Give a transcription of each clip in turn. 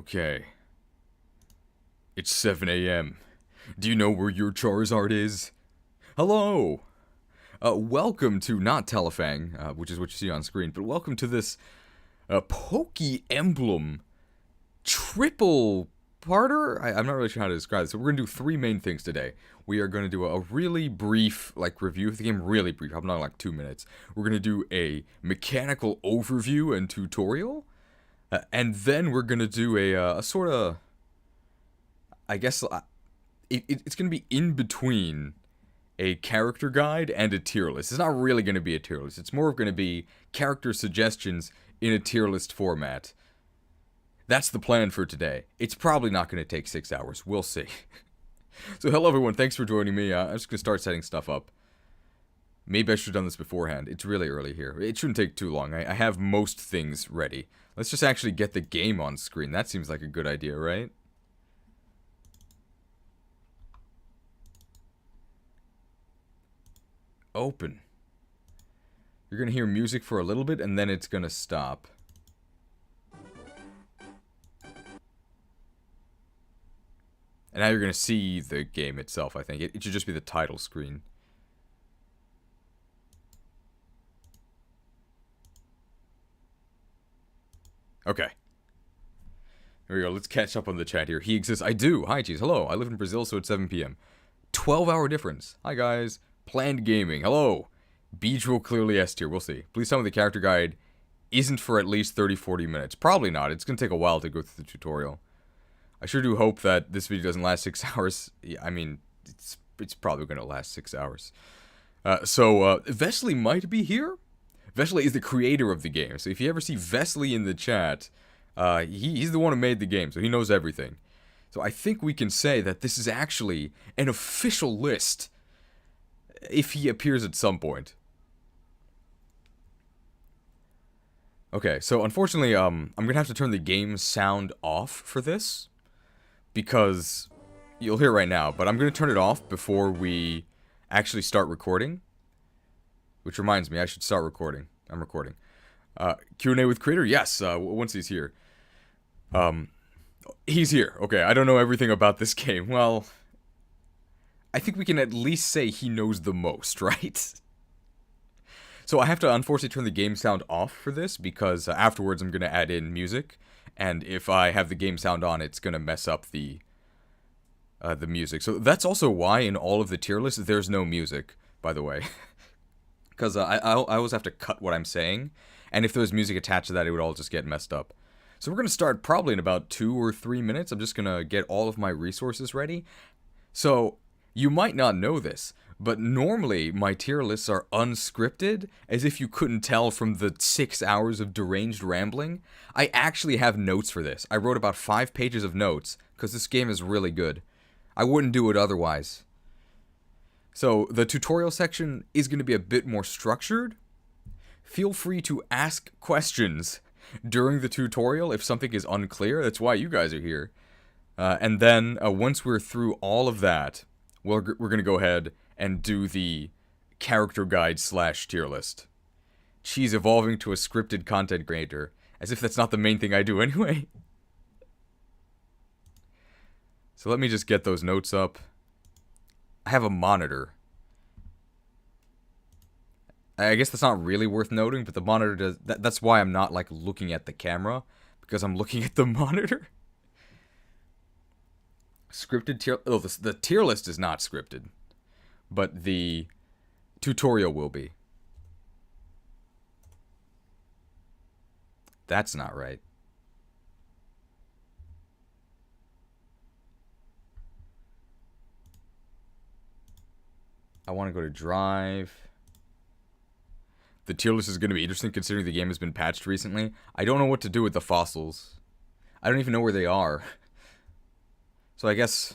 Okay. It's 7 a.m. Do you know where your Charizard is? Hello! Welcome to, not Telefang, which is what you see on screen, but welcome to this, Pokemblem triple parter? I'm not really sure how to describe this. So we're going to do three main things today. We are going to do a really brief, review of the game. Really brief. I'm not 2 minutes. We're going to do a mechanical overview and tutorial. And then we're going to do a sort of... I guess it's going to be in between a character guide and a tier list. It's not really going to be a tier list. It's more going to be character suggestions in a tier list format. That's the plan for today. It's probably not going to take 6 hours. We'll see. So hello everyone, thanks for joining me. I'm just going to start setting stuff up. Maybe I should have done this beforehand. It's really early here. It shouldn't take too long. I have most things ready. Let's just actually get the game on screen. That seems like a good idea, right? Open. You're going to hear music for a little bit, and then it's going to stop. And now you're going to see the game itself, I think. It should just be the title screen. Okay. Here we go. Let's catch up on the chat here. He exists. I do. Hi, geez. Hello. I live in Brazil, so it's 7 p.m. 12-hour difference. Hi, guys. Planned gaming. Hello. Beach will clearly S tier. We'll see. Please tell me the character guide isn't for at least 30-40 minutes. Probably not. It's going to take a while to go through the tutorial. I sure do hope that this video doesn't last 6 hours. Yeah, I mean, it's probably going to last 6 hours. Vesly might be here. Vesly is the creator of the game. So if you ever see Vesly in the chat, he's the one who made the game. So he knows everything. So I think we can say that this is actually an official list. If he appears at some point. Okay, so unfortunately, I'm gonna have to turn the game sound off for this. Because, you'll hear right now, but I'm gonna turn it off before we actually start recording. Which reminds me, I should start recording. I'm recording. Q&A with creator? Yes, once he's here. He's here. Okay, I don't know everything about this game. Well... I think we can at least say he knows the most, right? So I have to unfortunately turn the game sound off for this, because afterwards I'm going to add in music, and if I have the game sound on, it's going to mess up the music. So that's also why in all of the tier lists there's no music, by the way. Because I always have to cut what I'm saying, and if there was music attached to that, it would all just get messed up. So we're going to start probably in about 2 or 3 minutes. I'm just going to get all of my resources ready. So... you might not know this, but normally my tier lists are unscripted, as if you couldn't tell from the 6 hours of deranged rambling. I actually have notes for this. I wrote about 5 pages of notes, because this game is really good. I wouldn't do it otherwise. So, the tutorial section is going to be a bit more structured. Feel free to ask questions during the tutorial if something is unclear. That's why you guys are here. And then, once we're through all of that... we're going to go ahead and do the character guide / tier list. She's evolving to a scripted content creator. As if that's not the main thing I do anyway. So let me just get those notes up. I have a monitor. I guess that's not really worth noting, but the monitor does... that's why I'm not, looking at the camera. Because I'm looking at the monitor. Scripted tier... oh, the tier list is not scripted. But the tutorial will be. That's not right. I want to go to drive. The tier list is going to be interesting considering the game has been patched recently. I don't know what to do with the fossils. I don't even know where they are. So I guess...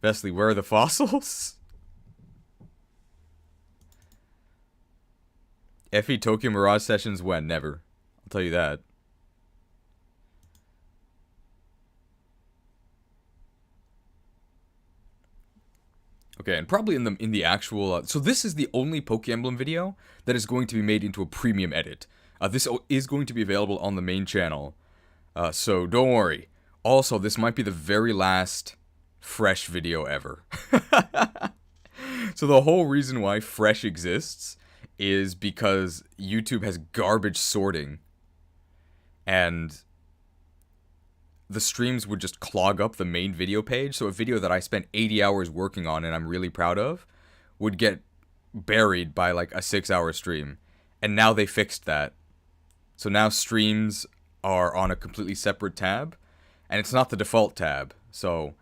Vesly, where are the fossils? FE Tokyo Mirage Sessions when? Never. I'll tell you that. Okay, and probably in the actual... so this is the only Pokemblem video that is going to be made into a premium edit. This is going to be available on the main channel. So don't worry. Also, this might be the very last Fresh video ever. So the whole reason why Fresh exists is because YouTube has garbage sorting, and the streams would just clog up the main video page. So a video that I spent 80 hours working on and I'm really proud of would get buried by like a 6-hour stream. And now they fixed that. So now streams are on a completely separate tab, and it's not the default tab. So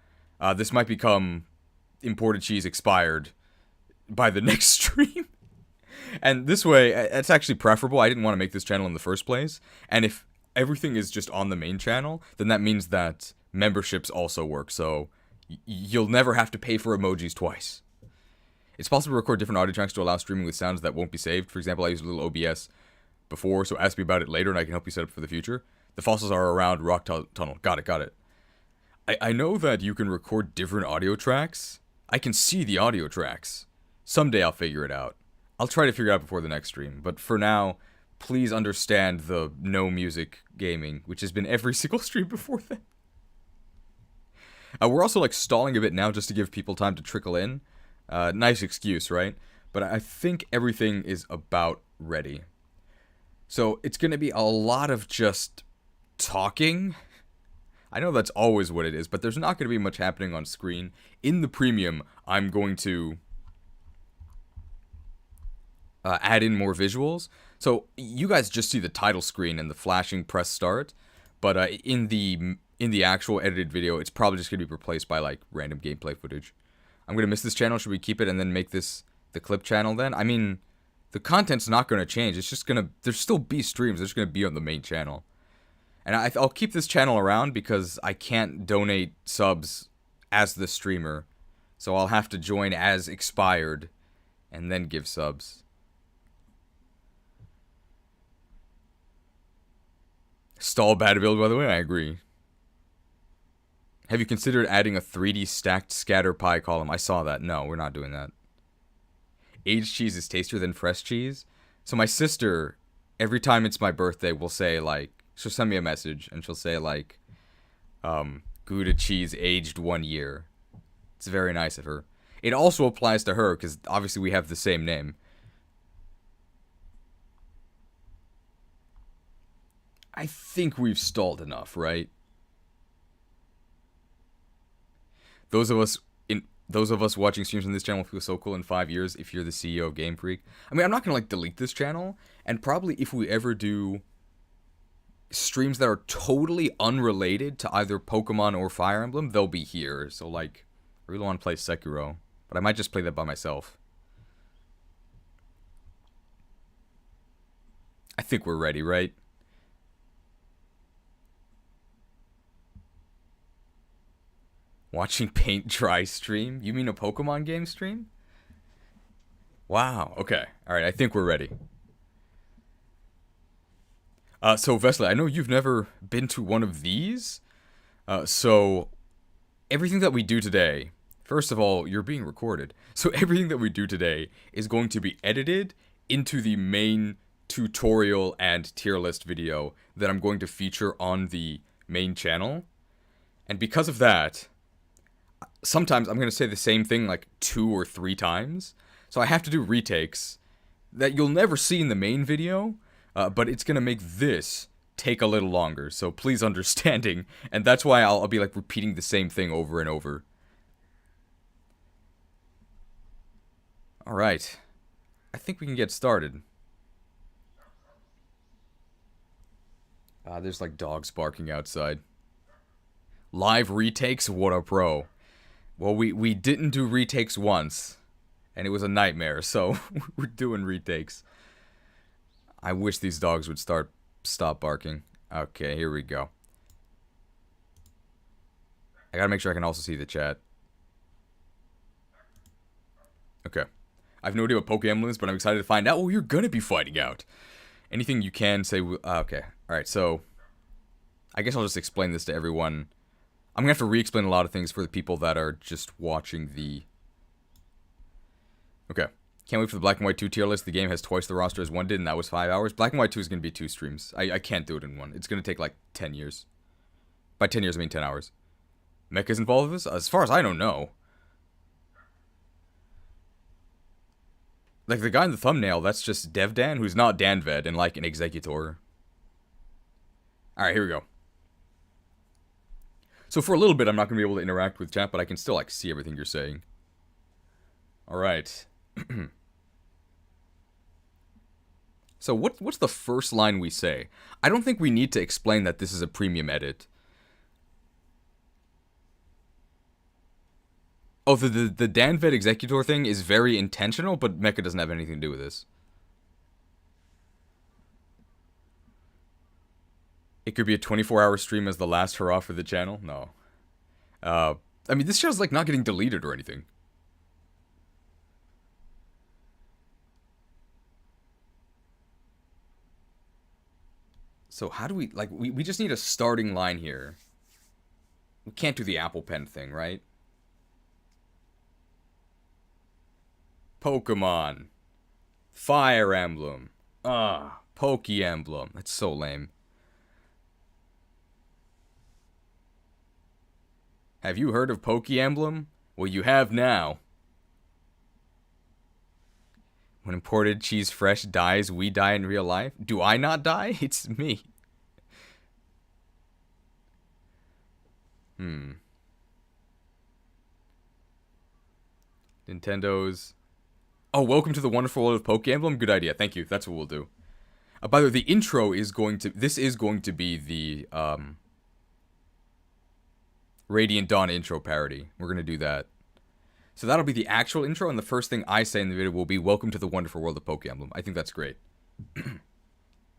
this might become imported cheese expired by the next stream. And this way, it's actually preferable. I didn't want to make this channel in the first place. And if everything is just on the main channel, then that means that memberships also work. So you'll never have to pay for emojis twice. It's possible to record different audio tracks to allow streaming with sounds that won't be saved. For example, I used a little OBS before, so ask me about it later and I can help you set up for the future. The fossils are around Rock Tunnel. Got it. I know that you can record different audio tracks. I can see the audio tracks. Someday I'll figure it out. I'll try to figure it out before the next stream. But for now, please understand the no music gaming, which has been every single stream before then. We're also like stalling a bit now just to give people time to trickle in. Nice excuse, right? But I think everything is about ready. So it's going to be a lot of just talking. I know that's always what it is, but there's not going to be much happening on screen. In the premium, I'm going to add in more visuals. So you guys just see the title screen and the flashing press start, but in the actual edited video, it's probably just going to be replaced by like random gameplay footage. I'm going to miss this channel. Should we keep it and then make this the clip channel then? I mean, the content's not going to change. It's just going to, there's still be streams. They're just going to be on the main channel. And I'll keep this channel around because I can't donate subs as the streamer. So I'll have to join as expired and then give subs. Stall bad build, by the way, I agree. Have you considered adding a 3D stacked scatter pie column? I saw that. No, we're not doing that. Aged cheese is tastier than fresh cheese. So my sister, every time it's my birthday, will say, like, she'll send me a message, and she'll say, like, Gouda cheese aged 1 year. It's very nice of her. It also applies to her, because obviously we have the same name. I think we've stalled enough, right? Those of us watching streams on this channel feel so cool in 5 years if you're the CEO of Game Freak. I mean, I'm not gonna like delete this channel, and probably if we ever do streams that are totally unrelated to either Pokemon or Fire Emblem, they'll be here. So like, I really want to play Sekiro, but I might just play that by myself. I think we're ready, right? Watching paint dry stream? You mean a Pokemon game stream? Wow, okay. Alright, I think we're ready. So Vesly, I know you've never been to one of these. So everything that we do today, first of all, you're being recorded. So everything that we do today is going to be edited into the main tutorial and tier list video that I'm going to feature on the main channel. And because of that, sometimes I'm going to say the same thing like 2 or 3 times. So I have to do retakes that you'll never see in the main video, but it's going to make this take a little longer. So please understanding. And that's why I'll be like repeating the same thing over and over. Alright. I think we can get started. There's like dogs barking outside. Live retakes? What a pro. Well, we didn't do retakes once, and it was a nightmare, so we're doing retakes. I wish these dogs would stop barking. Okay, here we go. I gotta make sure I can also see the chat. Okay. I have no idea what Pokemblem is, but I'm excited to find out what you're gonna be fighting out. Anything you can say... okay. Alright, so... I guess I'll just explain this to everyone. I'm gonna have to re-explain a lot of things for the people that are just watching the... Okay. Can't wait for the Black and White 2 tier list. The game has twice the roster as 1 did, and that was 5 hours. Black and White 2 is gonna be 2 streams. I can't do it in one. It's gonna take like 10 years. By 10 years, I mean 10 hours. Mecha's involved with this? As far as I don't know. Like, the guy in the thumbnail, that's just DevDan, who's not DanVed and, like, an executor. Alright, here we go. So for a little bit, I'm not going to be able to interact with chat, but I can still, like, see everything you're saying. Alright. So what's the first line we say? I don't think we need to explain that this is a premium edit. Oh, the DanVed executor thing is very intentional, but Mecha doesn't have anything to do with this. It could be a 24-hour stream as the last hurrah for the channel? No. I mean, this show's, like, not getting deleted or anything. So how do we, like, we just need a starting line here. We can't do the Apple Pen thing, right? Pokemon. Fire Emblem. Pokemblem. That's so lame. Have you heard of Pokemblem? Well, you have now. When imported cheese fresh dies, we die in real life? Do I not die? It's me. Nintendo's... Oh, welcome to the wonderful world of Pokemblem? Good idea. Thank you. That's what we'll do. By the way, the intro is going to... This is going to be the, Radiant Dawn intro parody. We're going to do that. So that'll be the actual intro, and the first thing I say in the video will be, welcome to the wonderful world of Pokemblem. I think that's great.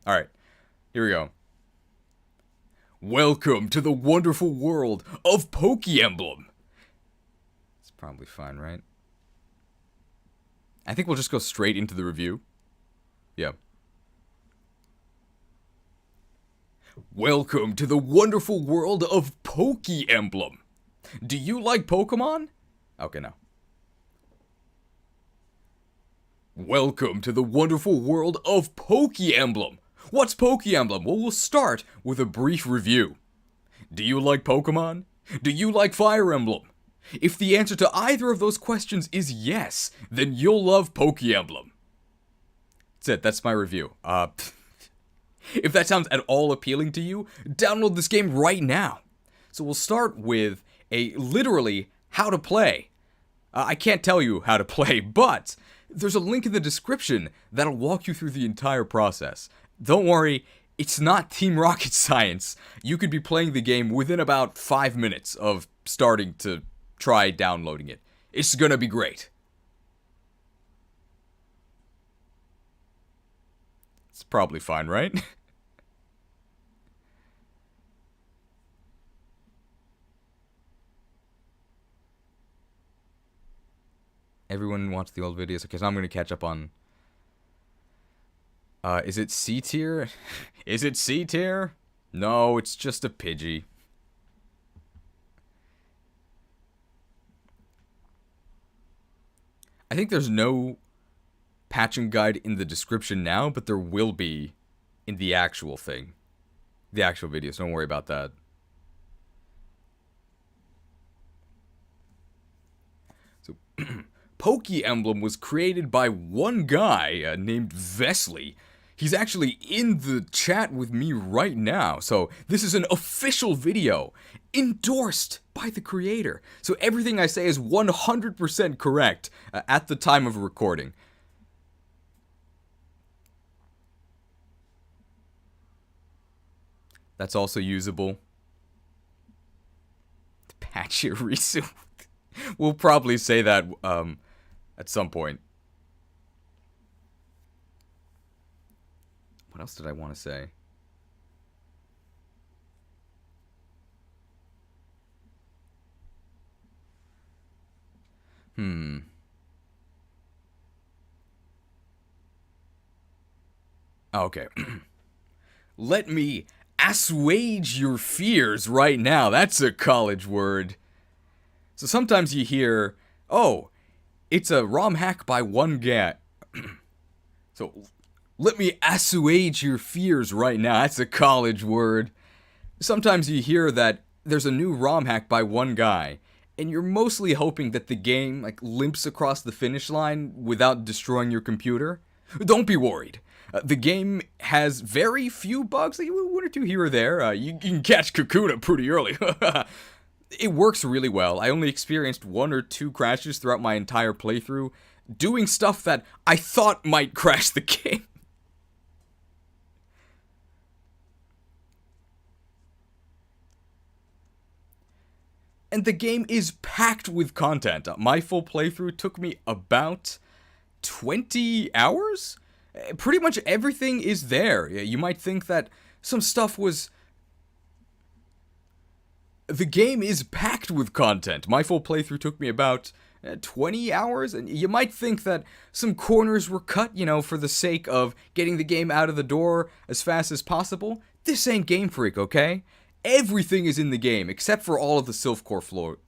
Alright. Here we go. Welcome to the wonderful world of Pokemblem. It's probably fine, right? I think we'll just go straight into the review. Yeah. Welcome to the wonderful world of Pokemblem. Do you like Pokemon? Okay, no. Welcome to the wonderful world of Pokemblem. What's Pokemblem? Well, we'll start with a brief review. Do you like Pokemon? Do you like Fire Emblem? If the answer to either of those questions is yes, then you'll love Pokemblem. That's it, that's my review. If that sounds at all appealing to you, download this game right now. So we'll start with a literally how to play. I can't tell you how to play, but there's a link in the description that'll walk you through the entire process. Don't worry, it's not Team Rocket Science. You could be playing the game within about 5 minutes of starting to try downloading it. It's gonna be great. It's probably fine, right? Everyone watched the old videos. Okay, so I'm gonna catch up on... is it C tier? Is it C tier? No, it's just a Pidgey. I think there's no patching guide in the description now, but there will be in the actual thing. The actual video, so don't worry about that. So, Pokemblem was created by one guy named Vesly. He's actually in the chat with me right now, so this is an official video, endorsed by the creator. So everything I say is 100% correct at the time of recording. That's also usable. Patch your Risu. We'll probably say that at some point. What else did I want to say? Okay. Let me assuage your fears right now. That's a college word. So sometimes you hear, oh, it's a ROM hack by one guy. So, let me assuage your fears right now. That's a college word. Sometimes you hear that there's a new ROM hack by one guy, and you're mostly hoping that the game like limps across the finish line without destroying your computer. Don't be worried. The game has very few bugs, like one or two here or there. You can catch Kakuna pretty early. It works really well. I only experienced 1 or 2 crashes throughout my entire playthrough, doing stuff that I thought might crash the game. And the game is packed with content. My full playthrough took me about 20 hours? Pretty much everything is there. You might think that some stuff was... The game is packed with content. My full playthrough took me about 20 hours, and you might think that some corners were cut, for the sake of getting the game out of the door as fast as possible. This ain't Game Freak, okay? Everything is in the game, except for all of the Silphcore floor.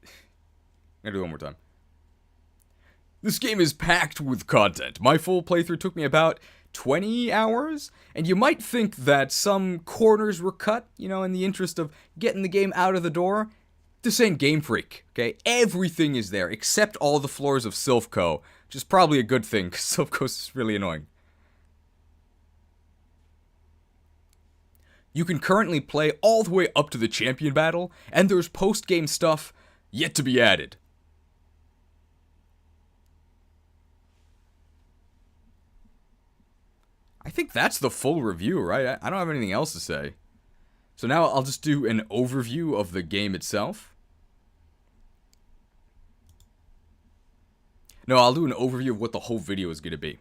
I'm gonna do it one more time. This game is packed with content. My full playthrough took me about 20 hours, and you might think that some corners were cut, in the interest of getting the game out of the door. This ain't Game Freak, okay? Everything is there, except all the floors of Silphco, which is probably a good thing, because Silphco is really annoying. You can currently play all the way up to the champion battle, and there's post-game stuff yet to be added. I think that's the full review, right? I don't have anything else to say. So now I'll just do an overview of the game itself. No, I'll do an overview of what the whole video is going to be.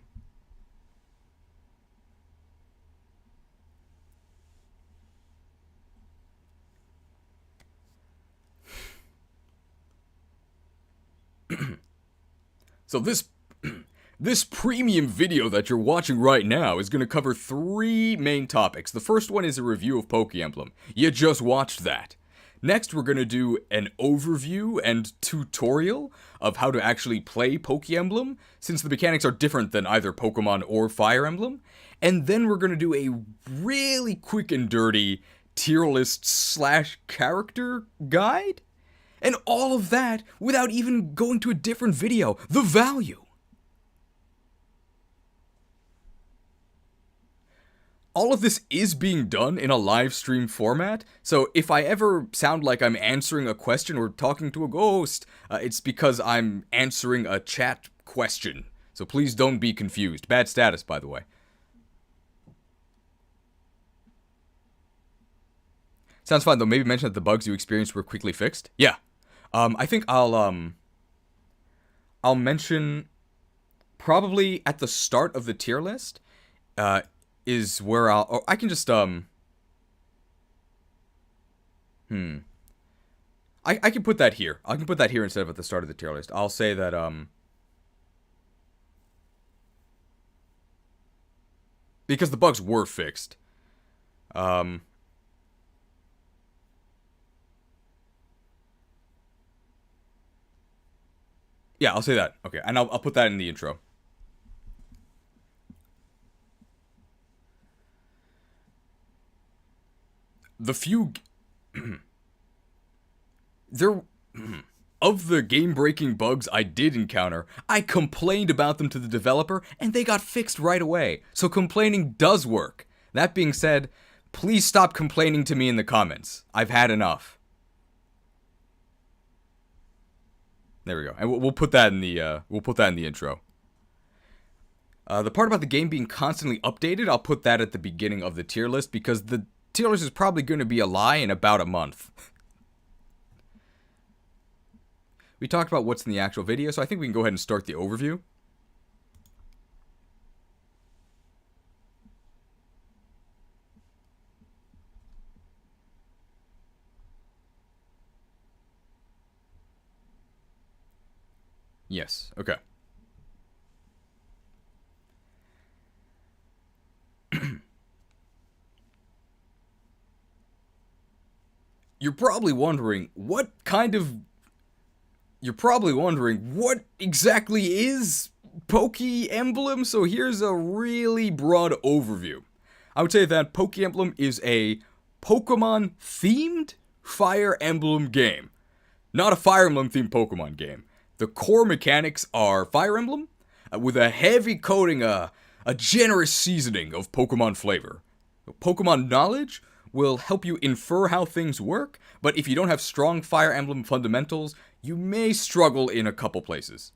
So this premium video that you're watching right now is going to cover 3 main topics. The first one is a review of Pokemblem. You just watched that. Next, we're going to do an overview and tutorial of how to actually play Pokemblem, since the mechanics are different than either Pokemon or Fire Emblem. And then we're going to do a really quick and dirty tier list / character guide. And all of that without even going to a different video. The value. All of this is being done in a live stream format, so if I ever sound like I'm answering a question or talking to a ghost, it's because I'm answering a chat question. So please don't be confused. Bad status, by the way. Sounds fine, though. Maybe mention that the bugs you experienced were quickly fixed. Yeah. I think I'll mention probably at the start of the tier list, is where I can just, I can put that here. I can put that here instead of at the start of the tier list. I'll say that, because the bugs were fixed. Yeah, I'll say that. Okay, and I'll put that in the intro. The few... Of the game-breaking bugs I did encounter, I complained about them to the developer, and they got fixed right away. So complaining does work. That being said, please stop complaining to me in the comments. I've had enough. There we go. And we'll put that in the intro. The part about the game being constantly updated, I'll put that at the beginning of the tier list, because the tier list is probably going to be a lie in about a month. We talked about what's in the actual video, so I think we can go ahead and start the overview. Yes, okay. You're probably wondering what exactly is Pokemblem? So here's a really broad overview. I would say that Pokemblem is a Pokemon-themed Fire Emblem game. Not a Fire Emblem-themed Pokemon game. The core mechanics are Fire Emblem, with a heavy coating, a generous seasoning of Pokemon flavor. Pokemon knowledge will help you infer how things work, but if you don't have strong Fire Emblem fundamentals, you may struggle in a couple places.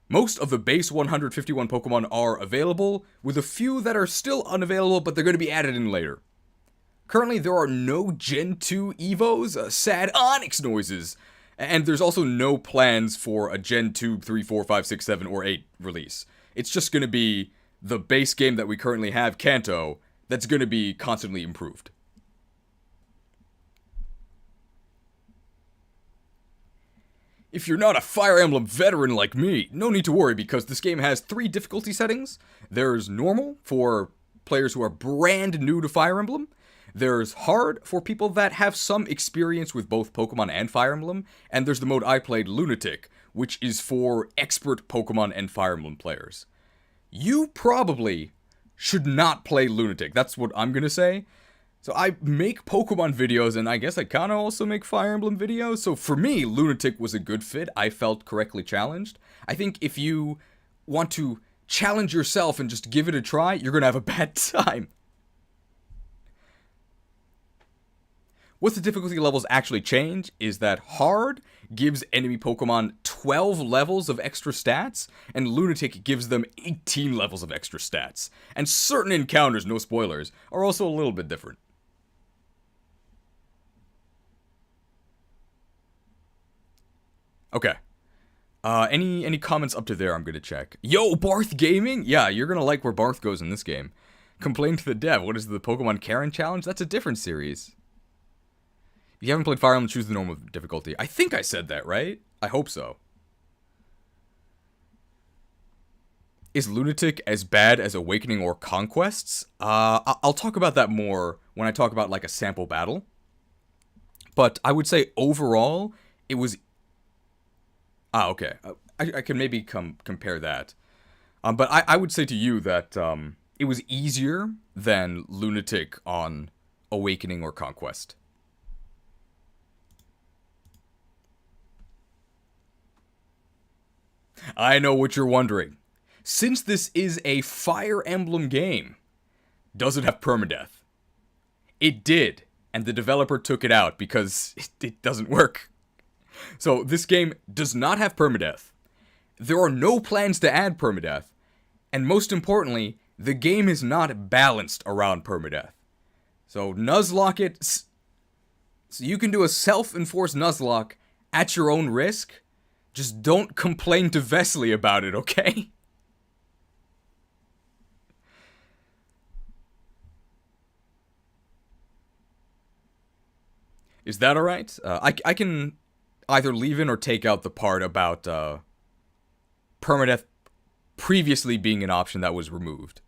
Most of the base 151 Pokemon are available, with a few that are still unavailable, but they're going to be added in later. Currently, there are no Gen 2 Evos, sad Onyx noises, and there's also no plans for a Gen 2, 3, 4, 5, 6, 7, or 8 release. It's just going to be the base game that we currently have, Kanto, that's going to be constantly improved. If you're not a Fire Emblem veteran like me, no need to worry because this game has 3 difficulty settings. There's normal for players who are brand new to Fire Emblem. There's hard for people that have some experience with both Pokemon and Fire Emblem. And there's the mode I played, Lunatic, which is for expert Pokemon and Fire Emblem players. You probably should not play Lunatic. That's what I'm gonna say. So I make Pokemon videos, and I guess I kind of also make Fire Emblem videos. So for me, Lunatic was a good fit. I felt correctly challenged. I think if you want to challenge yourself and just give it a try, you're going to have a bad time. What the difficulty levels actually change is that Hard gives enemy Pokemon 12 levels of extra stats, and Lunatic gives them 18 levels of extra stats. And certain encounters, no spoilers, are also a little bit different. Okay. Any comments up to there I'm gonna check. Yo, Barth Gaming? Yeah, you're gonna like where Barth goes in this game. Complain to the dev. What is the Pokemon Karen challenge? That's a different series. If you haven't played Fire Emblem, choose the normal difficulty. I think I said that, right? I hope so. Is Lunatic as bad as Awakening or Conquests? I'll talk about that more when I talk about, like, a sample battle. But I would say, overall, it was... okay. I can maybe compare that. But I would say to you that it was easier than Lunatic on Awakening or Conquest. I know what you're wondering. Since this is a Fire Emblem game, does it have permadeath? It did, and the developer took it out because it doesn't work. So this game does not have permadeath. There are no plans to add permadeath, and most importantly, the game is not balanced around permadeath. So Nuzlocke it, so you can do a self-enforced Nuzlocke at your own risk. Just don't complain to Vesly about it, okay? Is that alright? I can either leave in or take out the part about permadeath previously being an option that was removed.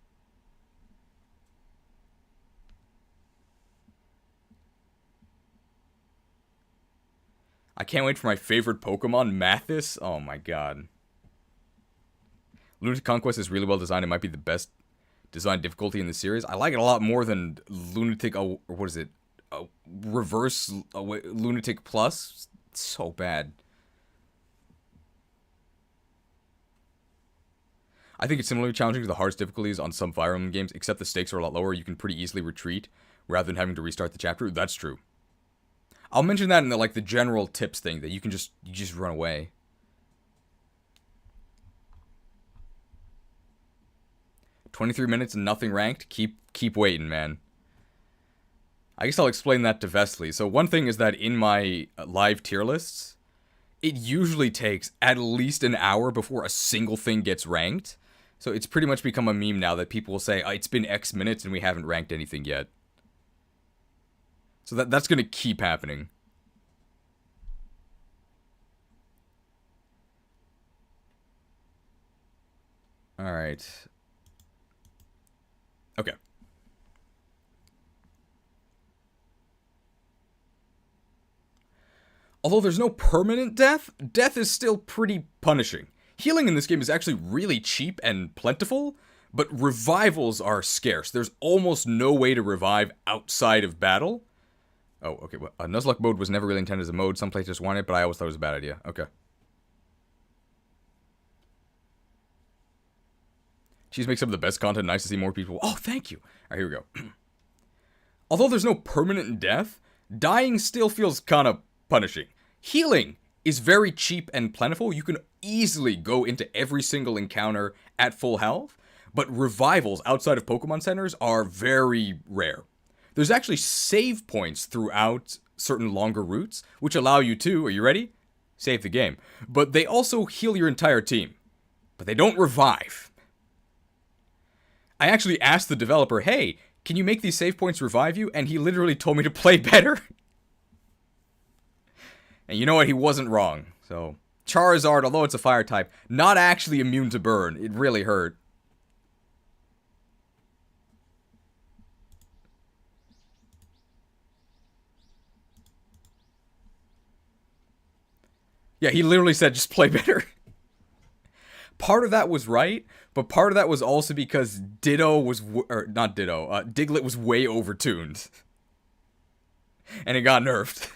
I can't wait for my favorite Pokemon, Mathis. Oh my god. Lunatic Conquest is really well designed. It might be the best designed difficulty in the series. I like it a lot more than Lunatic, or what is it? Reverse Lunatic Plus. It's so bad. I think it's similarly challenging to the hardest difficulties on some Fire Emblem games, except the stakes are a lot lower. You can pretty easily retreat rather than having to restart the chapter. That's true. I'll mention that in the general tips thing, that you just run away. "23 minutes and nothing ranked? Keep waiting, man." I guess I'll explain that to Vesly. So one thing is that in my live tier lists, it usually takes at least an hour before a single thing gets ranked. So it's pretty much become a meme now that people will say, it's been X minutes and we haven't ranked anything yet. So that's going to keep happening. Alright. Okay. Although there's no permanent death, death is still pretty punishing. Healing in this game is actually really cheap and plentiful, But revivals are scarce. There's almost no way to revive outside of battle. Oh, okay. Well, Nuzlocke mode was never really intended as a mode. Some players just want it, but I always thought it was a bad idea. Okay. Cheese makes some of the best content. Nice to see more people. Oh, thank you. All right, here we go. Although there's no permanent death, dying still feels kind of punishing. Healing is very cheap and plentiful. You can easily go into every single encounter at full health, but revivals outside of Pokemon centers are very rare. There's actually save points throughout certain longer routes, which allow you to, are you ready? Save the game. But they also heal your entire team. But they don't revive. I actually asked the developer, hey, can you make these save points revive you? And he literally told me to play better. And you know what? He wasn't wrong. So, Charizard, although it's a fire type, not actually immune to burn. It really hurt. Yeah, he literally said, just play better. Part of that was right, but part of that was also because Ditto was, not Ditto, Diglett was way overtuned. And it got nerfed.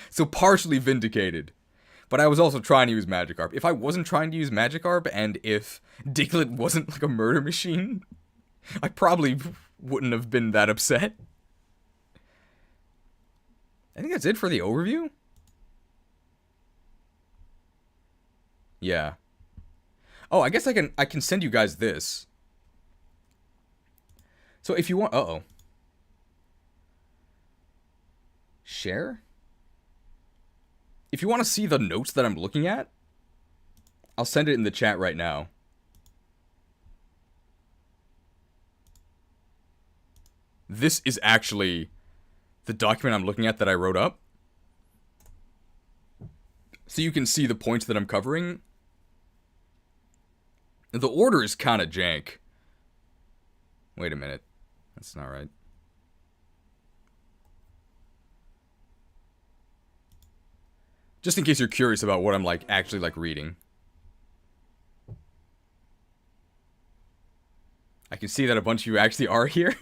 So partially vindicated. But I was also trying to use Magikarp. If I wasn't trying to use Magikarp, and if Diglett wasn't like a murder machine, I probably wouldn't have been that upset. I think that's it for the overview. Yeah. Oh, I guess I can send you guys this. So if you want, share? If you want to see the notes that I'm looking at, I'll send it in the chat right now. This is actually the document I'm looking at that I wrote up. So you can see the points that I'm covering. The order is kind of jank. Wait a minute. That's not right. Just in case you're curious about what I'm actually reading. I can see that a bunch of you actually are here.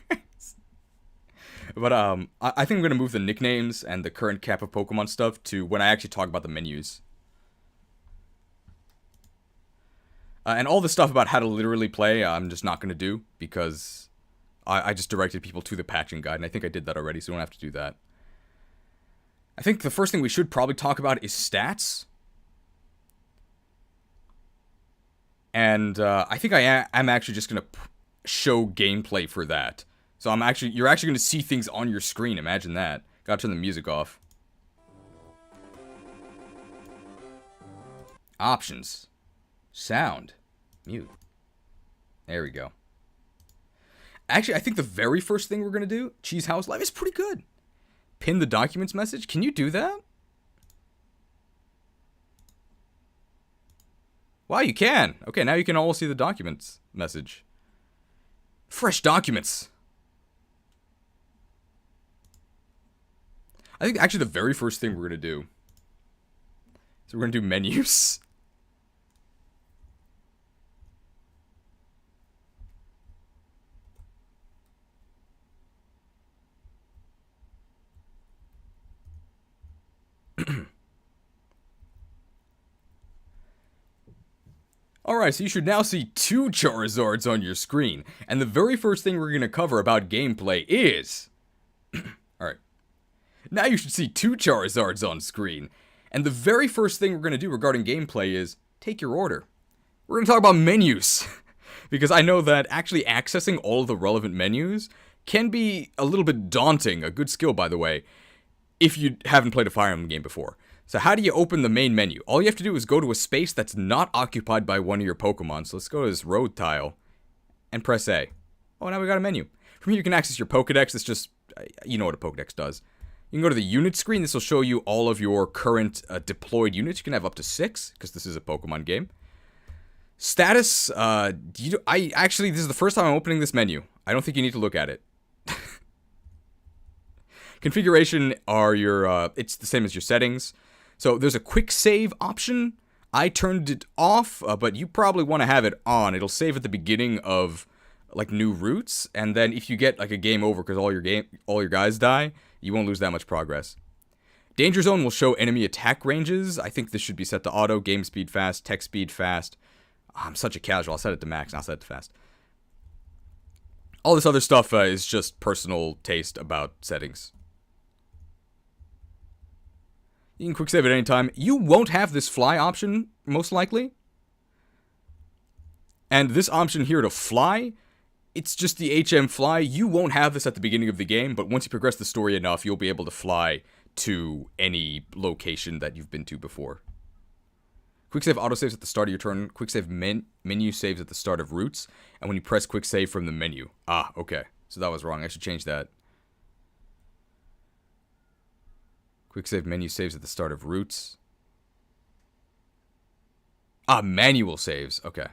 But I think I'm going to move the nicknames and the current cap of Pokemon stuff to when I actually talk about the menus. And all the stuff about how to literally play, I'm just not going to do, because I just directed people to the patching guide, and I think I did that already, so we don't have to do that. I think the first thing we should probably talk about is stats. And I think I'm actually just going to show gameplay for that. So you're actually going to see things on your screen, imagine that. Gotta turn the music off. Options. Sound. Mute. There we go. Actually, I think the very first thing we're going to do, Cheese House Live, is pretty good. Pin the documents message. Can you do that? Wow, you can. Okay, now you can all see the documents message. Fresh documents. I think actually the very first thing we're going to do is we're going to do menus. Alright, so you should now see 2 Charizards on your screen. And the very first thing we're going to cover about gameplay is... Alright. Now you should see 2 Charizards on screen. And the very first thing we're going to do regarding gameplay is take your order. We're going to talk about menus. Because I know that actually accessing all of the relevant menus can be a little bit daunting. A good skill, by the way, if you haven't played a Fire Emblem game before. So how do you open the main menu? All you have to do is go to a space that's not occupied by one of your Pokemon. So let's go to this road tile and press A. Oh, now we got a menu. From here you can access your Pokedex. It's just, you know what a Pokedex does. You can go to the unit screen. This will show you all of your current deployed units. You can have up to 6, because this is a Pokemon game. Status, this is the first time I'm opening this menu. I don't think you need to look at it. Configuration are your, it's the same as your settings. So there's a quick save option. I turned it off, but you probably want to have it on. It'll save at the beginning of like new routes, and then if you get like a game over because all your guys die, you won't lose that much progress. Danger zone will show enemy attack ranges. I think this should be set to auto. Game speed fast, text speed fast. Oh, I'm such a casual. I'll set it to max. I'll set it to fast. All this other stuff is just personal taste about settings. You can quick save at any time. You won't have this fly option, most likely. And this option here to fly, it's just the HM fly. You won't have this at the beginning of the game, but once you progress the story enough, you'll be able to fly to any location that you've been to before. Quick save autosaves at the start of your turn. Quick save menu saves at the start of routes. And when you press quick save from the menu. Ah, okay. So that was wrong. I should change that. Quick save menu saves at the start of routes. Ah, manual saves. Okay.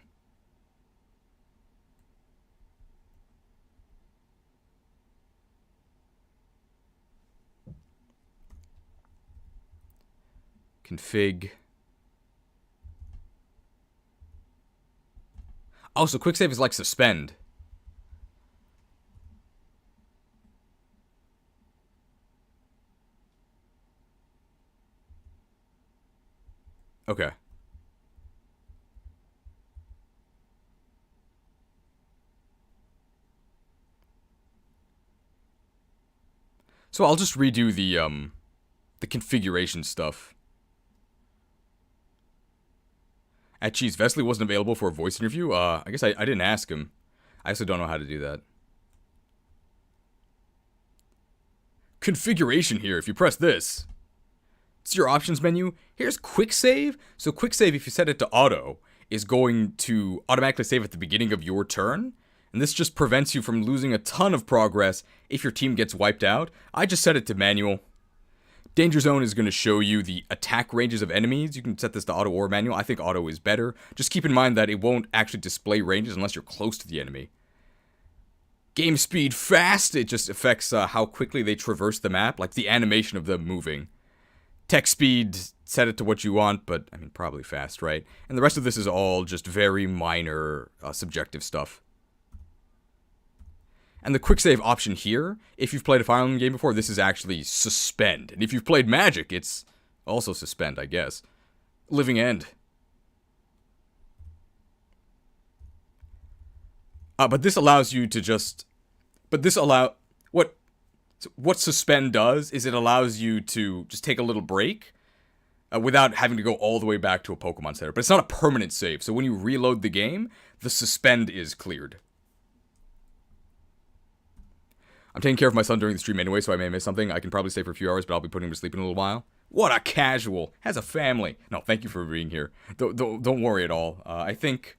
Config. Oh, so quick save is like suspend. Okay. So I'll just redo the configuration stuff. Geez, Vesly wasn't available for a voice interview? I guess I didn't ask him. I also don't know how to do that. Configuration here, if you press this. It's your options menu. Here's quick save. So quick save, if you set it to auto, is going to automatically save at the beginning of your turn. And this just prevents you from losing a ton of progress if your team gets wiped out. I just set it to manual. Danger zone is going to show you the attack ranges of enemies. You can set this to auto or manual. I think auto is better. Just keep in mind that it won't actually display ranges unless you're close to the enemy. Game speed fast. It just affects how quickly they traverse the map, like the animation of them moving. Text speed, set it to what you want, but I mean probably fast, right? And the rest of this is all just very minor subjective stuff. And the quick save option here, if you've played a Fire Emblem game before, this is actually suspend. And if you've played Magic, it's also suspend, I guess. Living End. But this allows you to just... What suspend does is it allows you to just take a little break without having to go all the way back to a Pokemon Center. But it's not a permanent save, so when you reload the game, the suspend is cleared. I'm taking care of my son during the stream anyway, so I may miss something. I can probably stay for a few hours, but I'll be putting him to sleep in a little while. What a casual. Has a family. No, thank you for being here. Don't worry at all. I think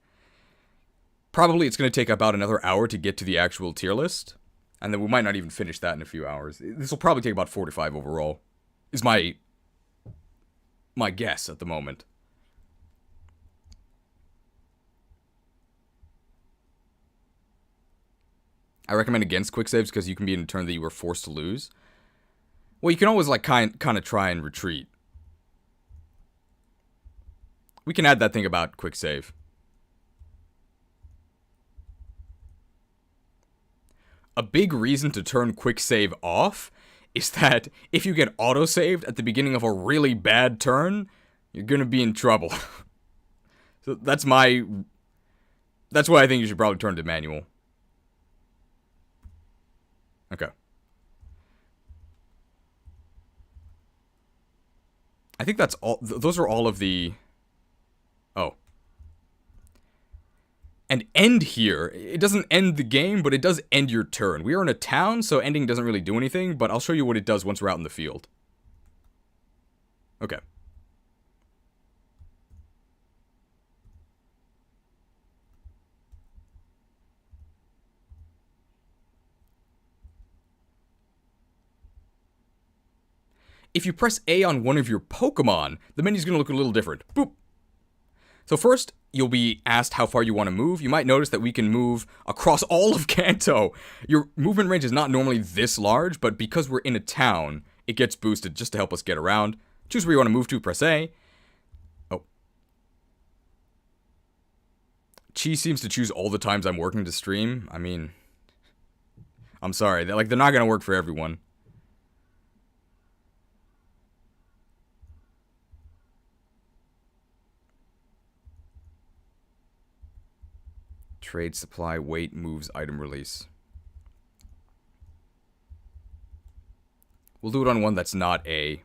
probably it's going to take about another hour to get to the actual tier list. And then we might not even finish that in a few hours. This will probably take about 4 to 5 overall. Is my guess at the moment. I recommend against quick saves because you can be in a turn that you were forced to lose. Well, you can always like kind of try and retreat. We can add that thing about quick save. A big reason to turn quick save off is that if you get auto-saved at the beginning of a really bad turn, you're gonna be in trouble. So that's why I think you should probably turn to manual. Okay. I think that's all. Those are all of the... Oh. And end here, it doesn't end the game, but it does end your turn. We are in a town, so ending doesn't really do anything, but I'll show you what it does once we're out in the field. Okay. If you press A on one of your Pokemon, the menu's going to look a little different. Boop. So first, you'll be asked how far you want to move. You might notice that we can move across all of Kanto. Your movement range is not normally this large, but because we're in a town, it gets boosted just to help us get around. Choose where you want to move to, press A. Oh. Chi seems to choose all the times I'm working to stream. I mean, I'm sorry. They're not going to work for everyone. Trade, supply, wait, moves, item release. We'll do it on one that's not A.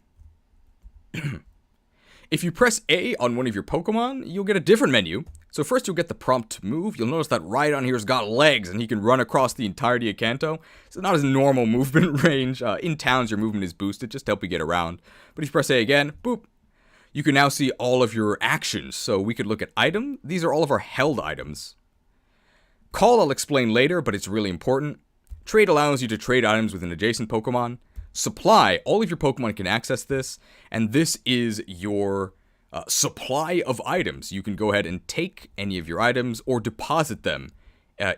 If you press A on one of your Pokemon, you'll get a different menu. So first you'll get the prompt to move. You'll notice that Rhydon here's got legs and he can run across the entirety of Kanto. So not his normal movement range. In towns your movement is boosted just to help you get around. But if you press A again, boop, you can now see all of your actions. So we could look at item. These are all of our held items. Call I'll explain later, but it's really important. Trade allows you to trade items with an adjacent Pokemon. Supply, all of your Pokemon can access this, and this is your supply of items. You can go ahead and take any of your items or deposit them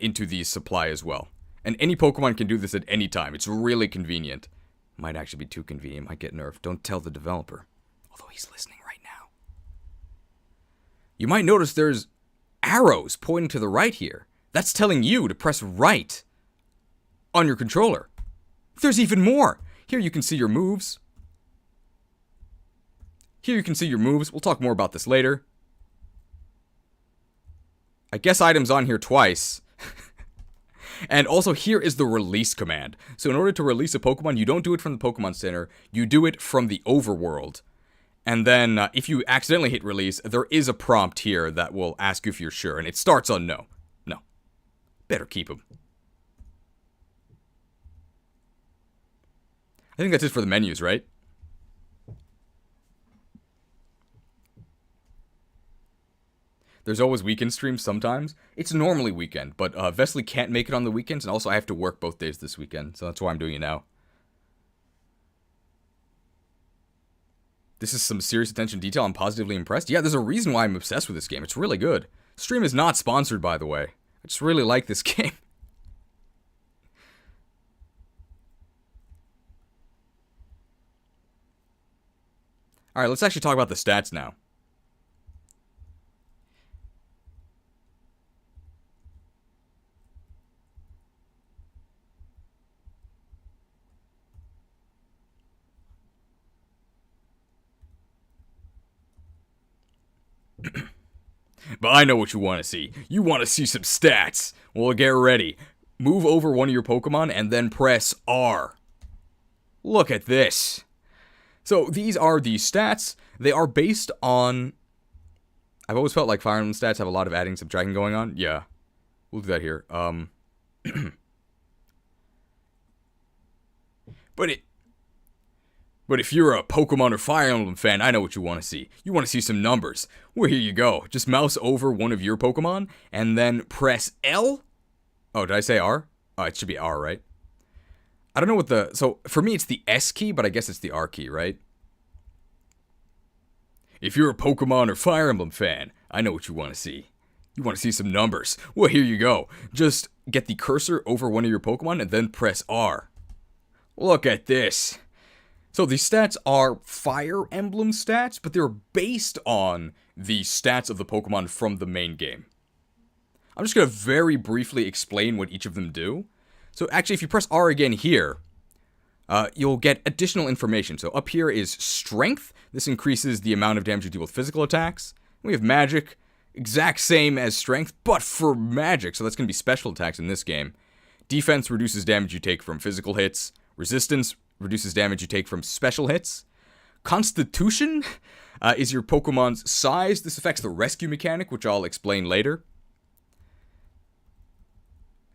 into the supply as well. And any Pokemon can do this at any time. It's really convenient. Might actually be too convenient. Might get nerfed. Don't tell the developer. Although he's listening right now. You might notice there's arrows pointing to the right here. That's telling you to press right on your controller. There's even more. Here you can see your moves. We'll talk more about this later. I guess items on here twice. And also here is the release command. So in order to release a Pokemon, you don't do it from the Pokemon Center. You do it from the overworld. And then if you accidentally hit release, there is a prompt here that will ask you if you're sure. And it starts on no. No. Better keep him. I think that's it for the menus, right? There's always weekend streams sometimes. It's normally weekend, but Vesly can't make it on the weekends, and also I have to work both days this weekend, so that's why I'm doing it now. This is some serious attention to detail. I'm positively impressed. Yeah, there's a reason why I'm obsessed with this game. It's really good. Stream is not sponsored, by the way. I just really like this game. Alright, let's actually talk about the stats now. But I know what you want to see. You want to see some stats. Well, get ready. Move over one of your Pokemon and then press R. Look at this. So these are the stats. They are based on... I've always felt like Fire Emblem stats have a lot of adding and subtracting going on. Yeah. We'll do that here. But if you're a Pokemon or Fire Emblem fan, I know what you want to see. You want to see some numbers. Well, here you go. Just mouse over one of your Pokemon, and then press L. Oh, did I say R? Oh, it should be R, right? I don't know what the... So, for me, it's the S key, but I guess it's the R key, right? If you're a Pokemon or Fire Emblem fan, I know what you want to see. You want to see some numbers. Well, here you go. Just get the cursor over one of your Pokemon, and then press R. Look at this. So these stats are Fire Emblem stats, but they're based on the stats of the Pokemon from the main game. I'm just going to very briefly explain what each of them do. So actually, if you press R again here, you'll get additional information. So up here is Strength. This increases the amount of damage you deal with physical attacks. We have Magic, exact same as Strength, but for Magic. So that's going to be special attacks in this game. Defense reduces damage you take from physical hits. Resistance reduces damage you take from special hits. Constitution is your Pokemon's size. This affects the rescue mechanic, which I'll explain later.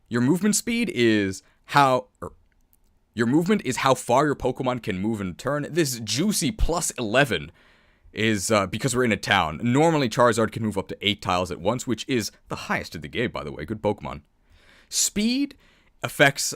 Your movement speed is how... Your movement is how far your Pokemon can move in a turn. This juicy plus 11 is because we're in a town. Normally, Charizard can move up to 8 tiles at once, which is the highest in the game, by the way. Good Pokemon. Speed affects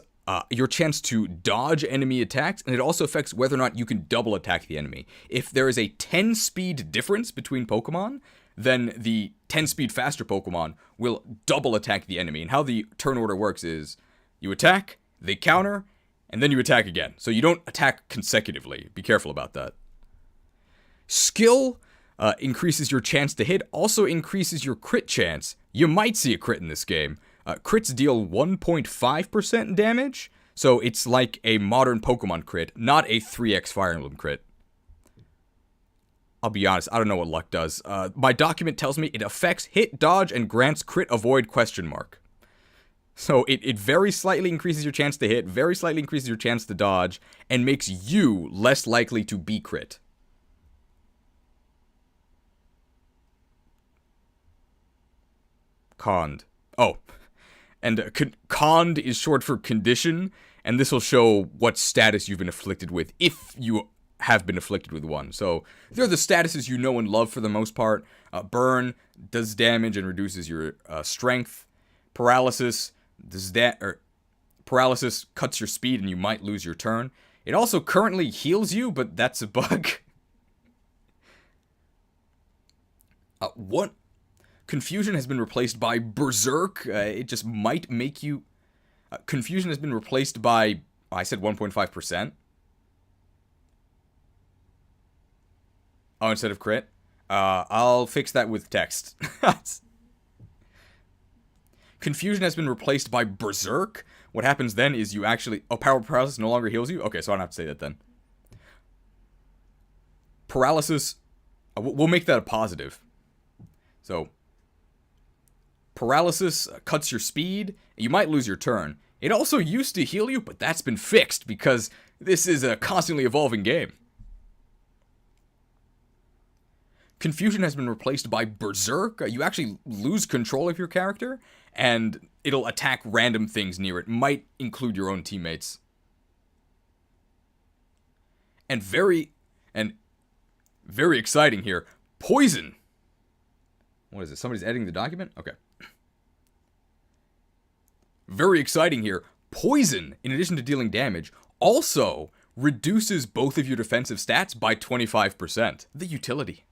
your chance to dodge enemy attacks, and it also affects whether or not you can double attack the enemy. If there is a 10 speed difference between Pokemon, then the 10 speed faster Pokemon will double attack the enemy. And how the turn order works is you attack, they counter, and then you attack again. So you don't attack consecutively. Be careful about that. Skill increases your chance to hit, also increases your crit chance. You might see a crit in this game. Crits deal 1.5% damage, so it's like a modern Pokemon crit, not a 3x Fire Emblem crit. I'll be honest, I don't know what luck does. My document tells me it affects hit, dodge, and grants crit avoid question mark. So it very slightly increases your chance to hit, very slightly increases your chance to dodge, and makes you less likely to be crit. Conned. Oh. And conned is short for condition, and this will show what status you've been afflicted with, if you have been afflicted with one. So, they're the statuses you know and love for the most part. Burn does damage and reduces your strength. Paralysis paralysis cuts your speed and you might lose your turn. It also currently heals you, but that's a bug. What? Confusion has been replaced by Berserk. It just might make you... Confusion has been replaced by... I said 1.5%. Oh, instead of crit? I'll fix that with text. Confusion has been replaced by Berserk. What happens then is you actually... Oh, power paralysis no longer heals you? Okay, so I don't have to say that then. Paralysis... We'll make that a positive. So... Paralysis cuts your speed. You might lose your turn. It also used to heal you, but that's been fixed because this is a constantly evolving game. Confusion has been replaced by Berserk. You actually lose control of your character, and it'll attack random things near it. Might include your own teammates. And very exciting here. Poison. What is it? Somebody's editing the document? Okay. Very exciting here. Poison, in addition to dealing damage, also reduces both of your defensive stats by 25%. The utility.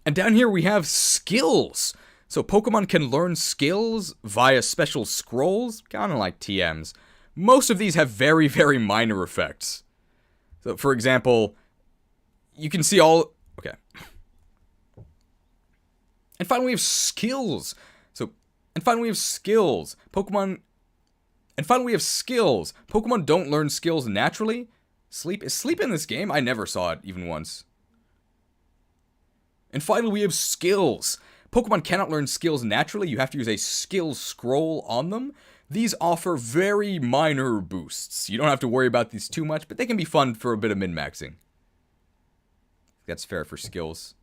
And down here we have skills. So Pokemon can learn skills via special scrolls, kind of like TMs. Most of these have very, very minor effects. So, for example, you can see all... Okay. And finally we have skills. And finally we have skills. Pokemon don't learn skills naturally. Is sleep in this game? I never saw it even once. And finally we have skills. Pokemon cannot learn skills naturally. You have to use a skill scroll on them. These offer very minor boosts. You don't have to worry about these too much, but they can be fun for a bit of min-maxing. That's fair for skills.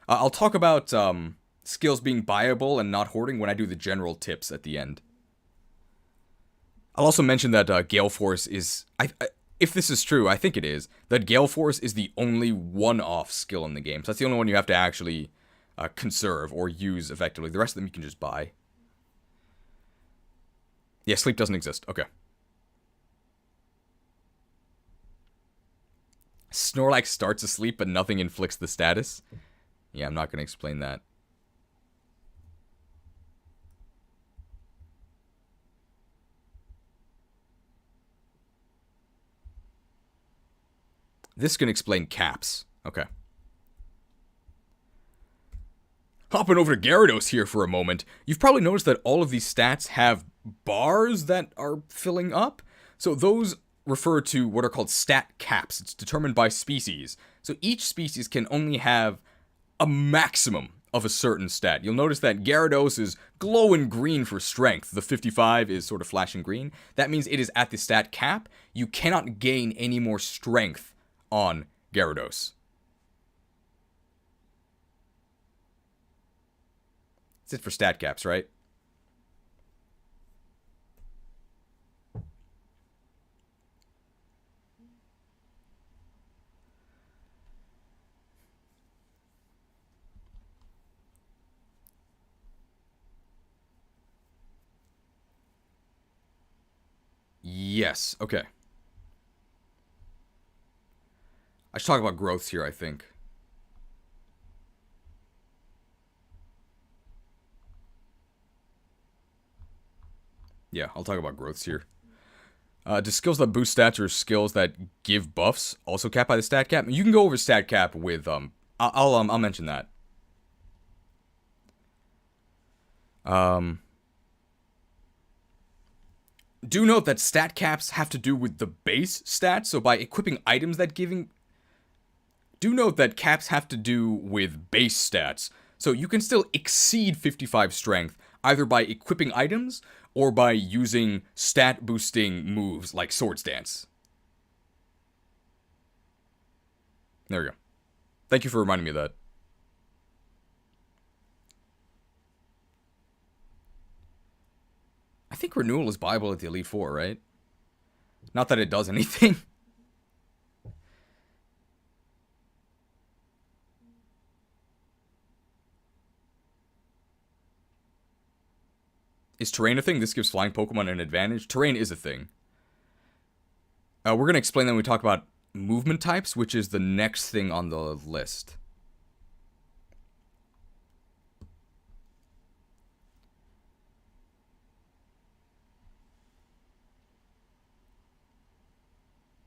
I'll talk about skills being buyable and not hoarding when I do the general tips at the end. I'll also mention that Gale Force is... if this is true, I think it is, that Gale Force is the only one-off skill in the game. So that's the only one you have to actually conserve or use effectively. The rest of them you can just buy. Yeah, sleep doesn't exist. Okay. Snorlax starts asleep, but nothing inflicts the status. Yeah, I'm not going to explain that. This can explain caps. Okay. Hopping over to Gyarados here for a moment. You've probably noticed that all of these stats have bars that are filling up. So those refer to what are called stat caps. It's determined by species. So each species can only have a maximum of a certain stat. You'll notice that Gyarados is glowing green for strength. The 55 is sort of flashing green. That means it is at the stat cap. You cannot gain any more strength on Gyarados. That's it for stat caps, right? Yes, okay. I should talk about growths here, I think. Yeah, I'll talk about growths here. Do skills that boost stats or skills that give buffs also capped by the stat cap? You can go over stat cap with I'll mention that. Do note that stat caps have to do with the base stats, so by equipping items that giving... Do note that caps have to do with base stats, so you can still exceed 55 strength, either by equipping items, or by using stat-boosting moves like Swords Dance. There we go. Thank you for reminding me of that. I think Renewal is viable at the Elite Four, right? Not that it does anything. Is terrain a thing? This gives flying Pokemon an advantage. Terrain is a thing. We're going to explain that when we talk about movement types, which is the next thing on the list.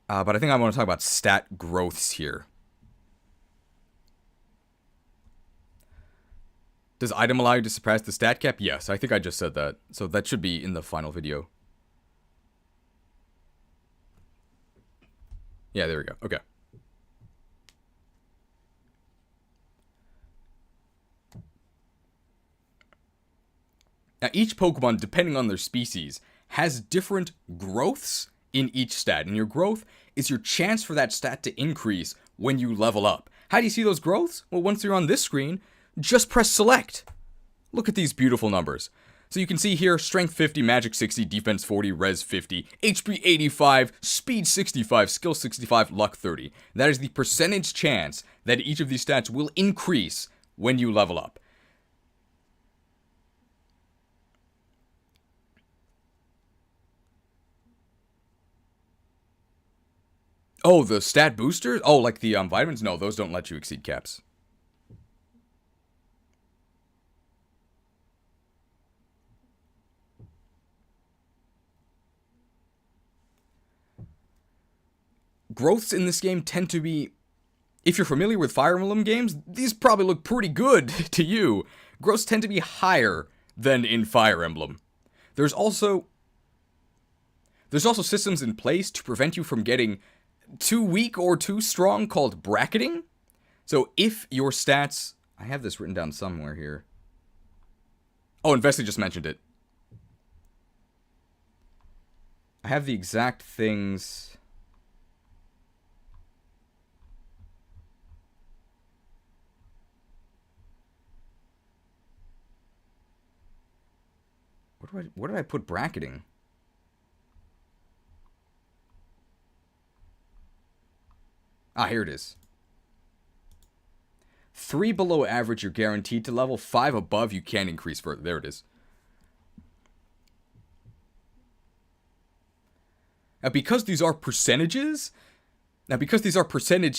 But I think I want to talk about stat growths here. Does item allow you to surpass the stat cap? Yes, I think I just said that. So that should be in the final video. Yeah, there we go. Okay. Now, each Pokemon, depending on their species, has different growths in each stat. And your growth is your chance for that stat to increase when you level up. How do you see those growths? Well, once you're on this screen, just press select. Look at these beautiful numbers. So you can see here, strength 50, magic 60, defense 40, res 50, HP 85, speed 65, skill 65, luck 30. That is the percentage chance that each of these stats will increase when you level up. Oh, the stat boosters? Oh, like the vitamins? No, those don't let you exceed caps. Growths in this game tend to be... If you're familiar with Fire Emblem games, these probably look pretty good to you. Growths tend to be higher than in Fire Emblem. There's also systems in place to prevent you from getting too weak or too strong called bracketing. So if your stats... I have this written down somewhere here. Oh, and Vesly just mentioned it. I have the exact things... Where did I put bracketing? Ah, here it is. 3 below average, you're guaranteed to level. 5 above, you can increase further. There it is. Now, because these are percentage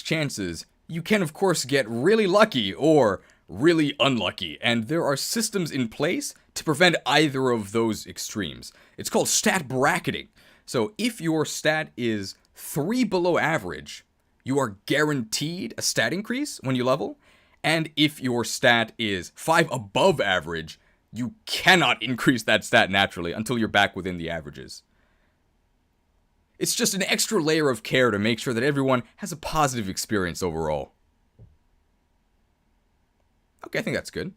chances, you can, of course, get really lucky or really unlucky, and there are systems in place to prevent either of those extremes. It's called stat bracketing. So if your stat is 3 below average, you are guaranteed a stat increase when you level, and if your stat is 5 above average, you cannot increase that stat naturally until you're back within the averages. It's just an extra layer of care to make sure that everyone has a positive experience overall. Okay, I think that's good.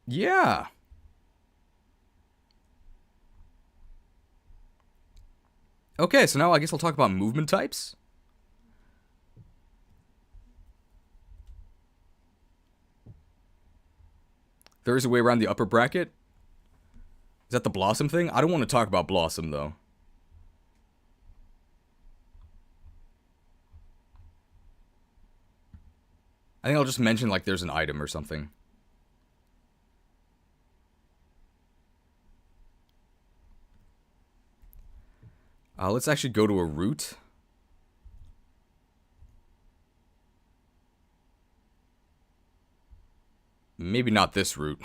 Yeah. Okay, so now I guess I'll talk about movement types. There is a way around the upper bracket. Is that the Blossom thing? I don't want to talk about Blossom, though. I think I'll just mention, like, there's an item or something. Let's actually go to a route. Maybe not this route.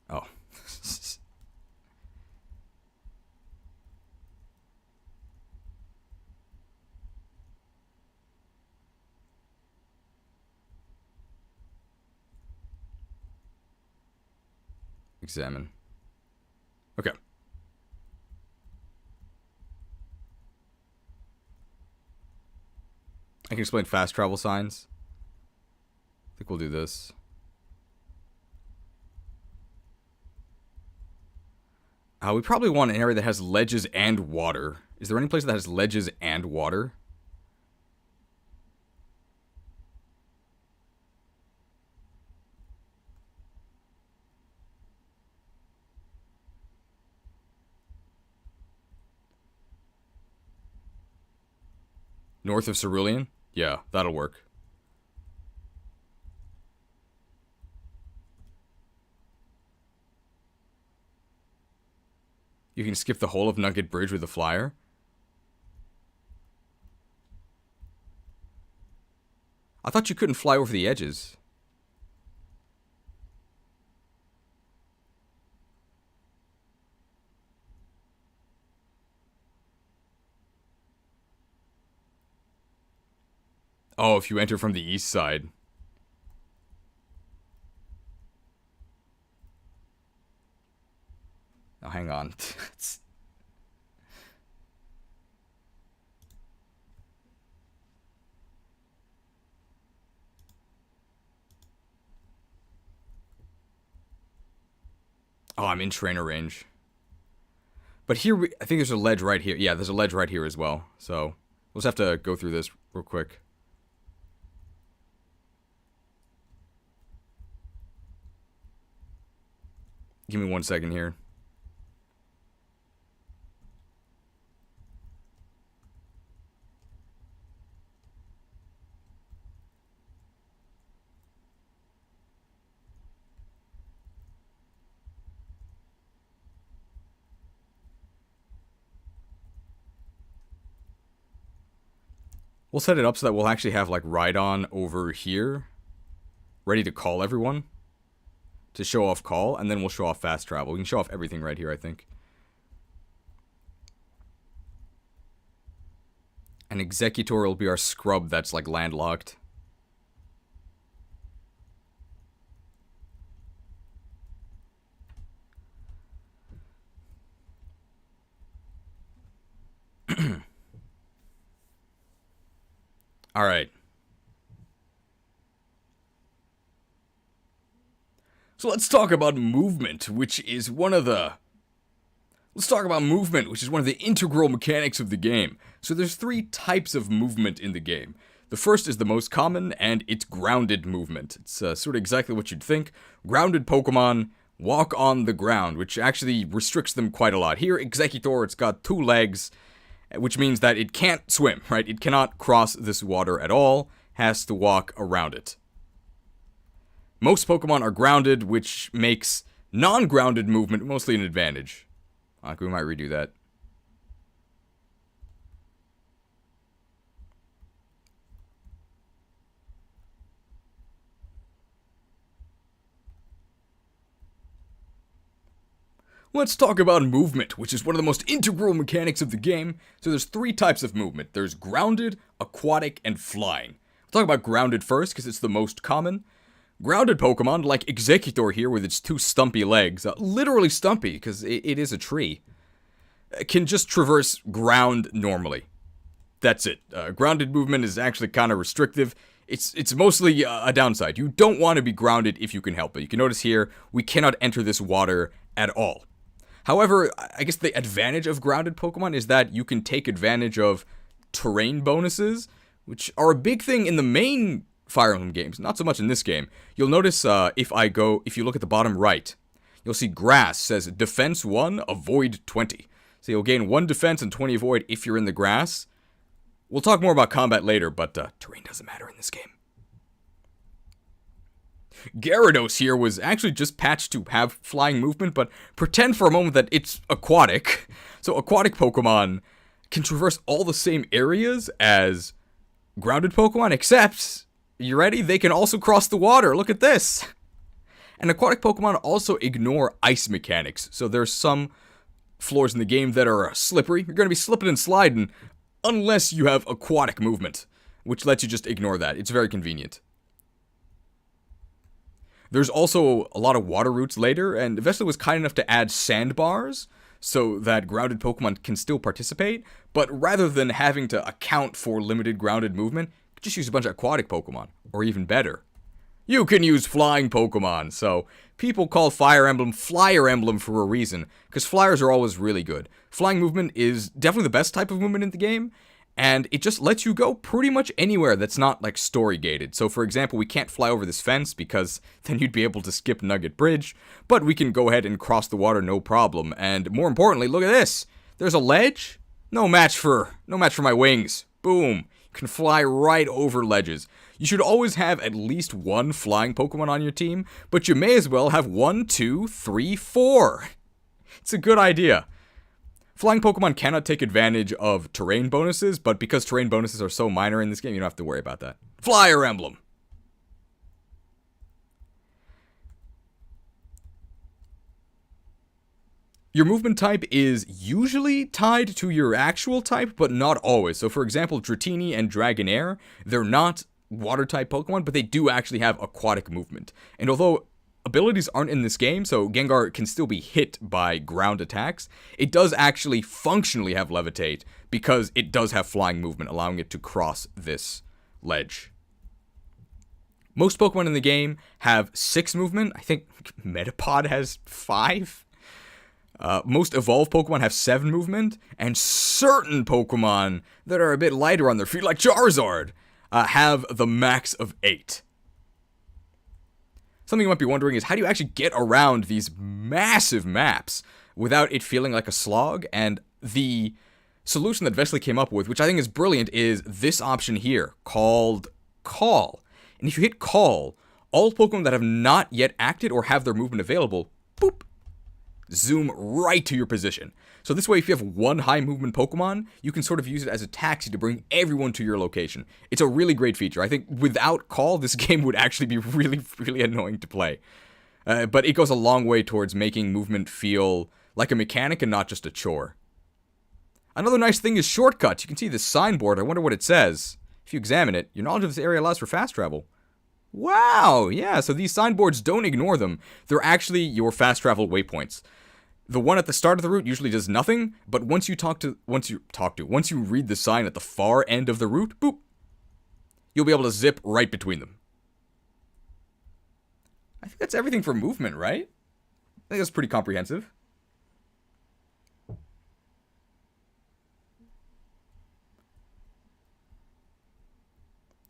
Oh. Examine. Okay. I can explain fast travel signs. I think we'll do this. We probably want an area that has ledges and water. Is there any place that has ledges and water? North of Cerulean? Yeah, that'll work. You can skip the whole of Nugget Bridge with a flyer. I thought you couldn't fly over the edges. Oh, if you enter from the east side. Now, hang on. Oh, I'm in trainer range. But here, I think there's a ledge right here. Yeah, there's a ledge right here as well. So, we'll just have to go through this real quick. Give me 1 second here. We'll set it up so that we'll actually have, like, Rhydon over here, ready to call everyone, to show off call, and then we'll show off fast travel. We can show off everything right here, I think. An Executor will be our scrub that's, like, landlocked. Alright. So let's talk about movement, which is one of the... Let's talk about movement, which is one of the integral mechanics of the game. So there's 3 types of movement in the game. The first is the most common, and it's grounded movement. It's sort of exactly what you'd think. Grounded Pokemon walk on the ground, which actually restricts them quite a lot. Here, Executor, it's got 2 legs, which means that it can't swim, right? It cannot cross this water at all, has to walk around it. Most Pokemon are grounded, which makes non-grounded movement mostly an advantage. We might redo that. Let's talk about movement, which is one of the most integral mechanics of the game. So there's 3 types of movement. There's grounded, aquatic, and flying. We'll talk about grounded first, because it's the most common. Grounded Pokemon, like Executor here with its 2 stumpy legs, literally stumpy, because it is a tree, can just traverse ground normally. That's it. Grounded movement is actually kind of restrictive. It's mostly a downside. You don't want to be grounded if you can help it. You can notice here, we cannot enter this water at all. However, I guess the advantage of grounded Pokemon is that you can take advantage of terrain bonuses, which are a big thing in the main Fire Emblem games, not so much in this game. You'll notice if you look at the bottom right, you'll see grass says defense 1, avoid 20. So you'll gain 1 defense and 20 avoid if you're in the grass. We'll talk more about combat later, but terrain doesn't matter in this game. Gyarados here was actually just patched to have flying movement, but pretend for a moment that it's aquatic. So aquatic Pokemon can traverse all the same areas as grounded Pokemon, except, you ready? They can also cross the water. Look at this. And aquatic Pokemon also ignore ice mechanics. So there's some floors in the game that are slippery. You're going to be slipping and sliding unless you have aquatic movement, which lets you just ignore that. It's very convenient. There's also a lot of water routes later, and Vesly was kind enough to add sandbars so that grounded Pokemon can still participate, but rather than having to account for limited grounded movement, just use a bunch of aquatic Pokemon, or even better. You can use flying Pokemon, so people call Fire Emblem Flyer Emblem for a reason, because flyers are always really good. Flying movement is definitely the best type of movement in the game, and it just lets you go pretty much anywhere that's not, like, story-gated. So, for example, we can't fly over this fence, because then you'd be able to skip Nugget Bridge, but we can go ahead and cross the water no problem. And more importantly, look at this! There's a ledge? No match for my wings. Boom. You can fly right over ledges. You should always have at least one flying Pokemon on your team, but you may as well have 1, 2, 3, 4. It's a good idea. Flying Pokemon cannot take advantage of terrain bonuses, but because terrain bonuses are so minor in this game, you don't have to worry about that. Fire Emblem! Your movement type is usually tied to your actual type, but not always. So for example, Dratini and Dragonair, they're not water-type Pokemon, but they do actually have aquatic movement. And although abilities aren't in this game, so Gengar can still be hit by ground attacks, it does actually functionally have Levitate, because it does have flying movement, allowing it to cross this ledge. Most Pokemon in the game have 6 movement. I think Metapod has 5. Most evolved Pokemon have 7 movement, and certain Pokemon that are a bit lighter on their feet, like Charizard, have the max of 8. Something you might be wondering is, how do you actually get around these massive maps without it feeling like a slog? And the solution that Vesly came up with, which I think is brilliant, is this option here, called Call. And if you hit Call, all Pokemon that have not yet acted or have their movement available, boop, zoom right to your position. So this way, if you have one high movement Pokemon, you can sort of use it as a taxi to bring everyone to your location. It's a really great feature. I think without Call, this game would actually be really, really annoying to play. But it goes a long way towards making movement feel like a mechanic and not just a chore. Another nice thing is shortcuts. You can see this signboard. I wonder what it says. If you examine it, your knowledge of this area allows for fast travel. Wow, yeah, so these signboards, don't ignore them. They're actually your fast travel waypoints. The one at the start of the route usually does nothing, but once you read the sign at the far end of the route, boop, you'll be able to zip right between them. I think that's everything for movement, right? I think that's pretty comprehensive.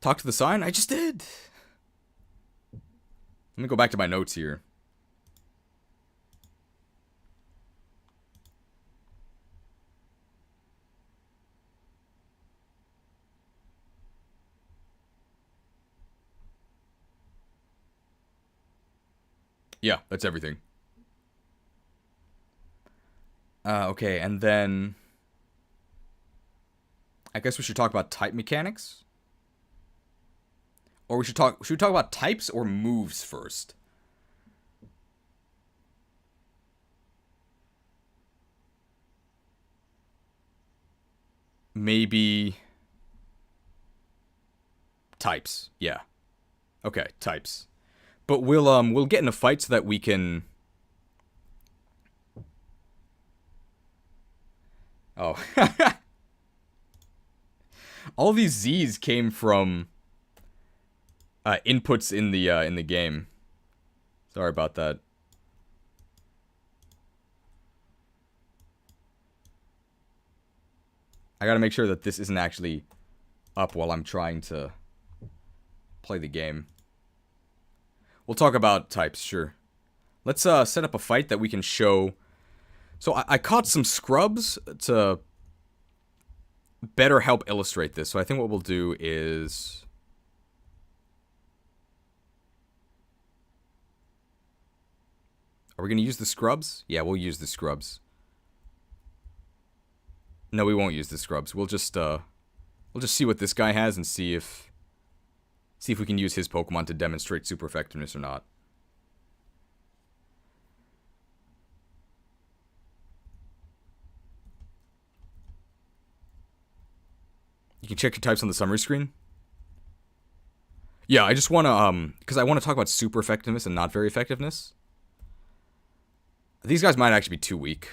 Talk to the sign? I just did. Let me go back to my notes here. Yeah, that's everything. Okay, and then I guess we should talk about type mechanics. Or should we talk about types or moves first? Maybe types. Yeah. Okay, types. But we'll get in a fight so that we can. Oh. All these Z's came from inputs in the game. Sorry about that. I gotta make sure that this isn't actually up while I'm trying to play the game. We'll talk about types, sure. Let's set up a fight that we can show. So I caught some scrubs to better help illustrate this. So I think what we'll do is... Are we going to use the scrubs? Yeah, we'll use the scrubs. No, we won't use the scrubs. We'll just see what this guy has and see if we can use his Pokemon to demonstrate super effectiveness or not. You can check your types on the summary screen. Yeah, I just want to, because I want to talk about super effectiveness and not very effectiveness. These guys might actually be too weak.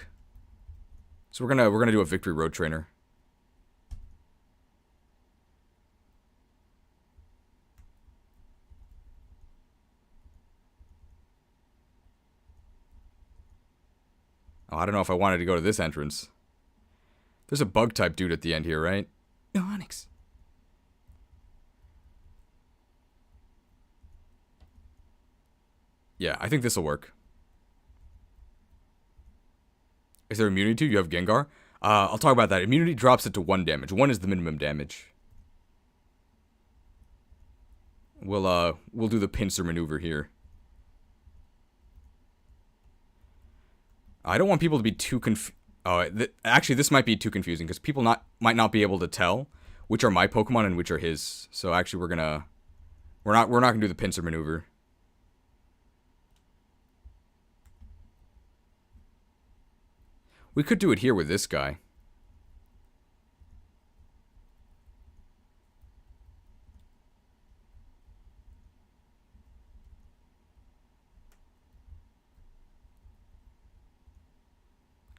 So we're gonna do a Victory Road Trainer. Oh, I don't know if I wanted to go to this entrance. There's a bug-type dude at the end here, right? No, Onyx. Yeah, I think this'll work. Is there immunity to? You have Gengar? I'll talk about that. Immunity drops it to 1 damage. 1 is the minimum damage. We'll do the pincer maneuver here. I don't want people to be too actually, this might be too confusing because people might not be able to tell which are my Pokemon and which are his. So actually, we're not gonna do the pincer maneuver. We could do it here with this guy.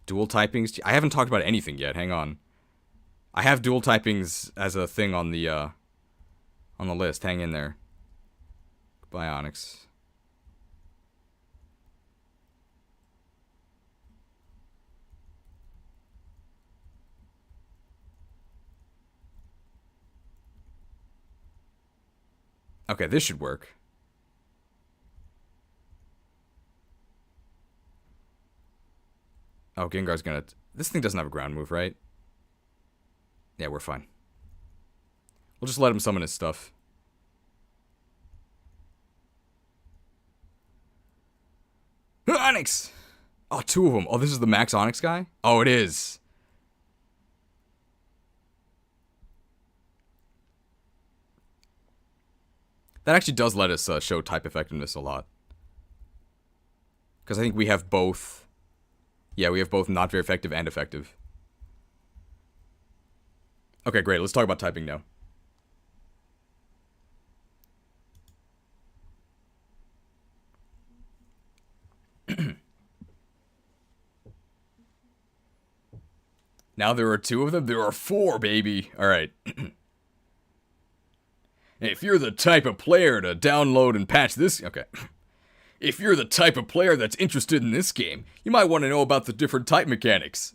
Dual typings? I haven't talked about anything yet. Hang on. I have dual typings as a thing on the list. Hang in there. Goodbye, Onyx. Okay, this should work. Oh, Gengar's gonna... This thing doesn't have a ground move, right? Yeah, we're fine. We'll just let him summon his stuff. Onyx! Oh, 2 of them. Oh, this is the Max Onyx guy? Oh, it is. That actually does let us show type effectiveness a lot. Because I think we have both... Yeah, we have both not very effective and effective. Okay, great. Let's talk about typing now. Now there are 2 of them. There are 4, baby. All right. If you're the type of player to download and patch this... Okay. If you're the type of player that's interested in this game, you might want to know about the different type mechanics.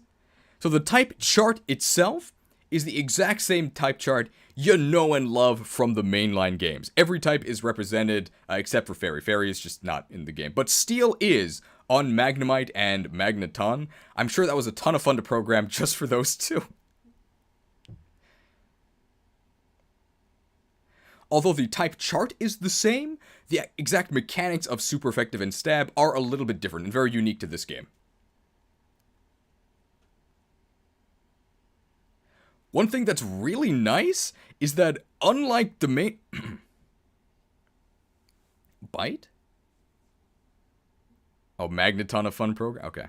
So the type chart itself is the exact same type chart you know and love from the mainline games. Every type is represented, except for Fairy. Fairy is just not in the game. But Steel is on Magnemite and Magneton. I'm sure that was a ton of fun to program just for those 2. Although the type chart is the same, the exact mechanics of Super Effective and Stab are a little bit different and very unique to this game. One thing that's really nice is that unlike the main... Bite? Oh, Magneton of fun program? Okay.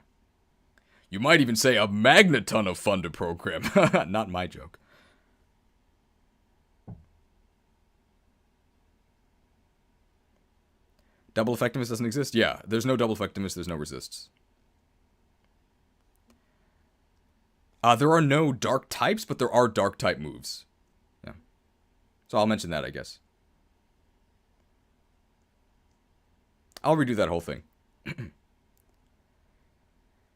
You might even say a Magneton of fun to program. Not my joke. Double effectiveness doesn't exist? Yeah, there's no double effectiveness, there's no resists. There are no dark types, but there are dark type moves. Yeah. So I'll mention that, I guess. I'll redo that whole thing.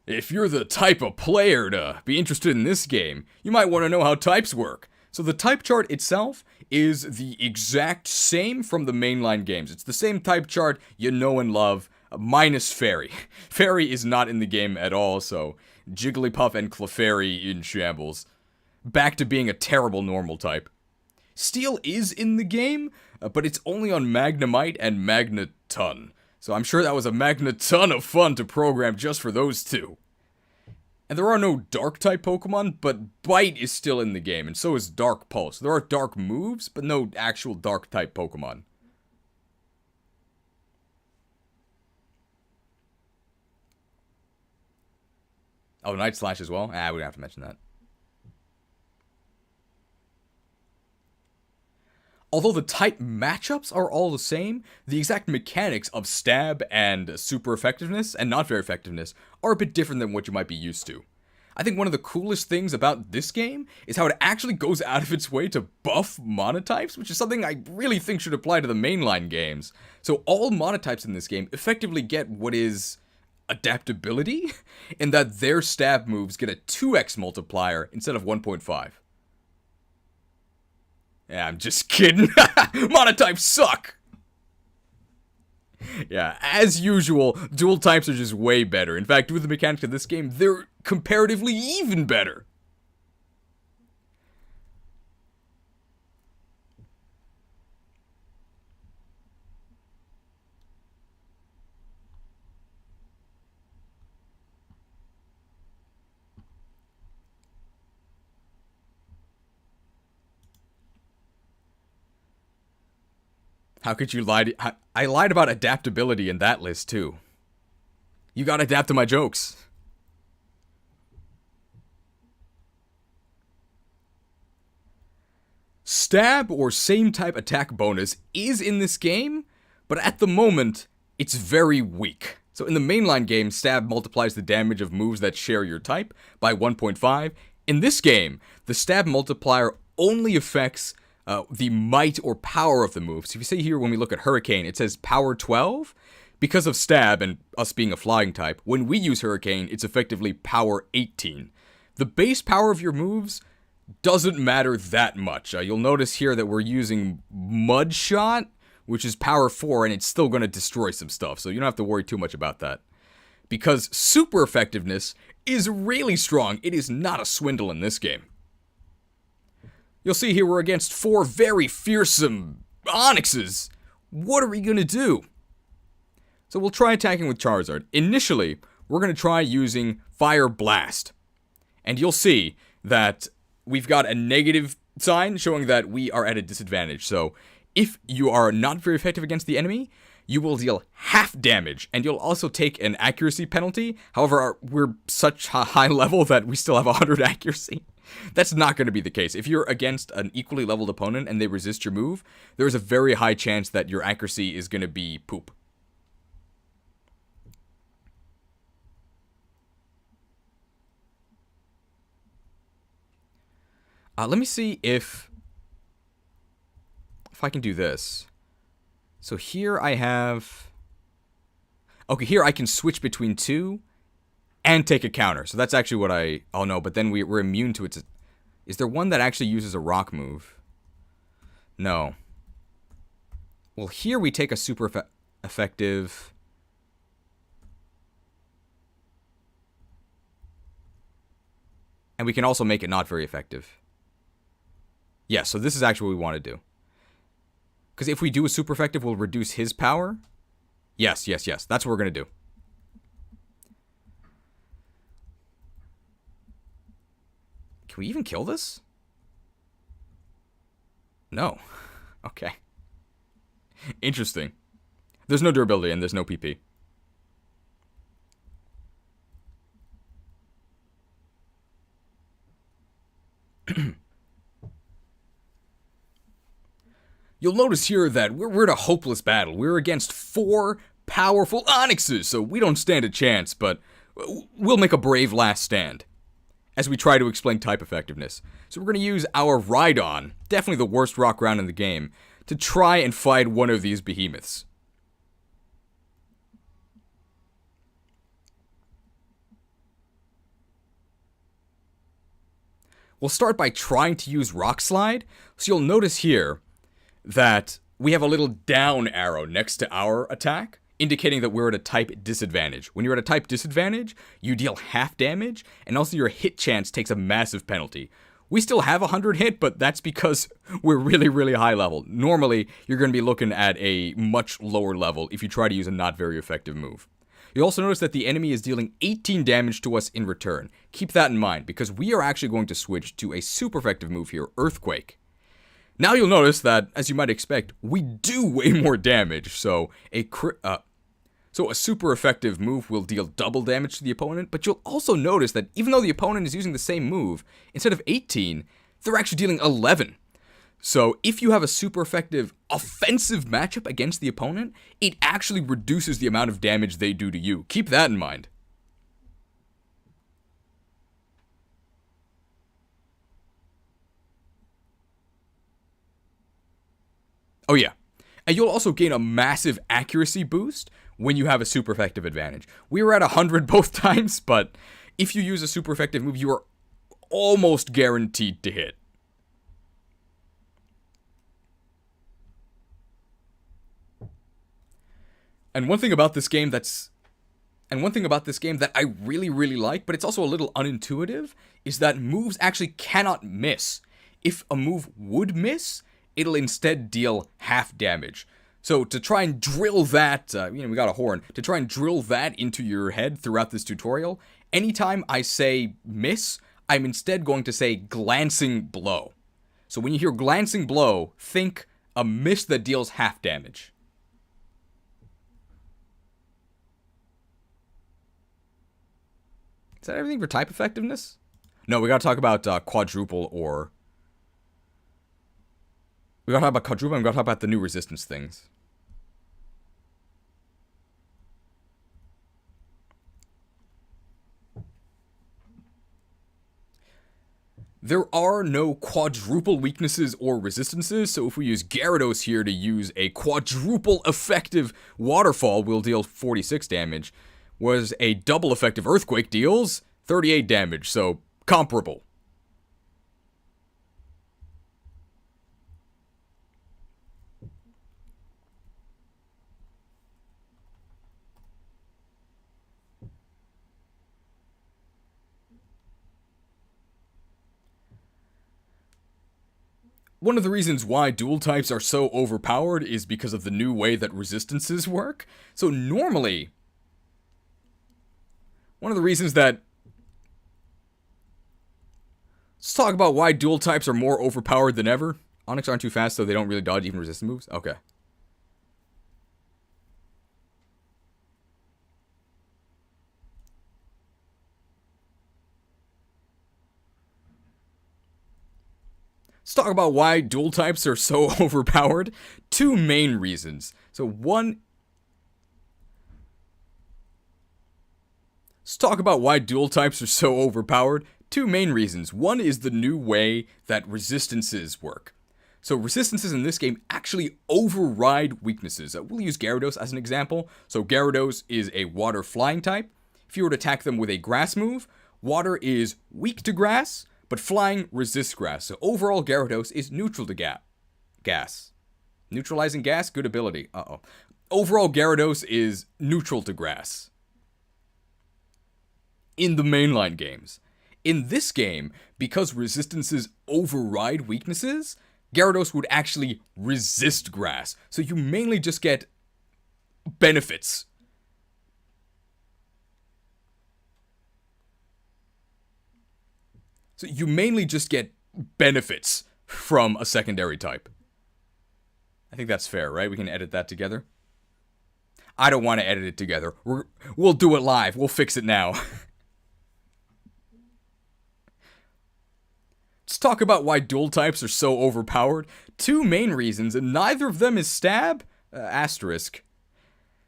If you're the type of player to be interested in this game, you might want to know how types work. So the type chart itself is the exact same from the mainline games. It's the same type chart you know and love, minus Fairy. Fairy is not in the game at all, so Jigglypuff and Clefairy in shambles. back to being a terrible normal type. Steel is in the game, but it's only on Magnemite and Magneton. So I'm sure that was a Magneton of fun to program just for those two. And there are no Dark-type Pokemon, but Bite is still in the game, and so is Dark Pulse. There are Dark moves, but no actual Dark-type Pokemon. Oh, Night Slash as well? We don't have to mention that. Although the type matchups are all the same, the exact mechanics of stab and super effectiveness and not very effectiveness are a bit different than what you might be used to. I think one of the coolest things about this game is how it actually goes out of its way to buff monotypes, which is something I really think should apply to the mainline games. So all monotypes in this game effectively get what is adaptability, in that their stab moves get a 2x multiplier instead of 1.5. Yeah, I'm just kidding. Monotypes suck! Yeah, as usual, dual types are just way better. In fact, with the mechanics of this game, they're comparatively even better. How could you lie to... I lied about adaptability in that list, too. You gotta adapt to my jokes. Stab or same type attack bonus is in this game, but at the moment, it's very weak. So in the mainline game, stab multiplies the damage of moves that share your type by 1.5. In this game, the stab multiplier only affects the might or power of the move. So if you see here when we look at Hurricane, it says power 12. Because of stab and us being a flying type, when we use Hurricane, it's effectively power 18. The base power of your moves doesn't matter that much. You'll notice here that we're using Mud Shot, which is power 4, and it's still going to destroy some stuff, so you don't have to worry too much about that. Because super effectiveness is really strong. It is not a swindle in this game. You'll see here we're against 4 very fearsome Onyxes. What are we going to do? So we'll try attacking with Charizard. Initially, we're going to try using Fire Blast. And you'll see that we've got a negative sign showing that we are at a disadvantage. So if you are not very effective against the enemy, you will deal half damage, and you'll also take an accuracy penalty. However, we're such a high level that we still have 100 accuracy. That's not going to be the case. If you're against an equally leveled opponent and they resist your move, there's a very high chance that your accuracy is going to be poop. Let me see if I can do this. So here I have... Okay, here I can switch between 2 and take a counter. So that's actually what I... Oh no, but then we're immune to it. Is there one that actually uses a rock move? No. Well, here we take a super effective... And we can also make it not very effective. Yeah, so this is actually what we want to do. Because if we do a super effective, we'll reduce his power. Yes. That's what we're going to do. Can we even kill this? No. Okay. Interesting. There's no durability and there's no PP. You'll notice here that we're in a hopeless battle. We're against 4 powerful Onyxes, so we don't stand a chance, but we'll make a brave last stand as we try to explain type effectiveness. So we're going to use our Rhydon, definitely the worst rock ground in the game, to try and fight one of these behemoths. We'll start by trying to use Rock Slide. So you'll notice here that we have a little down arrow next to our attack, indicating that we're at a type disadvantage. When you're at a type disadvantage, you deal half damage, and also your hit chance takes a massive penalty. We still have 100 hit, but that's because we're really, really high level. Normally, you're going to be looking at a much lower level if you try to use a not very effective move. You'll also notice that the enemy is dealing 18 damage to us in return. Keep that in mind, because we are actually going to switch to a super effective move here, Earthquake. Now you'll notice that, as you might expect, we do way more damage, so a super effective move will deal double damage to the opponent, but you'll also notice that even though the opponent is using the same move, instead of 18, they're actually dealing 11. So if you have a super effective offensive matchup against the opponent, it actually reduces the amount of damage they do to you. Keep that in mind. Oh yeah, and you'll also gain a massive accuracy boost when you have a super effective advantage. We were at 100 both times, but if you use a super effective move, you are almost guaranteed to hit. And one thing about this game that I really, really like, but it's also a little unintuitive, is that moves actually cannot miss. If a move would miss, it'll instead deal half damage. So to try and drill that, we got a horn, to try and drill that into your head throughout this tutorial, anytime I say miss, I'm instead going to say glancing blow. So when you hear glancing blow, think a miss that deals half damage. Is that everything for type effectiveness? No, we gotta talk about quadruple or... We gotta talk about quadruple and we gotta talk about the new resistance things. There are no quadruple weaknesses or resistances, so if we use Gyarados here to use a quadruple effective waterfall, we'll deal 46 damage. Whereas a double effective earthquake deals 38 damage, so comparable. One of the reasons why dual types are so overpowered is because of the new way that resistances work. So normally, one of the reasons that... Let's talk about why dual types are more overpowered than ever. Onyx aren't too fast, so they don't really dodge even resistant moves. Okay. Let's talk about why dual types are so overpowered. Two main reasons. So one... Let's talk about why dual types are so overpowered. Two main reasons. One is the new way that resistances work. So resistances in this game actually override weaknesses. We'll use Gyarados as an example. So Gyarados is a water flying type. If you were to attack them with a grass move, water is weak to grass, but flying resists grass. So overall Gyarados is neutral to gas. Neutralizing gas, good ability. Overall Gyarados is neutral to grass in the mainline games. In this game, because resistances override weaknesses, Gyarados would actually resist grass. So you mainly just get benefits. So you mainly just get benefits from a secondary type. I think that's fair, right? We can edit that together. I don't want to edit it together. We'll do it live. We'll fix it now. Let's talk about why dual types are so overpowered. Two main reasons, and neither of them is stab. Asterisk.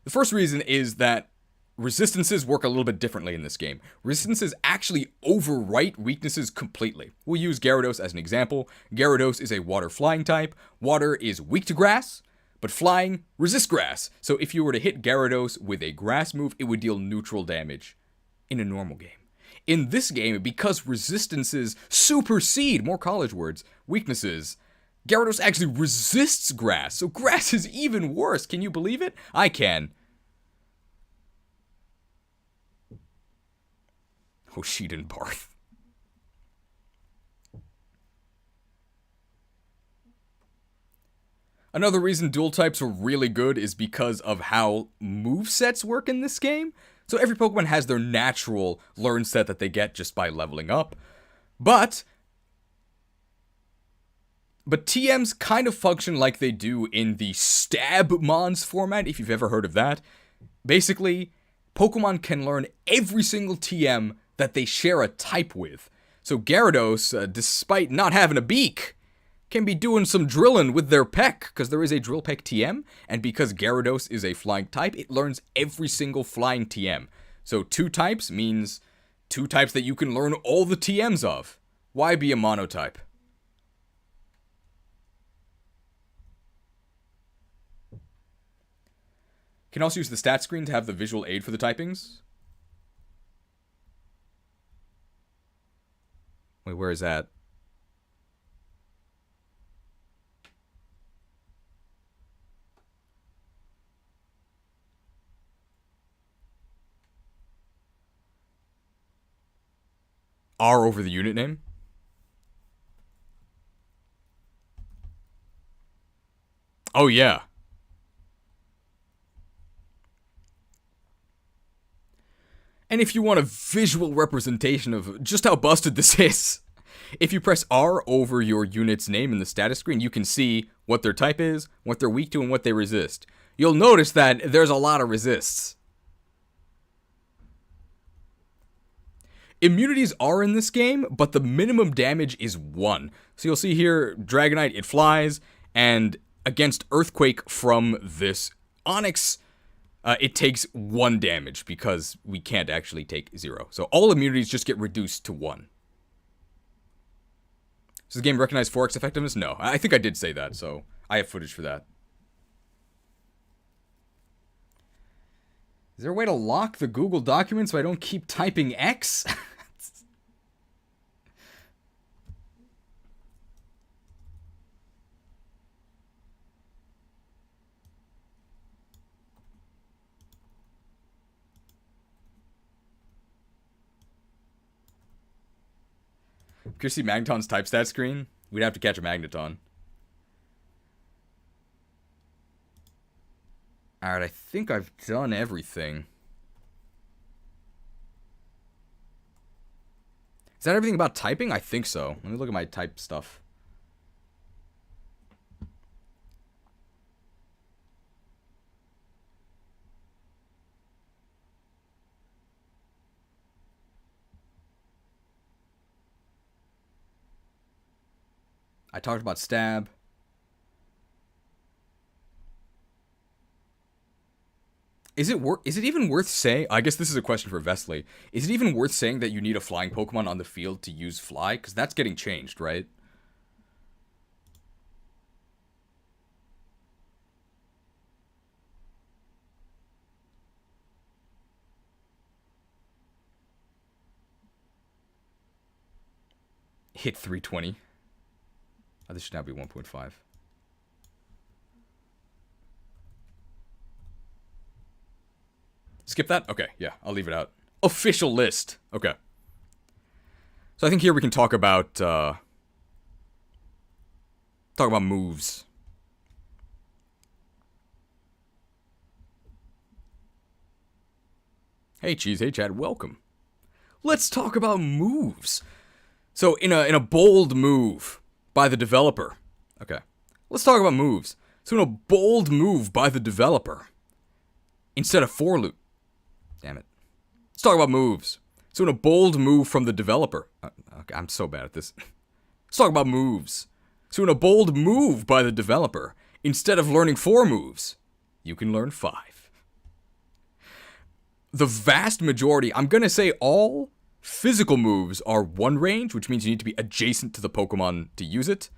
The first reason is that resistances work a little bit differently in this game. Resistances actually overwrite weaknesses completely. We'll use Gyarados as an example. Gyarados is a water flying type. Water is weak to grass, but flying resists grass. So if you were to hit Gyarados with a grass move, it would deal neutral damage in a normal game. In this game, because resistances supersede, more college words, weaknesses, Gyarados actually resists grass. So grass is even worse. Can you believe it? I can. Oh, Sheet and Barth. Another reason dual types are really good is because of how movesets work in this game. So every Pokemon has their natural learn set that they get just by leveling up. But TMs kind of function like they do in the Stab-Mons format, if you've ever heard of that. Basically, Pokemon can learn every single TM that they share a type with. So Gyarados, despite not having a beak, can be doing some drilling with their peck, because there is a drill peck TM, and because Gyarados is a flying type, it learns every single flying TM. So 2 types means 2 types that you can learn all the TMs of. Why be a monotype? Can also use the stat screen to have the visual aid for the typings. Wait, where is that? R over the unit name? Oh, yeah. And if you want a visual representation of just how busted this is, if you press R over your unit's name in the status screen, you can see what their type is, what they're weak to, and what they resist. You'll notice that there's a lot of resists. Immunities are in this game, but the minimum damage is 1. So you'll see here, Dragonite, it flies, and against Earthquake from this Onyx, it takes 1 damage, because we can't actually take 0. So all immunities just get reduced to 1. Does the game recognize 4x effectiveness? No. I think I did say that, so I have footage for that. Is there a way to lock the Google document so I don't keep typing X? Curious to see Magneton's type stat screen? We'd have to catch a Magneton. Alright, I think I've done everything. Is that everything about typing? I think so. Let me look at my type stuff. I talked about stab. Is it even worth saying? I guess this is a question for Vesly. Is it even worth saying that you need a flying Pokemon on the field to use fly? Because that's getting changed, right? Hit 320. Oh, this should now be 1.5. Skip that? Okay, yeah, I'll leave it out. Official list. Okay. So I think here we can talk about moves. Hey Cheese, hey Chad, welcome. Let's talk about moves. So in a bold move by the developer. Okay. Let's talk about moves. So in a bold move by the developer, instead of for loop. Damn it. Let's talk about moves. So in a bold move from the developer. Okay, I'm so bad at this. Let's talk about moves. So in a bold move by the developer, instead of learning 4 moves, you can learn 5. The vast majority, I'm gonna say all physical moves are 1 range, which means you need to be adjacent to the Pokemon to use it.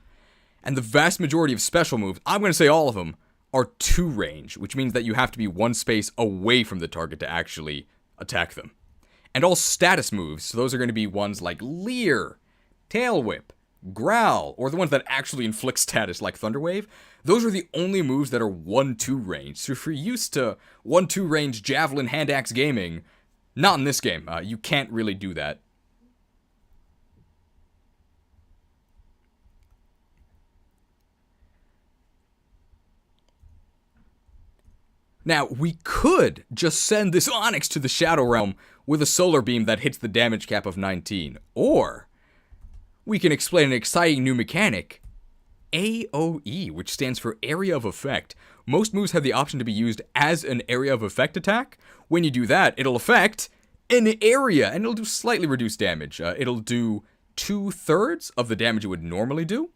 And the vast majority of special moves, I'm gonna say all of them, are 2 range, which means that you have to be 1 space away from the target to actually attack them. And all status moves, so those are going to be ones like Leer, Tail Whip, Growl, or the ones that actually inflict status like Thunder Wave, those are the only moves that are 1-2 range. So if you're used to 1-2 range Javelin Hand Axe gaming, not in this game. You can't really do that. Now, we could just send this Onyx to the Shadow Realm with a solar beam that hits the damage cap of 19. Or, we can explain an exciting new mechanic, AoE, which stands for Area of Effect. Most moves have the option to be used as an Area of Effect attack. When you do that, it'll affect an area, and it'll do slightly reduced damage. It'll do 2/3 of the damage it would normally do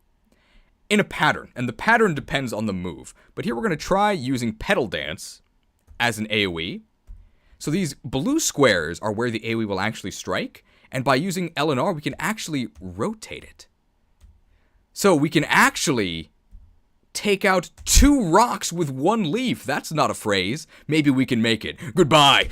in a pattern, and the pattern depends on the move. But here we're going to try using Petal Dance as an AoE. So these blue squares are where the AoE will actually strike, and by using L and R, we can actually rotate it. So we can actually take out 2 rocks with 1 leaf. That's not a phrase. Maybe we can make it. Goodbye.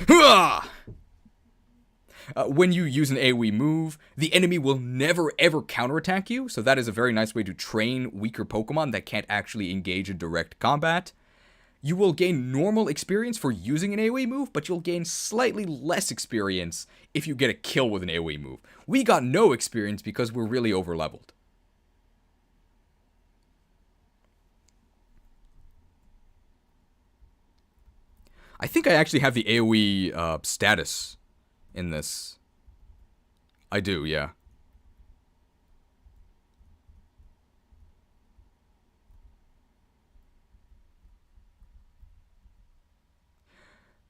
When you use an AoE move, the enemy will never ever counterattack you, so that is a very nice way to train weaker Pokemon that can't actually engage in direct combat. You will gain normal experience for using an AoE move, but you'll gain slightly less experience if you get a kill with an AoE move. We got no experience because we're really overleveled. I think I actually have the AoE status in this. I do, yeah.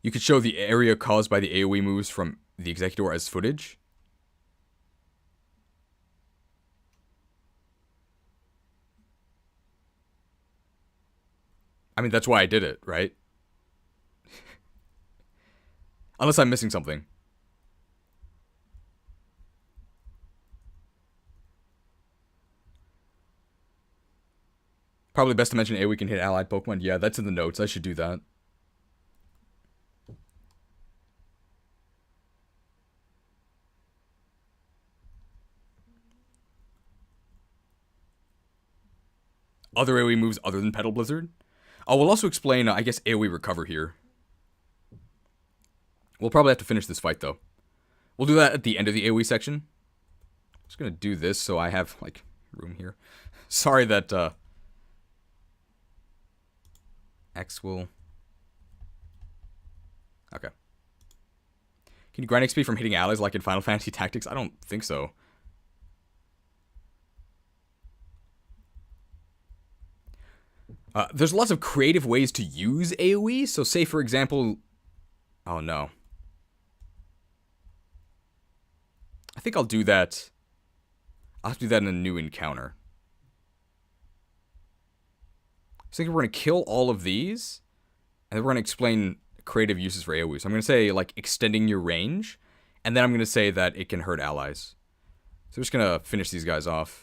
You could show the area caused by the AoE moves from the Executor as footage. I mean, that's why I did it, right? Unless I'm missing something. Probably best to mention AoE can hit allied Pokemon. Yeah, that's in the notes. I should do that. Other AoE moves other than Petal Blizzard? Oh, we'll also explain, I guess, AoE Recover here. We'll probably have to finish this fight, though. We'll do that at the end of the AoE section. I'm just gonna do this so I have, like, room here. Sorry that, X will... Okay. Can you grind XP from hitting allies like in Final Fantasy Tactics? I don't think so. There's lots of creative ways to use AoE. So say, for example... Oh, no. I think I'll do that. I'll have to do that in a new encounter. So I think we're going to kill all of these. And then we're going to explain creative uses for AoE. So I'm going to say, like, extending your range. And then I'm going to say that it can hurt allies. So we're just going to finish these guys off.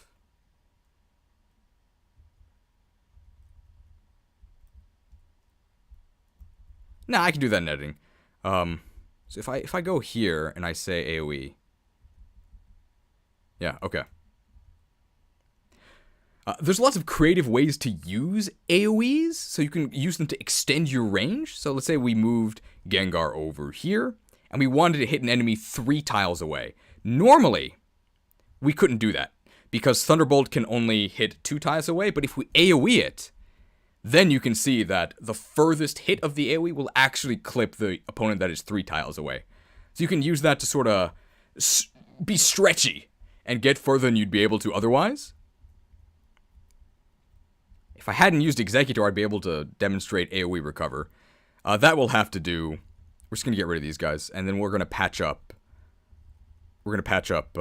Nah, I can do that in editing. So if I go here and I say AoE. Yeah, okay. There's lots of creative ways to use AoEs, so you can use them to extend your range. So let's say we moved Gengar over here, and we wanted to hit an enemy 3 tiles away. Normally, we couldn't do that, because Thunderbolt can only hit 2 tiles away, but if we AoE it, then you can see that the furthest hit of the AoE will actually clip the opponent that is 3 tiles away. So you can use that to sort of be stretchy and get further than you'd be able to otherwise. If I hadn't used Executor, I'd be able to demonstrate AoE Recover. That we'll have to do. We're just going to get rid of these guys, and then we're going to patch up. We're going to patch up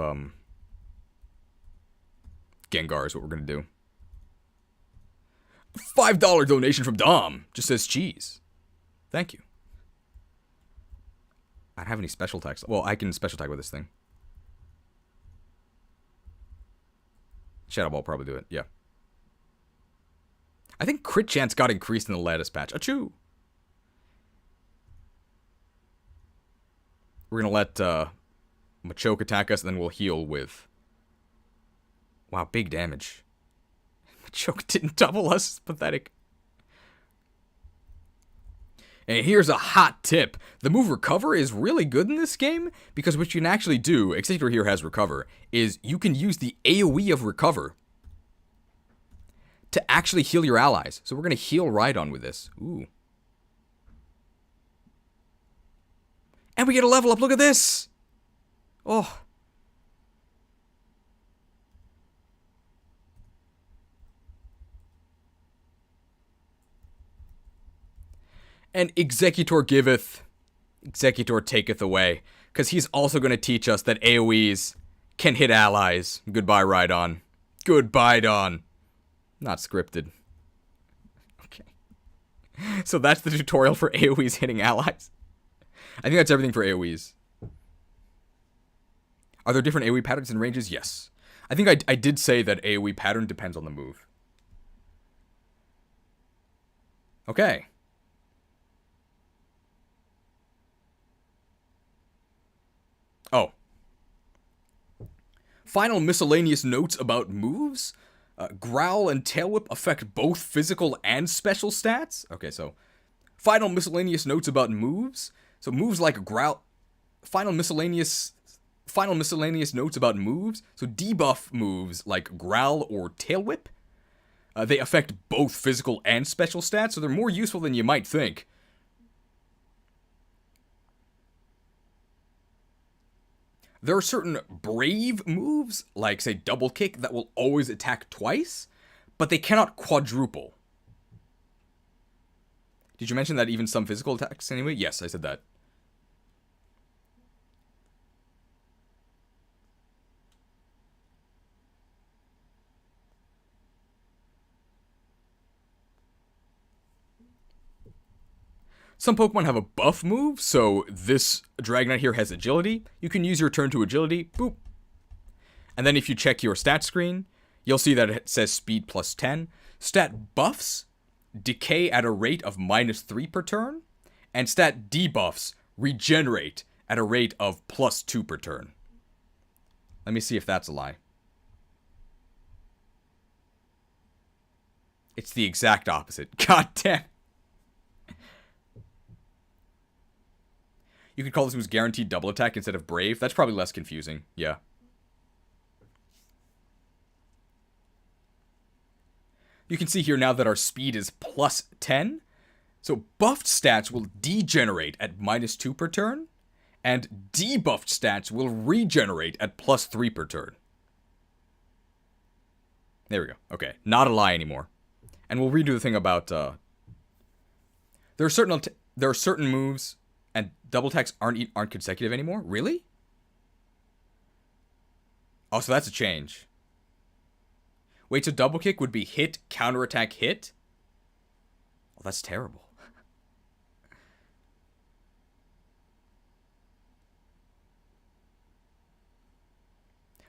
Gengar is what we're going to do. $5 donation from Dom. Just says cheese. Thank you. I don't have any special attacks. Well, I can special attack with this thing. Shadow Ball will probably do it. Yeah. I think crit chance got increased in the latest patch. Achoo! We're going to let Machoke attack us, and then we'll heal with... Wow, big damage. Machoke didn't double us. It's pathetic. And here's a hot tip. The move Recover is really good in this game, because what you can actually do, Executor here has Recover, is you can use the AoE of Recover to actually heal your allies. So we're going to heal Rhydon with this. Ooh. And we get a level up. Look at this. Oh. And Executor giveth, Executor taketh away. Because he's also going to teach us that AoEs can hit allies. Goodbye, Rhydon. Goodbye, Dawn. Not scripted. Okay. So that's the tutorial for AoEs hitting allies. I think that's everything for AoEs. Are there different AoE patterns and ranges? Yes. I think I did say that AoE pattern depends on the move. Okay. Oh. Final miscellaneous notes about moves. Growl and Tail Whip affect both physical and special stats. Okay, so final miscellaneous notes about moves. So moves like Growl. Final miscellaneous notes about moves. So debuff moves like Growl or Tail Whip. They affect both physical and special stats, so they're more useful than you might think. There are certain brave moves, like, say, double kick, that will always attack twice, but they cannot quadruple. Did you mention that even some physical attacks anyway? Yes, I said that. Some Pokemon have a buff move, so this Dragonite here has agility. You can use your turn to agility, boop. And then if you check your stat screen, you'll see that it says speed plus 10. Stat buffs decay at a rate of -3 per turn, and stat debuffs regenerate at a rate of +2 per turn. Let me see if that's a lie. It's the exact opposite. God damn. You could call this move's guaranteed double attack instead of brave. That's probably less confusing. Yeah. You can see here now that our speed is +10. So buffed stats will degenerate at -2 per turn, and debuffed stats will regenerate at +3 per turn. There we go. Okay, not a lie anymore. And we'll redo the thing about there are certain moves and double attacks aren't consecutive anymore. Really? Oh, so that's a change. Wait, so double kick would be hit, counterattack, hit? Oh, that's terrible.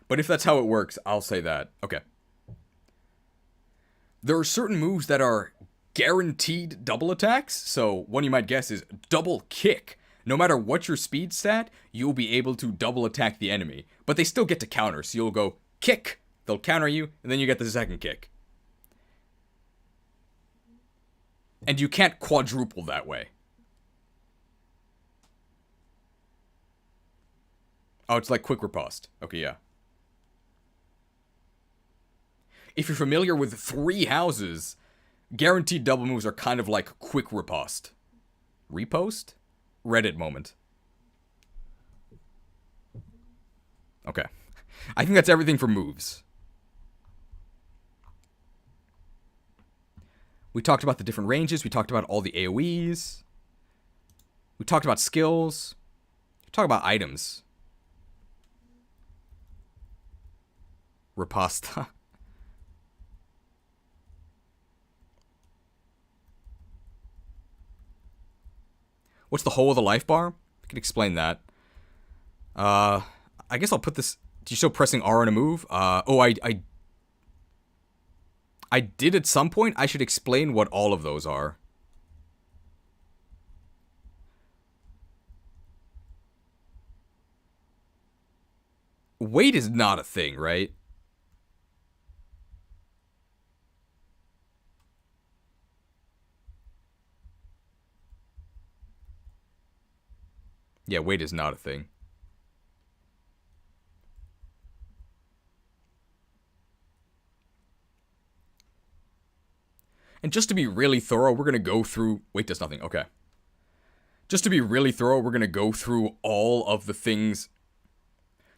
But if that's how it works, I'll say that. Okay. There are certain moves that are guaranteed double attacks. So one you might guess is double kick. No matter what your speed stat, you'll be able to double attack the enemy. But they still get to counter. So you'll go kick. They'll counter you, and then you get the second kick. And you can't quadruple that way. Oh, it's like quick riposte. Okay, yeah. If you're familiar with 3 houses, guaranteed double moves are kind of like quick riposte. Repost? Reddit moment. Okay. I think that's everything for moves. We talked about the different ranges. We talked about all the AoEs. We talked about skills. We talked about items. Riposta. What's the whole of the life bar? I can explain that. I guess I'll put this... Do you show pressing R on a move? I did at some point. I should explain what all of those are. Weight is not a thing, right? Yeah, weight is not a thing. And just to be really thorough, we're going to go through... Weight does nothing. Okay. Just to be really thorough, we're going to go through all of the things.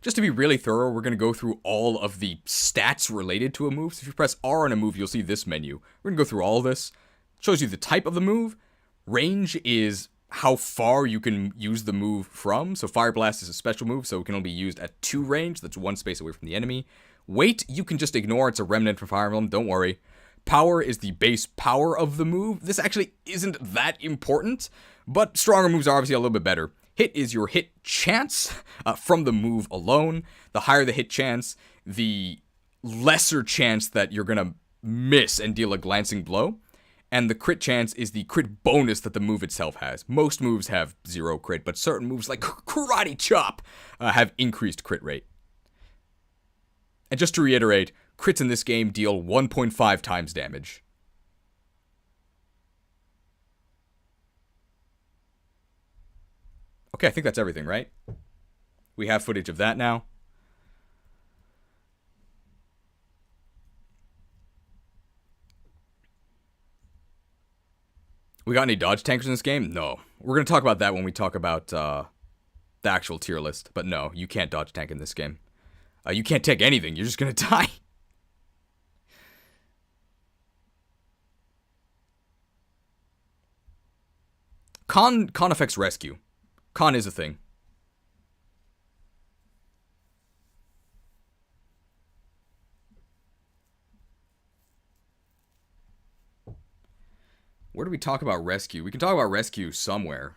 Just to be really thorough, we're going to go through all of the stats related to a move. So if you press R on a move, you'll see this menu. We're going to go through all of this. It shows you the type of the move. Range is how far you can use the move from. So Fire Blast is a special move, so it can only be used at 2 range. That's 1 space away from the enemy. Weight, you can just ignore. It's a remnant from Fire Emblem. Don't worry. Power is the base power of the move. This actually isn't that important, but stronger moves are obviously a little bit better. Hit is your hit chance from the move alone. The higher the hit chance, the lesser chance that you're going to miss and deal a glancing blow. And the crit chance is the crit bonus that the move itself has. Most moves have 0 crit, but certain moves like Karate Chop have increased crit rate. And just to reiterate, crits in this game deal 1.5 times damage. Okay, I think that's everything, right? We have footage of that now. We got any dodge tankers in this game? No. We're going to talk about that when we talk about the actual tier list. But no, you can't dodge tank in this game. You can't take anything. You're just going to die. Con affects rescue. Con is a thing. Where do we talk about rescue? We can talk about rescue somewhere.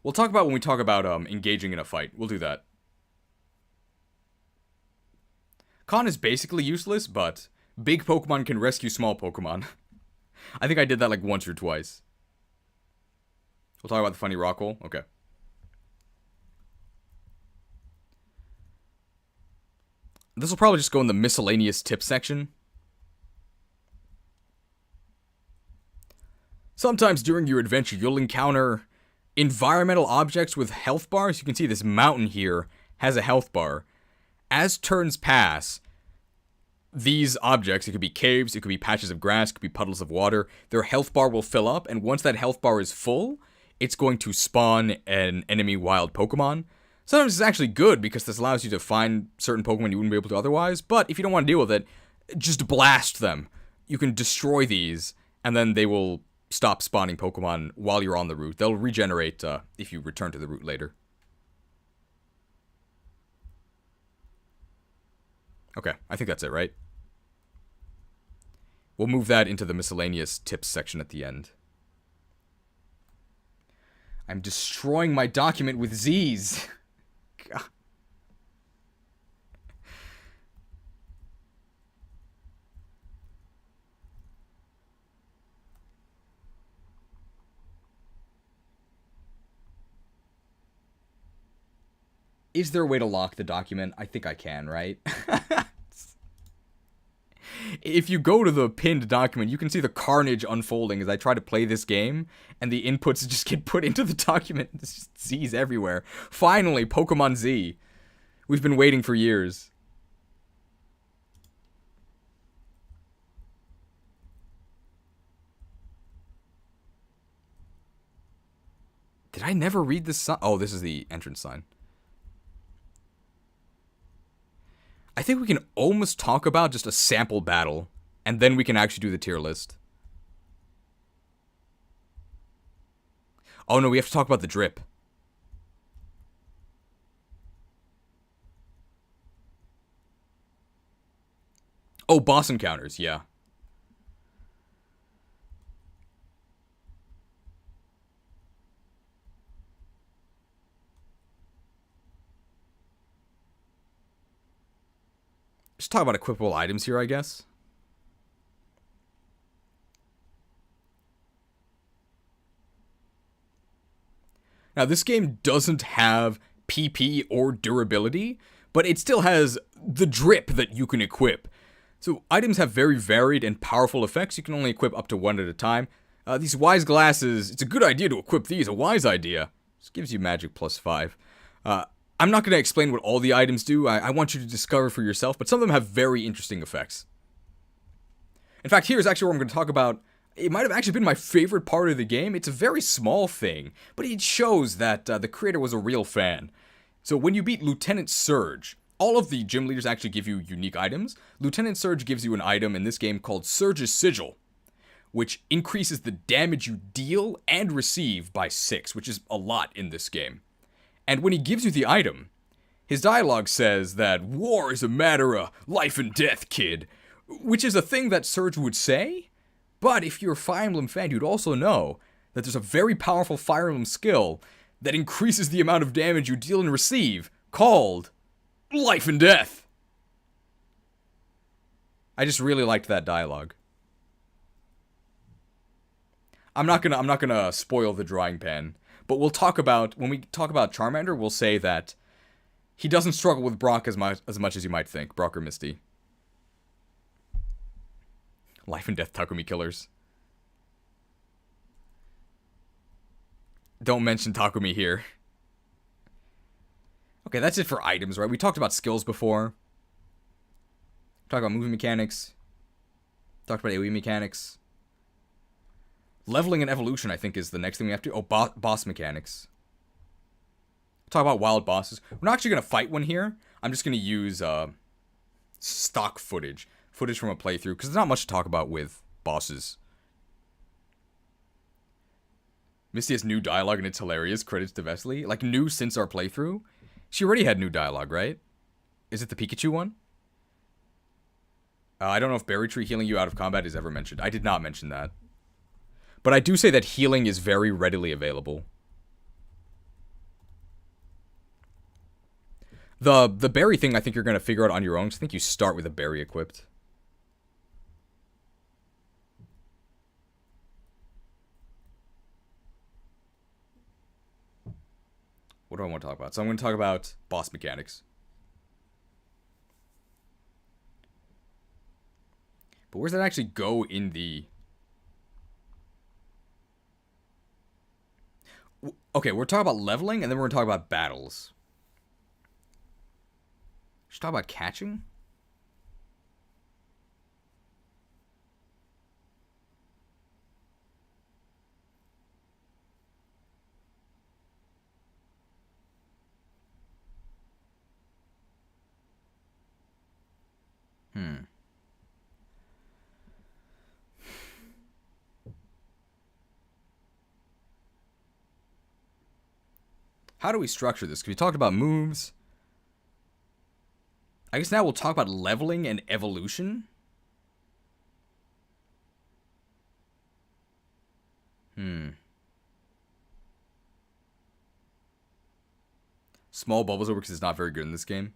We'll talk about when we talk about engaging in a fight. We'll do that. Con is basically useless, but big Pokemon can rescue small Pokemon. I think I did that like once or twice. We'll talk about the funny rock hole. Okay. This will probably just go in the miscellaneous tips section. Sometimes during your adventure, you'll encounter environmental objects with health bars. You can see this mountain here has a health bar. As turns pass, these objects, it could be caves, it could be patches of grass, it could be puddles of water, their health bar will fill up, and once that health bar is full, it's going to spawn an enemy wild Pokemon. Sometimes it's actually good because this allows you to find certain Pokemon you wouldn't be able to otherwise, but if you don't want to deal with it, just blast them. You can destroy these, and then they will stop spawning Pokemon while you're on the route. They'll regenerate if you return to the route later. Okay, I think that's it, right? We'll move that into the miscellaneous tips section at the end. I'm destroying my document with Z's. God. Is there a way to lock the document? I think I can, right? If you go to the pinned document, you can see the carnage unfolding as I try to play this game, and the inputs just get put into the document. There's just Z's everywhere. Finally, Pokemon Z. We've been waiting for years. Did I never read this sign? Oh, this is the entrance sign. I think we can almost talk about just a sample battle, and then we can actually do the tier list. Oh no, we have to talk about the drip. Oh, boss encounters, yeah. Just talk about equipable items here, I guess. Now, this game doesn't have PP or durability, but it still has the drip that you can equip. So, items have very varied and powerful effects. You can only equip up to 1 at a time. These wise glasses, it's a good idea to equip these, a wise idea. This gives you magic +5. I'm not going to explain what all the items do. I want you to discover for yourself, but some of them have very interesting effects. In fact, here's actually where I'm going to talk about. It might have actually been my favorite part of the game. It's a very small thing, but it shows that the creator was a real fan. So when you beat Lieutenant Surge, all of the gym leaders actually give you unique items. Lieutenant Surge gives you an item in this game called Surge's Sigil, which increases the damage you deal and receive by 6, which is a lot in this game. And when he gives you the item, his dialogue says that war is a matter of life and death, kid, which is a thing that Surge would say. But if you're a Fire Emblem fan, you'd also know that there's a very powerful Fire Emblem skill that increases the amount of damage you deal and receive, called Life and Death. I just really liked that dialogue. I'm not gonna spoil the drawing pan, but we'll talk about, when we talk about Charmander, we'll say that he doesn't struggle with Brock as much as you might think, Brock or Misty. Life and Death Takumi killers. Don't mention Takumi here. Okay, that's it for items, right? We talked about skills before. Talked about movement mechanics. Talked about AoE mechanics. Leveling and evolution, I think, is the next thing we have to... Oh, boss mechanics. Talk about wild bosses. We're not actually going to fight one here. I'm just going to use stock footage. Footage from a playthrough, because there's not much to talk about with bosses. Misty has new dialogue, and it's hilarious. Credits to Vesly. Like, new since our playthrough. She already had new dialogue, right? Is it the Pikachu one? I don't know if Berry Tree healing you out of combat is ever mentioned. I did not mention that. But I do say that healing is very readily available. The berry thing I think you're going to figure out on your own. So I think you start with a berry equipped. What do I want to talk about? So I'm going to talk about boss mechanics. But where does that actually go in the... Okay, we're talking about leveling, and then we're going to talk about battles. Should we talk about catching? How do we structure this? Because we talked about moves. I guess now we'll talk about leveling and evolution. Small bubbles over because it's not very good in this game.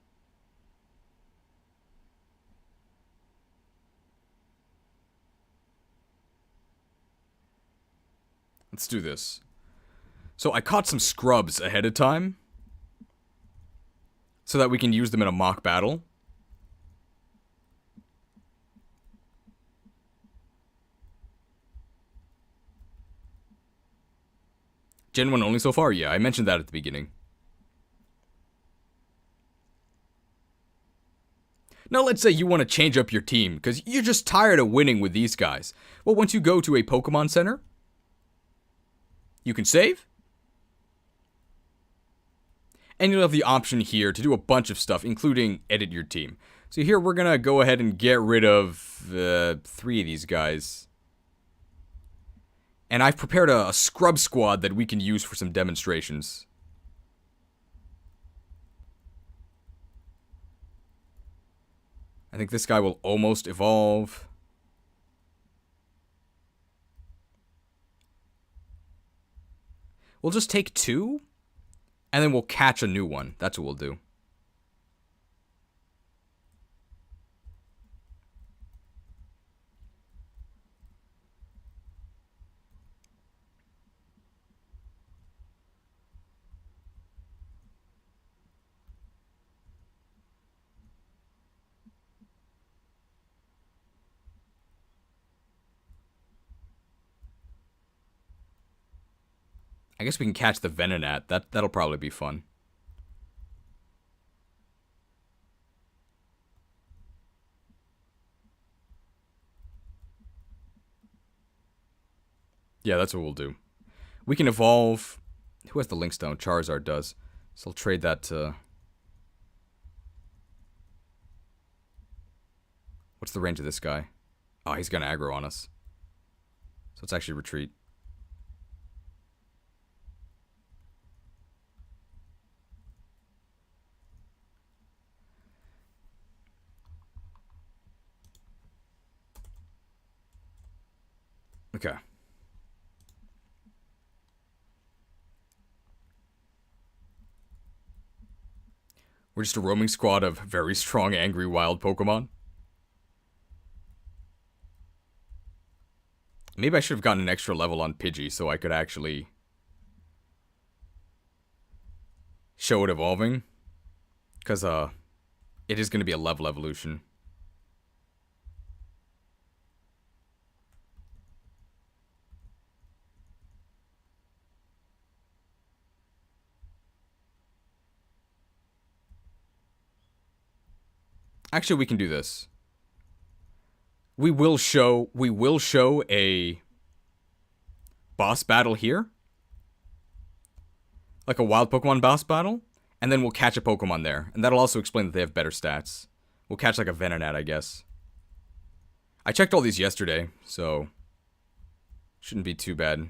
Let's do this. So I caught some scrubs ahead of time, so that we can use them in a mock battle. Gen 1 only so far? Yeah, I mentioned that at the beginning. Now let's say you want to change up your team, because you're just tired of winning with these guys. Well, once you go to a Pokemon Center, you can save. And you'll have the option here to do a bunch of stuff, including edit your team. So here we're going to go ahead and get rid of 3 of these guys. And I've prepared a scrub squad that we can use for some demonstrations. I think this guy will almost evolve. We'll just take 2. And then we'll catch a new one. That's what we'll do. I guess we can catch the Venonat. That'll probably be fun. Yeah, that's what we'll do. We can evolve... Who has the Link Stone? Charizard does. So I'll trade that to... What's the range of this guy? Oh, he's gonna aggro on us. So let's actually retreat. Okay. We're just a roaming squad of very strong, angry, wild Pokemon. Maybe I should have gotten an extra level on Pidgey so I could actually show it evolving. Because, it is going to be a level evolution. Actually, we can do this. We will show a boss battle here. Like a wild Pokemon boss battle. And then we'll catch a Pokemon there. And that'll also explain that they have better stats. We'll catch like a Venonat, I guess. I checked all these yesterday, so shouldn't be too bad.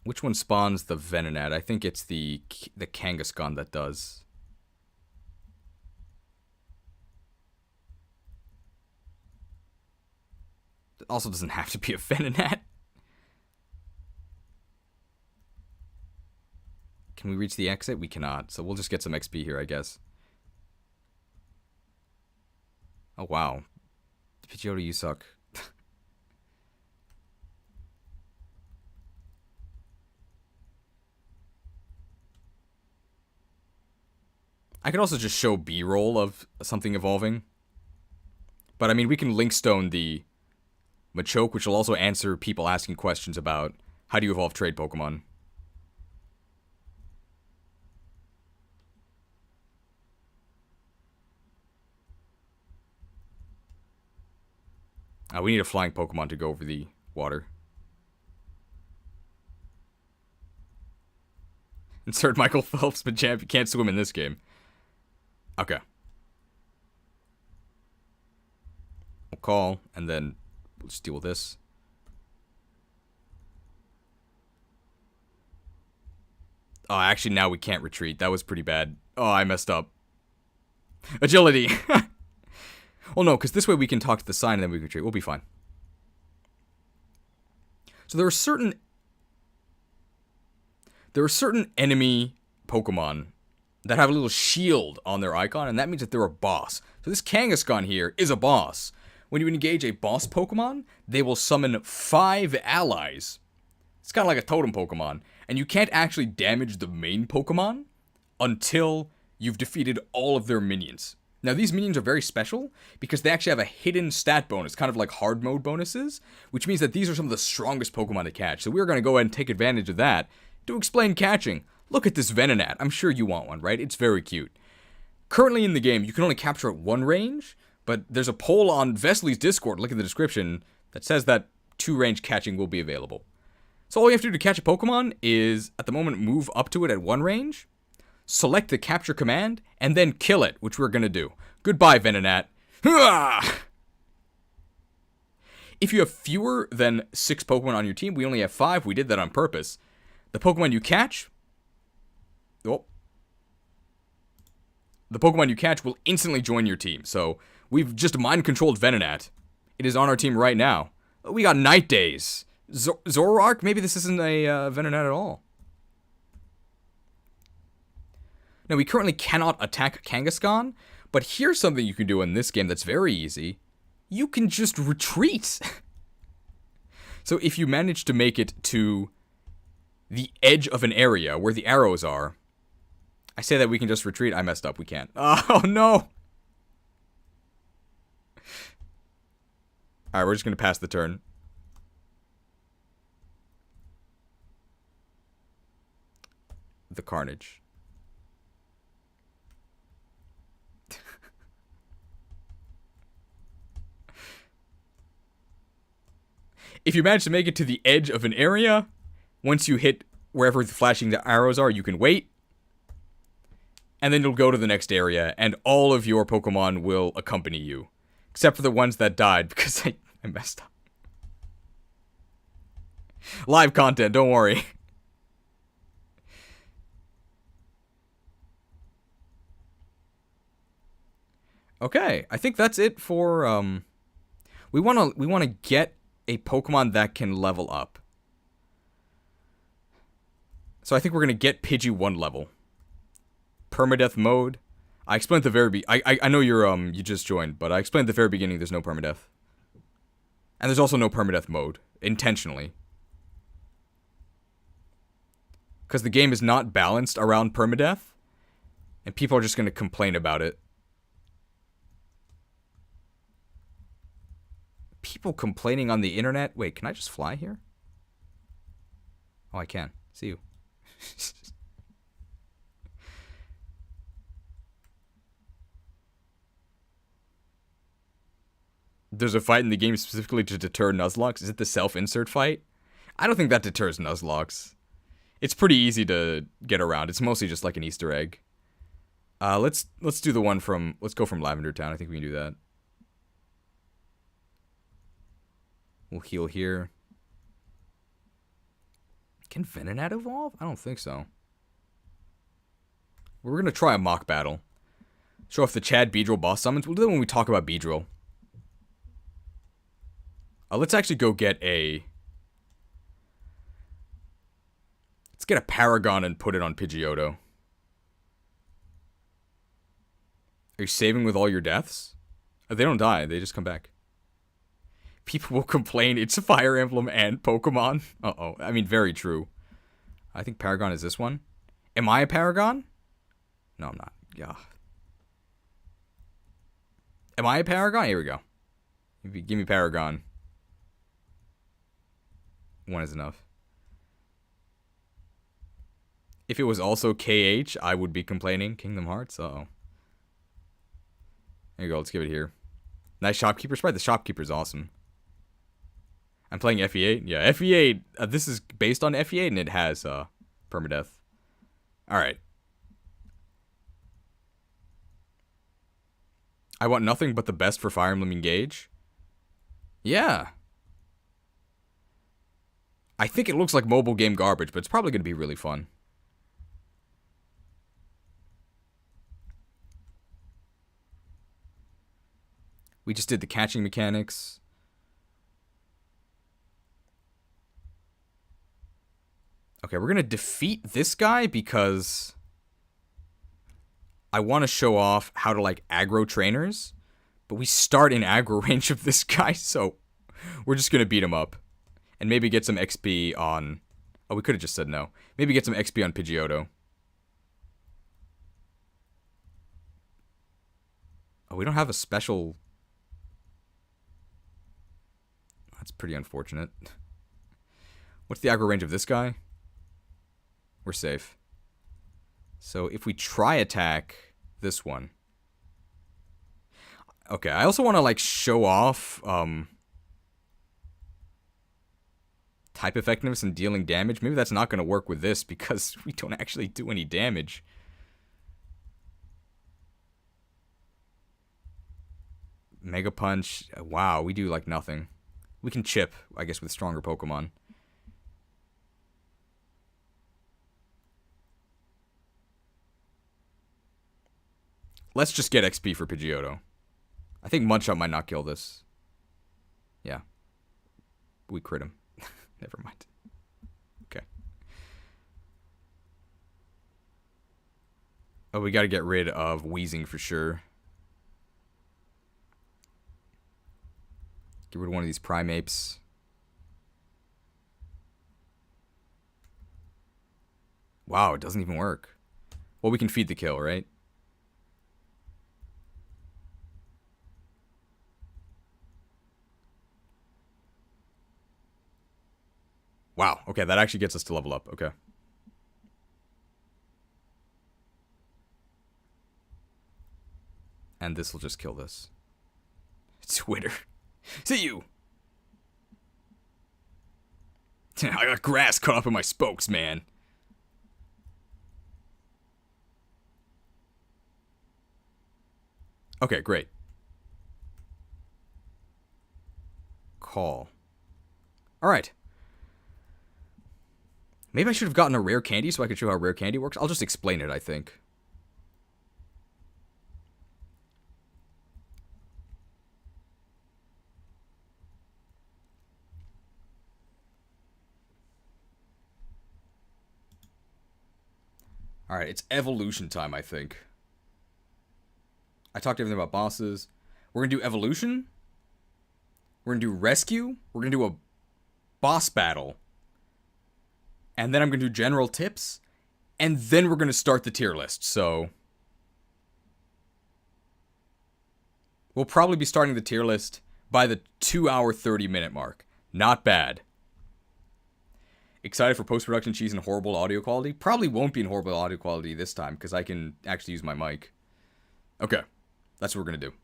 Which one spawns the Venonat? I think it's the Kangaskhan that does. It also doesn't have to be a Venonat. Can we reach the exit? We cannot, so we'll just get some XP here, I guess. Oh, wow. Pidgeotto, you suck. I could also just show B-roll of something evolving. But, I mean, we can Linkstone the Machoke, which will also answer people asking questions about how do you evolve trade Pokemon. We need a flying Pokemon to go over the water. Insert Michael Phelps, but champ, you can't swim in this game. Okay. We'll call, and then we'll just deal with this. Oh, actually, now we can't retreat. That was pretty bad. Oh, I messed up. Agility! Well, no, because this way we can talk to the sign and then we can retreat. We'll be fine. So there are certain enemy Pokemon that have a little shield on their icon, and that means that they're a boss. So this Kangaskhan here is a boss. When you engage a boss Pokemon, they will summon 5 allies. It's kind of like a totem Pokemon. And you can't actually damage the main Pokemon until you've defeated all of their minions. Now, these minions are very special because they actually have a hidden stat bonus, kind of like hard mode bonuses, which means that these are some of the strongest Pokemon to catch. So we're going to go ahead and take advantage of that to explain catching. Look at this Venonat. I'm sure you want one, right? It's very cute. Currently in the game, you can only capture at 1 range, but there's a poll on Vesly's Discord, look in the description, that says that 2-range catching will be available. So all you have to do to catch a Pokemon is, at the moment, move up to it at 1 range, select the capture command, and then kill it, which we're going to do. Goodbye, Venonat. If you have fewer than 6 Pokemon on your team, we only have 5, we did that on purpose. The Pokemon you catch... Oh. The Pokemon you catch will instantly join your team. So, we've just mind-controlled Venonat. It is on our team right now. We got Night Days. Zoroark? Maybe this isn't a Venonat at all. Now, we currently cannot attack Kangaskhan, but here's something you can do in this game that's very easy. You can just retreat. So if you manage to make it to the edge of an area where the arrows are, I say that we can just retreat. I messed up. We can't. Oh, no. Alright, we're just going to pass the turn. . the carnage. If you manage to make it to the edge of an area, once you hit wherever the flashing arrows are, you can wait. And then you'll go to the next area, and all of your Pokemon will accompany you. Except for the ones that died, because I messed up. Live content, don't worry. Okay, I think that's it for, we wanna get a Pokemon that can level up. So I think we're gonna get Pidgey 1 level. Permadeath mode. I explained at the very I know you just joined, but I explained at the very beginning there's no permadeath. And there's also no permadeath mode, intentionally. Because the game is not balanced around permadeath, and people are just gonna complain about it. People complaining on the internet? Wait, can I just fly here? Oh, I can. See you. There's a fight in the game specifically to deter Nuzlocke. Is it the self-insert fight? I don't think that deters Nuzlocke. It's pretty easy to get around. It's mostly just like an Easter egg. Let's do the one from... Let's go from Lavender Town. I think we can do that. We'll heal here. Can Venonat evolve? I don't think so. We're going to try a mock battle. Show off the Chad Beedrill boss summons. We'll do that when we talk about Beedrill. Let's actually go get a... Let's get a Paragon and put it on Pidgeotto. Are you saving with all your deaths? Oh, they don't die. They just come back. People will complain it's a Fire Emblem and Pokemon. Uh-oh. I mean, very true. I think Paragon is this one. Am I a Paragon? No, I'm not. Yeah. Am I a Paragon? Here we go. Give me Paragon. One is enough. If it was also KH, I would be complaining. Kingdom Hearts? Uh-oh. There you go. Let's give it here. Nice Shopkeeper sprite. The Shopkeeper's awesome. I'm playing FE8. Yeah, FE8. This is based on FE8, and it has permadeath. Alright. I want nothing but the best for Fire Emblem Engage. Yeah. I think it looks like mobile game garbage, but it's probably going to be really fun. We just did the catching mechanics. Okay, we're going to defeat this guy because I want to show off how to, like, aggro trainers. But we start in aggro range of this guy, so we're just going to beat him up. And maybe get some XP on... Oh, we could have just said no. Maybe get some XP on Pidgeotto. Oh, we don't have a special... That's pretty unfortunate. What's the aggro range of this guy? We're safe. So if we try attack this one... Okay, I also want to, like, show off... type effectiveness and dealing damage. Maybe that's not going to work with this because we don't actually do any damage. Mega Punch. Wow, we do like nothing. We can chip, I guess, with stronger Pokemon. Let's just get XP for Pidgeotto. I think Mudshot might not kill this. Yeah. We crit him. Never mind. Okay. Oh, we gotta get rid of Wheezing for sure. Get rid of one of these Primapes. Wow, it doesn't even work. Well, we can feed the kill, right? Wow, okay, that actually gets us to level up, okay. and this will just kill this. Twitter. See you! I got grass caught up in my spokes, man. Okay, great. Call. Alright. Maybe I should have gotten a rare candy so I could show how rare candy works. I'll just explain it, I think. Alright, it's evolution time, I think. I talked everything about bosses. We're going to do evolution. We're going to do rescue. We're going to do a boss battle. And then I'm going to do general tips. And then we're going to start the tier list, so... We'll probably be starting the tier list by the 2-hour, 30-minute mark. Not bad. Excited for post-production cheese and horrible audio quality? Probably won't be in horrible audio quality this time, because I can actually use my mic. Okay, that's what we're going to do.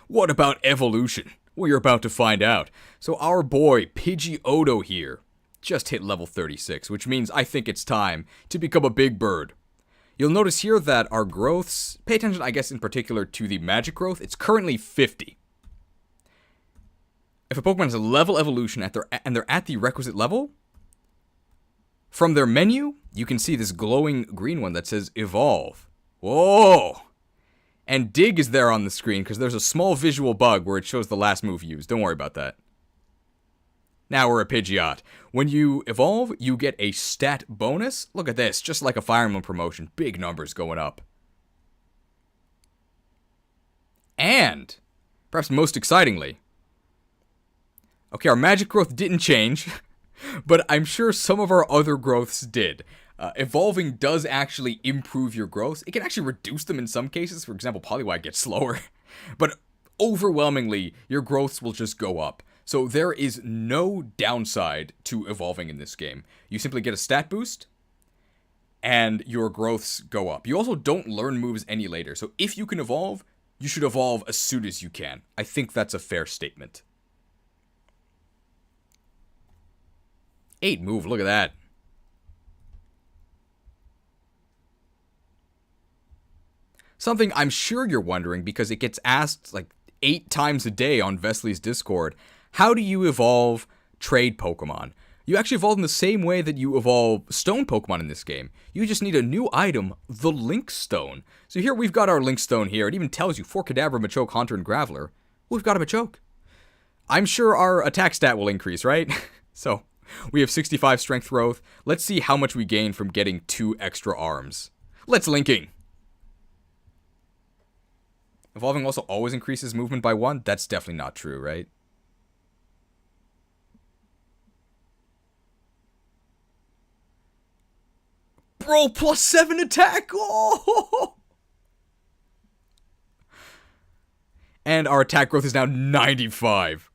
What about evolution? Well, you're about to find out. So our boy, Pidgeotto here, just hit level 36, which means I think it's time to become a big bird. You'll notice here that our growths, pay attention I guess in particular to the magic growth, it's currently 50. If a Pokemon has a level evolution and they're at the requisite level, from their menu, you can see this glowing green one that says evolve. Whoa! And dig is there on the screen because there's a small visual bug where it shows the last move used. Don't worry about that. Now we're a Pidgeot. When you evolve, you get a stat bonus. Look at this, just like a Fire Emblem promotion. Big numbers going up. And, perhaps most excitingly, okay, our magic growth didn't change, but I'm sure some of our other growths did. Evolving does actually improve your growths. It can actually reduce them in some cases. For example, Poliwag gets slower. But overwhelmingly, your growths will just go up. So there is no downside to evolving in this game. You simply get a stat boost, and your growths go up. You also don't learn moves any later. So if you can evolve, you should evolve as soon as you can. I think that's a fair statement. 8 move, look at that. Something I'm sure you're wondering, because it gets asked like 8 times a day on Vesly's Discord, how do you evolve trade Pokemon? You actually evolve in the same way that you evolve stone Pokemon in this game. You just need a new item, the Link Stone. So here we've got our Link Stone here. It even tells you for Kadabra, Machoke, Haunter, and Graveler. We've got a Machoke. I'm sure our attack stat will increase, right? So we have 65 strength growth. Let's see how much we gain from getting 2 extra arms. Let's linking. Evolving also always increases movement by 1? That's definitely not true, right? Bro, plus 7 attack! Oh! And our attack growth is now 95.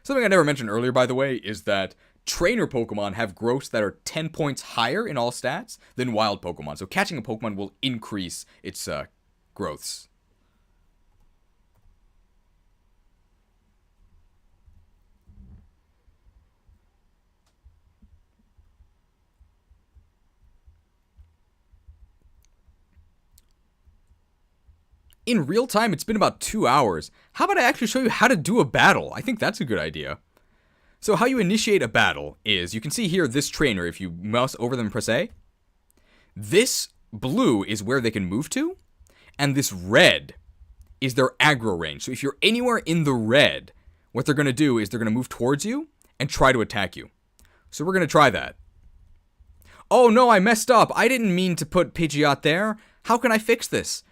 Something I never mentioned earlier, by the way, is that trainer Pokemon have growths that are 10 points higher in all stats than wild Pokemon. So catching a Pokemon will increase its growths. In real time, it's been about 2 hours. How about I actually show you how to do a battle? I think that's a good idea. So how you initiate a battle is, you can see here this trainer, if you mouse over them and press A. This blue is where they can move to, and this red is their aggro range. So if you're anywhere in the red, what they're going to do is they're going to move towards you and try to attack you. So we're going to try that. Oh no, I messed up. I didn't mean to put Pidgeot there. How can I fix this?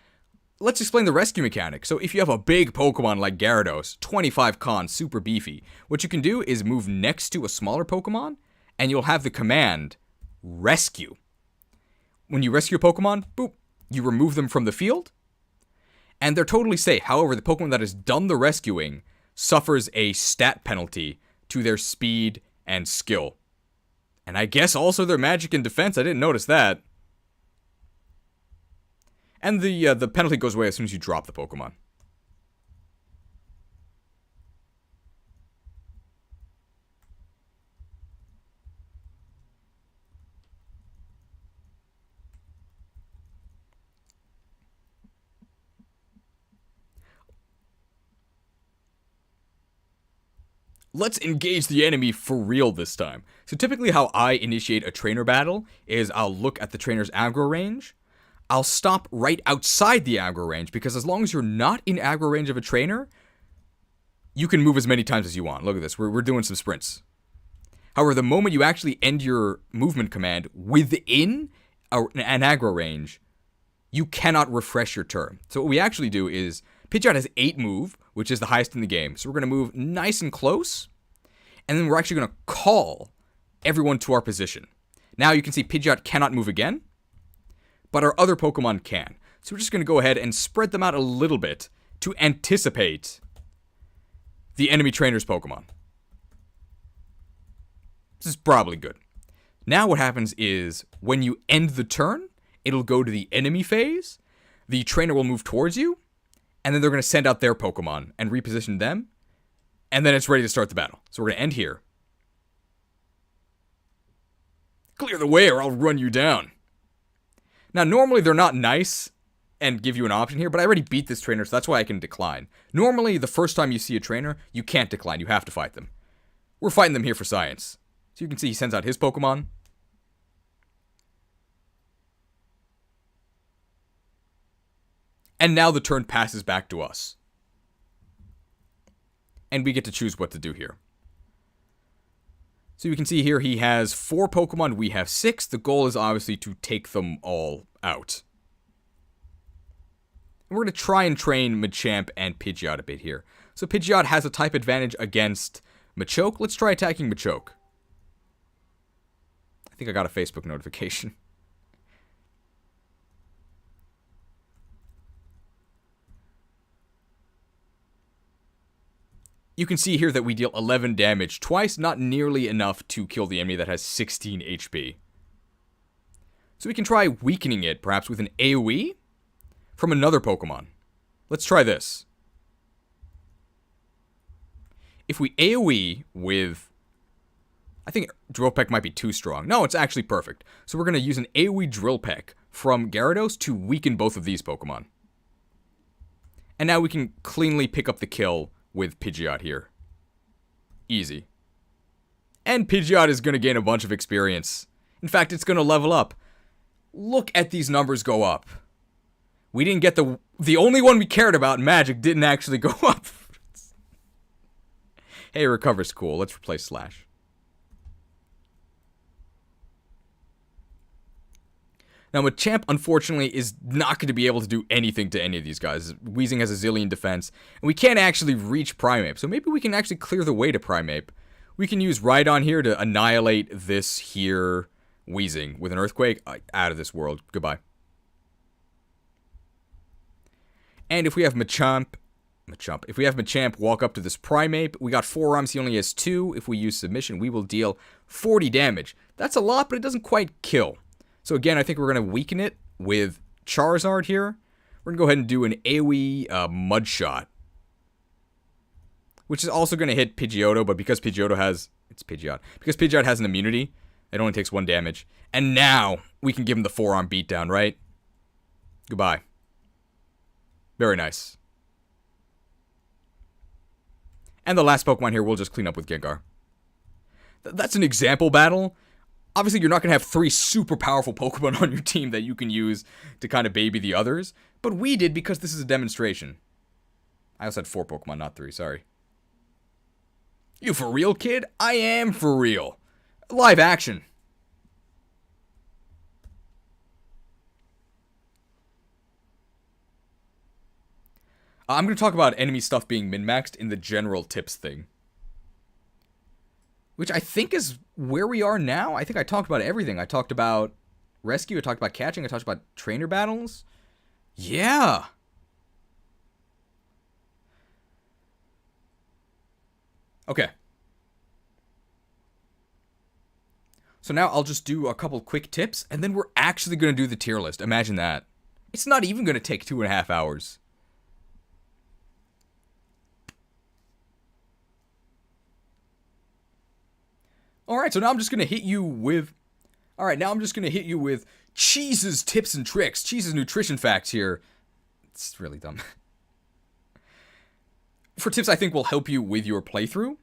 Let's explain the rescue mechanic. So if you have a big Pokemon like Gyarados, 25 con, super beefy, what you can do is move next to a smaller Pokemon, and you'll have the command, rescue. When you rescue a Pokemon, boop, you remove them from the field, and they're totally safe. However, the Pokemon that has done the rescuing suffers a stat penalty to their speed and skill. And I guess also their magic and defense. I didn't notice that. And the penalty goes away as soon as you drop the Pokemon. Let's engage the enemy for real this time. So typically how I initiate a trainer battle is I'll look at the trainer's aggro range. I'll stop right outside the aggro range, because as long as you're not in aggro range of a trainer, you can move as many times as you want. Look at this. We're doing some sprints. However, the moment you actually end your movement command within an aggro range, you cannot refresh your turn. So what we actually do is, Pidgeot has 8 move, which is the highest in the game. So we're going to move nice and close, and then we're actually going to call everyone to our position. Now you can see Pidgeot cannot move again, but our other Pokemon can. So we're just going to go ahead and spread them out a little bit to anticipate the enemy trainer's Pokemon. This is probably good. Now what happens is, when you end the turn, it'll go to the enemy phase, the trainer will move towards you, and then they're going to send out their Pokemon and reposition them, and then it's ready to start the battle. So we're going to end here. Clear the way or I'll run you down. Now, normally they're not nice and give you an option here, but I already beat this trainer, so that's why I can decline. Normally, the first time you see a trainer, you can't decline. You have to fight them. We're fighting them here for science. So you can see he sends out his Pokemon. And now the turn passes back to us. And we get to choose what to do here. So you can see here he has 4 Pokemon, we have 6. The goal is obviously to take them all out. And we're going to try and train Machamp and Pidgeot a bit here. So Pidgeot has a type advantage against Machoke. Let's try attacking Machoke. I think I got a Facebook notification. You can see here that we deal 11 damage twice, not nearly enough to kill the enemy that has 16 HP. So we can try weakening it, perhaps with an AoE from another Pokemon. Let's try this. If we AoE with... I think Drill Peck might be too strong. No, it's actually perfect. So we're going to use an AoE Drill Peck from Gyarados to weaken both of these Pokemon. And now we can cleanly pick up the kill with Pidgeot here. Easy. And Pidgeot is going to gain a bunch of experience. In fact, it's going to level up. Look at these numbers go up. We didn't get the only one we cared about, Magic, didn't actually go up. Hey, recover's cool. Let's replace Slash. Now, Machamp, unfortunately, is not going to be able to do anything to any of these guys. Weezing has a zillion defense, and we can't actually reach Primeape, so maybe we can actually clear the way to Primeape. We can use Rhydon here to annihilate this here Weezing with an Earthquake. Out of this world. Goodbye. And if we have Machamp walk up to this Primeape, we got 4 arms, he only has 2. If we use Submission, we will deal 40 damage. That's a lot, but it doesn't quite kill. So again, I think we're going to weaken it with Charizard here. We're going to go ahead and do an AoE Mud Shot, which is also going to hit Pidgeotto, but because Pidgeotto has... It's Pidgeot. Because Pidgeot has an immunity, it only takes 1 damage. And now, we can give him the forearm beatdown, right? Goodbye. Very nice. And the last Pokemon here, we'll just clean up with Gengar. That's an example battle. Obviously, you're not going to have 3 super powerful Pokemon on your team that you can use to kind of baby the others. But we did because this is a demonstration. I also had 4 Pokemon, not 3, sorry. You for real, kid? I am for real. Live action. I'm going to talk about enemy stuff being min-maxed in the general tips thing. Which I think is where we are now. I think I talked about everything. I talked about rescue, I talked about catching, I talked about trainer battles. Yeah. Okay. So So now I'll just do a couple quick tips, and then we're actually going to do the tier list. Imagine that. It's not even going to take 2.5 hours. Alright, so now I'm just going to hit you with... Cheese's tips and tricks. Cheese's nutrition facts here. It's really dumb. For tips I think will help you with your playthrough.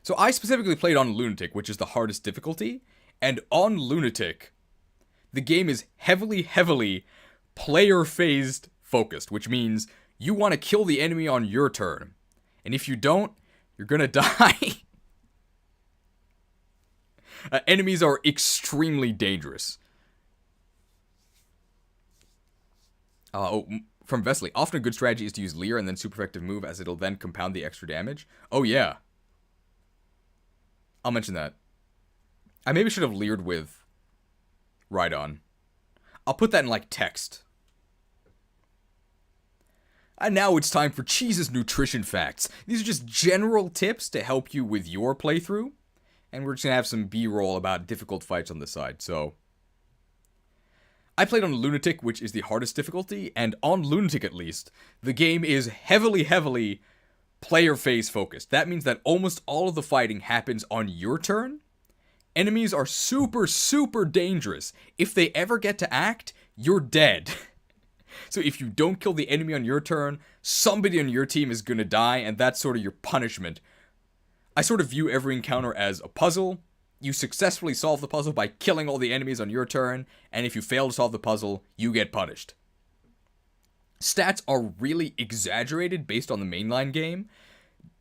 So I specifically played on Lunatic, which is the hardest difficulty. And on Lunatic, the game is heavily player-phased focused, which means you want to kill the enemy on your turn. And if you don't, you're gonna die. Enemies are extremely dangerous. From Vesly, often a good strategy is to use Leer and then super effective move, as it'll then compound the extra damage. Oh yeah. I'll mention that. I maybe should have Leered with Rhydon. I'll put that in like text. And now it's time for Cheese's nutrition facts. These are just general tips to help you with your playthrough. And we're just going to have some B-roll about difficult fights on the side. So, I played on Lunatic, which is the hardest difficulty. And on Lunatic, at least, the game is heavily player phase focused. That means that almost all of the fighting happens on your turn. Enemies are super dangerous. If they ever get to act, you're dead. So if you don't kill the enemy on your turn, somebody on your team is going to die, and that's sort of your punishment. I sort of view every encounter as a puzzle. You successfully solve the puzzle by killing all the enemies on your turn, and if you fail to solve the puzzle, you get punished. Stats are really exaggerated based on the mainline game.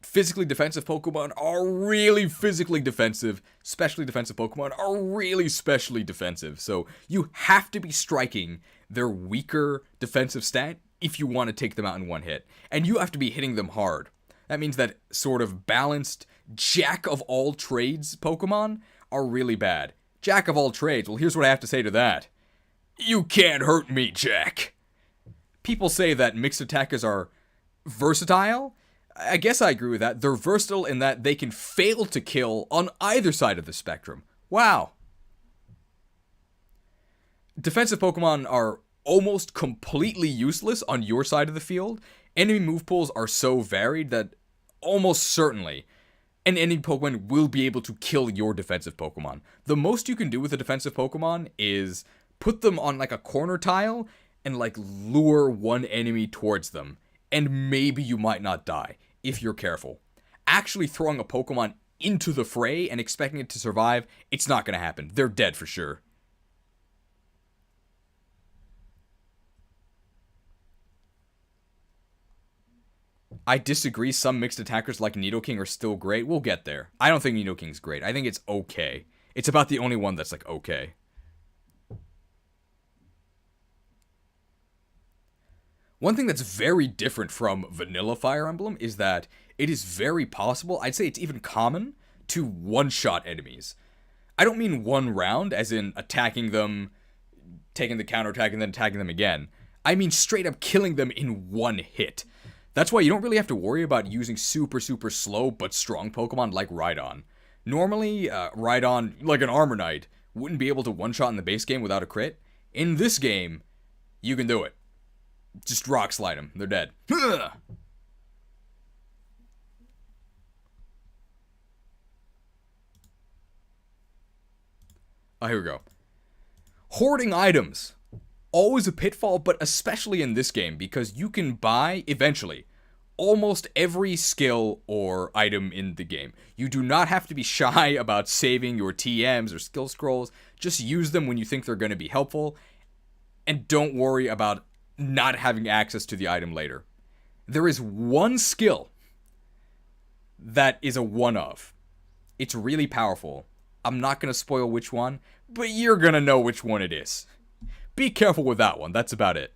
Physically defensive Pokemon are really physically defensive. Specially defensive Pokemon are really specially defensive. So you have to be striking their weaker defensive stat if you want to take them out in one hit. And you have to be hitting them hard. That means that sort of balanced jack of all trades Pokemon are really bad. Jack of all trades, well, here's what I have to say to that. You can't hurt me, Jack. People say that mixed attackers are versatile. I guess I agree with that. They're versatile in that they can fail to kill on either side of the spectrum. Wow. Defensive Pokemon are almost completely useless on your side of the field. Enemy move pools are so varied that almost certainly an enemy Pokemon will be able to kill your defensive Pokemon. The most you can do with a defensive Pokemon is put them on like a corner tile and like lure one enemy towards them. And maybe you might not die, if you're careful. Actually throwing a Pokemon into the fray and expecting it to survive, it's not going to happen. They're dead for sure. I disagree. Some mixed attackers like Nidoking are still great. We'll get there. I don't think Nidoking's great. I think it's okay. It's about the only one that's like okay. One thing that's very different from vanilla Fire Emblem is that it is very possible, I'd say it's even common, to one-shot enemies. I don't mean one round, as in attacking them, taking the counterattack, and then attacking them again. I mean straight up killing them in one hit. That's why you don't really have to worry about using super slow but strong Pokemon like Rhydon. Normally, Rhydon, like an Armor Knight, wouldn't be able to one-shot in the base game without a crit. In this game, you can do it. Just rock slide them. They're dead. Oh, here we go. Hoarding items. Always a pitfall, but especially in this game, because you can buy, eventually, almost every skill or item in the game. You do not have to be shy about saving your TMs or skill scrolls. Just use them when you think they're going to be helpful. And don't worry about not having access to the item later. There is one skill that is a one-of. It's really powerful. I'm not going to spoil which one, but you're going to know which one it is. Be careful with that one. That's about it.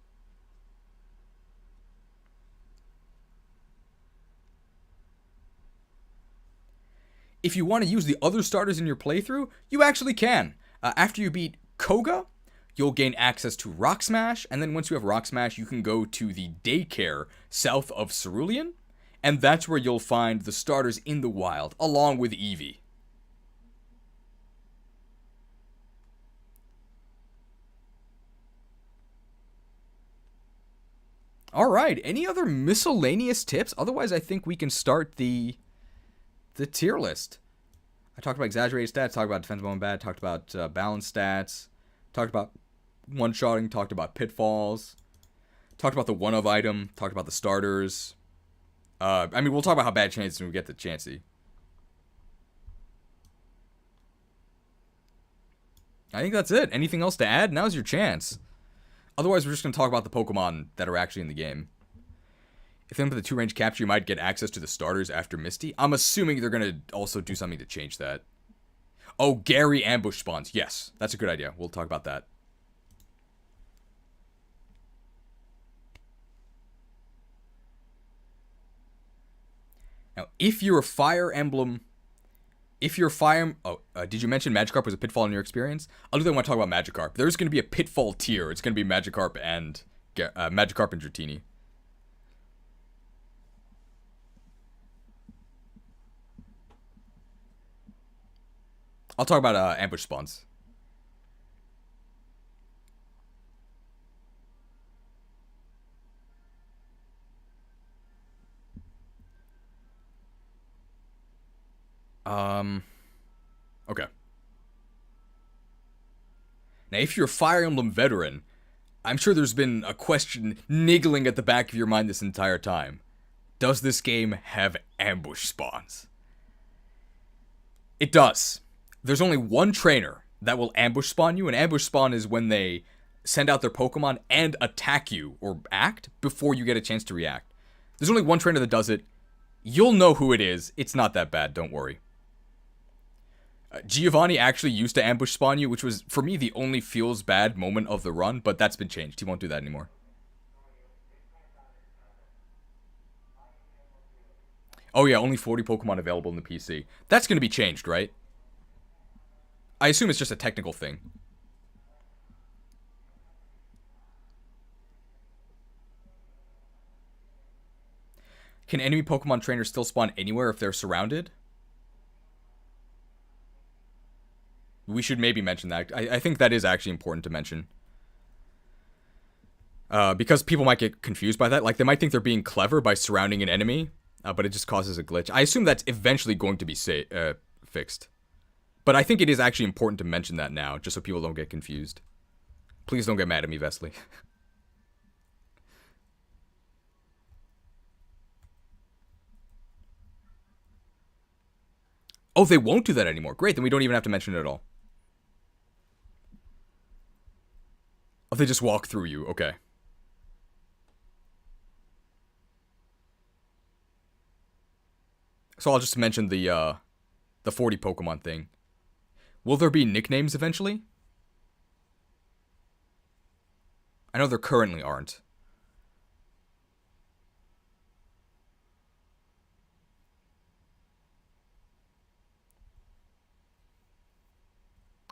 If you want to use the other starters in your playthrough, you actually can. After you beat Koga, you'll gain access to Rock Smash, and then once you have Rock Smash, you can go to the daycare south of Cerulean, and that's where you'll find the starters in the wild, along with Eevee. All right. Any other miscellaneous tips? Otherwise, I think we can start the tier list. I talked about exaggerated stats, talked about defensive and bad, talked about balanced stats, talked about one-shotting, talked about pitfalls, talked about the one-of item, talked about the starters. I mean, we'll talk about how bad chances when we get to Chansey. I think that's it. Anything else to add? Now's your chance. Otherwise, we're just going to talk about the Pokemon that are actually in the game. If they implement the 2-range capture, you might get access to the starters after Misty. I'm assuming they're going to also do something to change that. Oh, Gary ambush spawns. Yes, that's a good idea. We'll talk about that. Now, if you're a Fire Emblem... If you're Fire... Oh, did you mention Magikarp was a pitfall in your experience? I'll do want to talk about Magikarp. There's going to be a pitfall tier. It's going to be Magikarp and Dratini. I'll talk about ambush spawns. Okay. Now, if you're a Fire Emblem veteran, I'm sure there's been a question niggling at the back of your mind this entire time. Does this game have ambush spawns? It does. There's only one trainer that will ambush spawn you. An ambush spawn is when they send out their Pokemon and attack you or act before you get a chance to react. There's only one trainer that does it. You'll know who it is. It's not that bad, don't worry. Giovanni actually used to ambush spawn you, which was, for me, the only feels bad moment of the run, but that's been changed. He won't do that anymore. Oh yeah, only 40 Pokemon available in the PC. That's going to be changed, right? I assume it's just a technical thing. Can enemy Pokemon trainers still spawn anywhere if they're surrounded? We should maybe mention that. I think that is actually important to mention. Because people might get confused by that. Like, they might think they're being clever by surrounding an enemy, but it just causes a glitch. I assume that's eventually going to be fixed. But I think it is actually important to mention that now, just so people don't get confused. Please don't get mad at me, Vesly. Oh, they won't do that anymore. Great, then we don't even have to mention it at all. Oh, they just walk through you. Okay. So I'll just mention the 40 Pokemon thing. Will there be nicknames eventually? I know there currently aren't.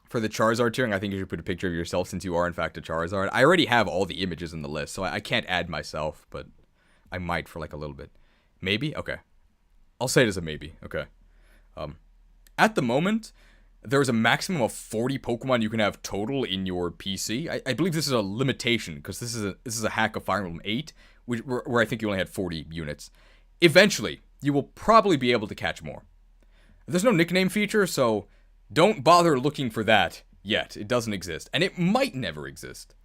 For the Charizard tiering, I think you should put a picture of yourself since you are in fact a Charizard. I already have all the images in the list, so I can't add myself, but I might for like a little bit. Maybe? Okay. I'll say it as a maybe. Okay. At the moment, there's a maximum of 40 Pokemon you can have total in your PC. I believe this is a limitation, because this is a hack of Fire Emblem 8, where I think you only had 40 units. Eventually, you will probably be able to catch more. There's no nickname feature, so don't bother looking for that yet. It doesn't exist, and it might never exist.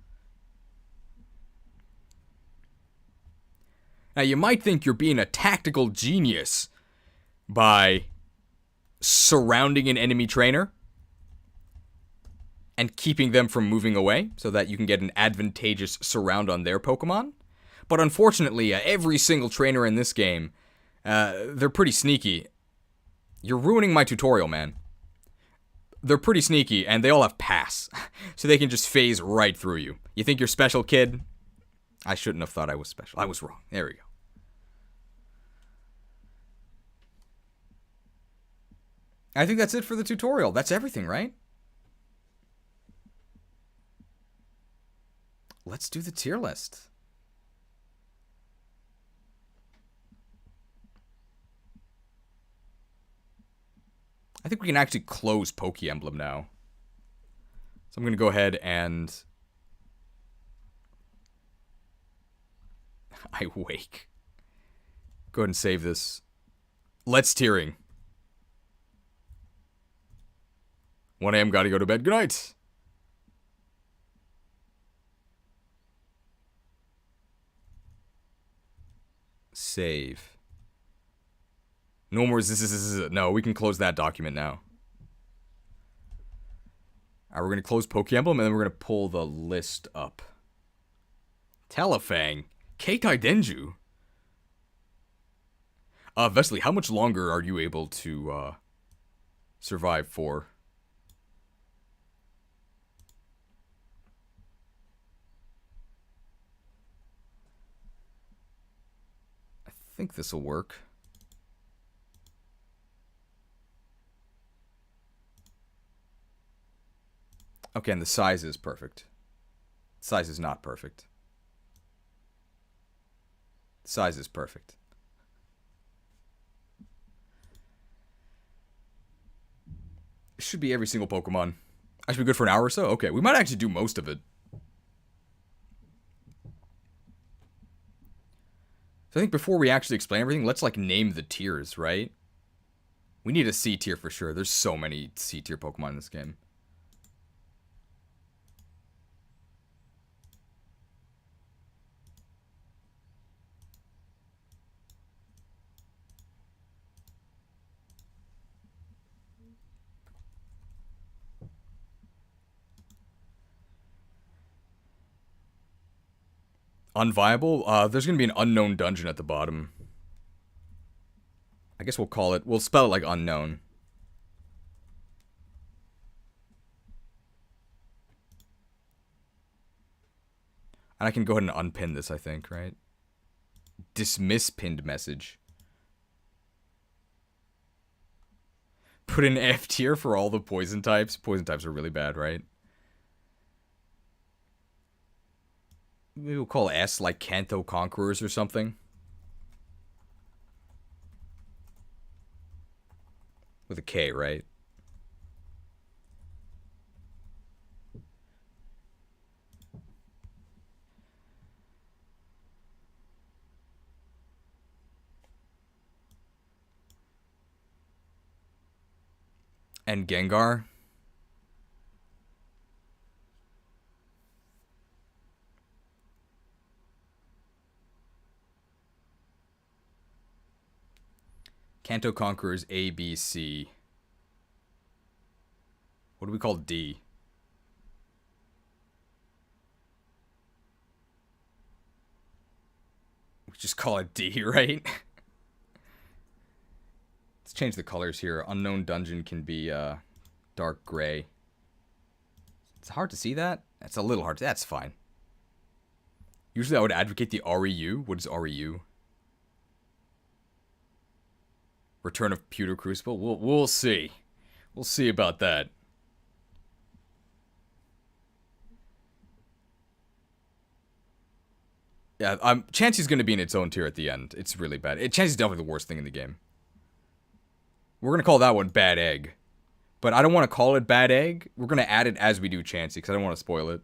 Now, you might think you're being a tactical genius by surrounding an enemy trainer and keeping them from moving away so that you can get an advantageous surround on their Pokemon. But unfortunately, every single trainer in this game, they're pretty sneaky. You're ruining my tutorial, man. They're pretty sneaky, and they all have pass, so they can just phase right through you. You think you're special, kid? I shouldn't have thought I was special. I was wrong. There we go. I think that's it for the tutorial. That's everything, right? Let's do the tier list. I think we can actually close Pokemblem now. So I'm going to go ahead and... my wake. Go ahead and save this. Let's tiering. 1 a.m. Gotta go to bed. Good night. Save. No more. No, we can close that document now. Alright, we're gonna close Pokemblem, and then we're gonna pull the list up. Telefang. Keitai Denju. Vesly, how much longer are you able to, survive for? I think this'll work. Okay, and the size is perfect. Size is not perfect. Size is perfect. It should be every single Pokemon. I should be good for an hour or so? Okay, we might actually do most of it. So I think before we actually explain everything, let's, like, name the tiers, right? We need a C tier for sure. There's so many C tier Pokemon in this game. Unviable? There's gonna be an unknown dungeon at the bottom. I guess we'll call it, we'll spell it like unknown. And I can go ahead and unpin this, I think, right? Dismiss pinned message. Put in F tier for all the poison types. Poison types are really bad, right? Maybe we'll call S like Kanto Conquerors or something. With a K, right? And Gengar. Kanto Conquerors A, B, C. What do we call D? We just call it D, right? Let's change the colors here. Unknown dungeon can be dark gray. It's hard to see that. That's a little hard. That's fine. Usually I would advocate the REU. What is REU? Return of Pewter Crucible? We'll see. We'll see about that. Yeah, Chansey's going to be in its own tier at the end. It's really bad. Chansey's definitely the worst thing in the game. We're going to call that one Bad Egg. But I don't want to call it Bad Egg. We're going to add it as we do Chansey, because I don't want to spoil it.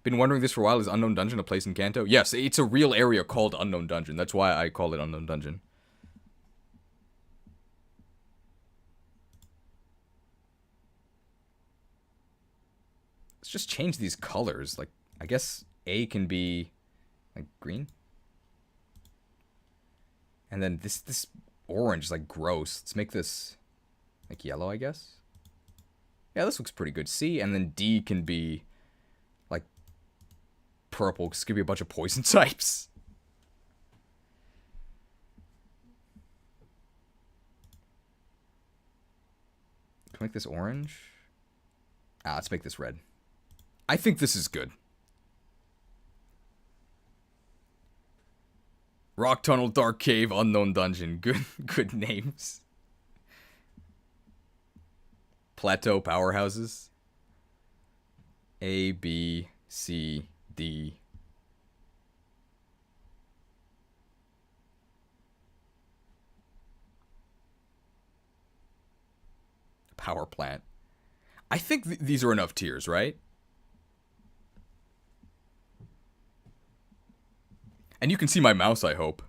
Been wondering this for a while. Is Unknown Dungeon a place in Kanto? Yes, it's a real area called Unknown Dungeon. That's why I call it Unknown Dungeon. Let's just change these colors. Like, I guess A can be, like, green. And then this orange is, like, gross. Let's make this, like, yellow, I guess. Yeah, this looks pretty good. C, and then D can be, like, purple. Because it's going to be a bunch of poison types. Can we make this orange? Let's make this red. I think this is good. Rock Tunnel, Dark Cave, Unknown Dungeon. Good names. Plateau Powerhouses. A, B, C, D. Power Plant. I think these are enough tiers, right? And you can see my mouse, I hope.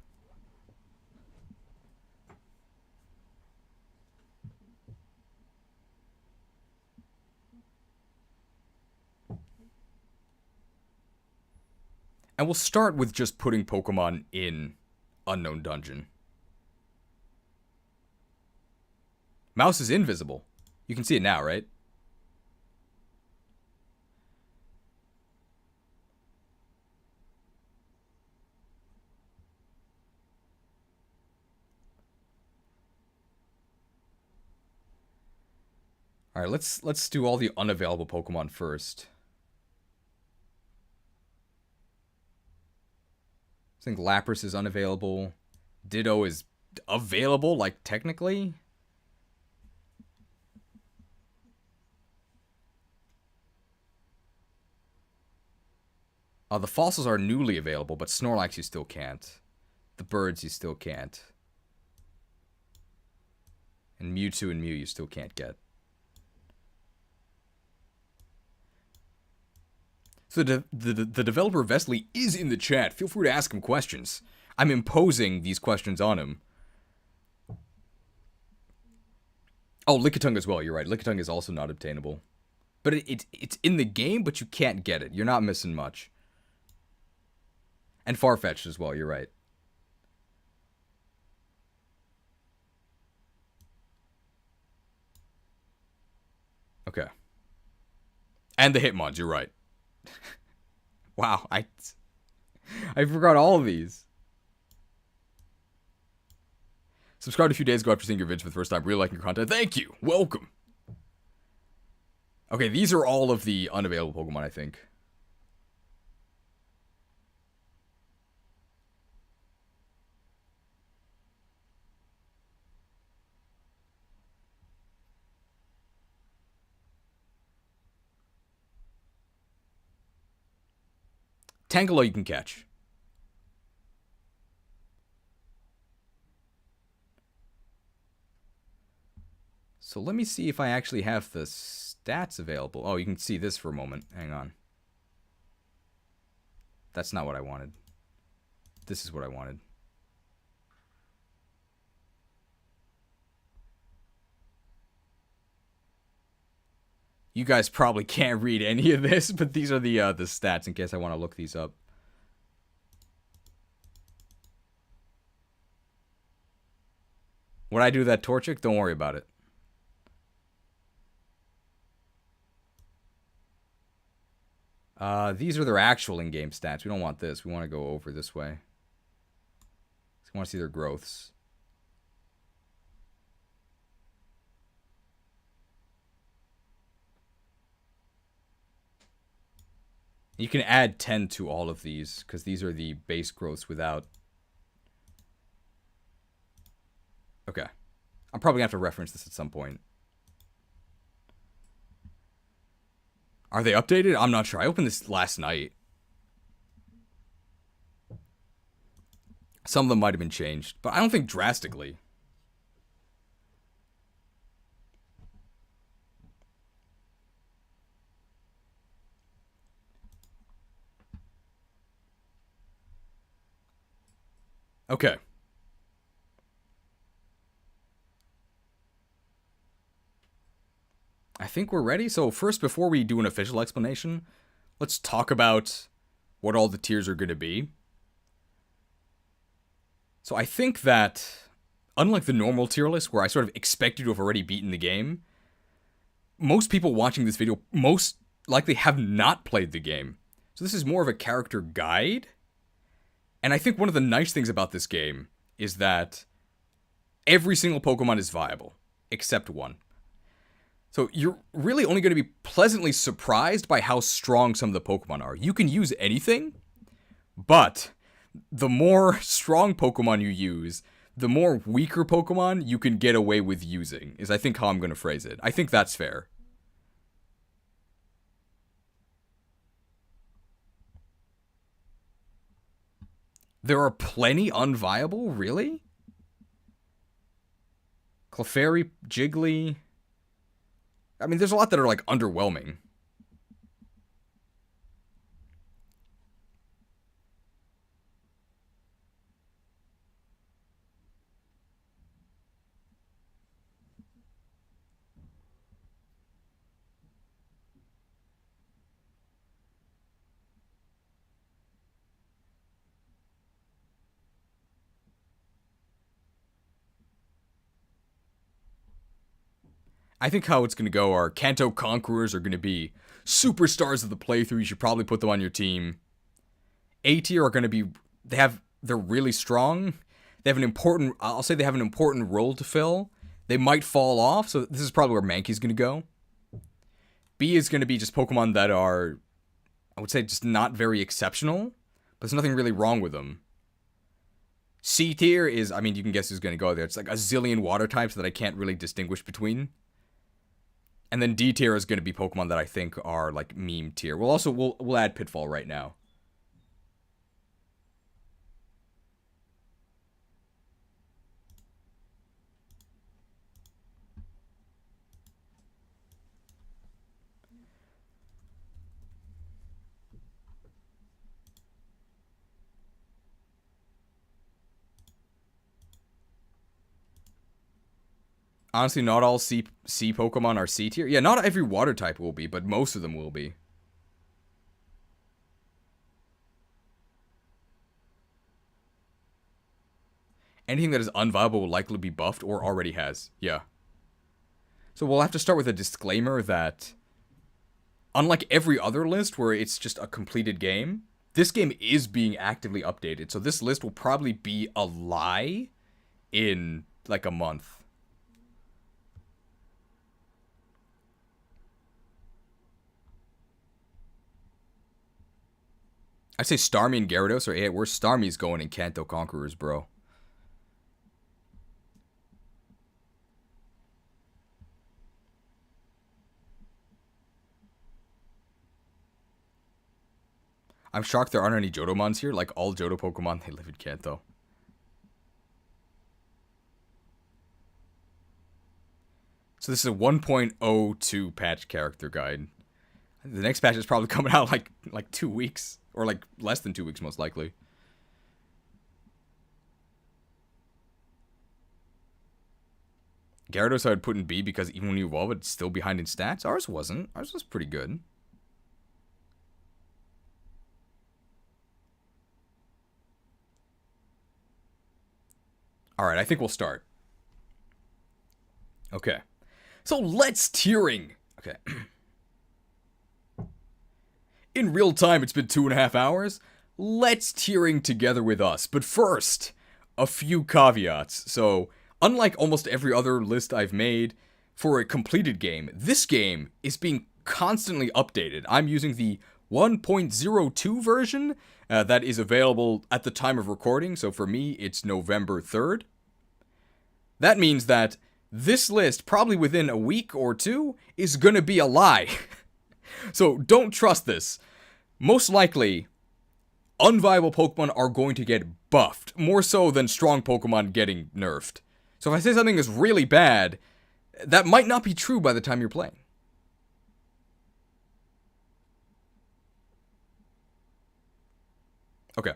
And we'll start with just putting Pokemon in Unknown Dungeon. Mouse is invisible. You can see it now, right? Alright, let's do all the unavailable Pokemon first. I think Lapras is unavailable. Ditto is available, like, technically. The fossils are newly available, but Snorlax you still can't. The birds you still can't. And Mewtwo and Mew you still can't get. So the developer Vesly is in the chat. Feel free to ask him questions. I'm imposing these questions on him. Oh, Lickitung as well, you're right. Lickitung is also not obtainable. But it's in the game, but you can't get it. You're not missing much. And Farfetch'd as well, you're right. Okay. And the Hitmons, you're right. Wow, I forgot all of these. Subscribed a few days ago after seeing your vids for the first time. Really liking your content. Thank you. Welcome. Okay, these are all of the unavailable Pokemon, I think. Tangela you can catch. So let me see if I actually have the stats available. Oh, you can see this for a moment. Hang on. That's not what I wanted. This is what I wanted. You guys probably can't read any of this, but these are the stats in case I want to look these up. When I do that Torchic, don't worry about it. These are their actual in-game stats. We don't want this. We want to go over this way. We want to see their growths. You can add 10 to all of these, because these are the base growths without... Okay. I'm probably going to have to reference this at some point. Are they updated? I'm not sure. I opened this last night. Some of them might have been changed, but I don't think drastically. Okay. I think we're ready. So first, before we do an official explanation, let's talk about what all the tiers are going to be. So I think that, unlike the normal tier list, where I sort of expect you to have already beaten the game, most people watching this video most likely have not played the game. So this is more of a character guide. And I think one of the nice things about this game is that every single Pokemon is viable, except one. So you're really only going to be pleasantly surprised by how strong some of the Pokemon are. You can use anything, but the more strong Pokemon you use, the more weaker Pokemon you can get away with using, is I think how I'm going to phrase it. I think that's fair. There are plenty unviable, really? Clefairy, Jiggly. I mean, there's a lot that are, like, underwhelming. I think how it's going to go are Kanto Conquerors are going to be superstars of the playthrough. You should probably put them on your team. A tier are going to be, they're really strong. They have an important, I'll say they have an important role to fill. They might fall off, so this is probably where Mankey's going to go. B is going to be just Pokemon that are, I would say, just not very exceptional, but there's nothing really wrong with them. C tier is, I mean, you can guess who's going to go there. It's like a zillion water types that I can't really distinguish between. And then D tier is going to be Pokemon that I think are like meme tier. We'll add Pitfall right now. Honestly, not all C Pokemon are C tier. Yeah, not every water type will be, but most of them will be. Anything that is unviable will likely be buffed or already has. Yeah. So we'll have to start with a disclaimer that, unlike every other list where it's just a completed game, this game is being actively updated. So this list will probably be a lie in like a month. I say Starmie and Gyarados, or hey, where's Starmie's going in Kanto Conquerors, bro? I'm shocked there aren't any Johtomons here. Like, all Johto Pokemon, they live in Kanto. So this is a 1.02 patch character guide. The next patch is probably coming out like 2 weeks. Or like less than 2 weeks, most likely. Gyarados I would put in B because even when you evolve it's still behind in stats. Ours wasn't. Ours was pretty good. Alright, I think we'll start. Okay. So let's tiering. Okay. In real time, it's been 2.5 hours. Let's tiering together with us. But first, a few caveats. So, unlike almost every other list I've made for a completed game, this game is being constantly updated. I'm using the 1.02 version that is available at the time of recording. So for me, it's November 3rd. That means that this list, probably within a week or two, is gonna be a lie. So don't trust this. Most likely, unviable Pokemon are going to get buffed, more so than strong Pokemon getting nerfed. So if I say something is really bad, that might not be true by the time you're playing. Okay.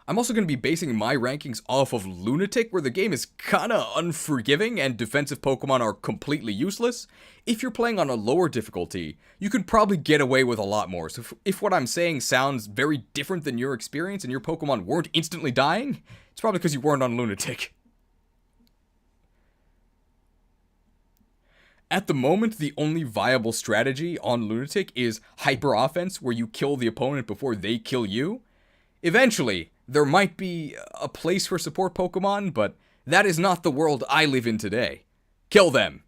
I'm also going to be basing my rankings off of Lunatic, where the game is kinda unforgiving and defensive Pokemon are completely useless. If you're playing on a lower difficulty, you can probably get away with a lot more. So if what I'm saying sounds very different than your experience and your Pokemon weren't instantly dying, it's probably because you weren't on Lunatic. At the moment, the only viable strategy on Lunatic is Hyper Offense, where you kill the opponent before they kill you. Eventually, there might be a place for support Pokemon, but that is not the world I live in today. Kill them!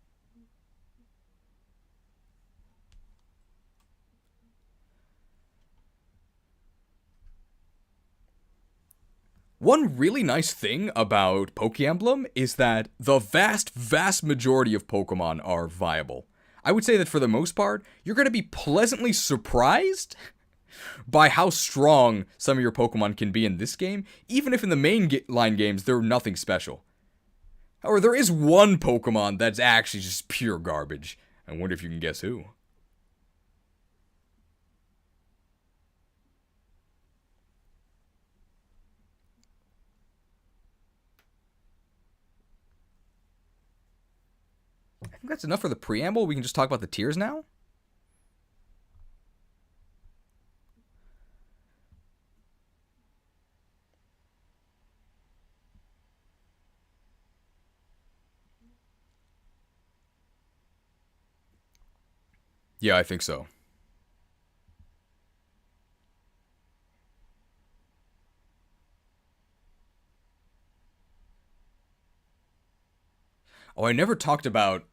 One really nice thing about Pokemblem is that the vast majority of Pokemon are viable. I would say that for the most part, you're going to be pleasantly surprised by how strong some of your Pokemon can be in this game, even if in the main line games they're nothing special. However, there is one Pokemon that's actually just pure garbage. I wonder if you can guess who. I think that's enough for the preamble. We can just talk about the tiers now. Yeah, I think so. Oh, I never talked about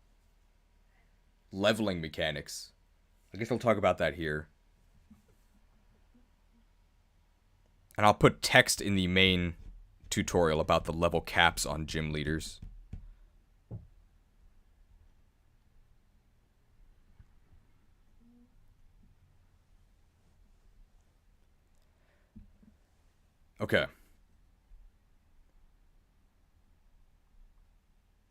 leveling mechanics. I guess I'll talk about that here. And I'll put text in the main tutorial about the level caps on gym leaders. Okay.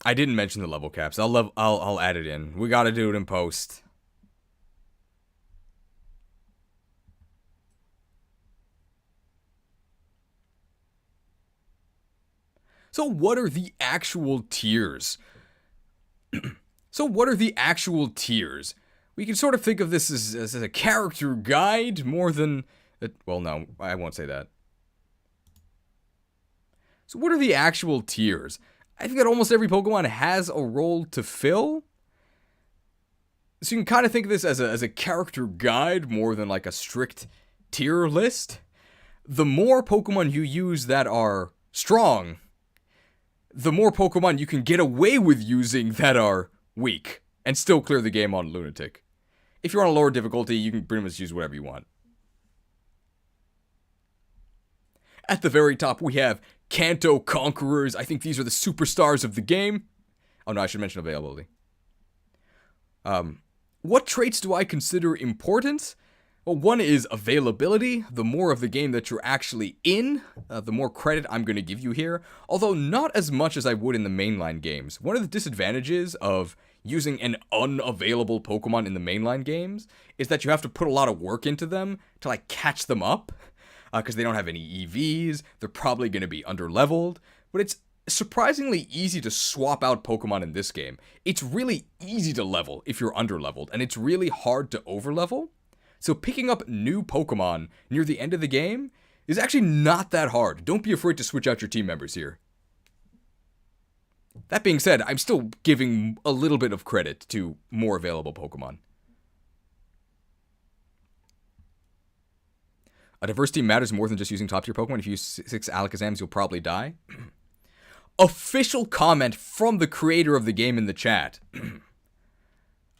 I didn't mention the level caps. I'll add it in. We gotta do it in post. So what are the actual tiers? We can sort of think of this as a character guide more than... well, no, I won't say that. So what are the actual tiers? I think that almost every Pokemon has a role to fill. So you can kind of think of this as a character guide more than like a strict tier list. The more Pokemon you use that are strong, the more Pokemon you can get away with using that are weak and still clear the game on Lunatic. If you're on a lower difficulty, you can pretty much use whatever you want. At the very top, we have Kanto Conquerors. I think these are the superstars of the game. Oh no, I should mention availability. What traits do I consider important? Well, one is availability. The more of the game that you're actually in, the more credit I'm going to give you here. Although not as much as I would in the mainline games. One of the disadvantages of using an unavailable Pokemon in the mainline games is that you have to put a lot of work into them to like catch them up. Because they don't have any EVs, they're probably going to be underleveled. But it's surprisingly easy to swap out Pokemon in this game. It's really easy to level if you're underleveled, and it's really hard to overlevel. So picking up new Pokemon near the end of the game is actually not that hard. Don't be afraid to switch out your team members here. That being said, I'm still giving a little bit of credit to more available Pokemon. A diverse team matters more than just using top tier Pokemon. If you use 6 Alakazams, you'll probably die. Official comment from the creator of the game in the chat.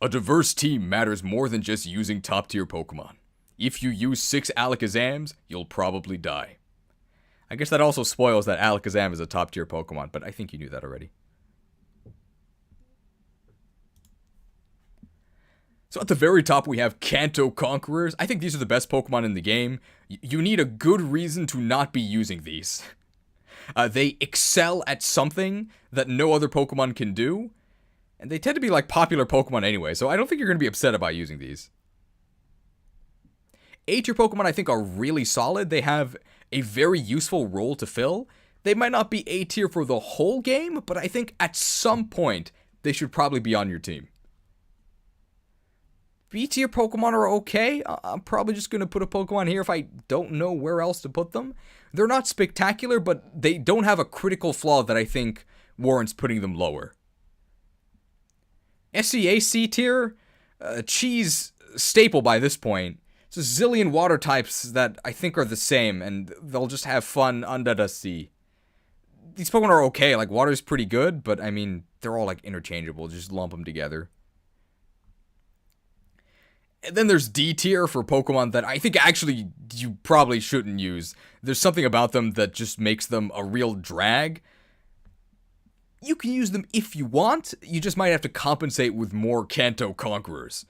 A diverse team matters more than just using top tier Pokemon. If you use 6 Alakazams, you'll probably die. I guess that also spoils that Alakazam is a top tier Pokemon, but I think you knew that already. So at the very top, we have Kanto Conquerors. I think these are the best Pokemon in the game. You need a good reason to not be using these. They excel at something that no other Pokemon can do. And they tend to be like popular Pokemon anyway, so I don't think you're going to be upset about using these. A-tier Pokemon I think are really solid. They have a very useful role to fill. They might not be A-tier for the whole game, but I think at some point they should probably be on your team. B-tier Pokemon are okay. I'm probably just going to put a Pokemon here if I don't know where else to put them. They're not spectacular, but they don't have a critical flaw that I think warrants putting them lower. SEA C-tier, cheese staple by this point. It's a zillion water types that I think are the same, and they'll just have fun under the sea. These Pokemon are okay, like water's pretty good, but I mean, they're all like interchangeable, just lump them together. And then there's D tier for Pokemon that I think actually you probably shouldn't use. There's something about them that just makes them a real drag. You can use them if you want, you just might have to compensate with more Kanto Conquerors.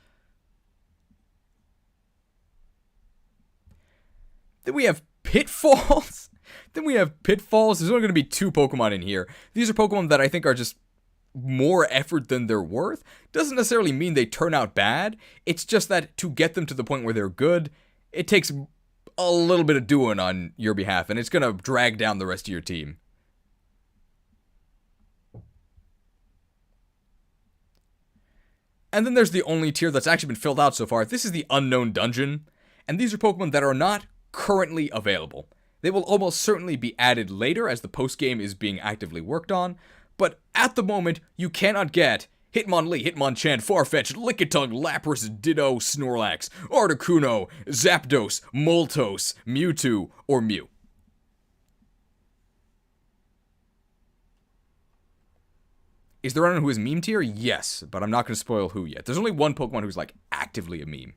Then we have Pitfalls. There's only going to be 2 Pokemon in here. These are Pokemon that I think are just more effort than they're worth. Doesn't necessarily mean they turn out bad. It's just that to get them to the point where they're good, it takes a little bit of doing on your behalf, and it's going to drag down the rest of your team. And then there's the only tier that's actually been filled out so far. This is the Unknown Dungeon, and these are Pokemon that are not currently available. They will almost certainly be added later as the post-game is being actively worked on, but at the moment, you cannot get Hitmonlee, Hitmonchan, Farfetch'd, Lickitung, Lapras, Ditto, Snorlax, Articuno, Zapdos, Moltos, Mewtwo, or Mew. Is there anyone who is meme tier? Yes, but I'm not going to spoil who yet. There's only one Pokemon who's, like, actively a meme.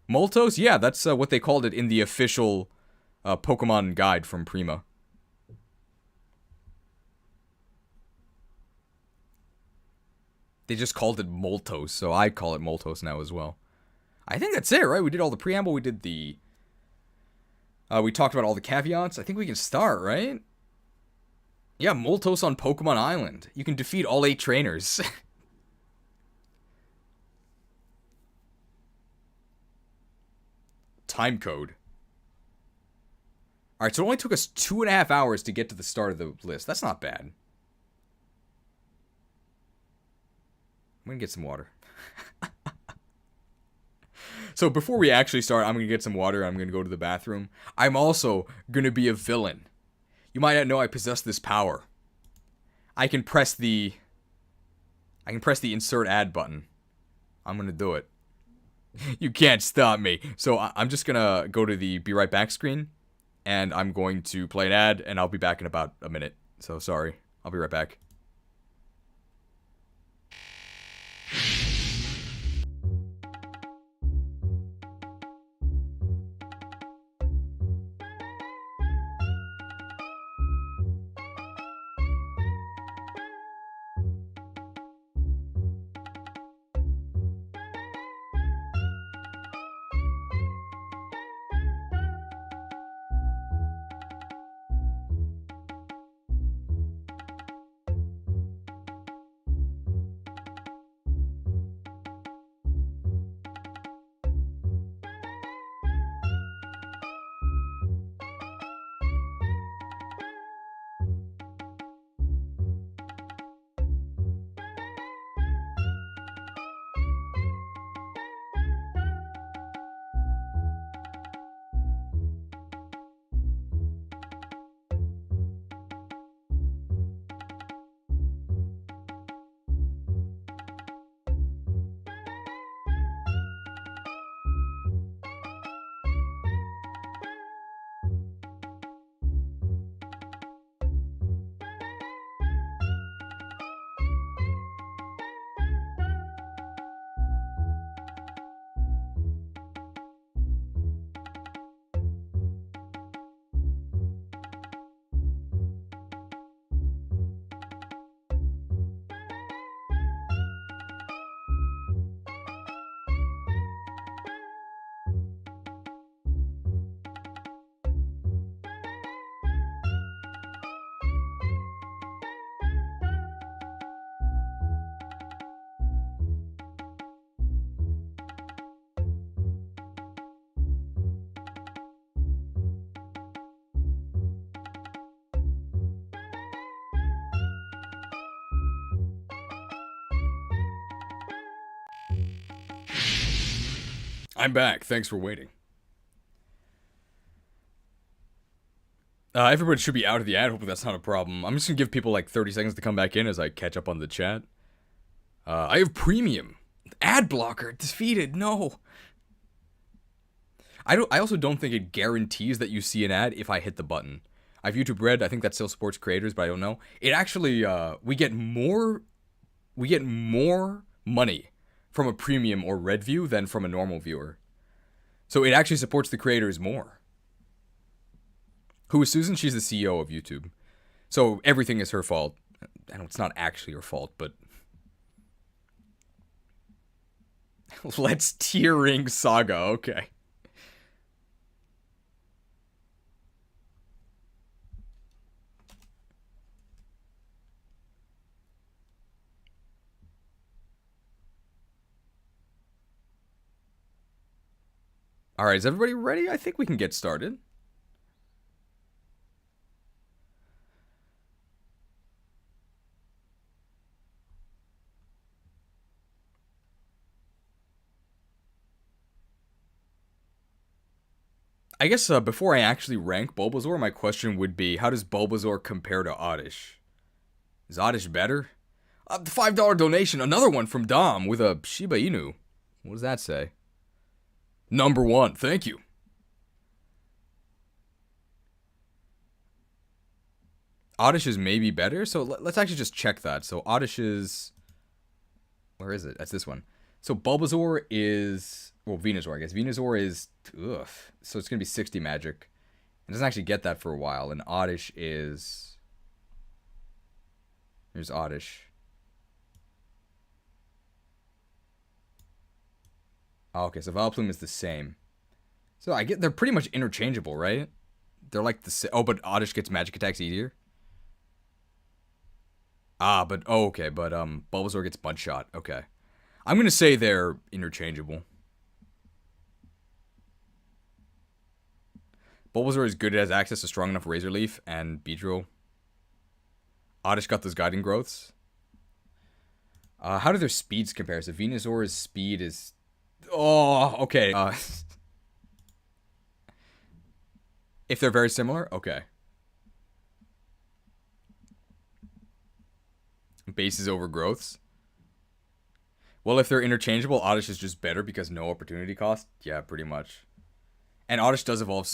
Moltos? Yeah, that's what they called it in the official Pokemon guide from Prima. They just called it Moltos, so I call it Moltos now as well. I think that's it, right? We did all the preamble, we did the... we talked about all the caveats. I think we can start, right? Yeah, Moltos on Pokemon Island. You can defeat all 8 trainers. Time code. Alright, so it only took us 2.5 hours to get to the start of the list. That's not bad. I'm gonna get some water. So before we actually start, I'm gonna get some water. I'm gonna go to the bathroom. I'm also gonna be a villain. You might not know I possess this power. I can press the insert ad button. I'm gonna do it. You can't stop me. So I'm just gonna go to the be right back screen, and I'm going to play an ad, and I'll be back in about a minute. So sorry. I'll be right back. I'm back. Thanks for waiting. Everybody should be out of the ad. Hopefully that's not a problem. I'm just gonna give people like 30 seconds to come back in as I catch up on the chat. I have premium. Ad blocker defeated. No. I also don't think it guarantees that you see an ad if I hit the button. I have YouTube Red. I think that still supports creators, but I don't know. It actually we get more money from a premium or red view than from a normal viewer. So it actually supports the creators more. Who is Susan? She's the CEO of YouTube. So everything is her fault. I know it's not actually her fault, but... Let's tier ring saga, okay. Alright, is everybody ready? I think we can get started. I guess before I actually rank Bulbasaur, my question would be, how does Bulbasaur compare to Oddish? Is Oddish better? $5 donation, another one from Dom with a Shiba Inu. What does that say? Number 1, thank you. Oddish is maybe better, so let's actually just check that. So Oddish is... Where is it? That's this one. So Bulbasaur is... Well, Venusaur, I guess. Venusaur is... Ugh. So it's going to be 60 magic. It doesn't actually get that for a while. And Oddish is... Here's Oddish. Oh, okay, so Vileplume is the same. So I get they're pretty much interchangeable, right? They're like the same. Oh, but Oddish gets magic attacks easier. Ah, but oh, okay, but Bulbasaur gets Mud Shot. Okay, I'm gonna say they're interchangeable. Bulbasaur is good. It has access to strong enough Razor Leaf and Beedrill. Oddish got those guiding growths. How do their speeds compare? So Venusaur's speed is... Oh, okay. If they're very similar? Okay. Bases over growths? Well, if they're interchangeable, Oddish is just better because no opportunity cost? Yeah, pretty much. And Oddish does evolve...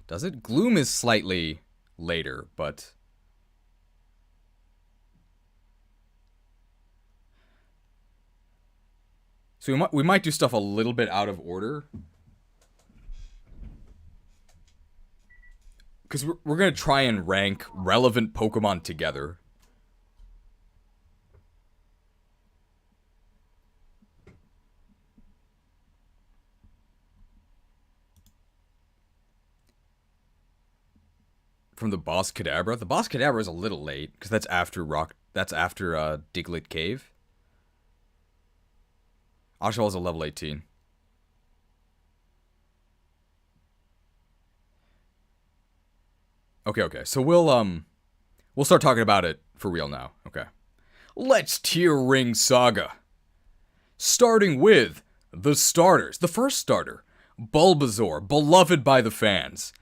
Does it? Gloom is slightly later, but... So we might do stuff a little bit out of order. Because we're going to try and rank relevant Pokemon together. From the Boss Kadabra. The Boss Kadabra is a little late, because that's after Diglett Cave. Oshawott is a level 18. Okay. So we'll start talking about it for real now. Okay. Let's tier ring Saga. Starting with the starters. The first starter, Bulbasaur, beloved by the fans.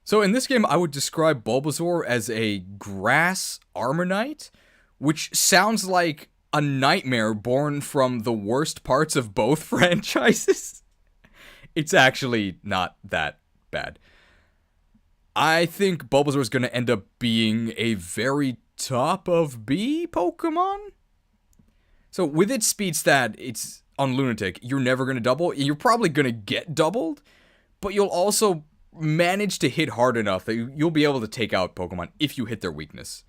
So in this game, I would describe Bulbasaur as a grass Armor Knight, which sounds like a nightmare born from the worst parts of both franchises. It's actually not that bad. I think Bulbasaur is going to end up being a very top of B Pokemon. So with its speed stat, it's on Lunatic, you're never going to double. You're probably going to get doubled, but you'll also manage to hit hard enough that you'll be able to take out Pokemon if you hit their weakness.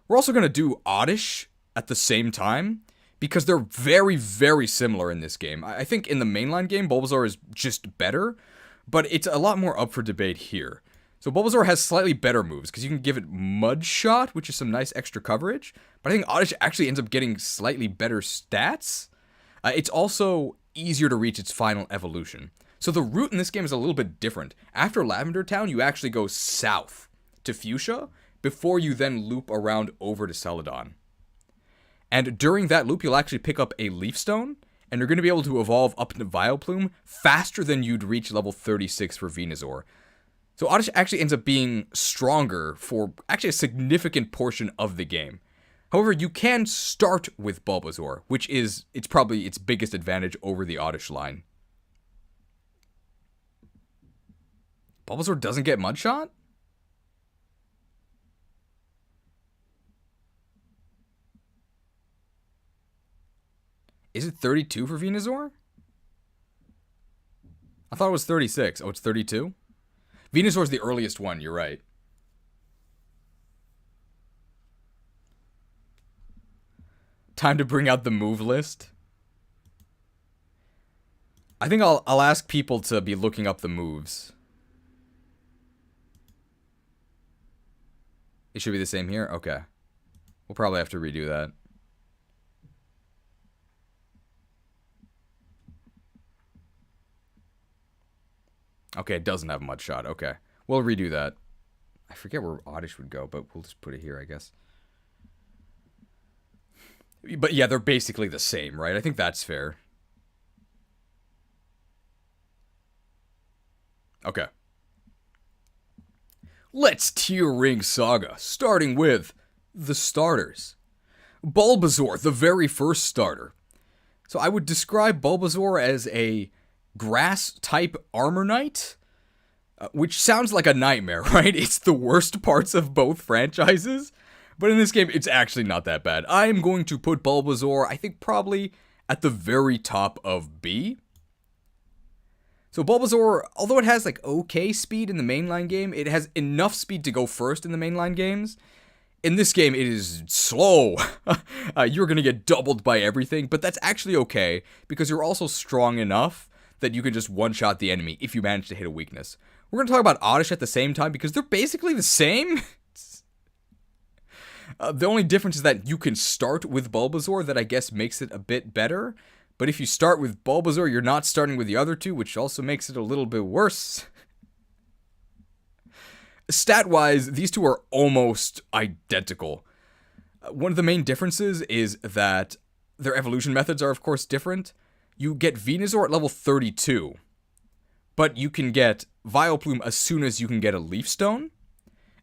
We're also going to do Oddish at the same time, because they're very, very similar in this game. I think in the mainline game, Bulbasaur is just better, but it's a lot more up for debate here. So Bulbasaur has slightly better moves, because you can give it Mud Shot, which is some nice extra coverage, but I think Oddish actually ends up getting slightly better stats. It's also easier to reach its final evolution. So the route in this game is a little bit different. After Lavender Town, you actually go south to Fuchsia, before you then loop around over to Celadon. And during that loop, you'll actually pick up a Leaf Stone, and you're going to be able to evolve up into Vileplume faster than you'd reach level 36 for Venusaur. So Oddish actually ends up being stronger for actually a significant portion of the game. However, you can start with Bulbasaur, which is it's probably its biggest advantage over the Oddish line. Bulbasaur doesn't get Mud Shot? Is it 32 for Venusaur? I thought it was 36. Oh, it's 32? Venusaur's the earliest one, you're right. Time to bring out the move list. I think I'll ask people to be looking up the moves. It should be the same here? Okay. We'll probably have to redo that. Okay, it doesn't have Mud Shot. Okay. We'll redo that. I forget where Oddish would go, but we'll just put it here, I guess. But yeah, they're basically the same, right? I think that's fair. Okay. Let's tier ring Saga, starting with the starters. Bulbasaur, the very first starter. So I would describe Bulbasaur as a grass-type armor knight, which sounds like a nightmare, right? It's the worst parts of both franchises, but in this game, it's actually not that bad. I am going to put Bulbasaur, I think, probably at the very top of B. So Bulbasaur, although it has, like, okay speed in the mainline game, it has enough speed to go first in the mainline games. In this game, it is slow. You're going to get doubled by everything, but that's actually okay, because you're also strong enough that you can just one-shot the enemy if you manage to hit a weakness. We're going to talk about Oddish at the same time, because they're basically the same. The only difference is that you can start with Bulbasaur, that I guess makes it a bit better. But if you start with Bulbasaur, you're not starting with the other two, which also makes it a little bit worse. Stat-wise, these two are almost identical. One of the main differences is that their evolution methods are, of course, different. You get Venusaur at level 32, but you can get Vileplume as soon as you can get a Leaf Stone.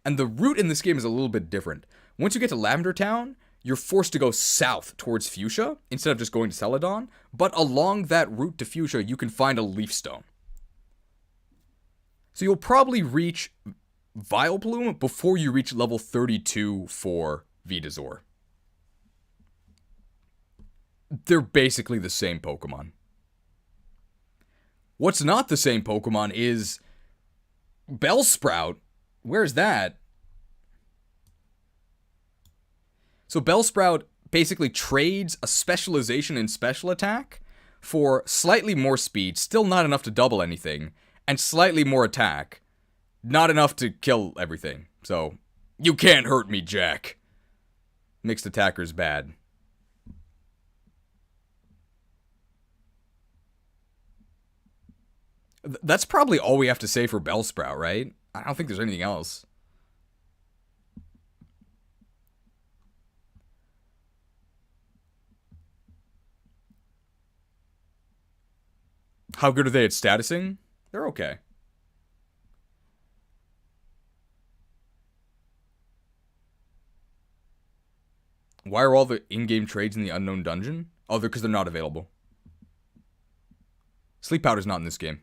And the route in this game is a little bit different. Once you get to Lavender Town, you're forced to go south towards Fuchsia, instead of just going to Celadon. But along that route to Fuchsia, you can find a Leaf Stone. So you'll probably reach Vileplume before you reach level 32 for Venusaur. They're basically the same Pokemon. What's not the same Pokemon is Bellsprout. Where's that? So Bellsprout basically trades a specialization in special attack for slightly more speed, still not enough to double anything, and slightly more attack. Not enough to kill everything. So, you can't hurt me, Jack. Mixed attacker's bad. That's probably all we have to say for Bellsprout, right? I don't think there's anything else. How good are they at statusing? They're okay. Why are all the in-game trades in the unknown dungeon? Oh, they're because they're not available. Sleep Powder's not in this game.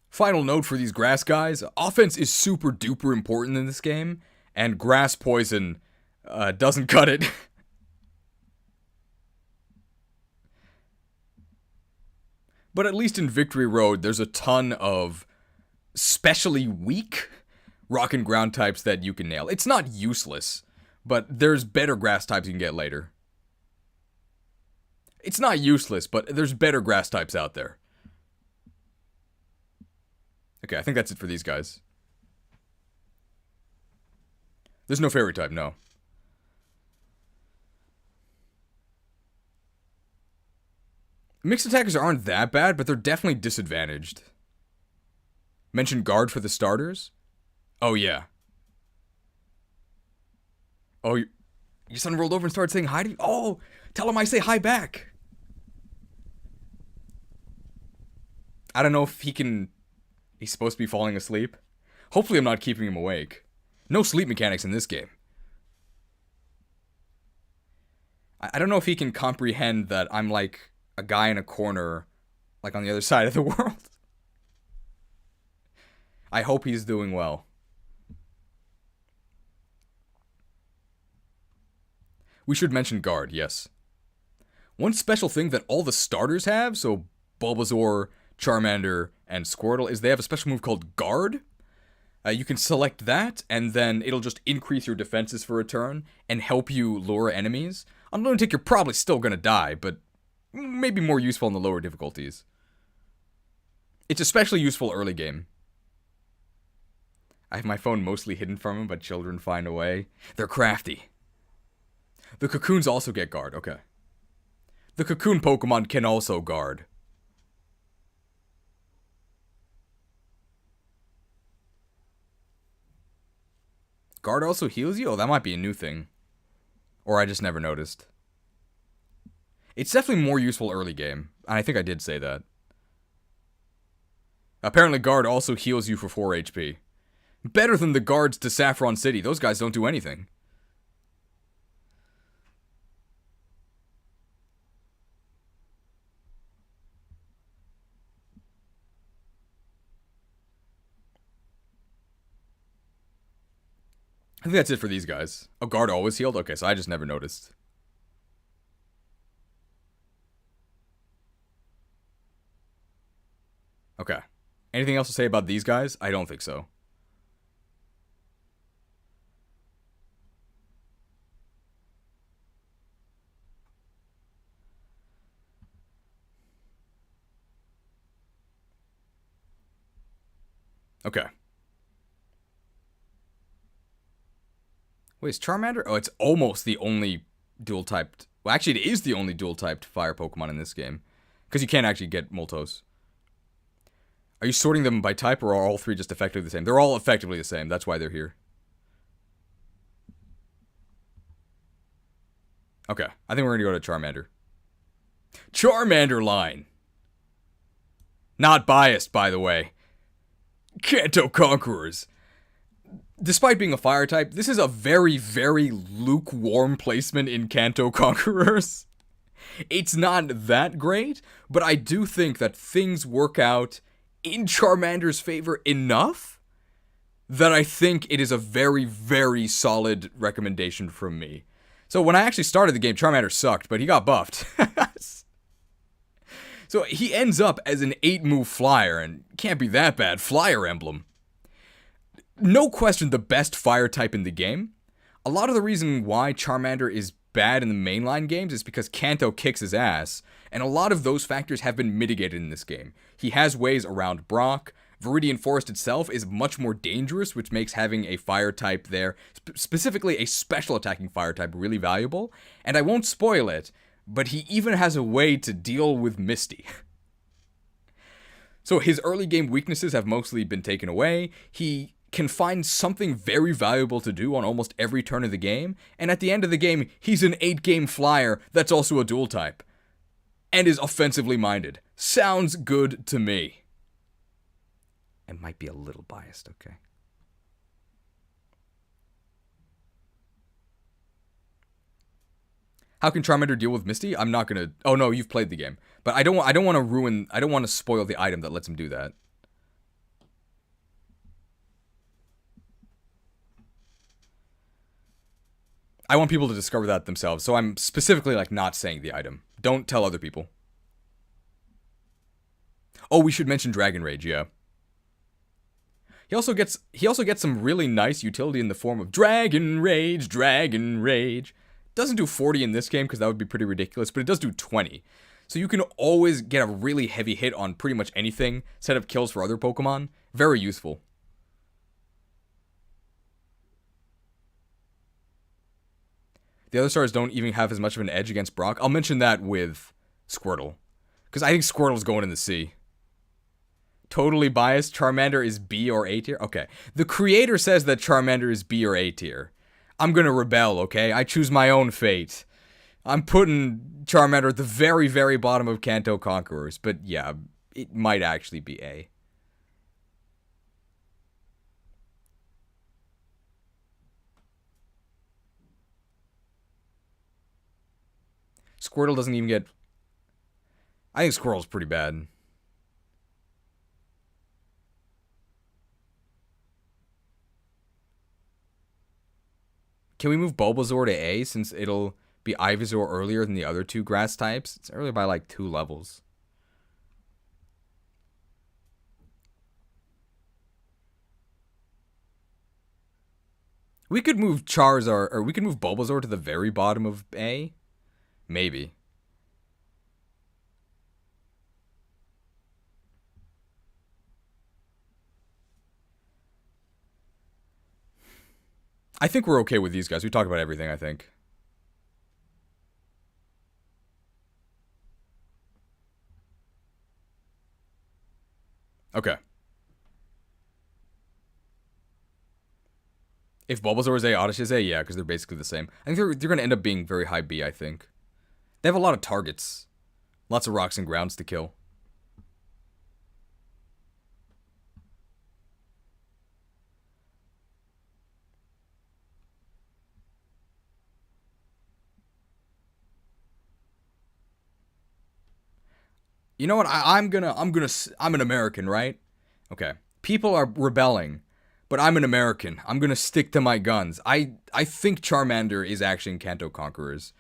Final note for these grass guys. Offense is super duper important in this game, and grass poison doesn't cut it. But at least in Victory Road, there's a ton of specially weak rock and ground types that you can nail. It's not useless, but there's better grass types you can get later. It's not useless, but there's better grass types out there. Okay, I think that's it for these guys. There's no fairy type, no. Mixed attackers aren't that bad, but they're definitely disadvantaged. Mention guard for the starters? Oh, yeah. Oh, your son rolled over and started saying hi to you? Oh, tell him I say hi back. I don't know if he can... He's supposed to be falling asleep. Hopefully I'm not keeping him awake. No sleep mechanics in this game. I don't know if he can comprehend that I'm like a guy in a corner, like on the other side of the world. I hope he's doing well. We should mention guard, yes. One special thing that all the starters have, so Bulbasaur, Charmander, and Squirtle, is they have a special move called Guard. You can select that, and then it'll just increase your defenses for a turn and help you lure enemies. On Lunatic, you're probably still gonna die, but maybe more useful in the lower difficulties. It's especially useful early game. I have my phone mostly hidden from him, but children find a way. They're crafty. The Cocoons also get Guard, okay. The Cocoon Pokemon can also Guard. Guard also heals you? Oh, that might be a new thing. Or I just never noticed. It's definitely more useful early game, and I think I did say that. Apparently Guard also heals you for 4 HP. Better than the guards to Saffron City. Those guys don't do anything. I think that's it for these guys. Oh, Guard always healed? Okay, so I just never noticed. Okay. Anything else to say about these guys? I don't think so. Okay. Wait, is Charmander? Oh, it's almost the only dual-typed... Well, actually, it is the only dual-typed fire Pokemon in this game. Because you can't actually get Moltos. Are you sorting them by type, or are all three just effectively the same? They're all effectively the same. That's why they're here. Okay. I think we're going to go to Charmander. Charmander line! Not biased, by the way. Kanto Conquerors. Despite being a fire type, this is a very, very lukewarm placement in Kanto Conquerors. It's not that great, but I do think that things work out in Charmander's favor enough that I think it is a very, very solid recommendation from me. So when I actually started the game, Charmander sucked, but he got buffed. So he ends up as an 8-move flyer, and can't be that bad. Fire Emblem. No question the best fire type in the game. A lot of the reason why Charmander is bad in the mainline games is because Kanto kicks his ass, and a lot of those factors have been mitigated in this game. He has ways around Brock. Viridian Forest itself is much more dangerous, which makes having a fire type there, specifically a special attacking fire type, really valuable. And I won't spoil it, but he even has a way to deal with Misty. So his early game weaknesses have mostly been taken away. He can find something very valuable to do on almost every turn of the game, and at the end of the game, he's an 8-game flyer that's also a dual type, and is offensively minded. Sounds good to me. I might be a little biased, okay? How can Charmander deal with Misty? I'm not gonna... Oh no, you've played the game. But I don't want to spoil the item that lets him do that. I want people to discover that themselves, so I'm specifically, like, not saying the item. Don't tell other people. Oh, we should mention Dragon Rage, yeah. He also gets some really nice utility in the form of Dragon Rage, Dragon Rage. Doesn't do 40 in this game, because that would be pretty ridiculous, but it does do 20. So you can always get a really heavy hit on pretty much anything, set up kills for other Pokemon. Very useful. The other stars don't even have as much of an edge against Brock. I'll mention that with Squirtle, because I think Squirtle's going in the C. Totally biased. Charmander is B or A tier? Okay. The creator says that Charmander is B or A tier. I'm gonna rebel, okay? I choose my own fate. I'm putting Charmander at the very, very bottom of Kanto Conquerors, but yeah, it might actually be A. Squirtle doesn't even get... I think Squirtle's pretty bad. Can we move Bulbasaur to A, since it'll be Ivysaur earlier than the other two grass types? It's earlier by like 2 levels. We could move Charizard, or we could move Bulbasaur to the very bottom of A. Maybe. I think we're okay with these guys. We talked about everything, I think. Okay. If Bulbasaur is A, Oddish is A, yeah, because they're basically the same. I think they're going to end up being very high B, I think. They have a lot of targets. Lots of rocks and grounds to kill. You know what? I'm an American, right? Okay. People are rebelling, but I'm an American. I'm gonna stick to my guns. I think Charmander is actually in Kanto Conquerors.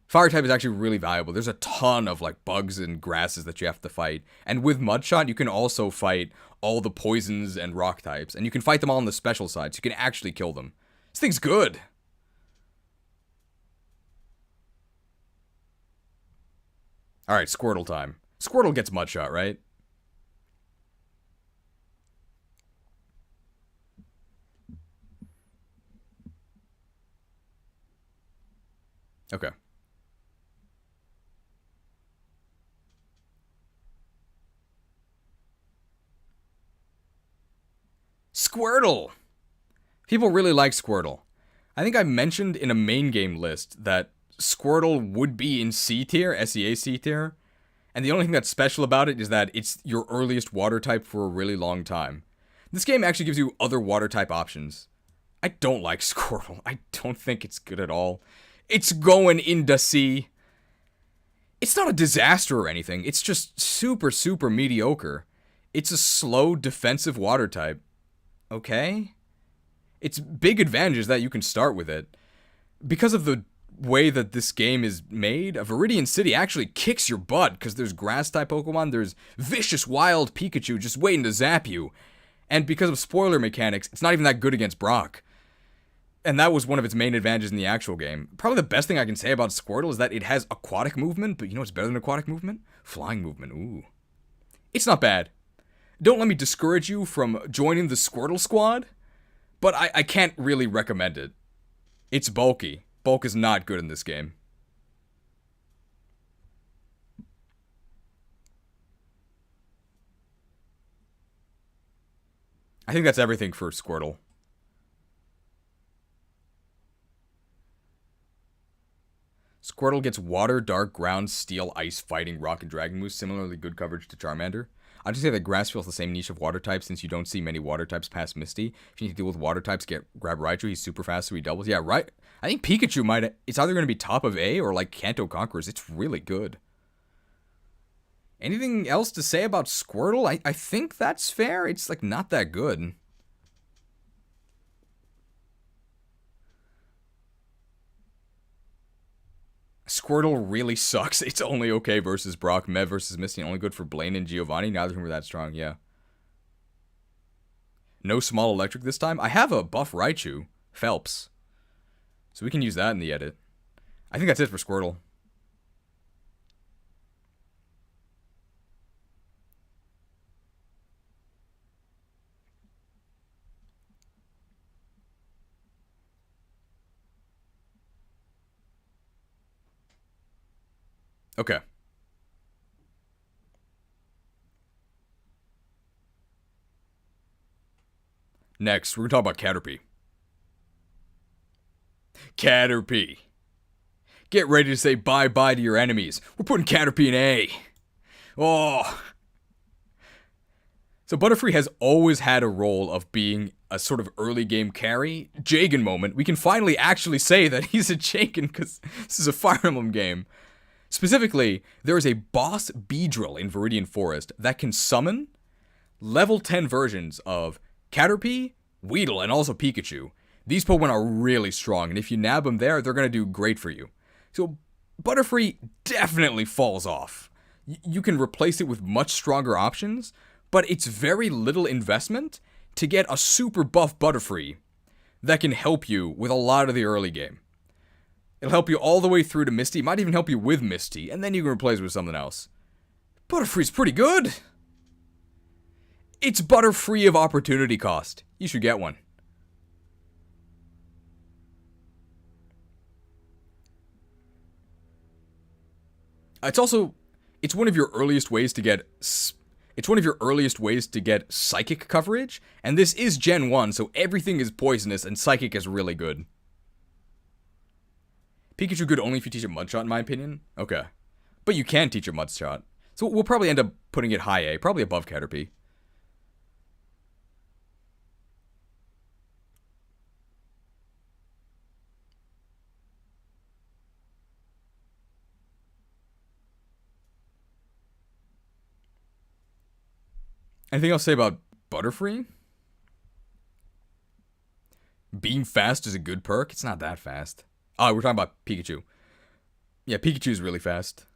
Fire type is actually really valuable. There's a ton of like bugs and grasses that you have to fight. And with Mudshot, you can also fight all the poisons and rock types. And you can fight them all on the special side, so you can actually kill them. This thing's good. Alright, Squirtle time. Squirtle gets Mudshot, right? Okay. Squirtle! People really like Squirtle. I think I mentioned in a main game list that Squirtle would be in C tier, SEA C tier, and the only thing that's special about it is that it's your earliest water type for a really long time. This game actually gives you other water type options. I don't like Squirtle. I don't think it's good at all. It's going into C. It's not a disaster or anything. It's just super, super mediocre. It's a slow defensive water type. Okay? Its big advantage is that you can start with it. Because of the way that this game is made, a Viridian City actually kicks your butt because there's grass-type Pokemon, there's vicious wild Pikachu just waiting to zap you. And because of spoiler mechanics, it's not even that good against Brock. And that was one of its main advantages in the actual game. Probably the best thing I can say about Squirtle is that it has aquatic movement, but you know what's better than aquatic movement? Flying movement, ooh. It's not bad. Don't let me discourage you from joining the Squirtle squad, but I can't really recommend it. It's bulky. Bulk is not good in this game. I think that's everything for Squirtle. Squirtle gets Water, Dark, Ground, Steel, Ice, Fighting, Rock, and Dragon moves. Similarly good coverage to Charmander. I'd just say that Grass fills the same niche of water types since you don't see many water types past Misty. If you need to deal with water types, grab Raichu. He's super fast, so he doubles. Yeah, right. I think Pikachu might... It's either going to be top of A or like Kanto Conquerors. It's really good. Anything else to say about Squirtle? I think that's fair. It's like not that good. Squirtle really sucks. It's only okay versus Brock. Mev versus Misty, only good for Blaine and Giovanni. Neither of them are that strong, yeah. No small electric this time. I have a buff Raichu, Phelps. So we can use that in the edit. I think that's it for Squirtle. Okay. Next, we're going to talk about Caterpie. Caterpie. Get ready to say bye-bye to your enemies. We're putting Caterpie in A. Oh. So Butterfree has always had a role of being a sort of early game carry. Jagan moment. We can finally actually say that he's a Jagan because this is a Fire Emblem game. Specifically, there is a boss Beedrill in Viridian Forest that can summon level 10 versions of Caterpie, Weedle, and also Pikachu. These Pokemon are really strong, and if you nab them there, they're going to do great for you. So Butterfree definitely falls off. You can replace it with much stronger options, but it's very little investment to get a super buff Butterfree that can help you with a lot of the early game. It'll help you all the way through to Misty. It might even help you with Misty, and then you can replace it with something else. Butterfree's pretty good. It's Butterfree of opportunity cost. You should get one. It's one of your earliest ways to get psychic coverage, and this is Gen 1, so everything is poisonous and psychic is really good. Pikachu good only if you teach it Mudshot, in my opinion. Okay. But you can teach it Mudshot. So we'll probably end up putting it high A, probably above Caterpie. Anything else to say about Butterfree? Being fast is a good perk. It's not that fast. Oh, we're talking about Pikachu. Yeah, Pikachu's really fast.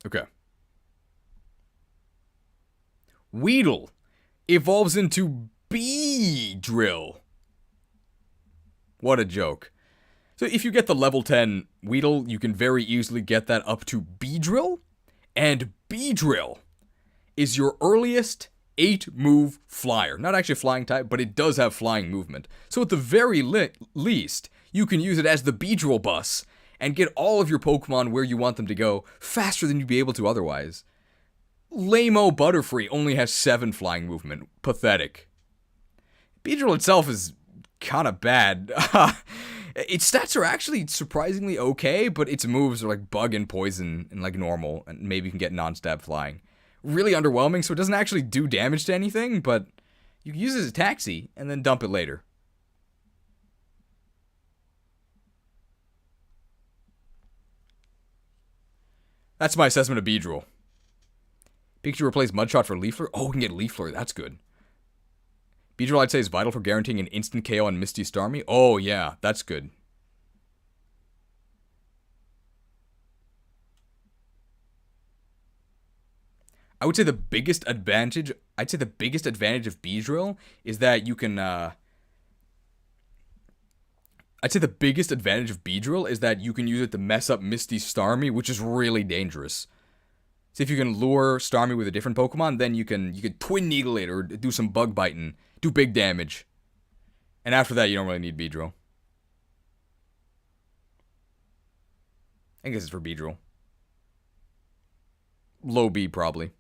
Okay. Weedle evolves into Beedrill. What a joke. So if you get the level 10 Weedle, you can very easily get that up to Beedrill. And Beedrill is your earliest 8-move flyer. Not actually a flying type, but it does have flying movement. So at the very least, you can use it as the Beedrill bus and get all of your Pokemon where you want them to go faster than you'd be able to otherwise. Lame-o Butterfree only has 7 flying movement. Pathetic. Beedrill itself is kind of bad. Its stats are actually surprisingly okay, but its moves are like bug and poison and like normal, and maybe you can get non-stab flying. Really underwhelming, so it doesn't actually do damage to anything, but you can use it as a taxi and then dump it later. That's my assessment of Beedrill. Pikachu replaced Mudshot for Leafler. Oh, we can get Leafler. That's good. Beedrill, I'd say, is vital for guaranteeing an instant KO on Misty Starmie. Oh, yeah. That's good. I would say the biggest advantage... of Beedrill is that you can... I'd say the biggest advantage of Beedrill is that you can use it to mess up Misty Starmie, which is really dangerous. So if you can lure Starmie with a different Pokemon, then you can Twin Needle it or do some bug biting, do big damage. And after that, you don't really need Beedrill. I guess it's for Beedrill. Low B, probably.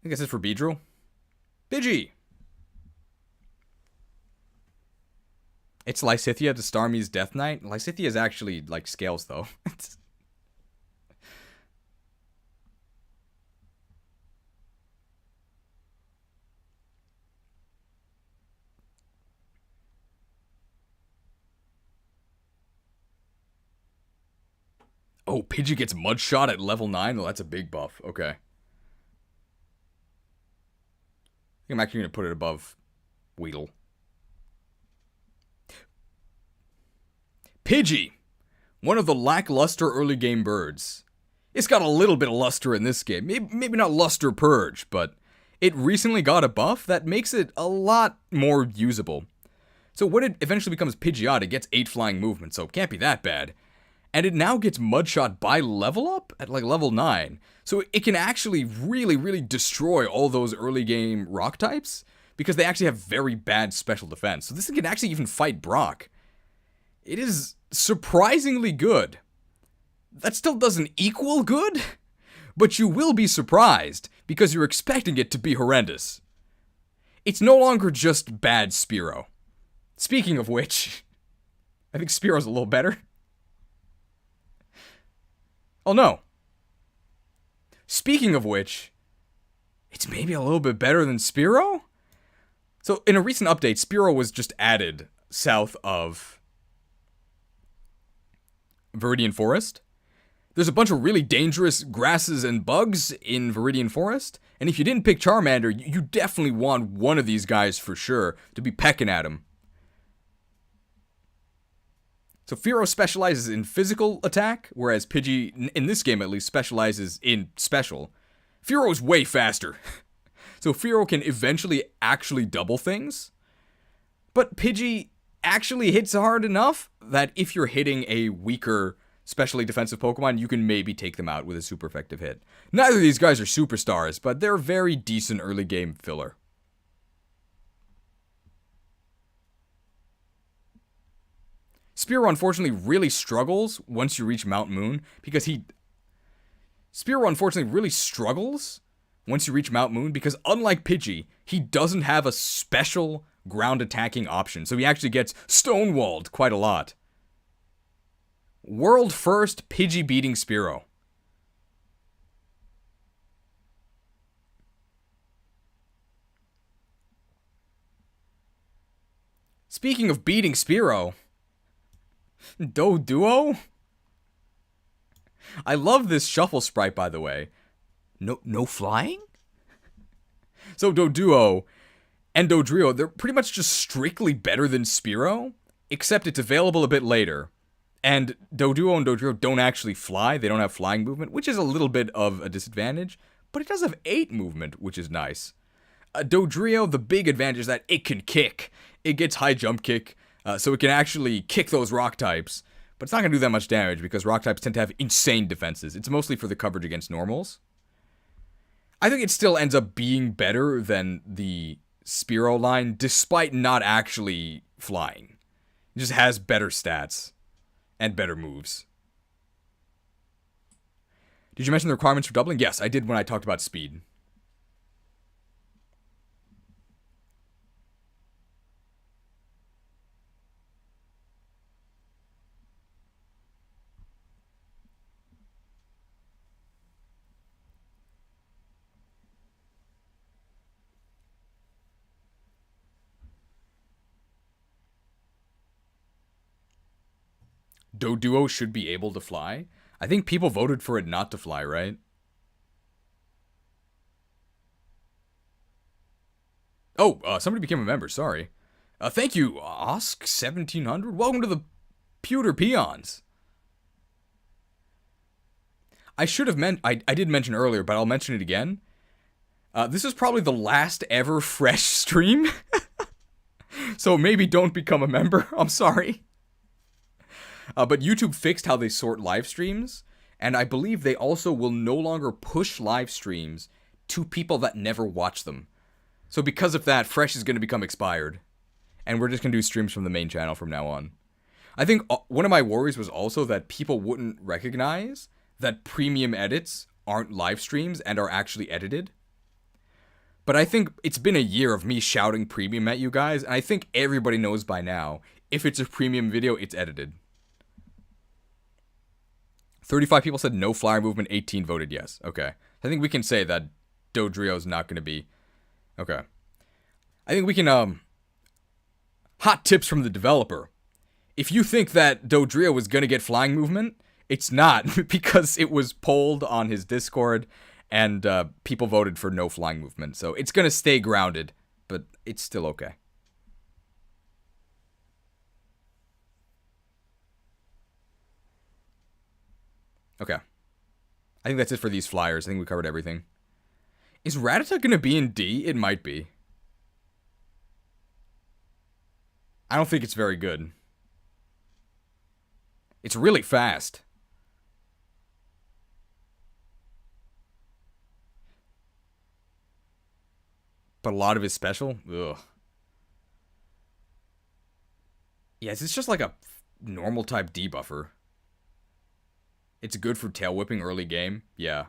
I guess it's for Beedrill. Pidgey! It's Lysithea to Starmie's Death Knight. Lysithea is actually, like, scales, though. Oh, Pidgey gets Mudshot at level 9? Well, that's a big buff. Okay. I think I'm actually going to put it above Weedle. Pidgey! One of the lackluster early game birds. It's got a little bit of luster in this game. Maybe not luster purge, but it recently got a buff that makes it a lot more usable. So when it eventually becomes Pidgeot, it gets 8 flying movement, so it can't be that bad. And it now gets Mudshot by level up at like level 9. So it can actually really, really destroy all those early game rock types because they actually have very bad special defense. So this thing can actually even fight Brock. It is surprisingly good. That still doesn't equal good, but you will be surprised because you're expecting it to be horrendous. It's no longer just bad Spearow. Speaking of which, I think Spearow's a little better. Oh no. Speaking of which, it's maybe a little bit better than Spearow? So in a recent update, Spearow was just added south of Viridian Forest. There's a bunch of really dangerous grasses and bugs in Viridian Forest, and if you didn't pick Charmander, you definitely want one of these guys for sure to be pecking at him. So Fearow specializes in physical attack, whereas Pidgey, in this game at least, specializes in special. Fearow's way faster. So Fearow can eventually actually double things, but Pidgey actually hits hard enough that if you're hitting a weaker, specially defensive Pokemon, you can maybe take them out with a super effective hit. Neither of these guys are superstars, but they're very decent early game filler. Spearow unfortunately really struggles once you reach Mount Moon, because unlike Pidgey, he doesn't have a special ground attacking option, so he actually gets stonewalled quite a lot. World first Pidgey beating Spearow. Speaking of beating Spearow, Duo? I love this shuffle sprite, by the way. No flying? So Duo and Dodrio, they're pretty much just strictly better than Spearow, except it's available a bit later. And Doduo and Dodrio don't actually fly, they don't have flying movement, which is a little bit of a disadvantage, but it does have 8 movement, which is nice. Dodrio, the big advantage is that it can kick. It gets high jump kick, so it can actually kick those rock types, but it's not going to do that much damage because rock types tend to have insane defenses. It's mostly for the coverage against normals. I think it still ends up being better than the Spearow line, despite not actually flying. It just has better stats and better moves. Did you mention the requirements for doubling? Yes, I did when I talked about speed. Doduo should be able to fly. I think people voted for it not to fly, right? Oh, somebody became a member, sorry. Thank you, Osk1700. Welcome to the Pewter Peons. I should have I did mention earlier, but I'll mention it again. This is probably the last ever fresh stream. So maybe don't become a member. I'm sorry. But YouTube fixed how they sort live streams, and I believe they also will no longer push live streams to people that never watch them. So because of that, Fresh is going to become expired, and we're just going to do streams from the main channel from now on. I think one of my worries was also that people wouldn't recognize that premium edits aren't live streams and are actually edited. But I think it's been a year of me shouting premium at you guys, and I think everybody knows by now, if it's a premium video, it's edited. 35 people said no flyer movement, 18 voted yes. Okay. I think we can say that Dodrio's not going to be... Okay. I think we can, hot tips from the developer. If you think that Dodrio was going to get flying movement, it's not, because it was polled on his Discord, and people voted for no flying movement. So it's going to stay grounded, but it's still okay. Okay. I think that's it for these flyers. I think we covered everything. Is Ratata going to be in D? It might be. I don't think it's very good. It's really fast. But a lot of it's special? Ugh. Yes, it's just like a normal type debuffer. It's good for tail whipping early game, yeah.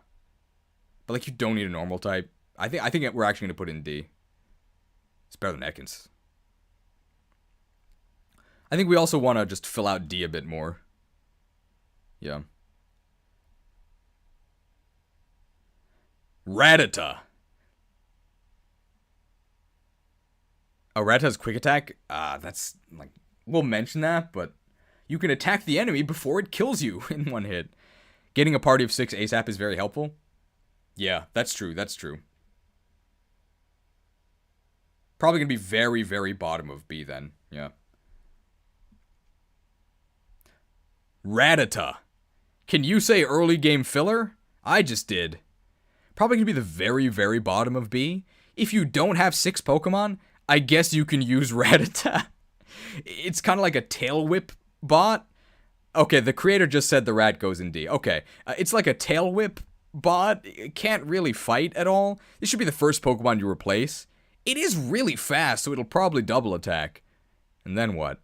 But like you don't need a normal type. I think we're actually gonna put it in D. It's better than Ekans. I think we also want to just fill out D a bit more. Yeah. Ratata. Oh, Ratata's quick attack? That's like we'll mention that, but you can attack the enemy before it kills you in one hit. Getting a party of 6 ASAP is very helpful. Yeah, that's true, that's true. Probably gonna be very, very bottom of B then, yeah. Ratata. Can you say early game filler? I just did. Probably gonna be the very, very bottom of B. If you don't have 6 Pokemon, I guess you can use Ratata. It's kind of like a tail whip bot. Okay, the creator just said the rat goes in D. Okay, it's like a tail whip bot. It can't really fight at all. This should be the first Pokemon you replace. It is really fast, so it'll probably double attack. And then what?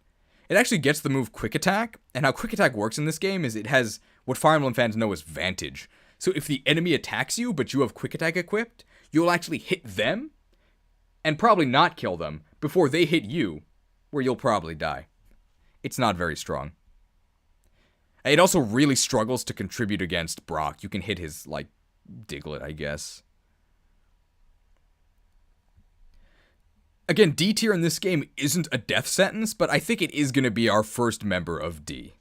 It actually gets the move Quick Attack, and how Quick Attack works in this game is it has what Fire Emblem fans know as Vantage. So if the enemy attacks you, but you have Quick Attack equipped, you'll actually hit them, and probably not kill them, before they hit you, where you'll probably die. It's not very strong. It also really struggles to contribute against Brock. You can hit his, like, Diglett, I guess. Again, D tier in this game isn't a death sentence, but I think it is going to be our first member of D.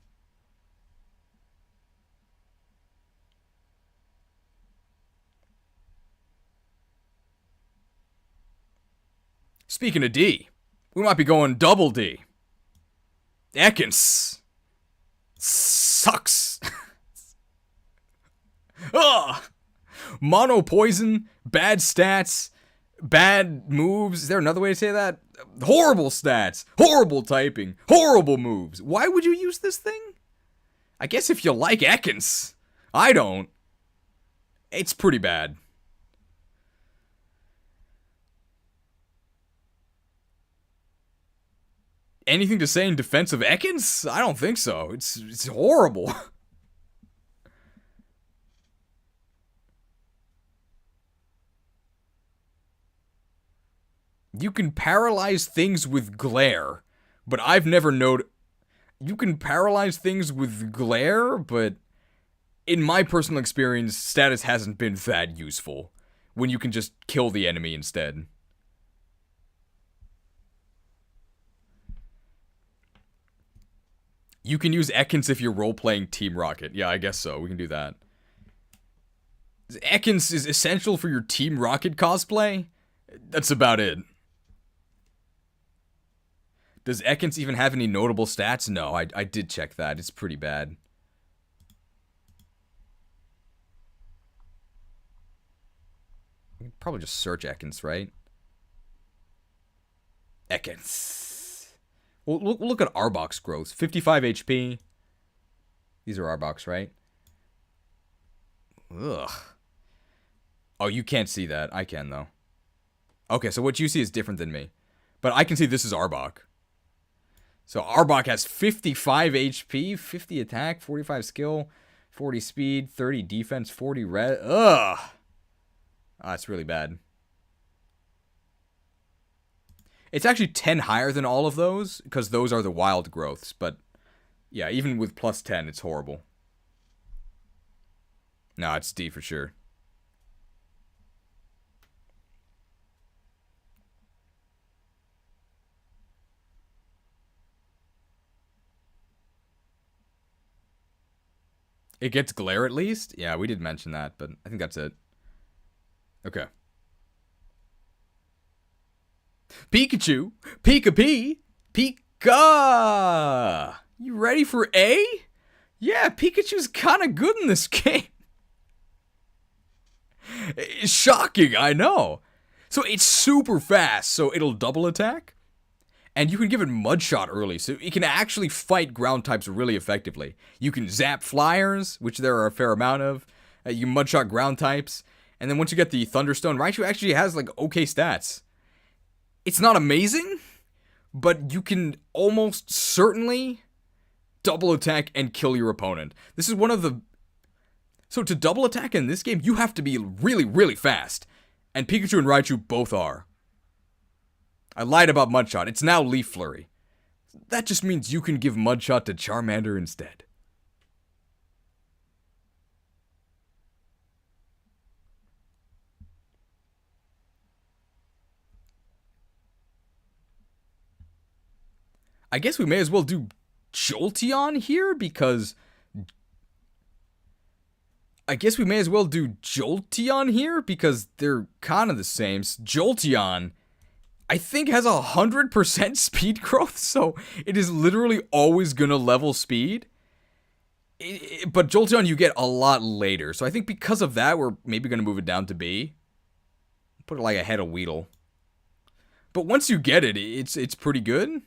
Speaking of D, we might be going double D. Ekans sucks. Ugh. Mono poison, bad stats, bad moves. Is there another way to say that? Horrible stats, horrible typing, horrible moves. Why would you use this thing? I guess if you like Ekans. I don't. It's pretty bad. Anything to say in defense of Ekans? I don't think so. It's horrible. You can paralyze things with glare, but I've never known. You can paralyze things with glare, but in my personal experience, status hasn't been that useful when you can just kill the enemy instead. You can use Ekans if you're role-playing Team Rocket. Yeah, I guess so. We can do that. Ekans is essential for your Team Rocket cosplay? That's about it. Does Ekans even have any notable stats? No, I did check that. It's pretty bad. We can probably just search Ekans, right? Ekans. Well, look at Arbok's growth. 55 HP. These are Arbok's, right? Ugh. Oh, you can't see that. I can, though. Okay, so what you see is different than me. But I can see this is Arbok. So Arbok has 55 HP, 50 attack, 45 skill, 40 speed, 30 defense, 40 red. Ugh. That's really bad. It's actually 10 higher than all of those, because those are the wild growths. But, yeah, even with plus 10, it's horrible. No, it's D for sure. It gets glare at least? Yeah, we did mention that, but I think that's it. Okay. Pikachu! Pika-Pee! Pika! You ready for A? Yeah, Pikachu's kind of good in this game. It's shocking, I know. So it's super fast, so it'll double attack. And you can give it Mud Shot early, so it can actually fight ground types really effectively. You can zap flyers, which there are a fair amount of. You Mud Shot ground types. And then once you get the Thunderstone, Raichu actually has, like, okay stats. It's not amazing, but you can almost certainly double attack and kill your opponent. This is one of the... So to double attack in this game, you have to be really, really fast. And Pikachu and Raichu both are. I lied about Mudshot. It's now Leaf Flurry. That just means you can give Mudshot to Charmander instead. I guess we may as well do Jolteon here because... they're kind of the same. Jolteon... I think has 100% speed growth, so it is literally always gonna level speed. But Jolteon you get a lot later, so I think because of that, we're maybe gonna move it down to B. Put it like ahead of Weedle. But once you get it, it's pretty good.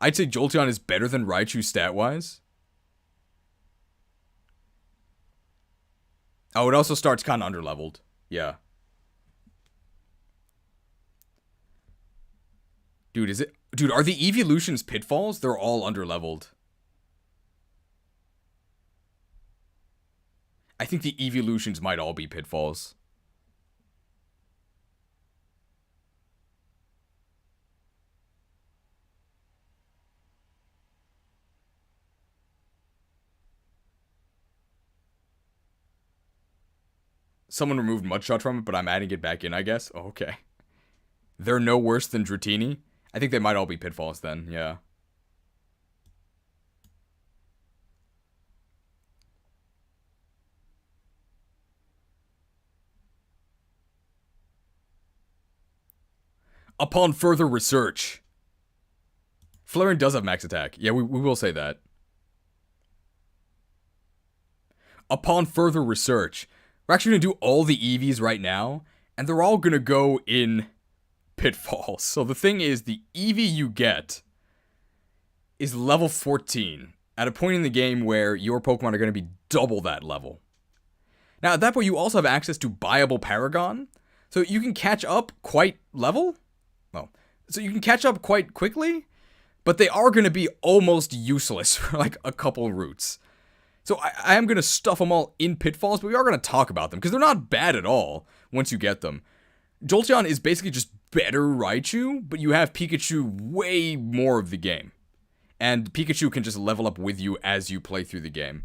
I'd say Jolteon is better than Raichu stat-wise. Oh, it also starts kind of underleveled. Yeah. Dude, are the evolutions pitfalls? They're all underleveled. I think the evolutions might all be pitfalls. Someone removed Mudshot from it, but I'm adding it back in, I guess. Oh, okay. They're no worse than Dratini. I think they might all be pitfalls then, yeah. Upon further research. Flareon does have max attack. Yeah, we will say that. Upon further research. We're actually going to do all the EVs right now, and they're all going to go in pitfalls. So the thing is, the EV you get is level 14, at a point in the game where your Pokemon are going to be double that level. Now, at that point, you also have access to Buyable Paragon, so you can catch up quite level. Well, so you can catch up quite quickly, but they are going to be almost useless for like a couple routes. So I am going to stuff them all in pitfalls, but we are going to talk about them, because they're not bad at all once you get them. Jolteon is basically just better Raichu, but you have Pikachu way more of the game. And Pikachu can just level up with you as you play through the game.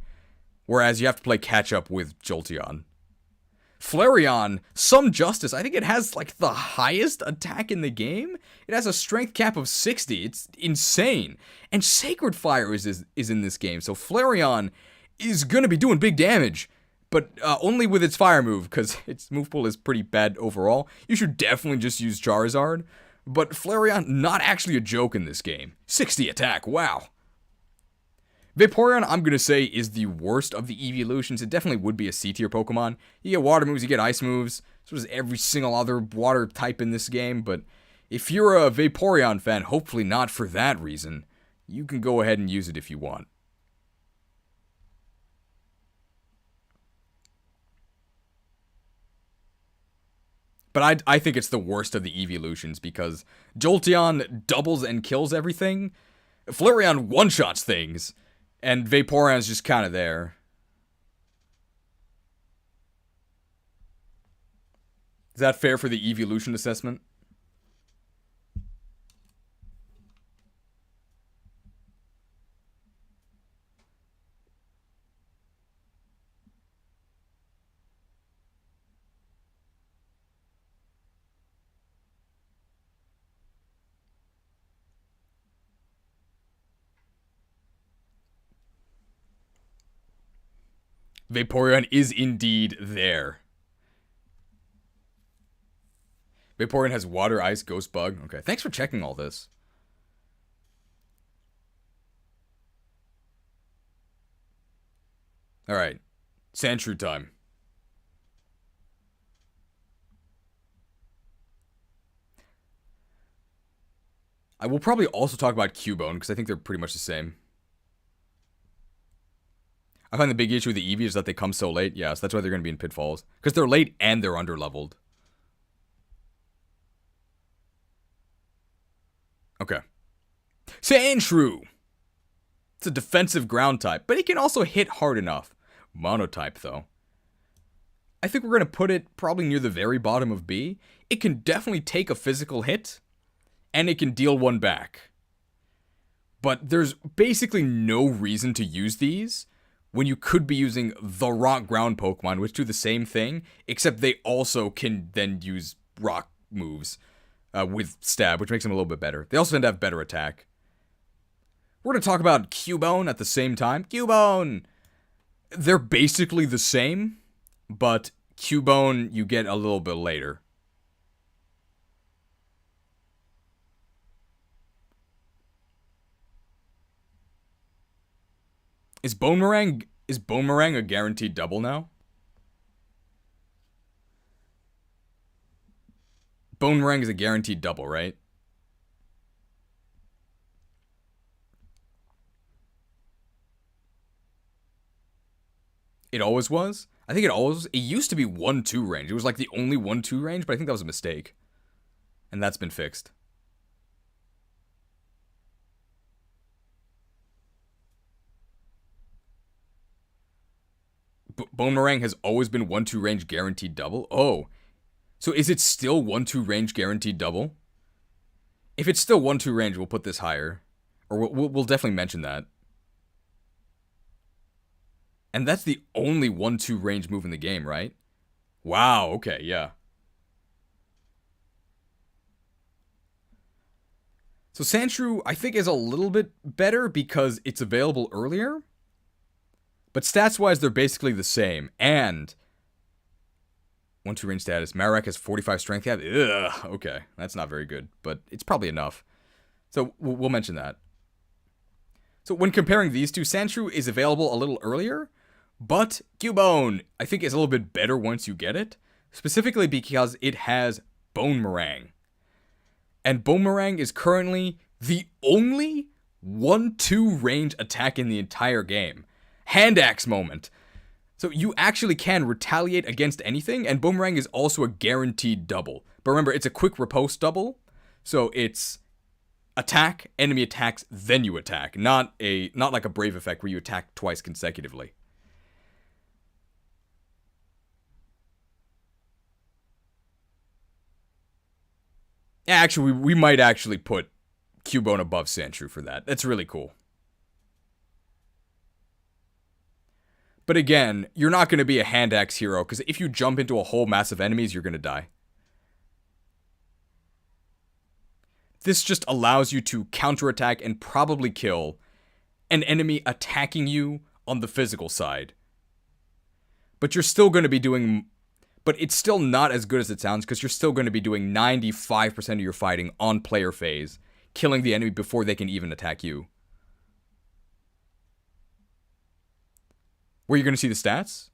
Whereas you have to play catch-up with Jolteon. Flareon, some justice. I think it has, like, the highest attack in the game. It has a strength cap of 60. It's insane. And Sacred Fire is in this game. So Flareon is going to be doing big damage. But only with its fire move, because its move pool is pretty bad overall. You should definitely just use Charizard. But Flareon, not actually a joke in this game. 60 attack, wow. Vaporeon, I'm going to say, is the worst of the evolutions. It definitely would be a C-tier Pokemon. You get water moves, you get ice moves. So does every single other water type in this game. But if you're a Vaporeon fan, hopefully not for that reason, you can go ahead and use it if you want. But I think it's the worst of the evolutions, because Jolteon doubles and kills everything. Flareon one-shots things. And Vaporeon's just kind of there. Is that fair for the evolution assessment? Vaporeon is indeed there. Vaporeon has water, ice, ghost bug. Okay, thanks for checking all this. Alright. Sandshrew time. I will probably also talk about Cubone, because I think they're pretty much the same. I find the big issue with the Eevee is that they come so late. Yeah, so that's why they're going to be in pitfalls. Because they're late and they're underleveled. Okay. Sandshrew! It's a defensive ground type, but it can also hit hard enough. Monotype, though. I think we're going to put it probably near the very bottom of B. It can definitely take a physical hit, and it can deal one back. But there's basically no reason to use these when you could be using the rock ground Pokemon, which do the same thing, except they also can then use rock moves with stab, which makes them a little bit better. They also tend to have better attack. We're going to talk about Cubone at the same time. Cubone! They're basically the same, but Cubone you get a little bit later. Is Boomerang a guaranteed double now? Boomerang is a guaranteed double, right? It always was? I think it used to be 1-2 range. It was like the only 1-2 range, but I think that was a mistake. And that's been fixed. Boomerang has always been 1-2 range guaranteed double? Oh. So is it still 1-2 range guaranteed double? If it's still 1-2 range, we'll put this higher. Or we'll definitely mention that. And that's the only 1-2 range move in the game, right? Wow, okay, yeah. So Sandshrew, I think, is a little bit better because it's available earlier. But stats-wise, they're basically the same. And 1-2 range status. Marek has 45 strength. Ugh, okay. That's not very good, but it's probably enough. So we'll mention that. So when comparing these two, Sandshrew is available a little earlier, but Cubone, I think, is a little bit better once you get it. Specifically because it has Bone Meringue. And Bone Meringue is currently the only 1-2 range attack in the entire game. Hand axe moment. So you actually can retaliate against anything, and Boomerang is also a guaranteed double. But remember, it's a quick riposte double, so it's attack, enemy attacks, then you attack. Not like a Brave effect where you attack twice consecutively. Actually, we might actually put Cubone above Sandshrew for that. That's really cool. But again, you're not going to be a hand axe hero, because if you jump into a whole mass of enemies, you're going to die. This just allows you to counterattack and probably kill an enemy attacking you on the physical side. But you're still going to be doing... But it's still not as good as it sounds, because you're still going to be doing 95% of your fighting on player phase, killing the enemy before they can even attack you. Where you're going to see the stats?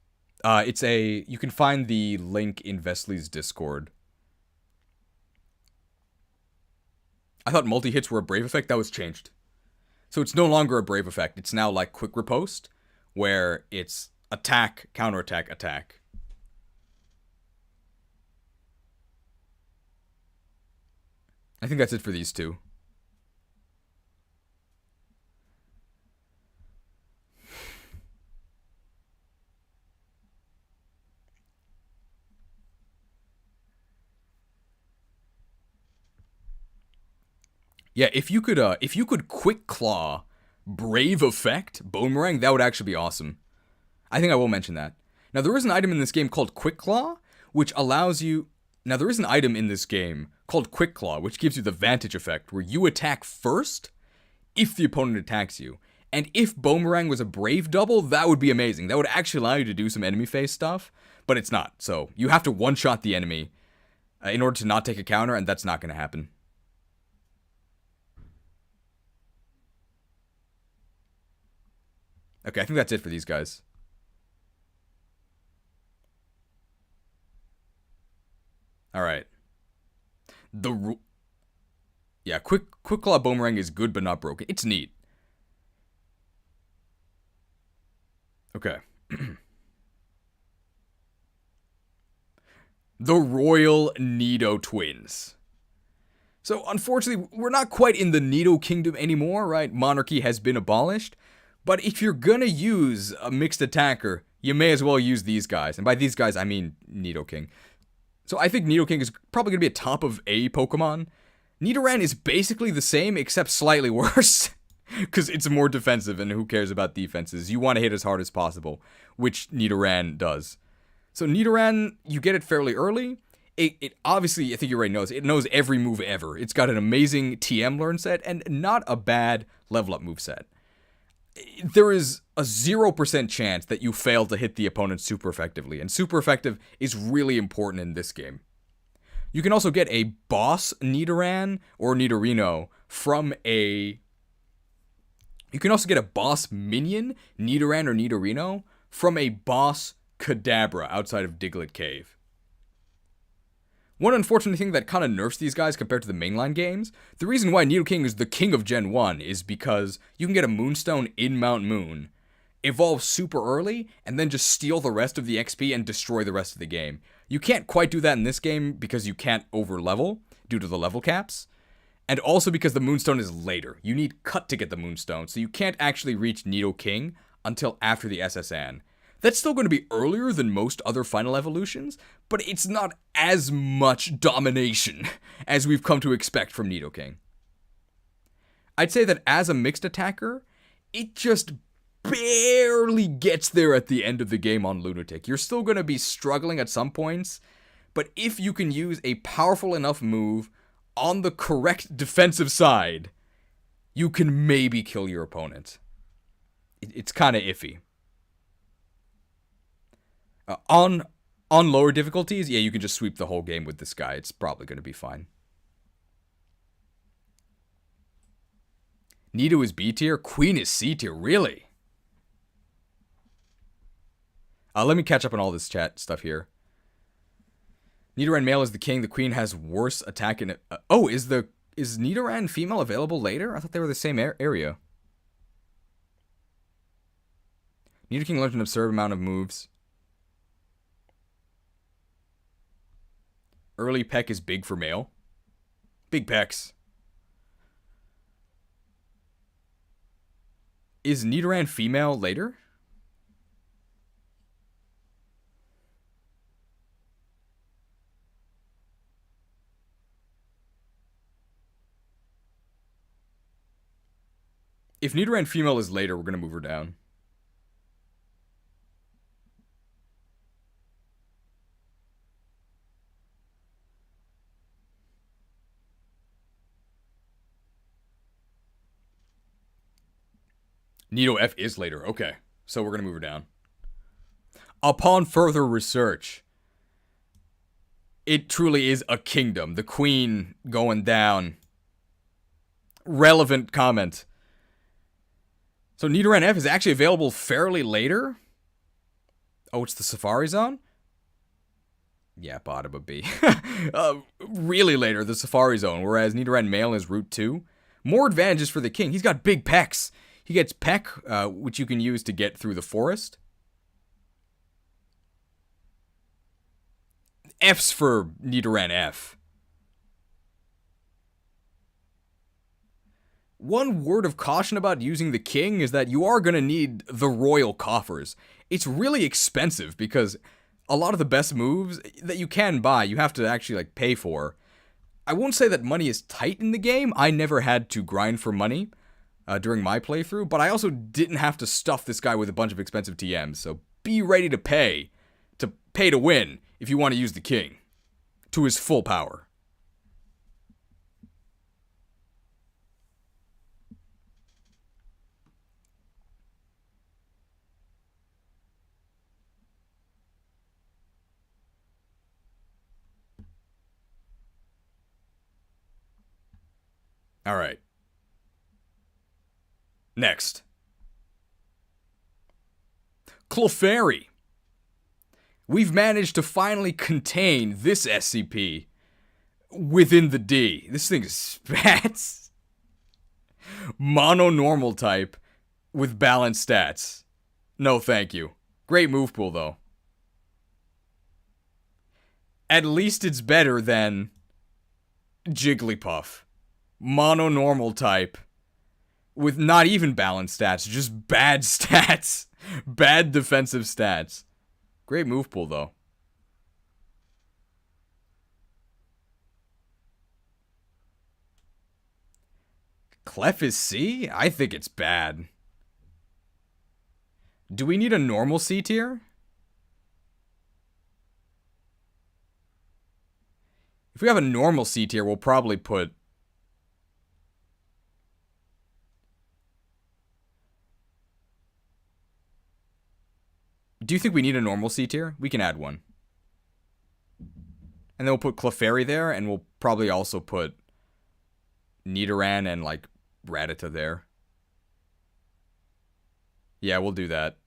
You can find the link in Vesly's Discord. I thought multi-hits were a Brave effect. That was changed. So it's no longer a Brave effect. It's now like quick riposte, where it's attack, counterattack, attack. I think that's it for these two. Yeah, if you could quick claw Brave effect Boomerang, that would actually be awesome. I think I will mention that. Now there is an item in this game called Quick Claw, which allows you... Now there is an item in this game called Quick Claw, which gives you the Vantage effect, where you attack first if the opponent attacks you. And if Boomerang was a Brave double, that would be amazing. That would actually allow you to do some enemy phase stuff, but it's not. So you have to one-shot the enemy in order to not take a counter, and that's not going to happen. Okay, I think that's it for these guys. Alright. Yeah, Quick Claw Boomerang is good but not broken. It's neat. Okay. The Royal Nido Twins. So, unfortunately, we're not quite in the Nido Kingdom anymore, right? Monarchy has been abolished. But if you're gonna use a mixed attacker, you may as well use these guys. And by these guys, I mean Nidoking. So I think Nidoking is probably gonna be a top of A Pokemon. Nidoran is basically the same, except slightly worse. Because it's more defensive, and who cares about defenses? You want to hit as hard as possible, which Nidoran does. So Nidoran, you get it fairly early. It obviously, I think you already know, it knows every move ever. It's got an amazing TM learn set, and not a bad level up move set. There is a 0% chance that you fail to hit the opponent super effectively, and super effective is really important in this game. You can also get a boss Nidoran or Nidorino from a... You can also get a boss minion Nidoran or Nidorino from a boss Kadabra outside of Diglett Cave. One unfortunate thing that kind of nerfs these guys compared to the mainline games, the reason why Nidoking is the king of Gen 1 is because you can get a Moonstone in Mount Moon, evolve super early, and then just steal the rest of the XP and destroy the rest of the game. You can't quite do that in this game because you can't over-level due to the level caps, and also because the Moonstone is later. You need Cut to get the Moonstone, so you can't actually reach Nidoking until after the SSN. That's still going to be earlier than most other final evolutions, but it's not as much domination as we've come to expect from Nidoking. I'd say that as a mixed attacker, it just barely gets there at the end of the game on Lunatic. You're still going to be struggling at some points, but if you can use a powerful enough move on the correct defensive side, you can maybe kill your opponent. It's kind of iffy. On lower difficulties, yeah, you can just sweep the whole game with this guy. It's probably going to be fine. Nito is B tier. Queen is C tier. Really? Let me catch up on all this chat stuff here. Nidoran male is the king. The queen has worse attack in... is Nidoran female available later? I thought they were the same area. Nidoking learns an absurd amount of moves. Early peck is big for male. Big pecs. Is Nidoran female later? If Nidoran female is later, we're going to move her down. Nido F is later. Okay. So we're going to move her down. Upon further research, it truly is a kingdom. The queen going down. Relevant comment. So Nidoran F is actually available fairly later? Oh, it's the Safari Zone? Yeah, bottom of B. Really later, the Safari Zone, whereas Nidoran male is Route 2. More advantages for the king. He's got big pecs. He gets peck, which you can use to get through the forest. F's for Nidoran F. One word of caution about using the king is that you are going to need the royal coffers. It's really expensive because a lot of the best moves that you can buy, you have to actually pay for. I won't say that money is tight in the game. I never had to grind for money during my playthrough, but I also didn't have to stuff this guy with a bunch of expensive TMs, so be ready to pay to win if you want to use the king to his full power. All right. Next. Clefairy. We've managed to finally contain this SCP within the D. This thing is spats. Mono-normal type with balanced stats. No thank you. Great move pool, though. At least it's better than Jigglypuff. Mono-normal type with not even balanced stats, just bad stats. Bad defensive stats. Great move pool, though. Clef is C? I think it's bad. Do we need a normal C tier? If we have a normal C tier, we'll probably put... Do you think we need a normal C tier? We can add one. And then we'll put Clefairy there, and we'll probably also put Nidoran and, Ratata there. Yeah, we'll do that.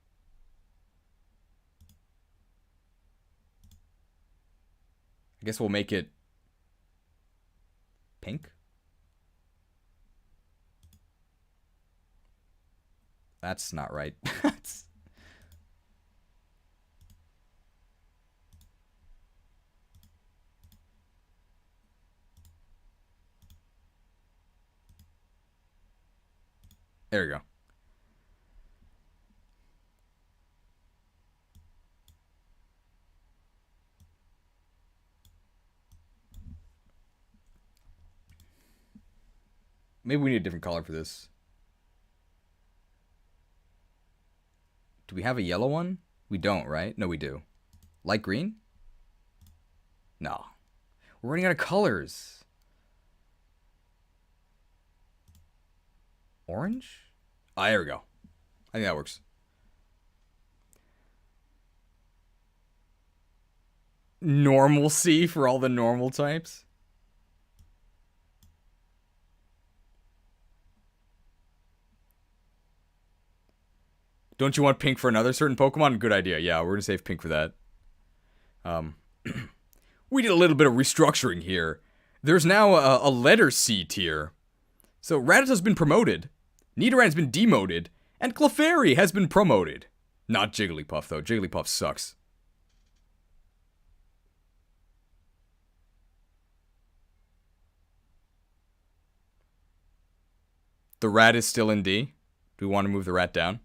I guess we'll make it pink. That's not right. There we go. Maybe we need a different color for this. Do we have a yellow one? We don't, right? No, we do. Light green? No. We're running out of colors. Orange? Ah, there we go. I think that works. Normalcy for all the normal types. Don't you want pink for another certain Pokemon? Good idea. Yeah, we're gonna save pink for that. We did a little bit of restructuring here. There's now a letter C tier. So Rattata's been promoted, Nidoran's been demoted, and Clefairy has been promoted. Not Jigglypuff, though. Jigglypuff sucks. The rat is still in D. Do we want to move the rat down?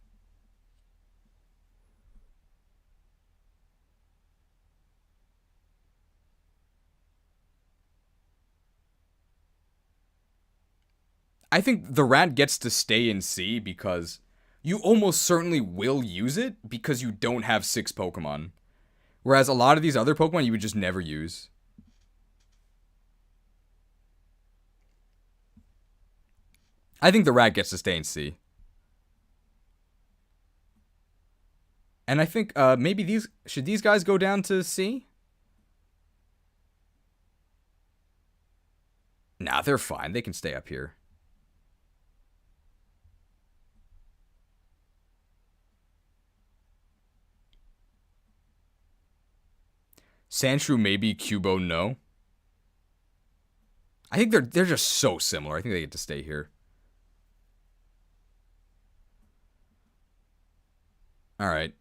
I think the rat gets to stay in C because you almost certainly will use it because you don't have 6 Pokemon. Whereas a lot of these other Pokemon you would just never use. I think the rat gets to stay in C. And I think maybe should these guys go down to C? Nah, they're fine. They can stay up here. Sandshrew maybe, Cubo no. I think they're just so similar. I think they get to stay here. All right.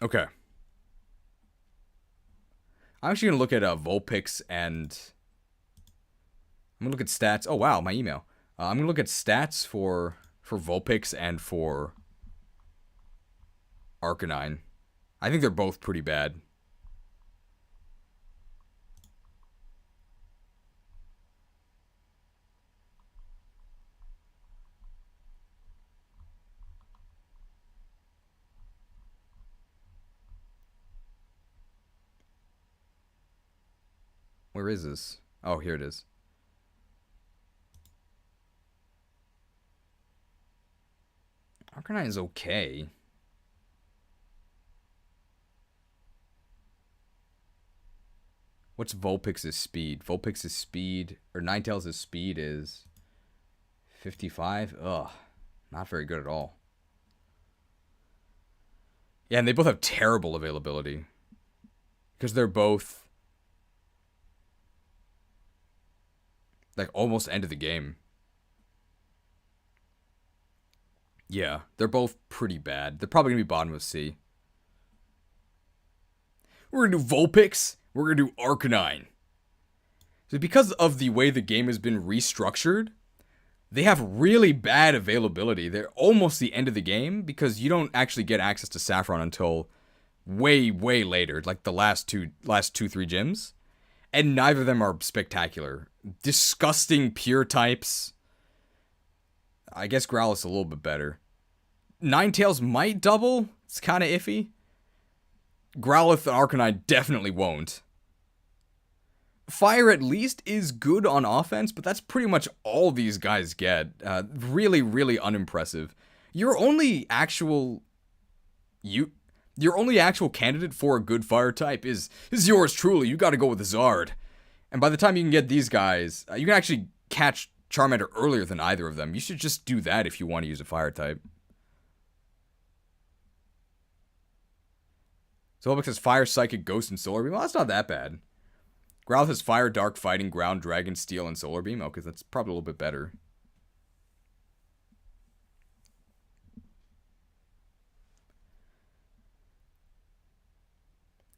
Okay. I'm actually going to look at Vulpix and... I'm going to look at stats. Oh, wow, my email. I'm going to look at stats for Vulpix and for Arcanine. I think they're both pretty bad. Where is this? Oh, here it is. Arcanine is okay. What's Vulpix's speed? Vulpix's speed, or Ninetales' speed is 55? Ugh, not very good at all. Yeah, and they both have terrible availability. Because they're both... like, almost end of the game. Yeah, they're both pretty bad. They're probably going to be bottom of C. We're going to do Vulpix. We're going to do Arcanine. So because of the way the game has been restructured, they have really bad availability. They're almost the end of the game because you don't actually get access to Saffron until way, way later, like the last two, 3 gyms. And neither of them are spectacular. Disgusting pure types. I guess Growlithe's is a little bit better. Ninetales might double. It's kind of iffy. Growlithe and Arcanine definitely won't. Fire at least is good on offense, but that's pretty much all these guys get. Really, really unimpressive. Your only actual candidate for a good fire type is yours truly. You got to go with the Zard. And by the time you can get these guys, you can actually catch Charmander earlier than either of them. You should just do that if you want to use a fire type. So Vulpix has Fire, Psychic, Ghost, and Solar Beam. Well, that's not that bad. Growlithe has Fire, Dark, Fighting, Ground, Dragon, Steel, and Solar Beam. Okay, that's probably a little bit better.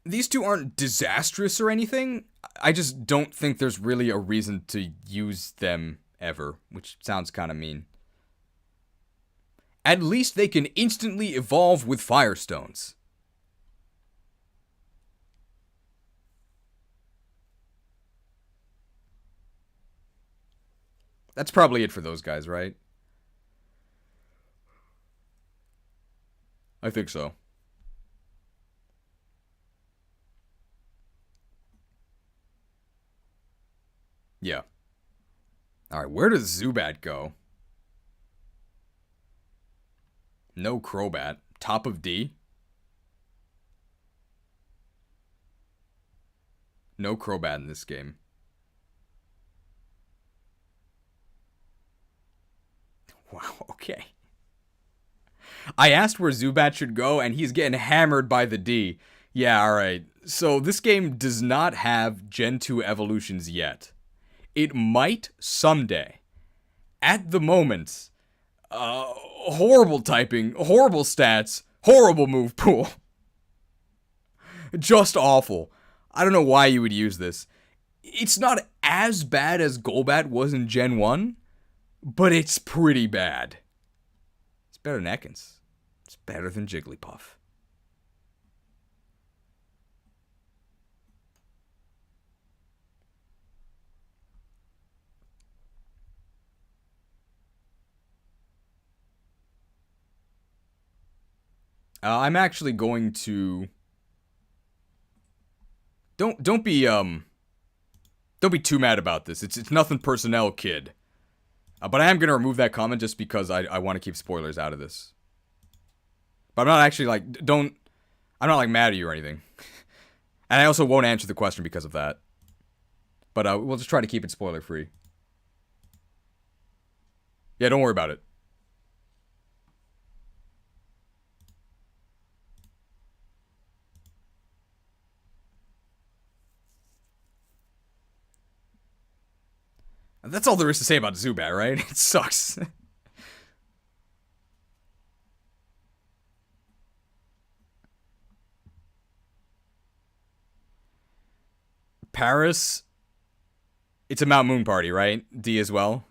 These two aren't disastrous or anything. I just don't think there's really a reason to use them ever, which sounds kind of mean. At least they can instantly evolve with Firestones. That's probably it for those guys, right? I think so. Yeah. Alright, where does Zubat go? No Crobat. Top of D? No Crobat in this game. Wow, okay. I asked where Zubat should go, and he's getting hammered by the D. Yeah, alright. So this game does not have Gen 2 evolutions yet. It might someday. At the moment, horrible typing, horrible stats, horrible move pool. Just awful. I don't know why you would use this. It's not as bad as Golbat was in Gen 1, but it's pretty bad. It's better than Ekans. It's better than Jigglypuff. I'm actually going to... Don't be too mad about this. It's nothing personnel, kid. But I am gonna remove that comment just because I want to keep spoilers out of this. But I'm not actually like I'm not like mad at you or anything. And I also won't answer the question because of that. But we'll just try to keep it spoiler free. Yeah, don't worry about it. That's all there is to say about Zubat, right? It sucks. Paris. It's a Mount Moon party, right? D as well.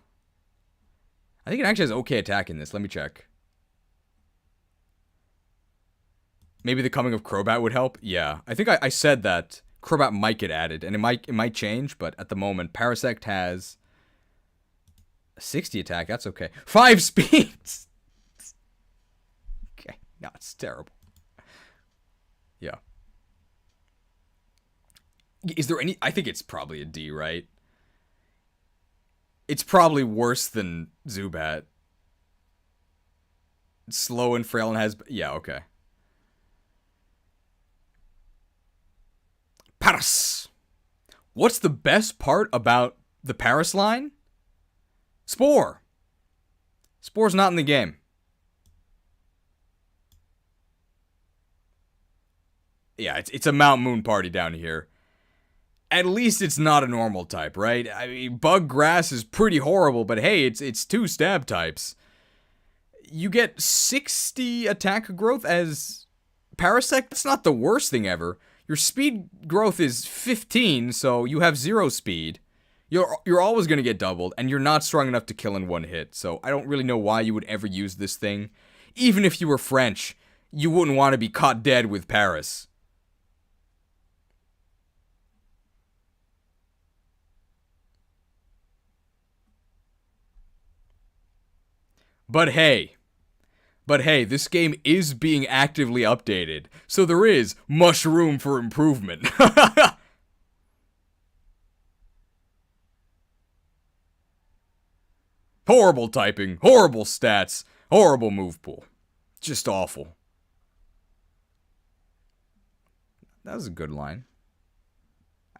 I think it actually has okay attack in this. Let me check. Maybe the coming of Crobat would help? Yeah. I think I said that Crobat might get added, and it might change, but at the moment, Parasect has 60 attack, that's okay. 5 speeds! Okay, no, it's terrible. Yeah. Is there any... I think it's probably a D, right? It's probably worse than Zubat. It's slow and frail and has... Yeah, okay. Paris! What's the best part about the Paris line? Spore. Spore's not in the game. Yeah, it's a Mount Moon party down here. At least it's not a normal type, right? I mean, Bug Grass is pretty horrible, but hey, it's 2 stab types. You get 60 attack growth as Parasect. That's not the worst thing ever. Your speed growth is 15, so you have 0 speed. You're always going to get doubled, and you're not strong enough to kill in one hit, so I don't really know why you would ever use this thing. Even if you were French, you wouldn't want to be caught dead with Paris. But hey, this game is being actively updated, so there is much room for improvement. Horrible typing, horrible stats, horrible move pool. Just awful. That was a good line.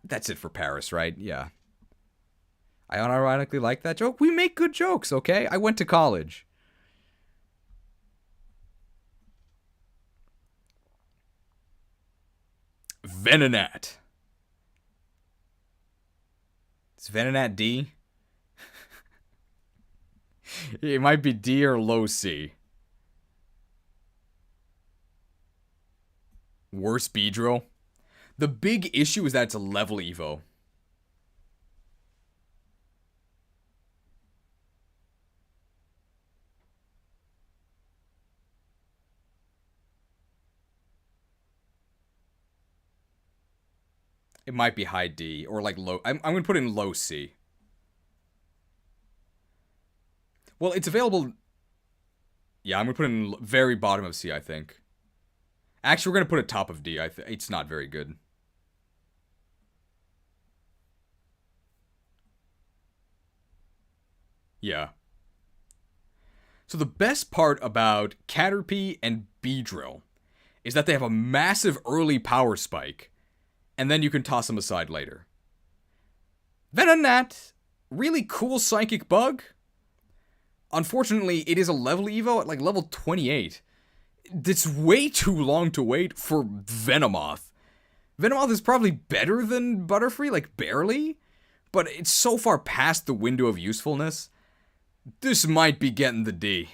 That's it for Paris, right? Yeah. I unironically like that joke. We make good jokes, okay? I went to college. Venonat. Is Venonat D? It might be D or low C. Worse Beedrill. The big issue is that it's a level Evo. It might be high D or like low. I'm going to put in low C. Well, it's available... Yeah, I'm going to put in very bottom of C, I think. Actually, we're going to put it top of D. It's not very good. Yeah. So the best part about Caterpie and Beedrill is that they have a massive early power spike, and then you can toss them aside later. Venonat, really cool psychic bug. Unfortunately, it is a level evo at like level 28. It's way too long to wait for Venomoth. Venomoth is probably better than Butterfree, like barely, but it's so far past the window of usefulness. This might be getting the D.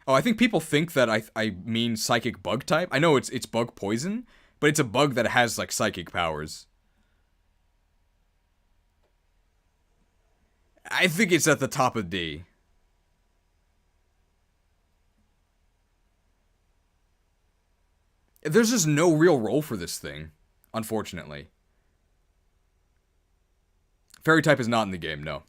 Oh, I think people think that I mean psychic bug type. I know it's bug poison, but it's a bug that has like psychic powers. I think it's at the top of D. There's just no real role for this thing, unfortunately. Fairy type is not in the game, no.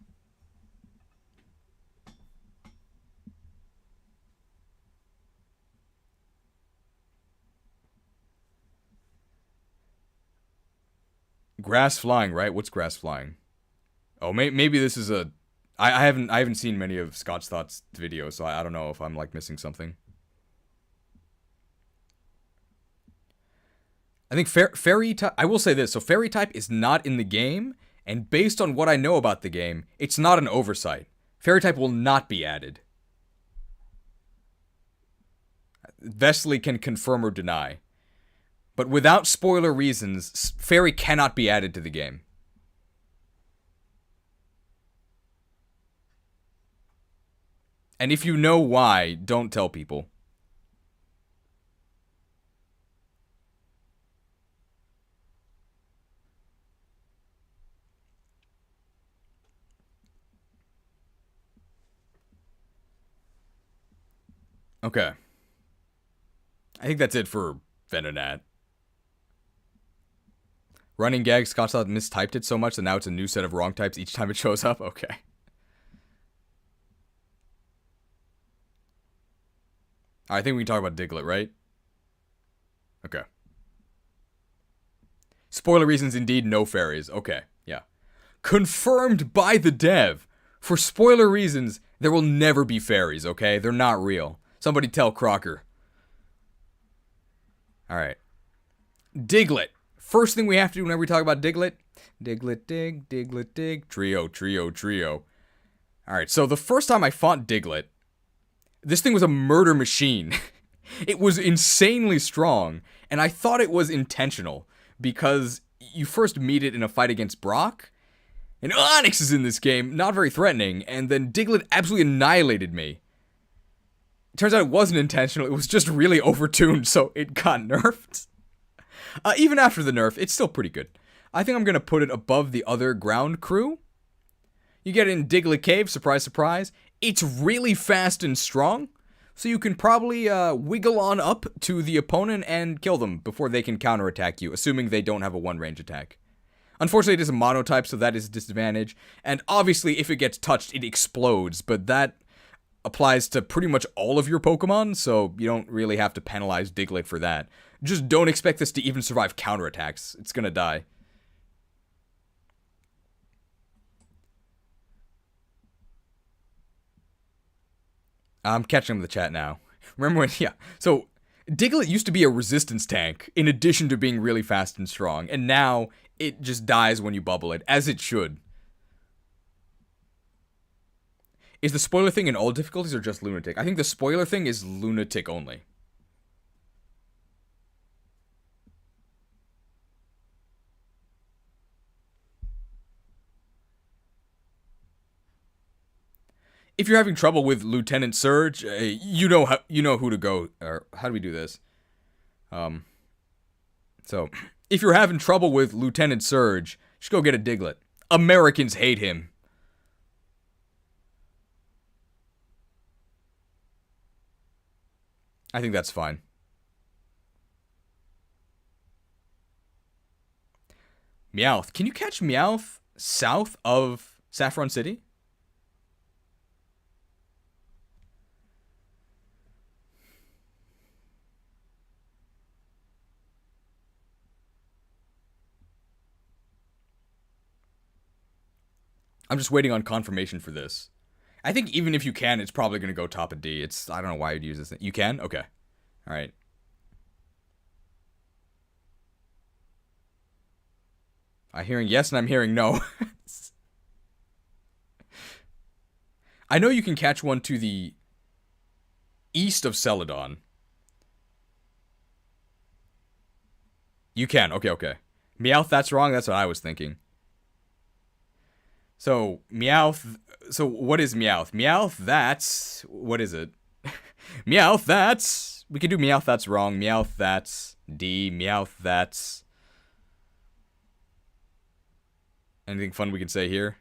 Grass flying, right? What's grass flying? Oh, maybe this is a... I haven't seen many of Scotch Thought's videos, so I don't know if I'm like missing something. I think fairy type... I will say this. So fairy type is not in the game, and based on what I know about the game, it's not an oversight. Fairy type will not be added. Vesly can confirm or deny. But without spoiler reasons, fairy cannot be added to the game. And if you know why, don't tell people. Okay. I think that's it for Venonat. Running gag, Scotch Thought mistyped it so much that now it's a new set of wrong types each time it shows up? Okay. I think we can talk about Diglett, right? Okay. Spoiler reasons, indeed, no fairies. Okay, yeah. Confirmed by the dev. For spoiler reasons, there will never be fairies, okay? They're not real. Somebody tell Crocker. Alright. Diglett. First thing we have to do whenever we talk about Diglett. Diglett dig, Diglett dig. Trio, trio, trio. Alright, so the first time I fought Diglett, this thing was a murder machine. It was insanely strong, and I thought it was intentional, because you first meet it in a fight against Brock, and Onix is in this game, not very threatening, and then Diglett absolutely annihilated me. Turns out it wasn't intentional, it was just really overtuned, so it got nerfed. Even after the nerf, it's still pretty good. I think I'm going to put it above the other ground crew. You get it in Diglett Cave, surprise, surprise. It's really fast and strong, so you can probably wiggle on up to the opponent and kill them before they can counterattack you, assuming they don't have a one-range attack. Unfortunately, it is a monotype, so that is a disadvantage, and obviously, if it gets touched, it explodes, but that applies to pretty much all of your Pokemon, so you don't really have to penalize Diglett for that. Just don't expect this to even survive counterattacks. It's gonna die. I'm catching up with the chat now. Remember when, yeah. So, Diglett used to be a resistance tank, in addition to being really fast and strong, and now it just dies when you bubble it, as it should. Is the spoiler thing in all difficulties or just Lunatic? I think the spoiler thing is Lunatic only. If you're having trouble with Lieutenant Surge, you know who to go. Or how do we do this? So if you're having trouble with Lieutenant Surge, just go get a Diglett. Americans hate him. I think that's fine. Meowth. Can you catch Meowth south of Saffron City? I'm just waiting on confirmation for this. I think even if you can, it's probably going to go top of D. I don't know why you'd use this thing. You can? Okay. All right. I'm hearing yes and I'm hearing no. I know you can catch one to the east of Celadon. You can. Okay. Meowth, that's wrong. That's what I was thinking. So, Meowth... So, what is Meowth? Meowth, that's... What is it? Meowth, that's... We could do Meowth, that's wrong. Meowth, that's D. Meowth, that's... Anything fun we can say here?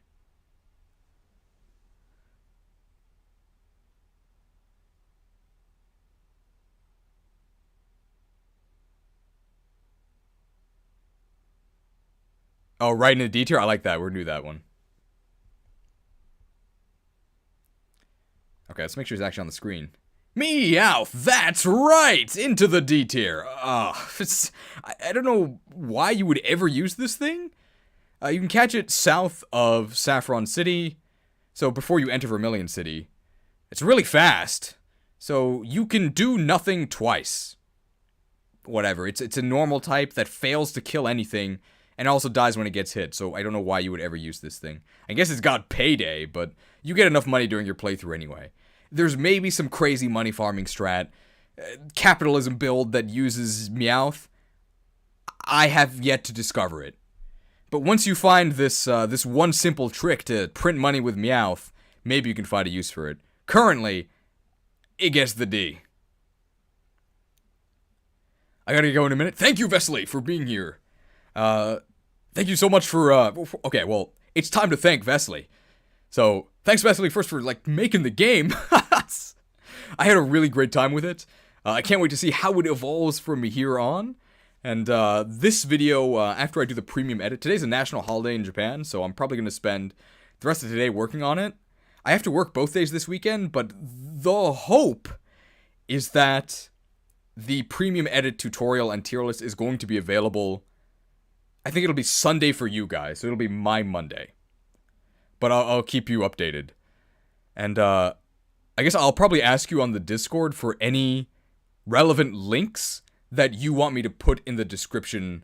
Oh, right in the D tier? I like that. We're gonna do that one. Okay, let's make sure he's actually on the screen. Meowth, that's right! Into the D tier. I don't know why you would ever use this thing. You can catch it south of Saffron City, so before you enter Vermilion City. It's really fast, so you can do nothing twice. Whatever, it's a normal type that fails to kill anything, and also dies when it gets hit, so I don't know why you would ever use this thing. I guess it's got payday, but you get enough money during your playthrough anyway. There's maybe some crazy money farming strat, capitalism build that uses Meowth. I have yet to discover it. But once you find this this one simple trick to print money with Meowth, maybe you can find a use for it. Currently, it gets the D. I gotta go in a minute. Thank you, Vesly, for being here. Thank you so much for, okay, well, it's time to thank Vesly. So, thanks, Vesly, first for, making the game. I had a really great time with it. I can't wait to see how it evolves from here on. And, this video, after I do the premium edit, today's a national holiday in Japan, so I'm probably going to spend the rest of today working on it. I have to work both days this weekend, but the hope is that the premium edit tutorial and tier list is going to be available. I think it'll be Sunday for you guys, so it'll be my Monday. But I'll keep you updated. And, I guess I'll probably ask you on the Discord for any relevant links that you want me to put in the description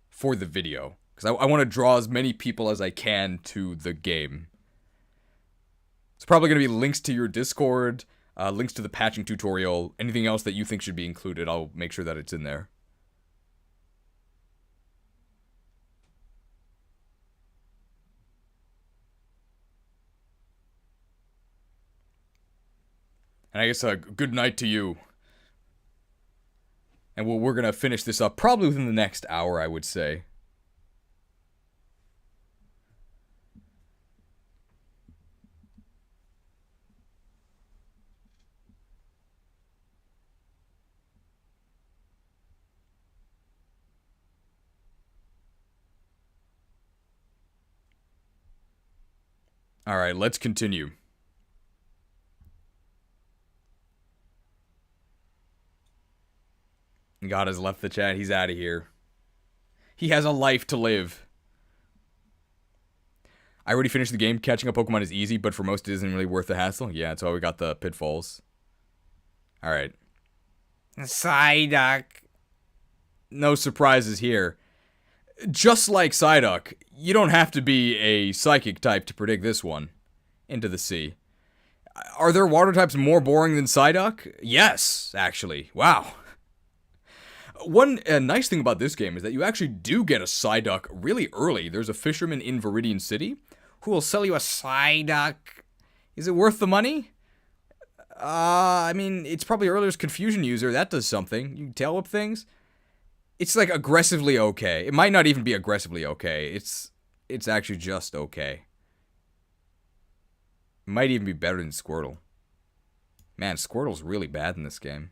for the video. Because I want to draw as many people as I can to the game. It's probably going to be links to your Discord, links to the patching tutorial, anything else that you think should be included, I'll make sure that it's in there. And I guess good night to you. And we're going to finish this up probably within the next hour, I would say. Alright, let's continue. God has left the chat. He's out of here. He has a life to live. I already finished the game. Catching a Pokemon is easy, but for most it isn't really worth the hassle. Yeah, that's why we got the pitfalls. Alright. Psyduck. No surprises here. Just like Psyduck, you don't have to be a psychic type to predict this one. Into the sea. Are there water types more boring than Psyduck? Yes, actually. Wow. One nice thing about this game is that you actually do get a Psyduck really early. There's a fisherman in Viridian City who will sell you a Psyduck. Is it worth the money? I mean, it's probably Earlier's Confusion user. That does something. You can tail whip things. It's like aggressively okay. It might not even be aggressively okay. It's actually just okay. It might even be better than Squirtle. Man, Squirtle's really bad in this game.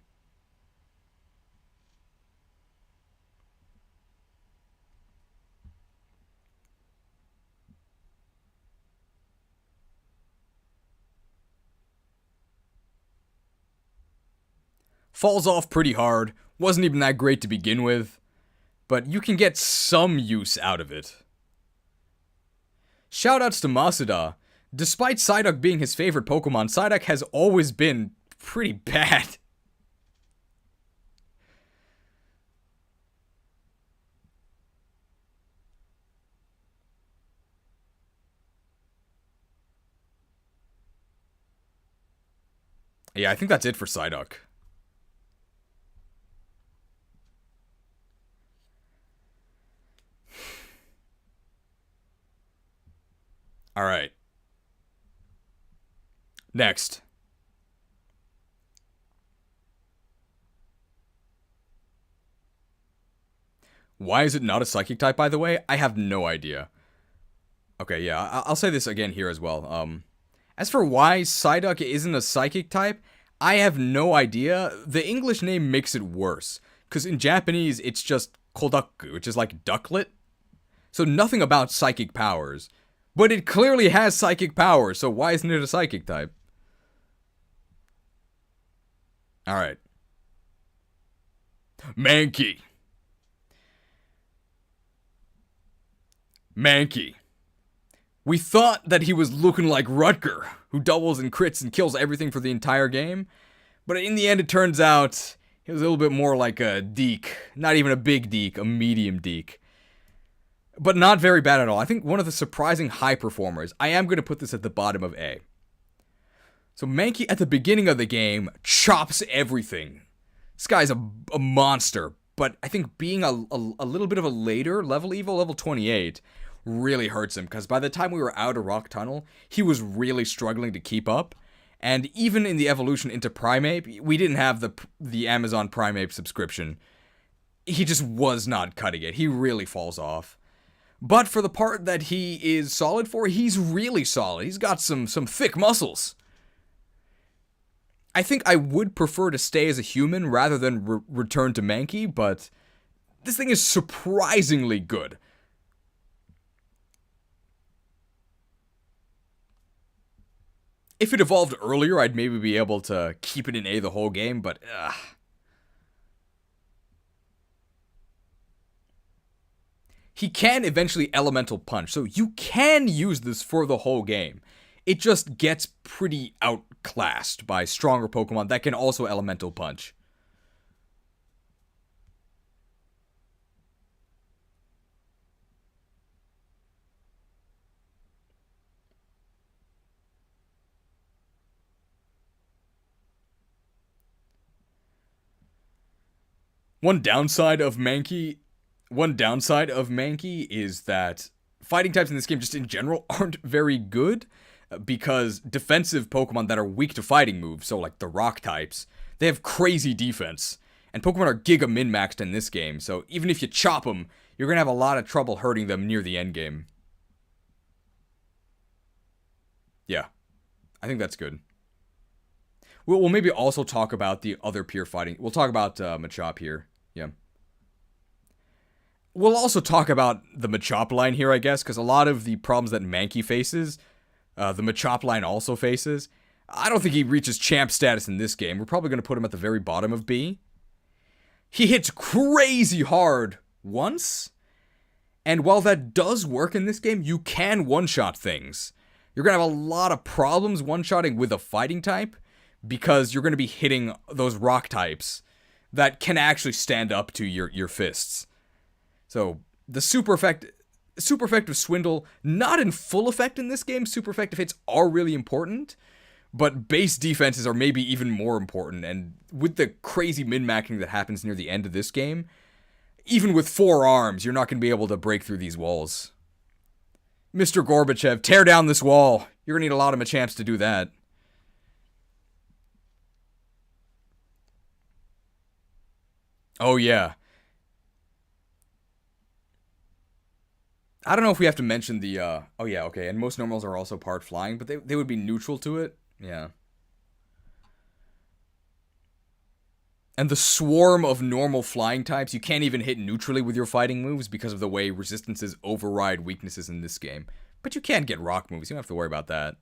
Falls off pretty hard, wasn't even that great to begin with, but you can get some use out of it. Shoutouts to Masuda. Despite Psyduck being his favorite Pokemon, Psyduck has always been pretty bad. Yeah, I think that's it for Psyduck. Alright. Next. Why is it not a Psychic type, by the way? I have no idea. Okay, yeah, I'll say this again here as well. As for why Psyduck isn't a Psychic type, I have no idea. The English name makes it worse. Because in Japanese, it's just Kodaku, which is like ducklet. So nothing about psychic powers. But it clearly has psychic powers, so why isn't it a Psychic type? Alright. Mankey. Mankey. We thought that he was looking like Rutger, who doubles and crits and kills everything for the entire game. But in the end, it turns out he was a little bit more like a Deke. Not even a big Deke, a medium Deke. But not very bad at all. I think one of the surprising high performers. I am going to put this at the bottom of A. So Mankey, at the beginning of the game, chops everything. This guy's a monster. But I think being a little bit of a later level Evo, level 28, really hurts him. Because by the time we were out of Rock Tunnel, he was really struggling to keep up. And even in the evolution into Primeape, we didn't have the Amazon Primeape subscription. He just was not cutting it. He really falls off. But for the part that he is solid for, he's really solid. He's got some thick muscles. I think I would prefer to stay as a human rather than return to Mankey, but this thing is surprisingly good. If it evolved earlier, I'd maybe be able to keep it in A the whole game, but he can eventually Elemental Punch, so you can use this for the whole game. It just gets pretty outclassed by stronger Pokemon that can also Elemental Punch. One downside of Mankey is that fighting types in this game just in general aren't very good, because defensive Pokemon that are weak to fighting moves, so like the rock types, they have crazy defense. And Pokemon are giga min-maxed in this game, so even if you chop them, you're going to have a lot of trouble hurting them near the end game. Yeah, I think that's good. We'll maybe also talk about the other peer fighting. We'll talk about Machop here. Yeah. We'll also talk about the Machop line here, I guess, because a lot of the problems that Mankey faces, the Machop line also faces. I don't think he reaches champ status in this game. We're probably going to put him at the very bottom of B. He hits crazy hard once, and while that does work in this game, you can one-shot things. You're going to have a lot of problems one-shotting with a fighting type, because you're going to be hitting those rock types that can actually stand up to your fists. So, the super effective Swindle, not in full effect in this game. Super effective hits are really important, but base defenses are maybe even more important, and with the crazy min-maxing that happens near the end of this game, even with 4 arms, you're not going to be able to break through these walls. Mr. Gorbachev, tear down this wall. You're going to need a lot of Machamps to do that. Oh, yeah. I don't know if we have to mention the, oh yeah, okay, and most normals are also part flying, but they would be neutral to it. Yeah. And the swarm of normal flying types, you can't even hit neutrally with your fighting moves because of the way resistances override weaknesses in this game. But you can get rock moves, you don't have to worry about that.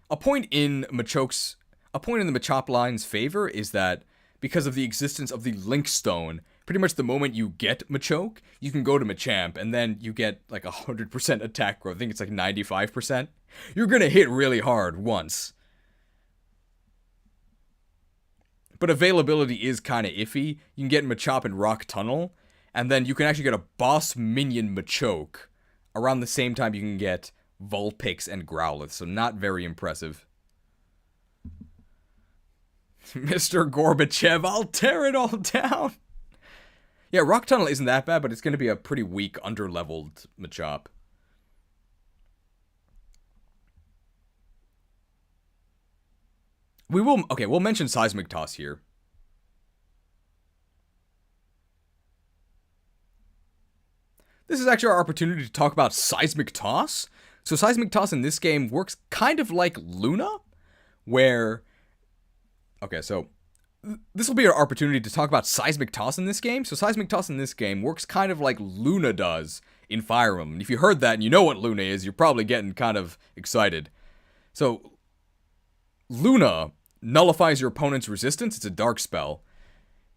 A point in the Machop line's favor is that because of the existence of the Link Stone, pretty much the moment you get Machoke, you can go to Machamp, and then you get like 100% attack growth. I think it's like 95%. You're gonna hit really hard once. But availability is kind of iffy. You can get Machop in Rock Tunnel, and then you can actually get a boss minion Machoke around the same time you can get Vulpix and Growlithe, so not very impressive. Mr. Gorbachev, I'll tear it all down. Yeah, Rock Tunnel isn't that bad, but it's going to be a pretty weak, underleveled Machop. We'll mention Seismic Toss here. This is actually our opportunity to talk about Seismic Toss. So Seismic Toss in this game works kind of like Luna, where... Okay, so this will be our opportunity to talk about Seismic Toss in this game. So Seismic Toss in this game works kind of like Luna does in Fire Emblem. And if you heard that and you know what Luna is, you're probably getting kind of excited. So Luna nullifies your opponent's resistance. It's a dark spell.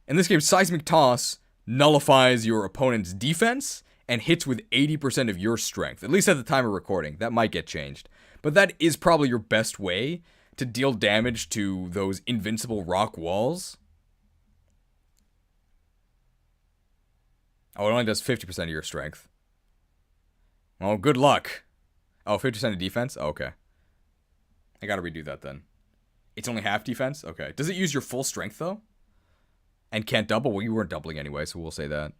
In this game, Seismic Toss nullifies your opponent's defense and hits with 80% of your strength, at least at the time of recording. That might get changed. But that is probably your best way to deal damage to those invincible rock walls. Oh, it only does 50% of your strength. Oh, good luck. Oh, 50% of defense? Oh, okay. I gotta redo that then. It's only half defense? Okay. Does it use your full strength, though? And can't double? Well, you weren't doubling anyway, so we'll say that.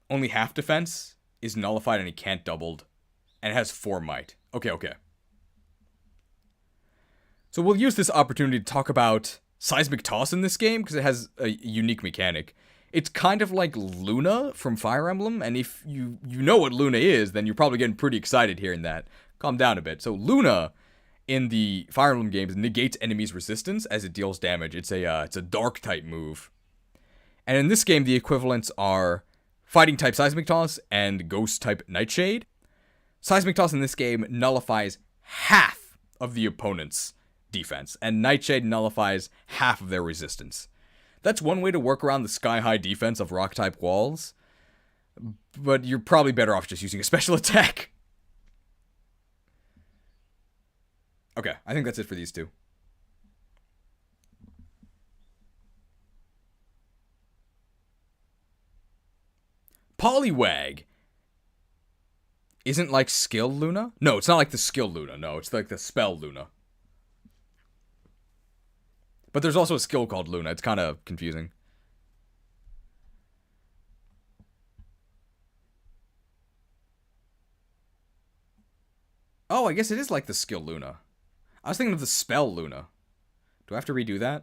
Only half defense is nullified and it can't doubled. And it has 4 might. Okay. So we'll use this opportunity to talk about Seismic Toss in this game, because it has a unique mechanic. It's kind of like Luna from Fire Emblem, and if you know what Luna is, then you're probably getting pretty excited hearing that. Calm down a bit. So Luna, in the Fire Emblem games, negates enemies' resistance as it deals damage. It's a Dark-type move. And in this game, the equivalents are Fighting-type Seismic Toss and Ghost-type Nightshade. Seismic Toss in this game nullifies half of the opponent's defense, and Nightshade nullifies half of their resistance. That's one way to work around the sky-high defense of rock-type walls, but you're probably better off just using a special attack. Okay, I think that's it for these two. Poliwag isn't like Skill Luna? No, it's not like the Skill Luna. No, it's like the Spell Luna. But there's also a skill called Luna. It's kind of confusing. Oh, I guess it is like the skill Luna. I was thinking of the spell Luna. Do I have to redo that?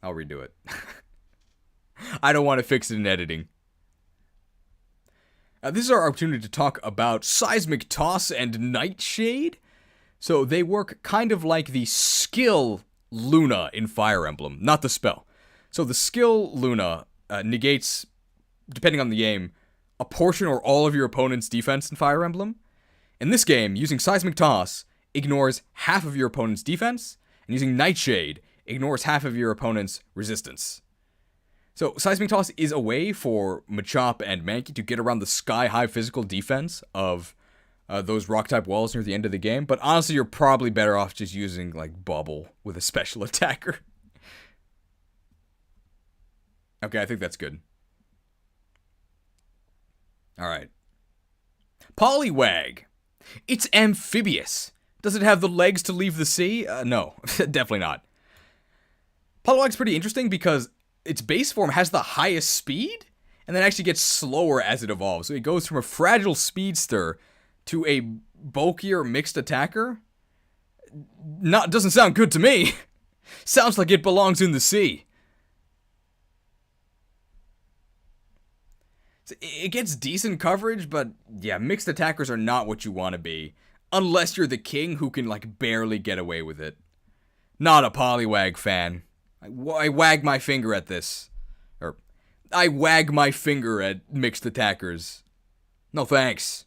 I'll redo it. I don't want to fix it in editing. This is our opportunity to talk about Seismic Toss and Nightshade. So they work kind of like the skill Luna in Fire Emblem, not the spell. So the skill Luna negates, depending on the game, a portion or all of your opponent's defense in Fire Emblem. In this game, using Seismic Toss ignores half of your opponent's defense, and using Nightshade ignores half of your opponent's resistance. So, Seismic Toss is a way for Machop and Mankey to get around the sky-high physical defense of those rock-type walls near the end of the game, but honestly, you're probably better off just using, like, Bubble with a special attacker. Okay, I think that's good. Alright. Poliwag. It's amphibious. Does it have the legs to leave the sea? No, definitely not. Poliwag's pretty interesting because its base form has the highest speed, and then actually gets slower as it evolves. So it goes from a fragile speedster to a bulkier mixed attacker. Doesn't sound good to me. Sounds like it belongs in the sea. It gets decent coverage, but yeah, mixed attackers are not what you want to be. Unless you're the king who can, like, barely get away with it. Not a Poliwag fan. I wag my finger at this. Or, I wag my finger at mixed attackers. No thanks.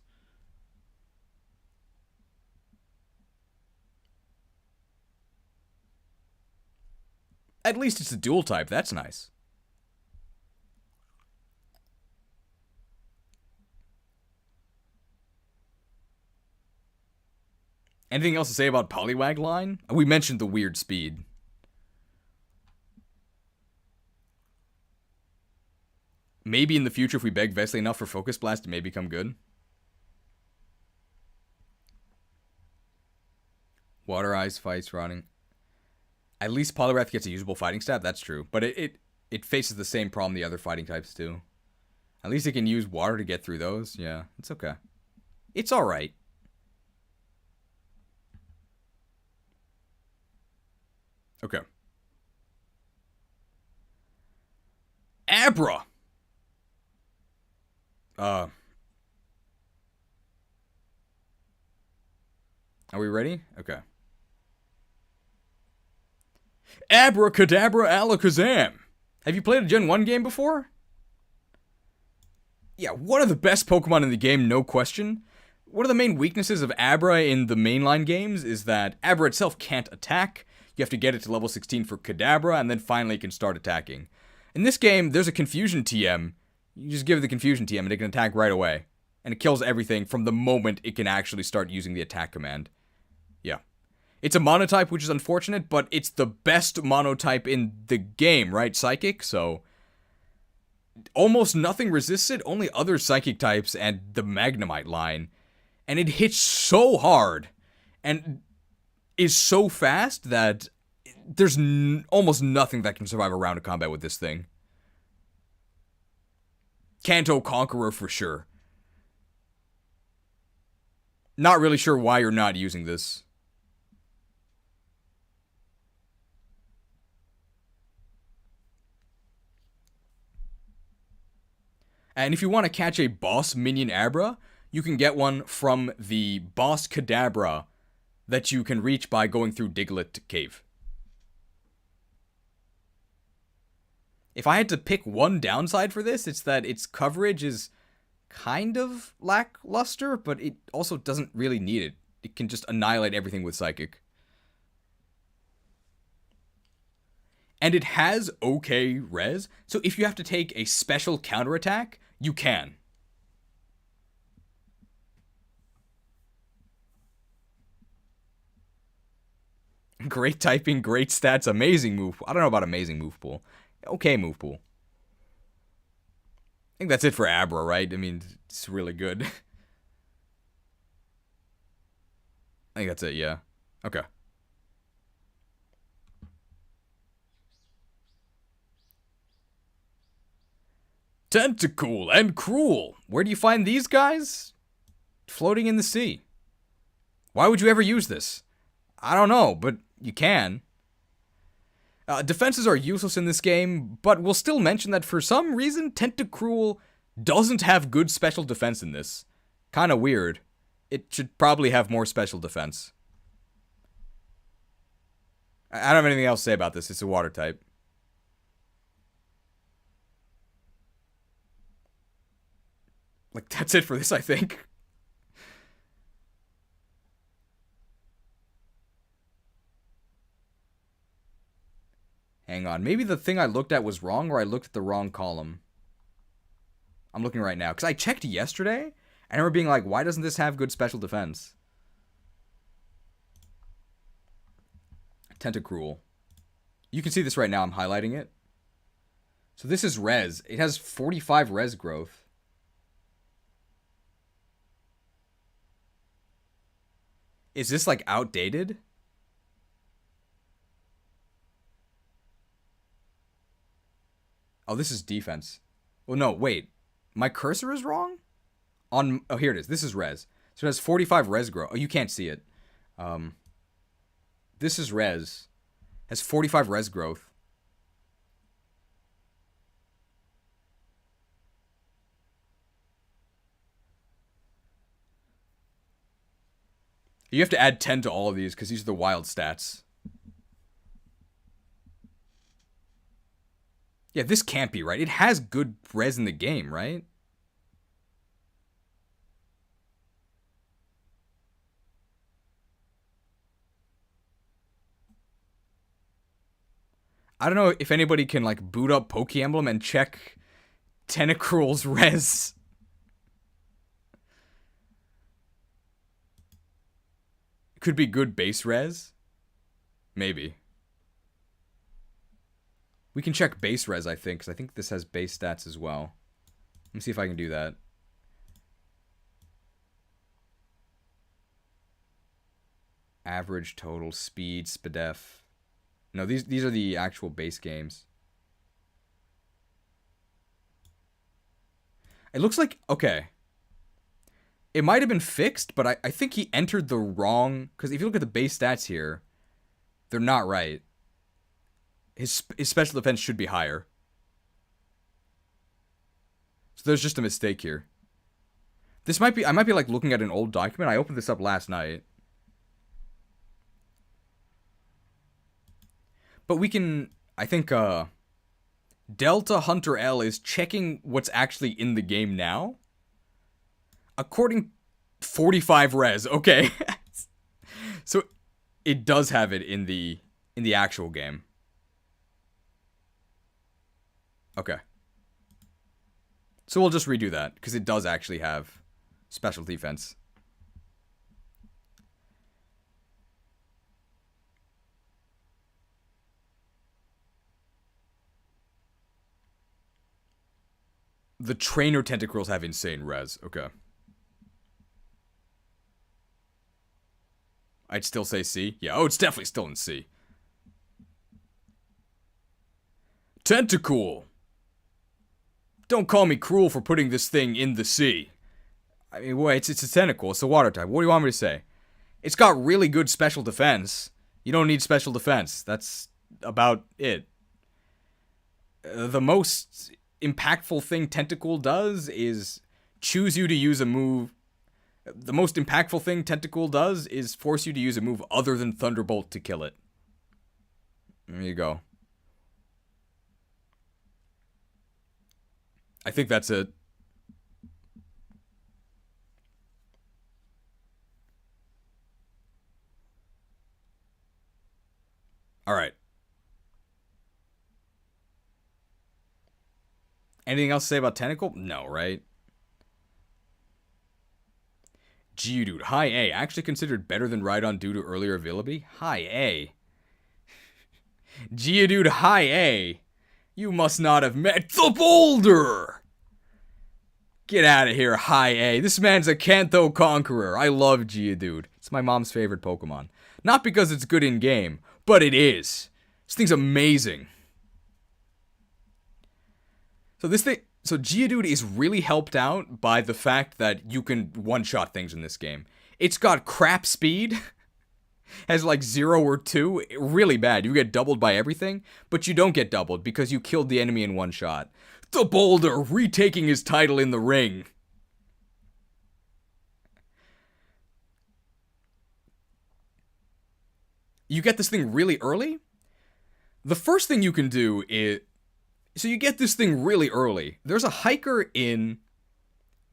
At least it's a dual type. That's nice. Anything else to say about Poliwag line? We mentioned the weird speed. Maybe in the future, if we beg Vesly enough for Focus Blast, it may become good. Water Ice fights running. At least Poliwrath gets a usable fighting stat. That's true, but it faces the same problem the other fighting types do. At least it can use water to get through those. Yeah, it's okay. It's all right. Okay. Abra. Are we ready? Okay. Abracadabra alakazam. Have you played a Gen 1 game before? Yeah, one of the best Pokemon in the game, no question. One of the main weaknesses of Abra in the mainline games is that Abra itself can't attack. You have to get it to level 16 for Kadabra, and then finally it can start attacking. In this game, there's a Confusion TM. You just give it the Confusion TM and it can attack right away. And it kills everything from the moment it can actually start using the attack command. Yeah. It's a monotype, which is unfortunate, but it's the best monotype in the game, right? Psychic, so almost nothing resists it, only other psychic types and the Magnemite line. And it hits so hard and is so fast that there's almost nothing that can survive a round of combat with this thing. Kanto Conqueror for sure. Not really sure why you're not using this. And if you want to catch a boss minion Abra, you can get one from the boss Kadabra that you can reach by going through Diglett Cave. If I had to pick one downside for this, it's that its coverage is kind of lackluster, but it also doesn't really need it. It can just annihilate everything with Psychic. And it has okay res, so if you have to take a special counterattack, you can. Great typing, great stats, amazing move. I don't know about amazing move pool. Okay move pool. I think that's it for Abra, right? I mean, it's really good. I think that's it, yeah. Okay. Tentacool and Cruel. Where do you find these guys? Floating in the sea. Why would you ever use this? I don't know, but you can. Defenses are useless in this game, but we'll still mention that for some reason, Tentacruel doesn't have good special defense in this. Kinda weird. It should probably have more special defense. I don't have anything else to say about this. It's a water type. Like, that's it for this, I think. Hang on. Maybe the thing I looked at was wrong, or I looked at the wrong column. I'm looking right now. Because I checked yesterday, and I remember being like, why doesn't this have good special defense? Tentacruel. You can see this right now. I'm highlighting it. So this is res. It has 45 res growth. Is this, like, outdated? Oh, this is defense. Well, no, wait. My cursor is wrong? Oh, here it is. This is res. So it has 45 res growth. Oh, you can't see it. This is res. Has 45 res growth. You have to add 10 to all of these because these are the wild stats. Yeah, this can't be right. It has good res in the game, right? I don't know if anybody can, like, boot up Pokemblem and check Tentacruel's res. Could be good base res. Maybe. We can check base res, I think, because I think this has base stats as well. Let me see if I can do that. Average, total, speed, spadef. No, these are the actual base games. It looks like, okay. It might have been fixed, but I think he entered the wrong, because if you look at the base stats here, they're not right. His special defense should be higher. So there's just a mistake here. This might be, I might be like looking at an old document. I opened this up last night. But we can, I think, Delta Hunter L is checking what's actually in the game now. According 45 res, okay. So it does have it in the actual game. Okay. So we'll just redo that, because it does actually have special defense. The trainer tentacles have insane res. Okay. I'd still say C. Yeah, oh, it's definitely still in C. Tentacool. Don't call me cruel for putting this thing in the sea. I mean, wait, it's a tentacle. It's a water type. What do you want me to say? It's got really good special defense. You don't need special defense. That's about it. The most impactful thing Tentacool does is choose you to use a move. The most impactful thing Tentacool does is force you to use a move other than Thunderbolt to kill it. There you go. I think that's it. Alright. Anything else to say about Tentacool? No, right? Geodude, high A. Actually considered better than Rhydon due to earlier availability? High A. Geodude, high A. You must not have met the boulder! Get out of here, high A. This man's a Kanto conqueror. I love Geodude. It's my mom's favorite Pokemon. Not because it's good in-game, but it is. This thing's amazing. So Geodude is really helped out by the fact that you can one-shot things in this game. It's got crap speed, has like 0 or 2, really bad. You get doubled by everything, but you don't get doubled because you killed the enemy in one shot. The Boulder retaking his title in the ring. You get this thing really early. The first thing you can do is... So you get this thing really early. There's a hiker in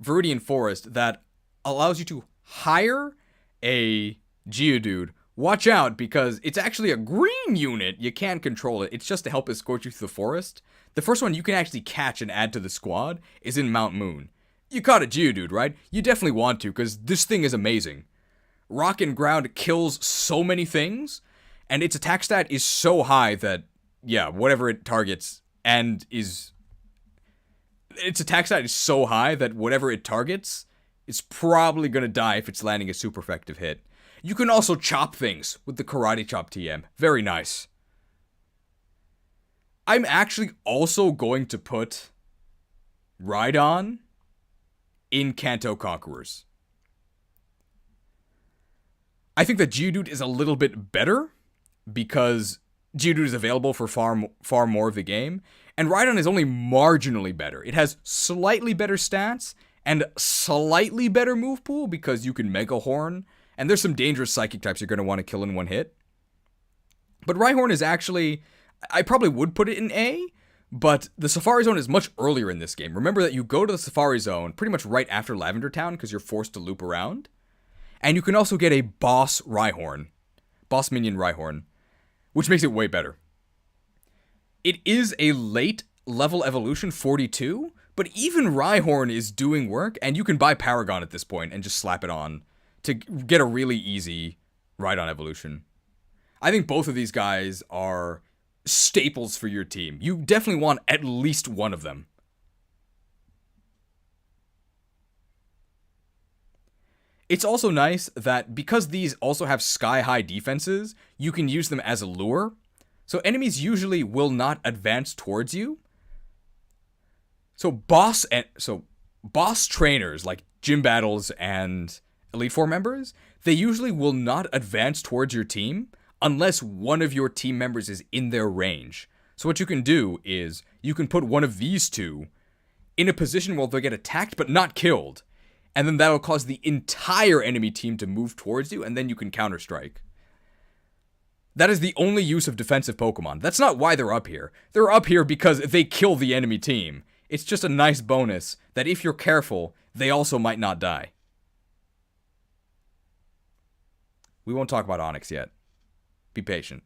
Viridian Forest that allows you to hire a Geodude. Watch out, because it's actually a green unit. You can't control it. It's just to help escort you through the forest. The first one you can actually catch and add to the squad is in Mount Moon. You caught a Geodude, right? You definitely want to, because this thing is amazing. Rock and Ground kills so many things, and its attack stat is so high that, yeah, whatever it targets... And its attack stat is so high that whatever it targets, it's probably going to die if it's landing a super effective hit. You can also chop things with the Karate Chop TM. Very nice. I'm actually also going to put Rhydon in Kanto Conquerors. I think that Geodude is a little bit better because... Geodude is available for far more of the game, and Rhydon is only marginally better. It has slightly better stats and slightly better move pool because you can Mega Horn, and there's some dangerous psychic types you're going to want to kill in one hit. But Rhyhorn is actually, I probably would put it in A, but the Safari Zone is much earlier in this game. Remember that you go to the Safari Zone pretty much right after Lavender Town because you're forced to loop around, and you can also get a boss minion Rhyhorn, which makes it way better. It is a late level evolution, 42, but even Rhyhorn is doing work, and you can buy Paragon at this point and just slap it on to get a really easy Rhydon evolution. I think both of these guys are staples for your team. You definitely want at least one of them. It's also nice that because these also have sky-high defenses, you can use them as a lure. So enemies usually will not advance towards you. So boss trainers like gym battles and Elite Four members, they usually will not advance towards your team unless one of your team members is in their range. So what you can do is you can put one of these two in a position where they'll get attacked but not killed. And then that'll cause the entire enemy team to move towards you, and then you can counter-strike. That is the only use of defensive Pokemon. That's not why they're up here. They're up here because they kill the enemy team. It's just a nice bonus that if you're careful, they also might not die. We won't talk about Onix yet. Be patient.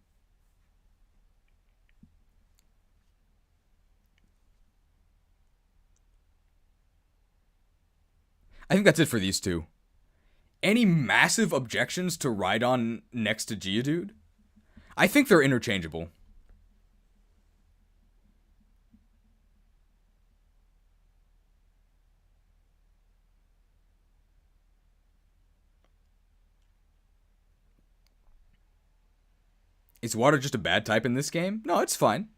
I think that's it for these two. Any massive objections to Rhydon next to Geodude? I think they're interchangeable. Is water just a bad type in this game? No, it's fine.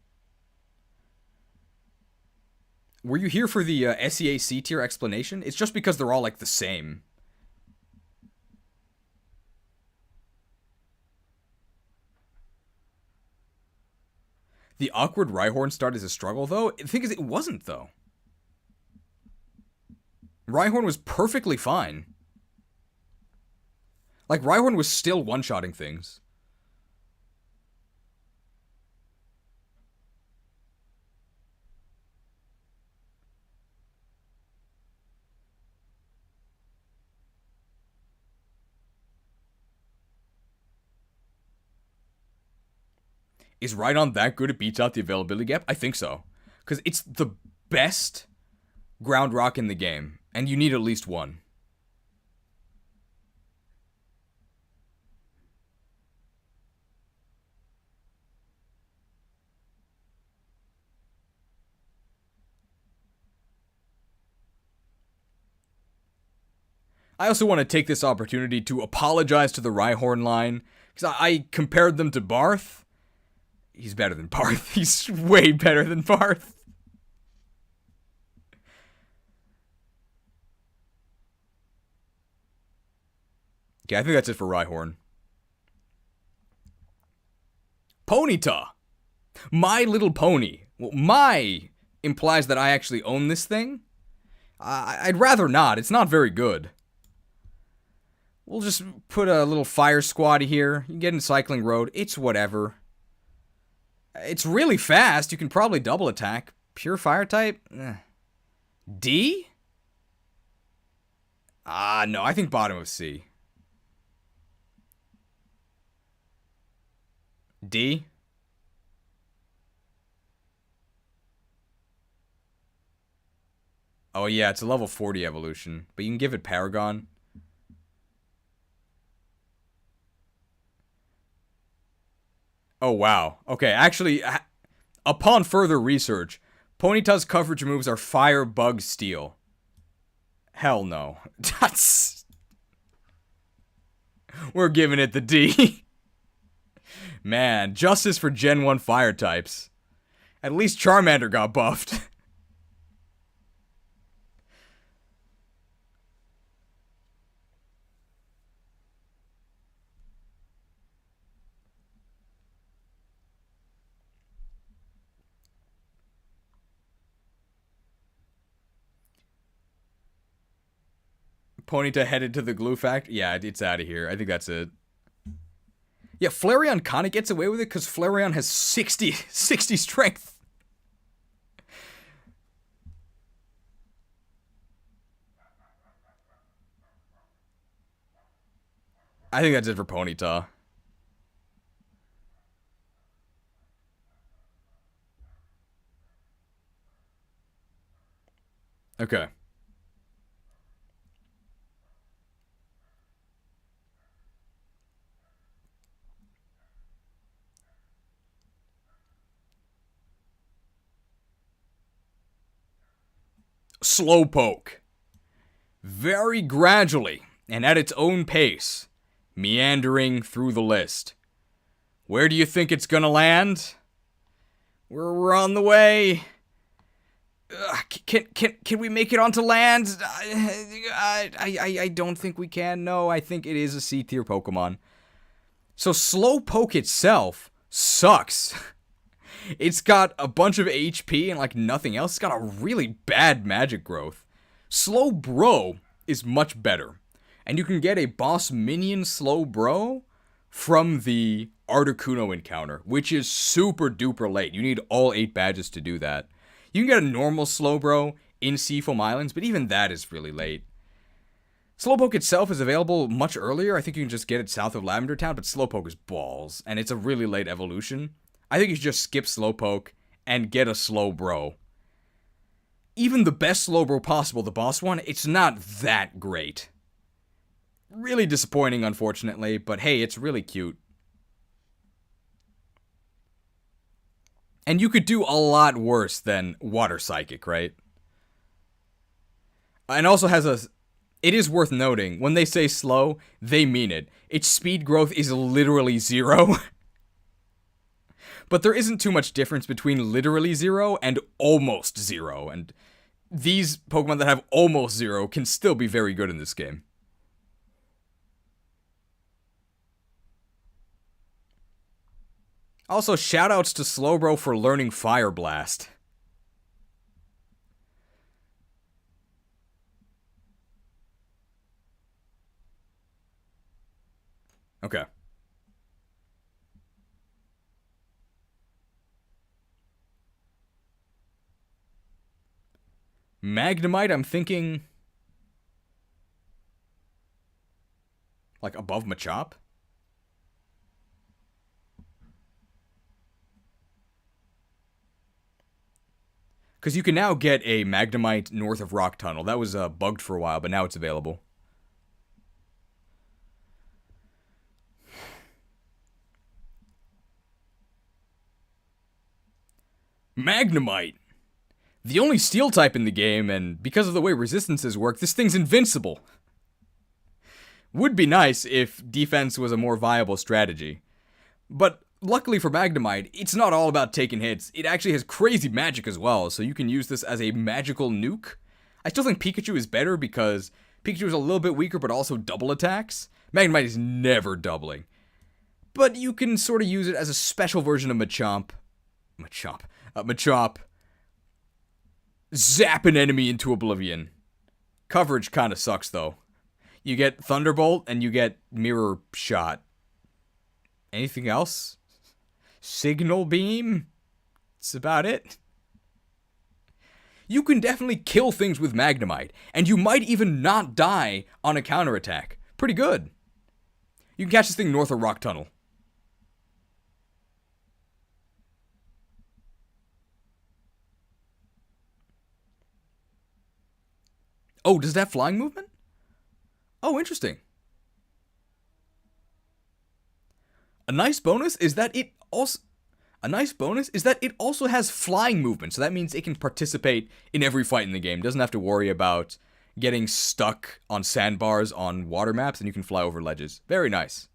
Were you here for the SEA C tier explanation? It's just because they're all like the same. The awkward Rhyhorn start is a struggle, though. The thing is, it wasn't, though. Rhyhorn was perfectly fine. Like, Rhyhorn was still one-shotting things. Is Rhydon that good it beats out the availability gap? I think so. Because it's the best ground rock in the game. And you need at least one. I also want to take this opportunity to apologize to the Rhyhorn line. Because I compared them to Barth. He's better than Barth. He's way better than Barth. Okay, I think that's it for Rhyhorn. Ponyta! My Little Pony. Well, my implies that I actually own this thing. I'd rather not. It's not very good. We'll just put a little fire squad here. You can get in Cycling Road. It's whatever. It's really fast. You can probably double attack. Pure fire type? D? No. I think bottom of C. D? Oh, yeah. It's a level 40 evolution. But you can give it Paragon. Oh, wow. Okay, actually, upon further research, Ponyta's coverage moves are Fire, Bug, Steel. Hell no. That's... We're giving it the D. Man, justice for Gen 1 fire types. At least Charmander got buffed. Ponyta headed to the glue factory. Yeah, it's out of here. I think that's it. Yeah, Flareon kind of gets away with it because Flareon has 60 strength. I think that's it for Ponyta. Okay. Slowpoke. Very gradually, and at its own pace, meandering through the list. Where do you think it's gonna land? We're on the way. Can we make it onto land? I don't think we can. No, I think it is a C tier Pokemon. So Slowpoke itself sucks. It's got a bunch of HP and like nothing else. It's got a really bad magic growth. Slowbro is much better. And you can get a boss minion Slowbro from the Articuno encounter, which is super duper late. You need all 8 badges to do that. You can get a normal Slowbro in Seafoam Islands, but even that is really late. Slowpoke itself is available much earlier. I think you can just get it south of Lavender Town, but Slowpoke is balls, and it's a really late evolution. I think you should just skip Slowpoke and get a Slowbro. Even the best Slowbro possible, the boss one, it's not that great. Really disappointing, unfortunately, but hey, it's really cute. And you could do a lot worse than Water Psychic, right? And also has a... It is worth noting, when they say slow, they mean it. Its speed growth is literally 0. But there isn't too much difference between literally 0 and almost 0. And these Pokemon that have almost 0 can still be very good in this game. Also, shoutouts to Slowbro for learning Fire Blast. Okay. Magnemite, I'm thinking... like above Machop? Because you can now get a Magnemite north of Rock Tunnel. That was bugged for a while, but now it's available. Magnemite! The only steel type in the game, and because of the way resistances work, this thing's invincible. Would be nice if defense was a more viable strategy. But luckily for Magnemite, it's not all about taking hits. It actually has crazy magic as well, so you can use this as a magical nuke. I still think Pikachu is better because Pikachu is a little bit weaker but also double attacks. Magnemite is never doubling. But you can sort of use it as a special version of Machop. Machop. Zap an enemy into oblivion. Coverage kind of sucks though. You get Thunderbolt and you get Mirror Shot. Anything else? Signal Beam? That's about it. You can definitely kill things with Magnemite, and you might even not die on a counterattack. Pretty good. You can catch this thing north of Rock Tunnel. Oh, does that have flying movement? Oh, interesting. A nice bonus is that it also has flying movement, so that means it can participate in every fight in the game. Doesn't have to worry about getting stuck on sandbars on water maps, and you can fly over ledges. Very nice.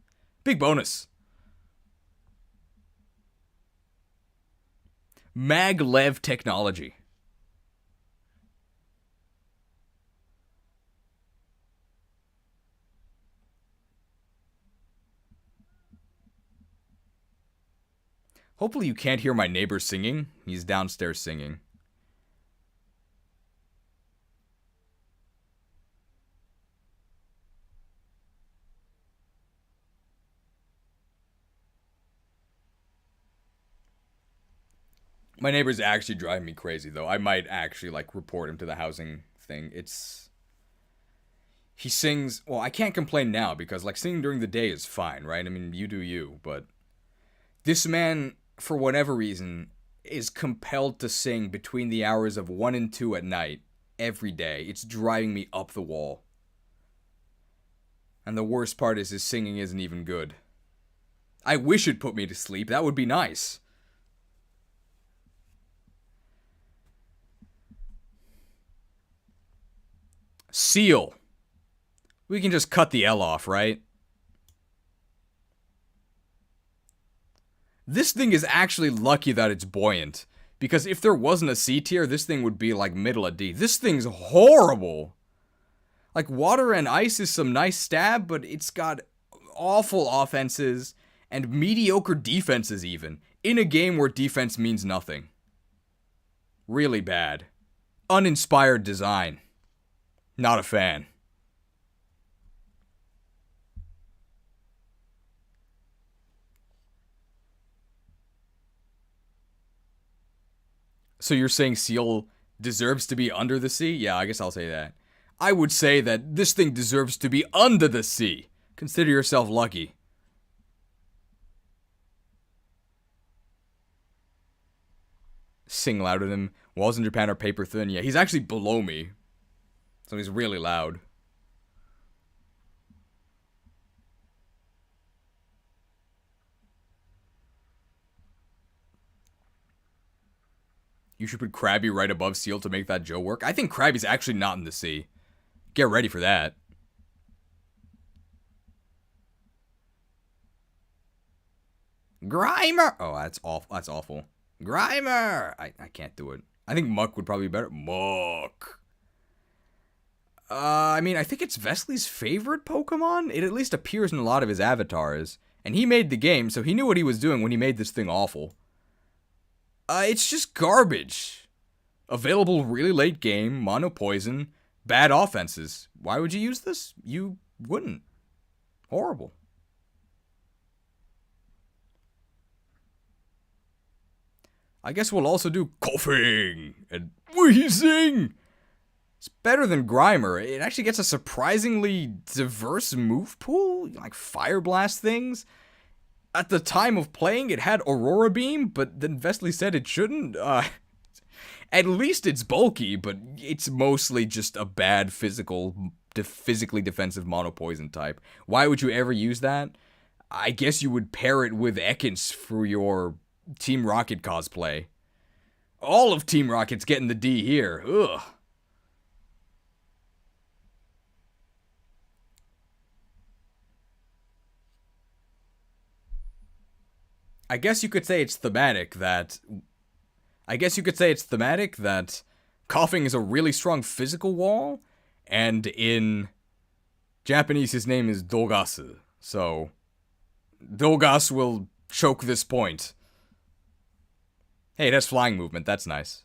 Big bonus. Maglev technology. Hopefully you can't hear my neighbor singing. He's downstairs singing. My neighbor's actually driving me crazy, though. I might actually, like, report him to the housing thing. He sings... Well, I can't complain now, because, like, singing during the day is fine, right? I mean, you do you, but... This man, for whatever reason, is compelled to sing between the hours of 1 and 2 at night every day. It's driving me up the wall. And the worst part is his singing isn't even good. I wish it'd put me to sleep. That would be nice. Seal. We can just cut the L off, right? This thing is actually lucky that it's buoyant. Because if there wasn't a C tier, this thing would be like middle of D. This thing's horrible. Like, water and ice is some nice stab, but it's got awful offenses and mediocre defenses even. In a game where defense means nothing. Really bad. Uninspired design. Not a fan. So you're saying Seal deserves to be under the sea? Yeah, I guess I'll say that. I would say that this thing deserves to be under the sea. Consider yourself lucky. Sing louder than him. Walls in Japan are paper thin. Yeah, he's actually below me. So he's really loud. You should put Krabby right above Seal to make that Joe work. I think Krabby's actually not in the sea. Get ready for that. Grimer! Oh, that's awful. That's awful. Grimer! I can't do it. I think Muck would probably be better. Muck. I mean, I think it's Vesly's favorite Pokemon. It at least appears in a lot of his avatars. And he made the game, so he knew what he was doing when he made this thing awful. It's just garbage. Available really late game, mono poison, bad offenses. Why would you use this? You wouldn't. Horrible. I guess we'll also do coughing and wheezing. It's better than Grimer. It actually gets a surprisingly diverse move pool, like Fire Blast things. At the time of playing, it had Aurora Beam, but then Vesly said it shouldn't. At least it's bulky, but it's mostly just a bad physically defensive mono poison type. Why would you ever use that? I guess you would pair it with Ekans for your Team Rocket cosplay. All of Team Rocket's getting the D here. Ugh. I guess you could say it's thematic that coughing is a really strong physical wall, and in Japanese his name is Dogasu. So Dogas will choke this point. Hey, it has flying movement, that's nice.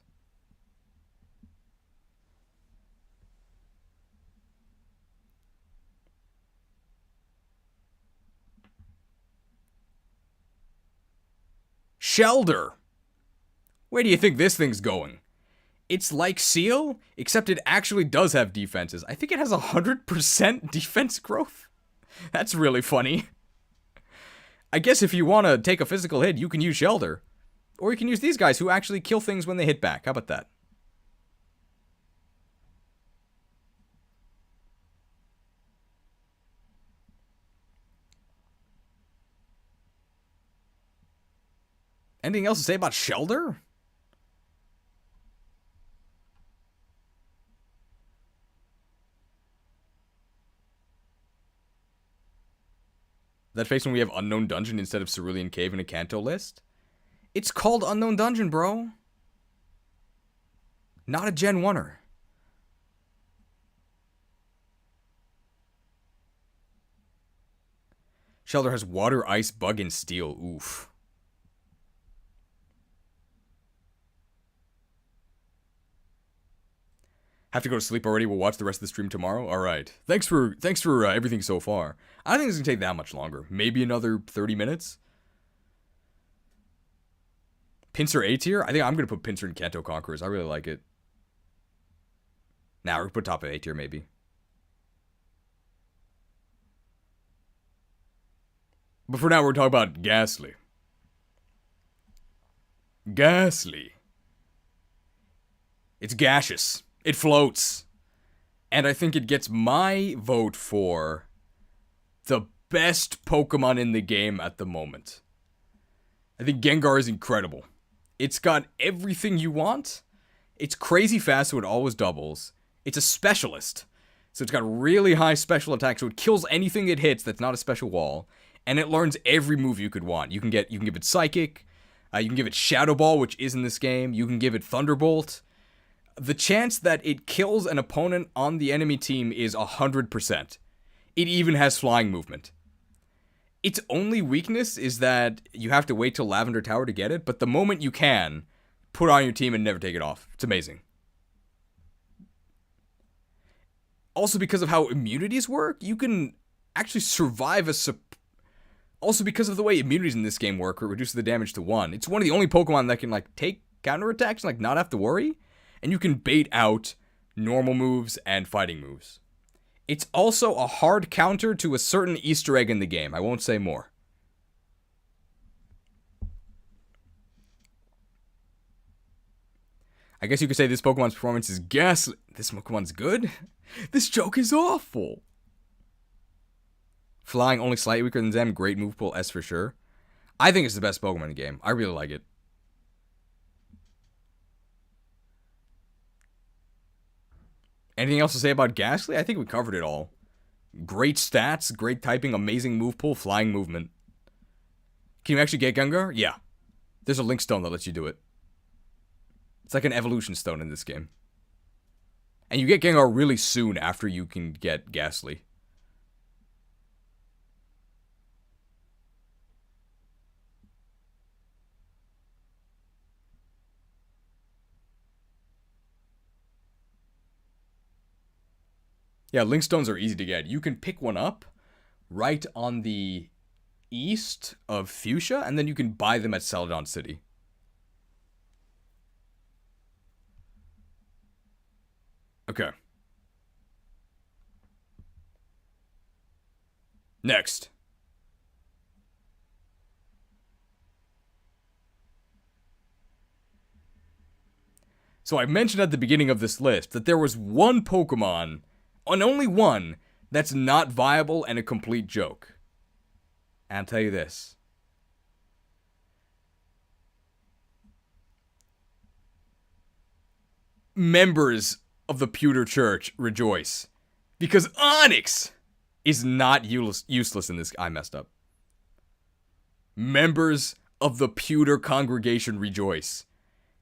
Shelder. Where do you think this thing's going? It's like Seal, except it actually does have defenses. I think it has 100% defense growth. That's really funny. I guess if you want to take a physical hit, you can use Shelder. Or you can use these guys who actually kill things when they hit back. How about that? Anything else to say about Shelder? That face when we have Unknown Dungeon instead of Cerulean Cave in a Kanto list? It's called Unknown Dungeon, bro. Not a Gen 1-er. Shelder has Water, Ice, Bug, and Steel. Oof. Have to go to sleep already. We'll watch the rest of the stream tomorrow. All right. Thanks for everything so far. I don't think it's gonna take that much longer. Maybe another 30 minutes. Pinsir A tier. I think I'm gonna put Pinsir in Kanto Conquerors. I really like it. Now we're gonna put top of A tier maybe. But for now, we're talking about Ghastly. Ghastly. It's gaseous. It floats. And I think it gets my vote for the best Pokemon in the game at the moment. I think Gengar is incredible. It's got everything you want. It's crazy fast, so it always doubles. It's a specialist, so it's got really high special attack, so it kills anything it hits that's not a special wall. And it learns every move you could want. You can give it Psychic. You can give it Shadow Ball, which is in this game. You can give it Thunderbolt. The chance that it kills an opponent on the enemy team is 100%. It even has flying movement. Its only weakness is that you have to wait till Lavender Tower to get it, but the moment you can, put it on your team and never take it off. It's amazing. Also, because of how immunities work, you can actually survive Also, because of the way immunities in this game work, it reduces the damage to 1. It's one of the only Pokemon that can, take counterattacks and, not have to worry. And you can bait out normal moves and fighting moves. It's also a hard counter to a certain Easter egg in the game. I won't say more. I guess you could say this Pokemon's performance is ghastly. This Pokemon's good? This joke is awful. Flying only slightly weaker than them. Great move pool, S for sure. I think it's the best Pokemon in the game. I really like it. Anything else to say about Ghastly? I think we covered it all. Great stats, great typing, amazing move pool, flying movement. Can you actually get Gengar? Yeah. There's a Link Stone that lets you do it. It's like an evolution stone in this game. And you get Gengar really soon after you can get Ghastly. Yeah, Link Stones are easy to get. You can pick one up right on the east of Fuchsia, and then you can buy them at Celadon City. Okay. Next. So I mentioned at the beginning of this list that there was one Pokemon, and only one, that's not viable and a complete joke. And I'll tell you this. Members of the Pewter Church rejoice. Because Onyx is not useless in this. I messed up. Members of the Pewter Congregation rejoice.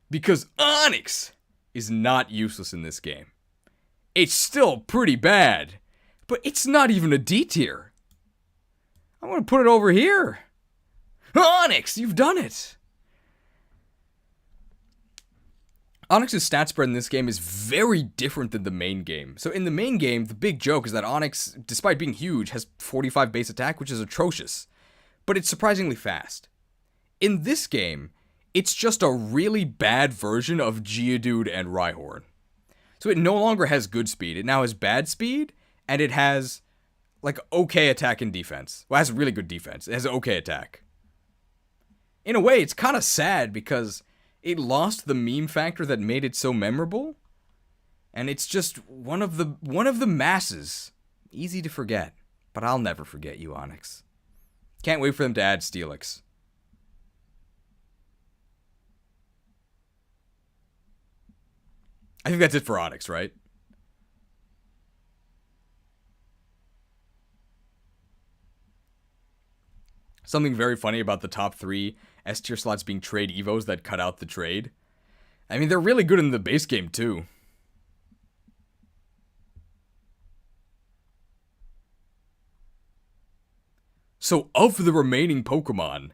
Because Onyx is not useless in this game. It's still pretty bad, but it's not even a D tier. I'm going to put it over here. Onyx, you've done it. Onyx's stat spread in this game is very different than the main game. So in the main game, the big joke is that Onyx, despite being huge, has 45 base attack, which is atrocious. But it's surprisingly fast. In this game, it's just a really bad version of Geodude and Rhyhorn. So it no longer has good speed. It now has bad speed, and it has, okay attack and defense. Well, it has really good defense. It has okay attack. In a way, it's kind of sad because it lost the meme factor that made it so memorable, and it's just one of the masses. Easy to forget, but I'll never forget you, Onyx. Can't wait for them to add Steelix. I think that's it for Onyx, right? Something very funny about the top 3 S tier slots being trade evos that cut out the trade. I mean, they're really good in the base game, too. So, of the remaining Pokemon,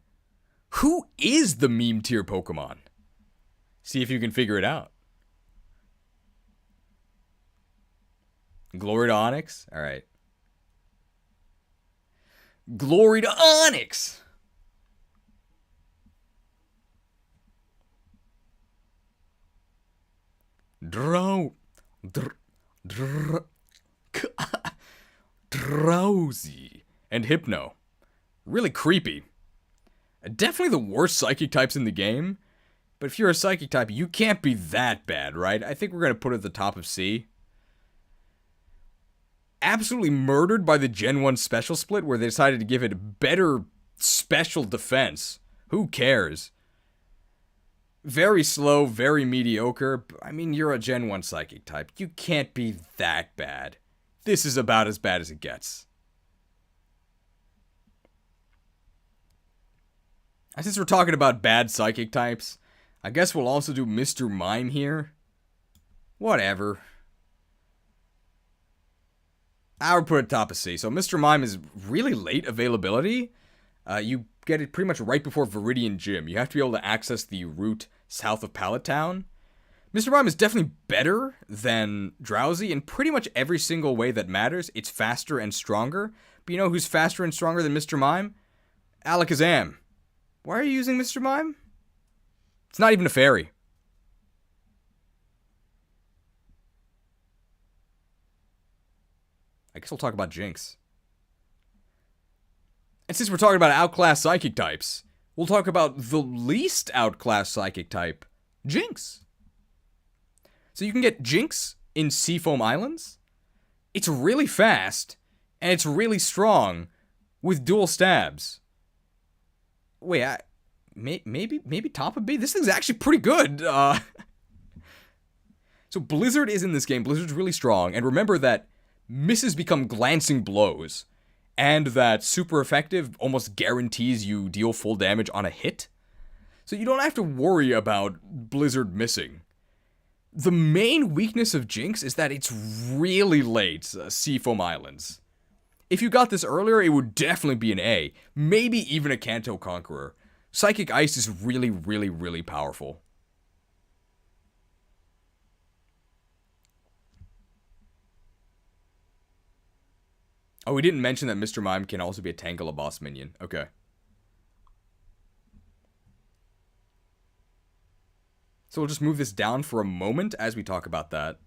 who is the meme tier Pokemon? See if you can figure it out. Glory to Onyx? Alright. Glory to Onyx! Drowsy. And Hypno. Really creepy. Definitely the worst psychic types in the game. But if you're a psychic type, you can't be that bad, right? I think we're going to put it at the top of C. Absolutely murdered by the Gen 1 special split where they decided to give it better special defense. Who cares? Very slow, very mediocre. I mean, you're a Gen 1 psychic type. You can't be that bad. This is about as bad as it gets. And since we're talking about bad psychic types, I guess we'll also do Mr. Mime here. Whatever. I would put it top of C. So Mr. Mime is really late availability. You get it pretty much right before Viridian Gym. You have to be able to access the route south of Pallet Town. Mr. Mime is definitely better than Drowsy in pretty much every single way that matters. It's faster and stronger. But you know who's faster and stronger than Mr. Mime? Alakazam. Why are you using Mr. Mime? It's not even a fairy. I guess we'll talk about Jinx. And since we're talking about outclassed psychic types, we'll talk about the least outclassed psychic type, Jinx. So you can get Jinx in Seafoam Islands. It's really fast, and it's really strong, with dual stabs. Wait, maybe top of B? This thing's actually pretty good. So Blizzard is in this game. Blizzard's really strong, and remember that misses become glancing blows, and that super effective almost guarantees you deal full damage on a hit. So you don't have to worry about Blizzard missing. The main weakness of Jinx is that it's really late, Seafoam Islands. If you got this earlier, it would definitely be an A, maybe even a Kanto Conqueror. Psychic Ice is really, really, really powerful. Oh, we didn't mention that Mr. Mime can also be a Tangela boss minion. Okay. So we'll just move this down for a moment as we talk about that.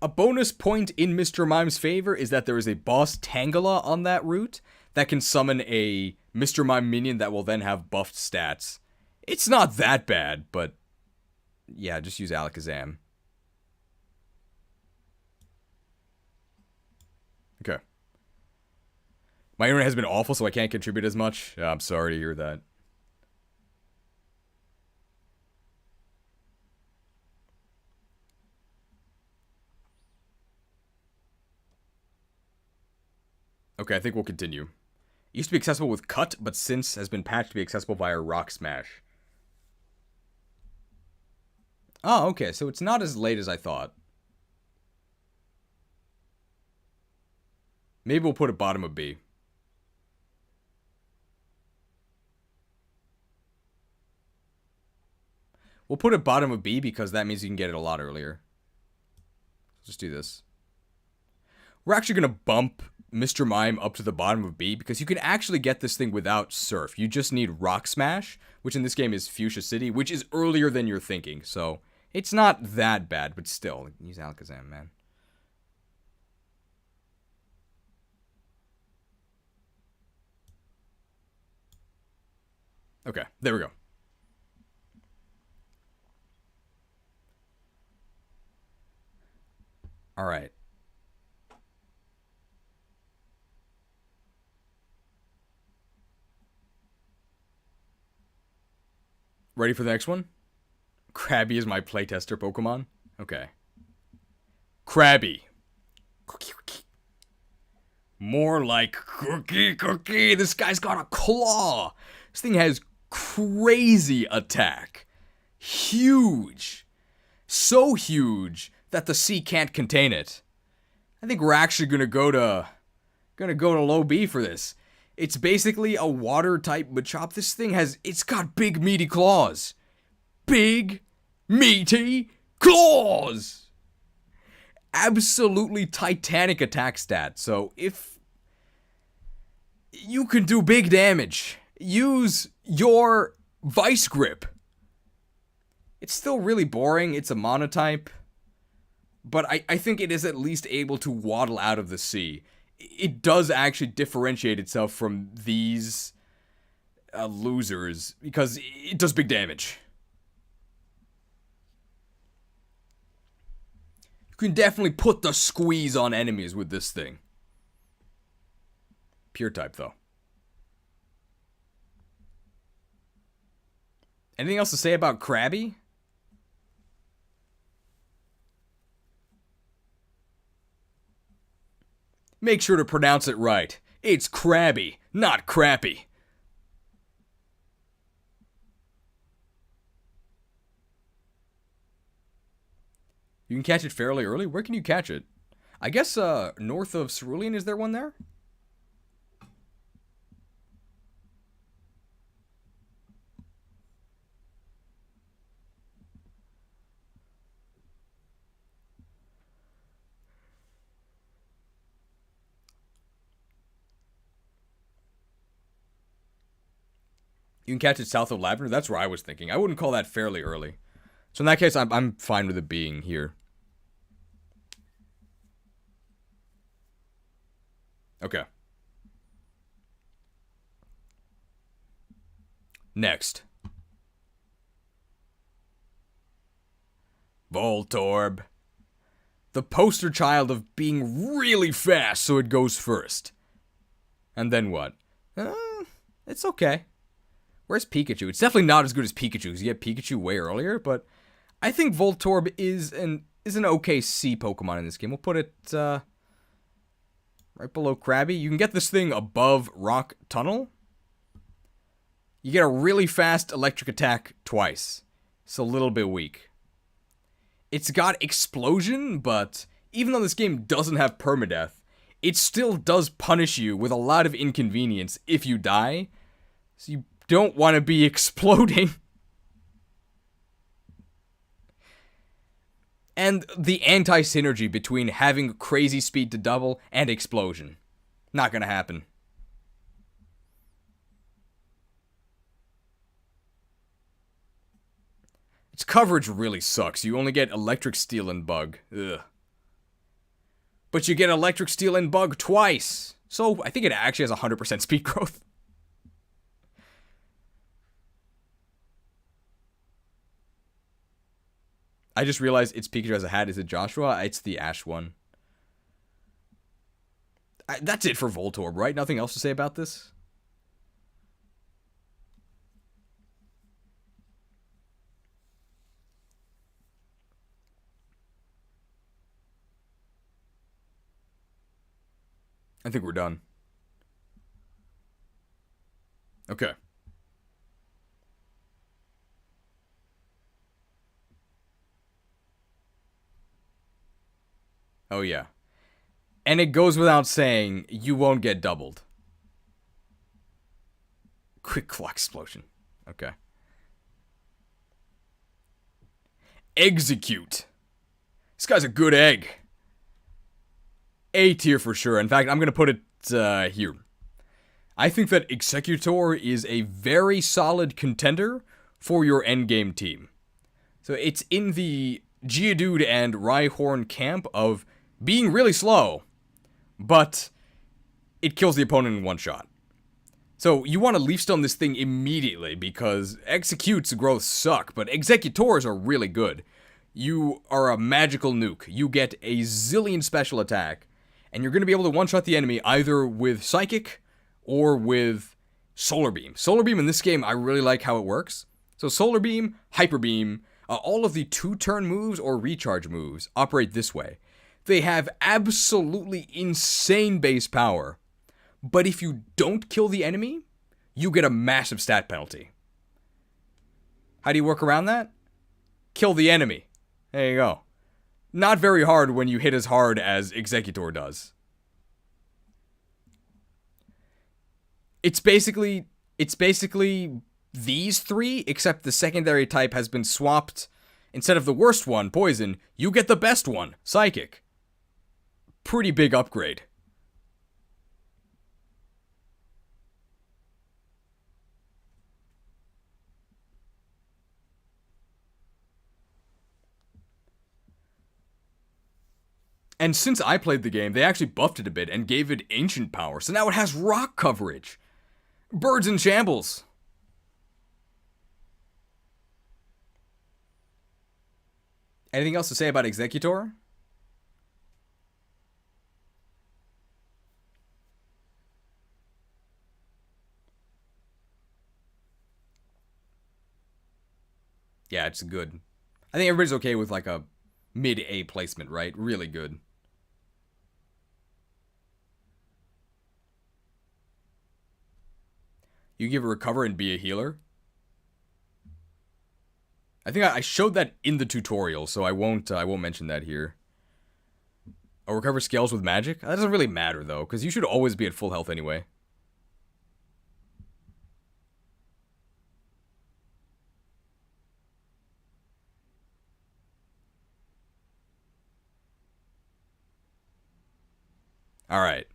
A bonus point in Mr. Mime's favor is that there is a boss Tangela on that route that can summon a Mr. Mime minion that will then have buffed stats. It's not that bad, but yeah, just use Alakazam. Okay. My internet has been awful, so I can't contribute as much. I'm sorry to hear that. Okay, I think we'll continue. It used to be accessible with Cut, but since has been patched to be accessible via Rock Smash. Oh, okay, so it's not as late as I thought. Maybe we'll put it bottom of B. We'll put it bottom of B because that means you can get it a lot earlier. Let's do this. We're actually going to bump Mr. Mime up to the bottom of B because you can actually get this thing without Surf. You just need Rock Smash, which in this game is Fuchsia City, which is earlier than you're thinking. So it's not that bad, but still, use Alakazam, man. Okay, there we go. All right. Ready for the next one? Krabby is my playtester Pokemon. Okay. Krabby. Cookie, cookie. More like cookie, cookie. This guy's got a claw. This thing has crazy attack. Huge. So huge that the sea can't contain it. I think we're actually gonna go to low B for this. It's basically a water type Machop. This thing it's got big meaty claws. Big meaty claws. Absolutely titanic attack stat. So if you can do big damage, use your Vice Grip. It's still really boring. It's a monotype. But I think it is at least able to waddle out of the sea. It does actually differentiate itself from these losers because it does big damage. You can definitely put the squeeze on enemies with this thing. Pure type, though. Anything else to say about Krabby? Make sure to pronounce it right. It's Krabby, not crappy. You can catch it fairly early? Where can you catch it? I guess north of Cerulean, is there one there? You can catch it south of Lavender? That's where I was thinking. I wouldn't call that fairly early. So in that case, I'm fine with it being here. Okay. Next. Voltorb. The poster child of being really fast, so it goes first. And then what? It's okay. Where's Pikachu? It's definitely not as good as Pikachu, because you get Pikachu way earlier, but I think Voltorb is an okay C Pokemon in this game. We'll put it right below Krabby. You can get this thing above Rock Tunnel. You get a really fast electric attack twice. It's a little bit weak. It's got Explosion, but even though this game doesn't have permadeath, it still does punish you with a lot of inconvenience if you die. So you don't want to be exploding. And the anti-synergy between having crazy speed to double and explosion. Not gonna happen. Its coverage really sucks. You only get Electric Steel and Bug. Ugh. But you get Electric Steel and Bug twice. So I think it actually has 100% speed growth. I just realized its Pikachu has a hat. Is it Joshua? It's the Ash one. That's it for Voltorb, right? Nothing else to say about this? I think we're done. Okay. Oh, yeah. And it goes without saying, you won't get doubled. Quick Claw Explosion. Okay. Execute. This guy's a good egg. A tier for sure. In fact, I'm going to put it here. I think that Executor is a very solid contender for your endgame team. So it's in the Geodude and Rhyhorn camp of being really slow, but it kills the opponent in one shot. So you want to Leaf Stone this thing immediately, because Executes growth suck, but Executors are really good. You are a magical nuke. You get a zillion special attack, and you're going to be able to one-shot the enemy either with Psychic or with Solar Beam. Solar Beam in this game, I really like how it works. So Solar Beam, Hyper Beam, all of the 2-turn moves or recharge moves operate this way. They have absolutely insane base power, but if you don't kill the enemy, you get a massive stat penalty. How do you work around that? Kill the enemy. There you go. Not very hard when you hit as hard as Executor does. It's basically these three, except the secondary type has been swapped. Instead of the worst one, Poison, you get the best one, Psychic. Pretty big upgrade. And since I played the game, they actually buffed it a bit and gave it ancient power, so now it has rock coverage. Birds in shambles. Anything else to say about Executor? Yeah, it's good. I think everybody's okay with like a mid-A placement, right? Really good. You give a recover and be a healer? I think I showed that in the tutorial, so I won't mention that here. Oh, recover scales with magic? That doesn't really matter, though, because you should always be at full health anyway. Alright.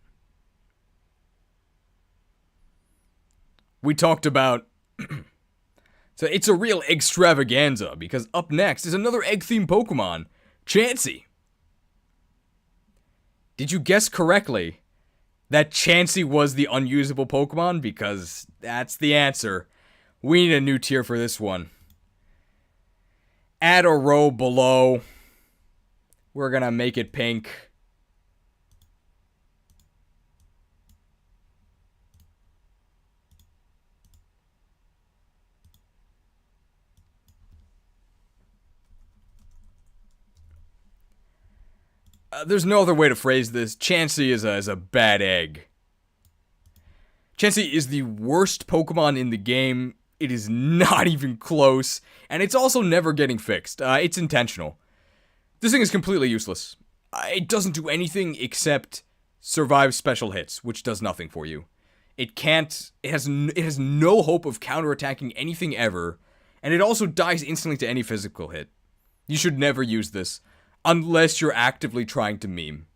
We talked about... So it's a real extravaganza, because up next is another egg-themed Pokemon, Chansey. Did you guess correctly that Chansey was the unusable Pokemon? Because that's the answer. We need a new tier for this one. Add a row below. We're gonna make it pink. There's no other way to phrase this. Chansey is a bad egg. Chansey is the worst Pokemon in the game. It is not even close. And it's also never getting fixed. It's intentional. This thing is completely useless. It doesn't do anything except survive special hits, which does nothing for you. It has no hope of counterattacking anything ever. And it also dies instantly to any physical hit. You should never use this. Unless you're actively trying to meme.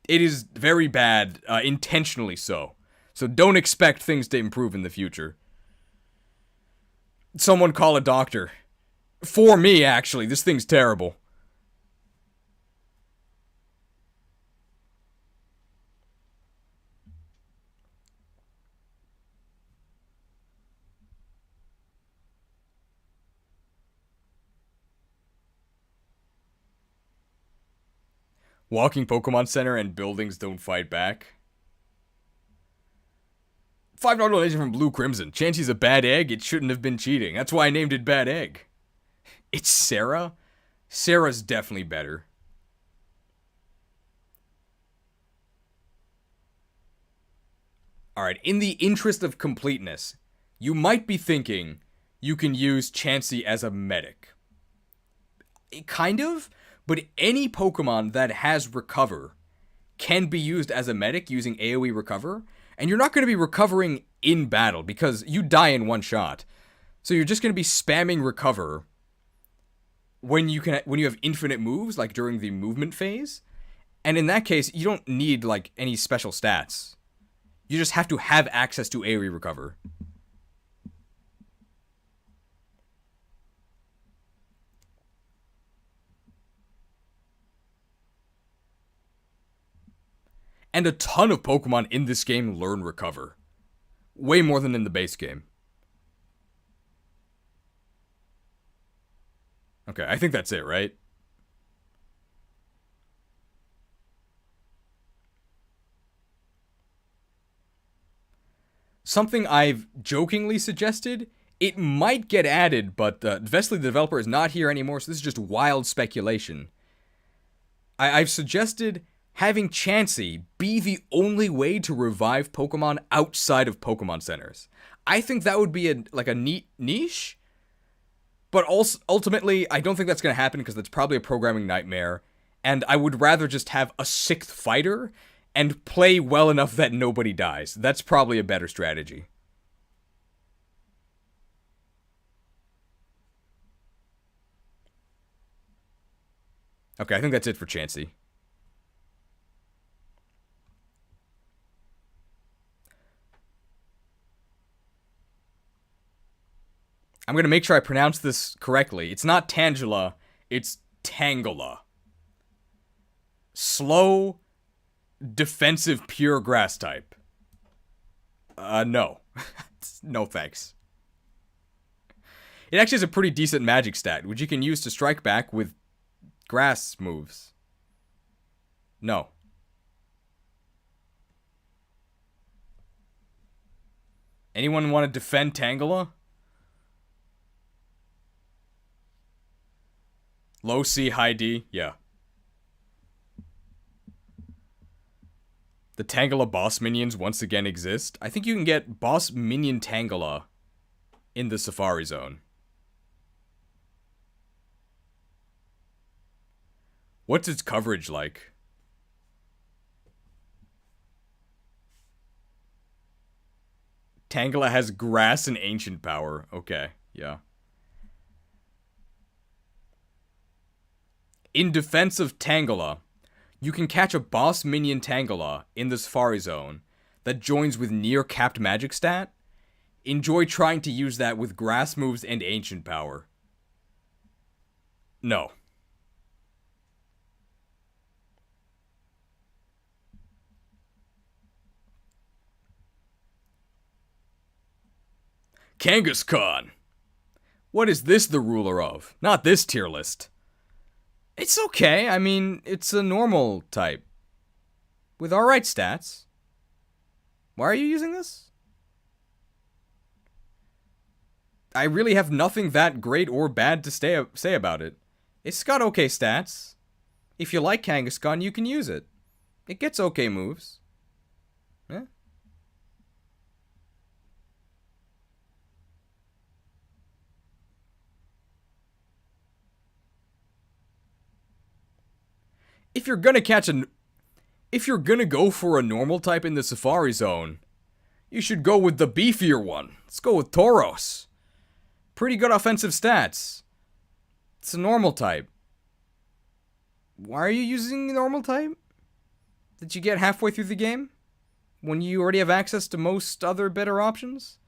It is very bad, intentionally so. So don't expect things to improve in the future. Someone call a doctor. For me, actually, this thing's terrible. Walking Pokemon Center and buildings don't fight back. $5 donation from Blue Crimson. Chansey's a bad egg. It shouldn't have been cheating. That's why I named it Bad Egg. It's Sarah? Sarah's definitely better. Alright, in the interest of completeness, you might be thinking you can use Chansey as a medic. Kind of, but any Pokemon that has Recover can be used as a medic using AoE Recover, and you're not going to be recovering in battle because you die in one shot. So you're just going to be spamming Recover when you have infinite moves, like during the movement phase. And in that case, you don't need like any special stats. You just have to have access to AoE Recover. And a ton of Pokemon in this game learn Recover. Way more than in the base game. Okay, I think that's it, right? Something I've jokingly suggested, it might get added, but Vesly, the developer, is not here anymore, so this is just wild speculation. I've suggested having Chansey be the only way to revive Pokemon outside of Pokemon centers. I think that would be a neat niche, but also ultimately I don't think that's going to happen because that's probably a programming nightmare, and I would rather just have a sixth fighter and play well enough that nobody dies. That's probably a better strategy. Okay, I think that's it for Chansey. I'm going to make sure I pronounce this correctly. It's not Tangela, it's Tangela. Slow, defensive, pure grass type. No. No thanks. It actually has a pretty decent magic stat, which you can use to strike back with grass moves. No. Anyone want to defend Tangela? Low C, high D? Yeah. The Tangela boss minions once again exist. I think you can get boss minion Tangela in the Safari Zone. What's its coverage like? Tangela has grass and ancient power. Okay, yeah. In defense of Tangela, you can catch a boss minion Tangela in the Safari Zone that joins with near capped magic stat. Enjoy trying to use that with grass moves and ancient power. No. Kangaskhan. What is this the ruler of? Not this tier list. It's okay. I mean, it's a normal type. With alright stats. Why are you using this? I really have nothing that great or bad to say about it. It's got okay stats. If you like Kangaskhan, you can use it. It gets okay moves. Yeah. If you're gonna go for a normal type in the Safari Zone, you should go with the beefier one. Let's go with Tauros. Pretty good offensive stats. It's a normal type. Why are you using a normal type? Did you get halfway through the game? When you already have access to most other better options?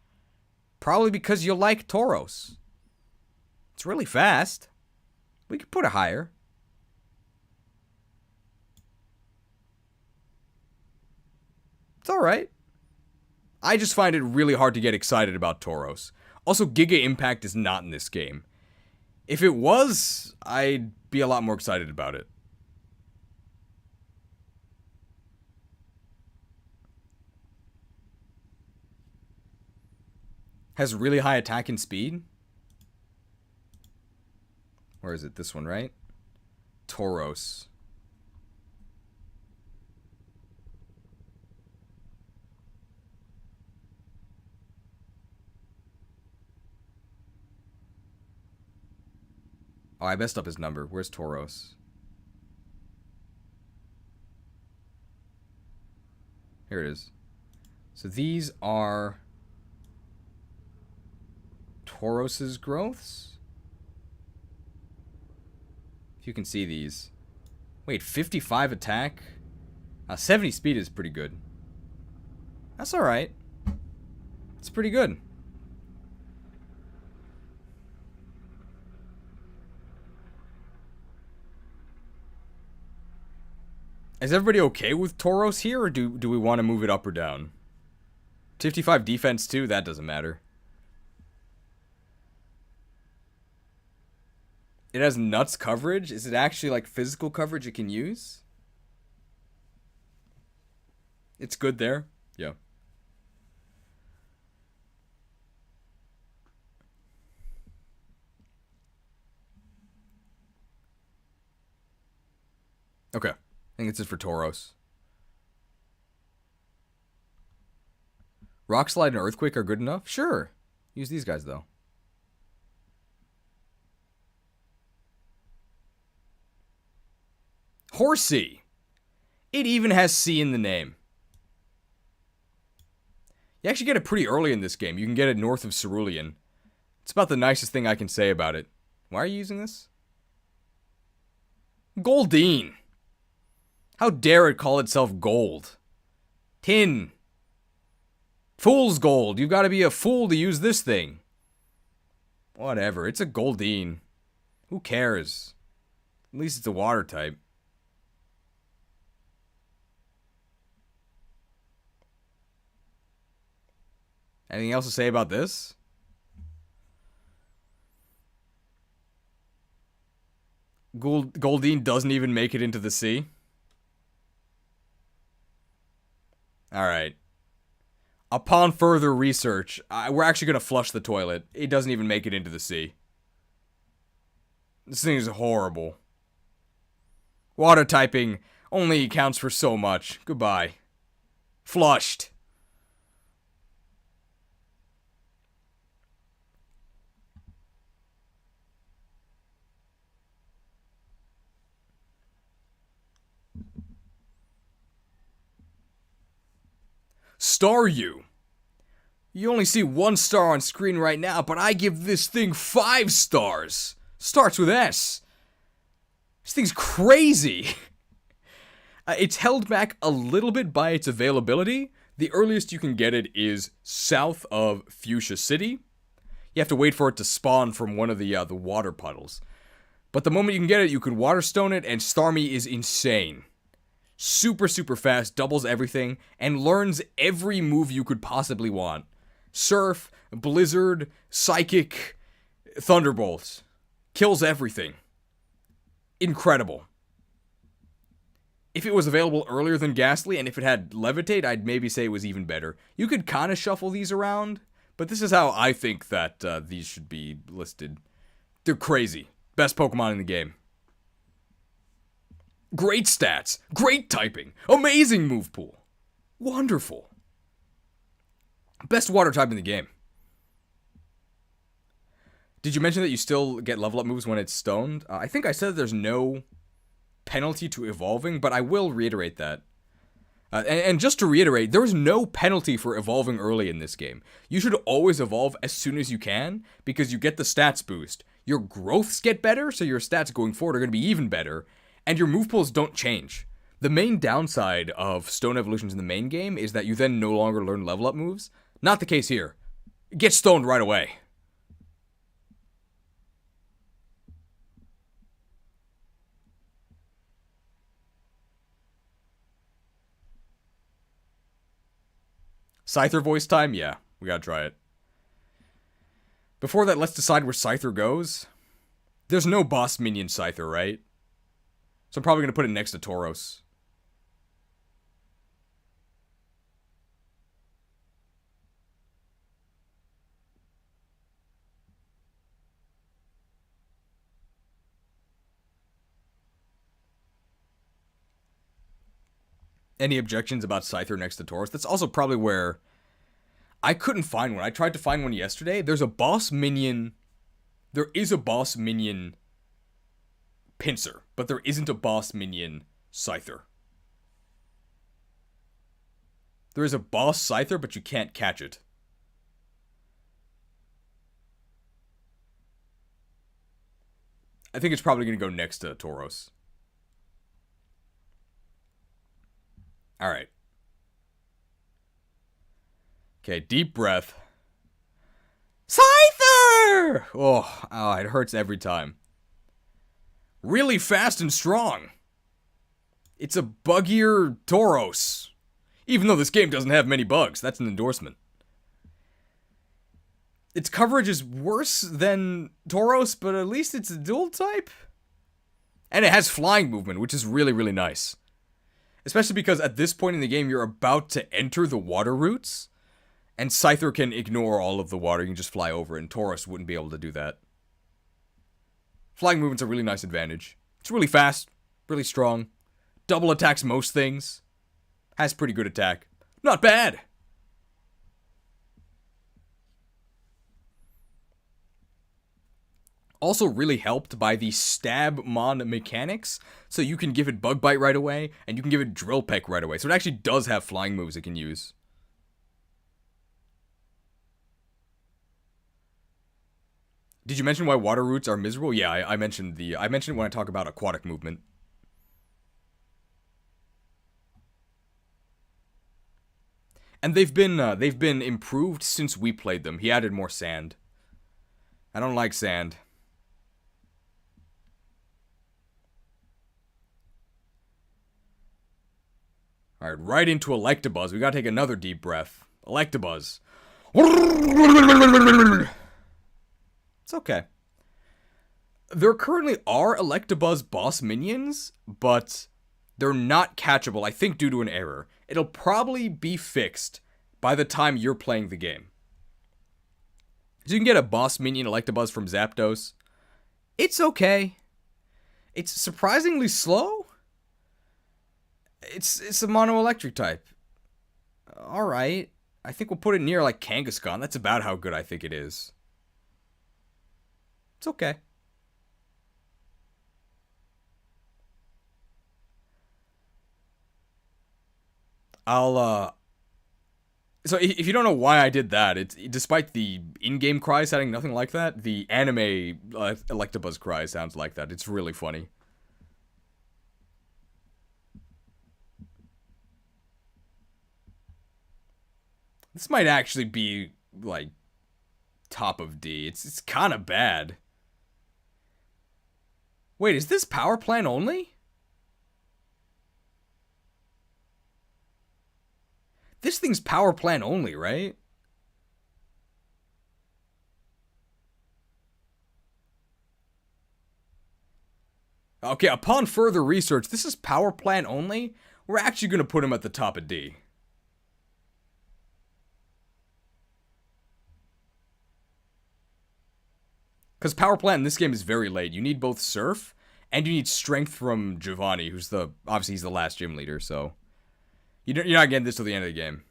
Probably because you like Tauros. It's really fast. We could put it higher. It's alright. I just find it really hard to get excited about Tauros. Also, Giga Impact is not in this game. If it was, I'd be a lot more excited about it. Has really high attack and speed. Where is it? This one, right? Tauros. Oh, I messed up his number. Where's Tauros? Here it is. So these are Tauros's growths. If you can see these. Wait, 55 attack? 70 speed is pretty good. That's alright. It's pretty good. Is everybody okay with Tauros here, or do we want to move it up or down? 55 defense too? That doesn't matter. It has nuts coverage? Is it actually like physical coverage it can use? It's good there? Yeah. Okay. I think it's it for Tauros. Rock Slide and Earthquake are good enough? Sure. Use these guys, though. Horsey. It even has C in the name. You actually get it pretty early in this game. You can get it north of Cerulean. It's about the nicest thing I can say about it. Why are you using this? Goldeen. How dare it call itself gold? Tin. Fool's gold. You've got to be a fool to use this thing. Whatever. It's a Goldeen. Who cares? At least it's a water type. Anything else to say about this? Goldeen doesn't even make it into the sea. Alright. Upon further research, we're actually going to flush the toilet. It doesn't even make it into the sea. This thing is horrible. Water typing only counts for so much. Goodbye. Flushed. Star you. You only see 1 star on screen right now, but I give this thing 5 stars. Starts with S. This thing's crazy. It's held back a little bit by its availability. The earliest you can get it is south of Fuchsia City. You have to wait for it to spawn from one of the water puddles. But the moment you can get it, you can waterstone it, and Starmie is insane. Super, super fast, doubles everything, and learns every move you could possibly want. Surf, Blizzard, Psychic, Thunderbolts. Kills everything. Incredible. If it was available earlier than Ghastly, and if it had Levitate, I'd maybe say it was even better. You could kind of shuffle these around, but this is how I think that these should be listed. They're crazy. Best Pokemon in the game. Great stats. Great typing. Amazing move pool. Wonderful. Best water type in the game. Did you mention that you still get level up moves when it's stoned? I think I said there's no penalty to evolving, but I will reiterate that. And just to reiterate, there is no penalty for evolving early in this game. You should always evolve as soon as you can, because you get the stats boost. Your growths get better, so your stats going forward are going to be even better, and your move pools don't change. The main downside of stone evolutions in the main game is that you then no longer learn level up moves. Not the case here. Get stoned right away. Scyther voice time? Yeah, we gotta try it. Before that, let's decide where Scyther goes. There's no boss minion Scyther, right? So I'm probably gonna put it next to Tauros. Any objections about Scyther next to Tauros? That's also probably where I couldn't find one. I tried to find one yesterday. There's a boss minion. There is a boss minion Pinsir, but there isn't a boss minion Scyther. There is a boss Scyther, but you can't catch it. I think it's probably going to go next to Tauros. Alright. Okay, deep breath. Scyther! Oh, it hurts every time. Really fast and strong. It's a buggier Tauros. Even though this game doesn't have many bugs, that's an endorsement. Its coverage is worse than Tauros, but at least it's a dual type. And it has flying movement, which is really, really nice. Especially because at this point in the game, you're about to enter the water routes, and Scyther can ignore all of the water. You can just fly over, and Tauros wouldn't be able to do that. Flying movement's a really nice advantage. It's really fast, really strong, double attacks most things, has pretty good attack. Not bad! Also really helped by the stab mon mechanics, so you can give it bug bite right away, and you can give it drill peck right away. So it actually does have flying moves it can use. Did you mention why water routes are miserable? Yeah, I mentioned I mentioned when I talk about aquatic movement. And they've been improved since we played them. He added more sand. I don't like sand. Alright, right into Electabuzz. We gotta take another deep breath. Electabuzz. It's okay. There currently are Electabuzz boss minions, but they're not catchable, I think due to an error. It'll probably be fixed by the time you're playing the game. So you can get a boss minion Electabuzz from Zapdos. It's okay. It's surprisingly slow. It's a mono-electric type. Alright. I think we'll put it near like Kangaskhan. That's about how good I think it is. It's okay. So if you don't know why I did that, it's despite the in-game cry sounding nothing like that, the anime Electabuzz cry sounds like that. It's really funny. This might actually be, like, top of D. It's kind of bad. Wait, is this power plant only? This thing's power plant only, right? Okay, upon further research, this is power plant only. We're actually going to put him at the top of D. Because power plant in this game is very late. You need both Surf, and you need Strength from Giovanni, who's obviously he's the last gym leader, so... You're not getting this till the end of the game.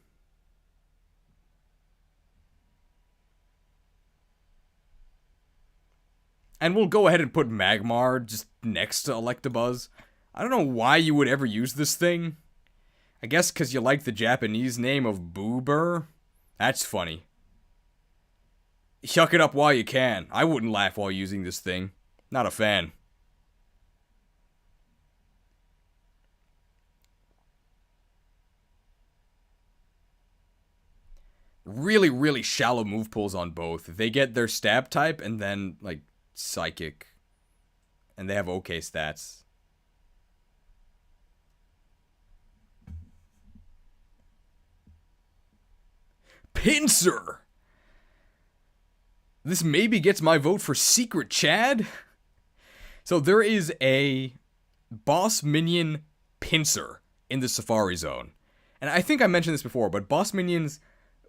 And we'll go ahead and put Magmar just next to Electabuzz. I don't know why you would ever use this thing. I guess because you like the Japanese name of Boober. That's funny. Shuck it up while you can. I wouldn't laugh while using this thing. Not a fan. Really, really shallow move pools on both. They get their stab type and then, like, psychic. And they have okay stats. Pinsir! This maybe gets my vote for Secret Chad. So there is a boss minion Pinsir in the Safari Zone. And I think I mentioned this before, but boss minions...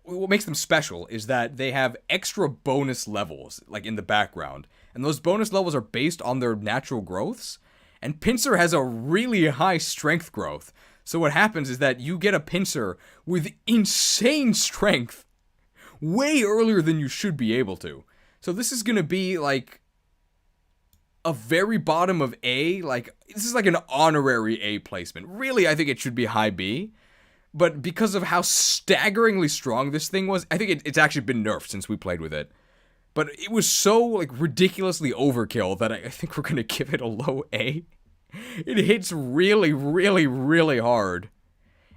What makes them special is that they have extra bonus levels, like in the background. And those bonus levels are based on their natural growths. And Pinsir has a really high strength growth. So what happens is that you get a Pinsir with insane strength way earlier than you should be able to. So this is going to be like a very bottom of A. Like, this is like an honorary A placement. Really, I think it should be high B. But because of how staggeringly strong this thing was, I think it's actually been nerfed since we played with it. But it was so, like, ridiculously overkill that I think we're going to give it a low A. It hits really, really, really hard.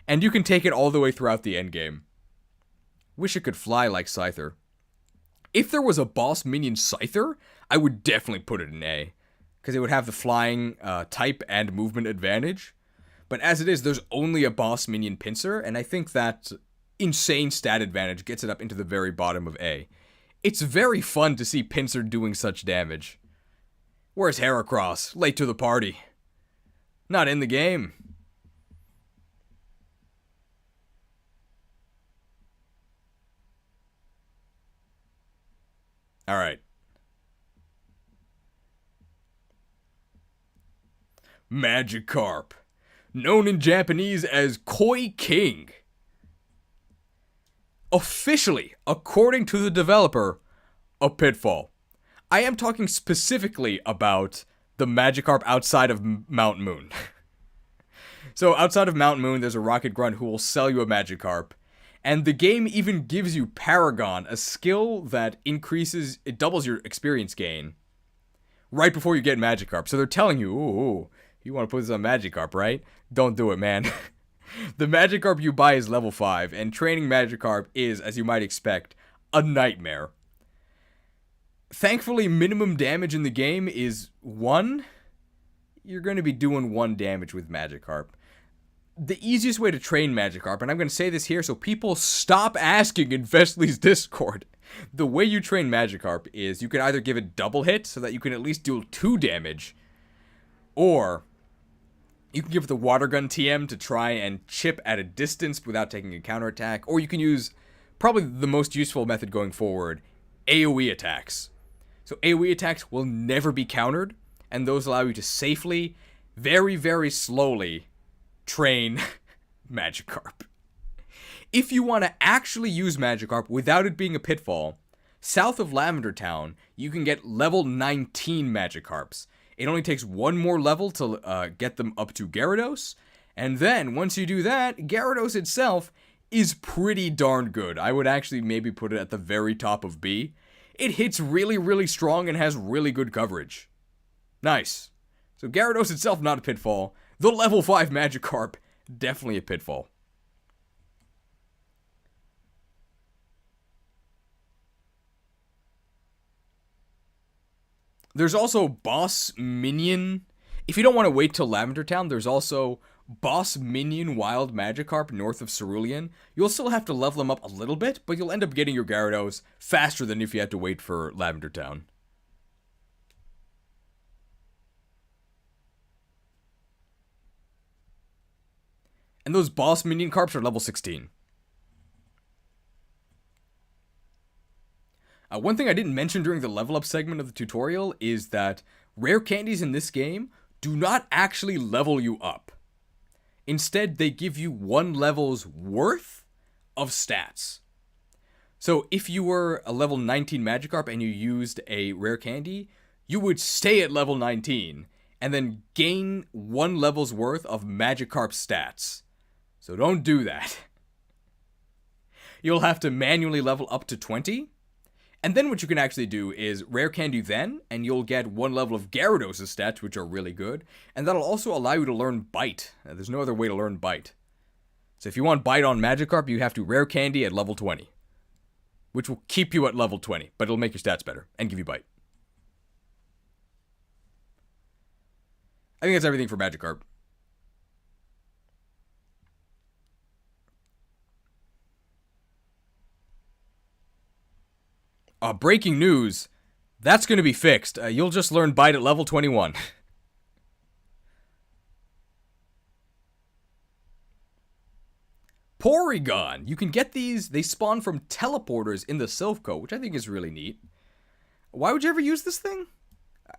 And you can take it all the way throughout the endgame. Wish it could fly like Scyther. If there was a boss minion Scyther, I would definitely put it in A. Because it would have the flying type and movement advantage. But as it is, there's only a boss minion Pinsir, and I think that insane stat advantage gets it up into the very bottom of A. It's very fun to see Pinsir doing such damage. Where's Heracross? Late to the party. Not in the game. Alright. Magikarp. Known in Japanese as Koi King. Officially, according to the developer, a pitfall. I am talking specifically about the Magikarp outside of Mount Moon. So outside of Mount Moon, there's a Rocket Grunt who will sell you a Magikarp. And the game even gives you Paragon, a skill that increases, it doubles your experience gain. Right before you get Magikarp. So they're telling you, ooh, you want to put this on Magikarp, right? Don't do it, man. The Magikarp you buy is level 5, and training Magikarp is, as you might expect, a nightmare. Thankfully, minimum damage in the game is 1. You're going to be doing 1 damage with Magikarp. The easiest way to train Magikarp, and I'm going to say this here so people stop asking in Vesly's Discord, The way you train Magikarp is you can either give it double hit so that you can at least deal 2 damage, or you can give it the Water Gun TM to try and chip at a distance without taking a counterattack, or you can use, probably the most useful method going forward, AoE attacks. So AoE attacks will never be countered, and those allow you to safely, very, very slowly train Magikarp. If you want to actually use Magikarp without it being a pitfall, south of Lavender Town, you can get level 19 Magikarps. It only takes 1 more level to get them up to Gyarados, and then, once you do that, Gyarados itself is pretty darn good. I would actually maybe put it at the very top of B. It hits really, really strong and has really good coverage. Nice. So Gyarados itself, not a pitfall. The level 5 Magikarp, definitely a pitfall. There's also boss minion. If you don't want to wait till Lavender Town, there's also boss minion wild Magikarp north of Cerulean. You'll still have to level them up a little bit, but you'll end up getting your Gyarados faster than if you had to wait for Lavender Town. And those boss minion carps are level 16. One thing I didn't mention during the level up segment of the tutorial is that rare candies in this game do not actually level you up. Instead, they give you 1 level's worth of stats. So if you were a level 19 Magikarp and you used a rare candy, you would stay at level 19 and then gain 1 level's worth of Magikarp stats. So don't do that. You'll have to manually level up to 20. And then what you can actually do is rare candy then, and you'll get 1 level of Gyarados' stats, which are really good. And that'll also allow you to learn Bite. There's no other way to learn Bite. So if you want Bite on Magikarp, you have to rare candy at level 20. Which will keep you at level 20, but it'll make your stats better, and give you Bite. I think that's everything for Magikarp. Breaking news, that's going to be fixed. You'll just learn Bite at level 21. Porygon. You can get these, they spawn from teleporters in the Silphco, which I think is really neat. Why would you ever use this thing?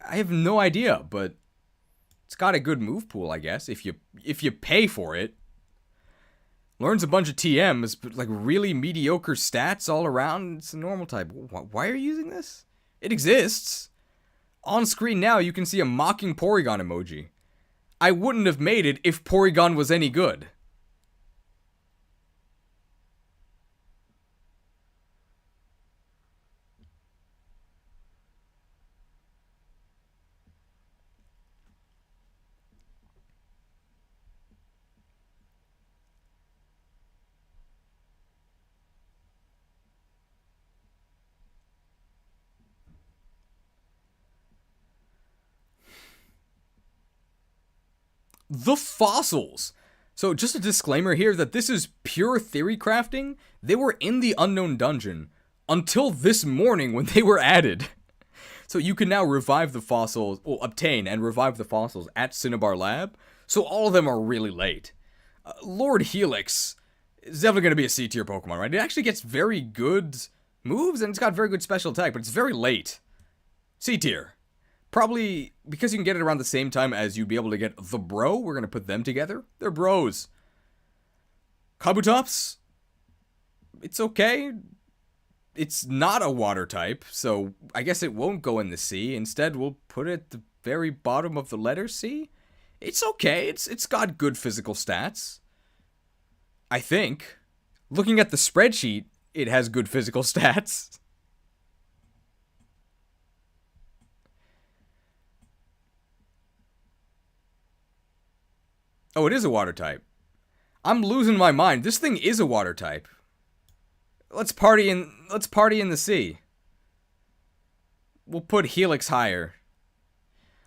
I have no idea, but it's got a good move pool, I guess, if you pay for it. Learns a bunch of TMs, but like really mediocre stats all around. It's a normal type. Why are you using this? It exists. On screen now, you can see a mocking Porygon emoji. I wouldn't have made it if Porygon was any good. The fossils. So just a disclaimer here that this is pure theory crafting. They were in the unknown dungeon until this morning when they were added. So you can now revive the fossils, or obtain and revive the fossils at Cinnabar Lab. So all of them are really late. Lord Helix is definitely going to be a C-tier Pokemon, right? It actually gets very good moves and it's got very good special attack, but it's very late. C-tier. Probably because you can get it around the same time as you'd be able to get the bro. We're going to put them together. They're bros. Kabutops. It's okay. It's not a water type, so I guess it won't go in the sea. Instead, we'll put it at the very bottom of the letter C. It's okay. It's got good physical stats. I think. Looking at the spreadsheet, it has good physical stats. Oh, it is a water type. I'm losing my mind. This thing is a water type. Let's party in the sea. We'll put Helix higher.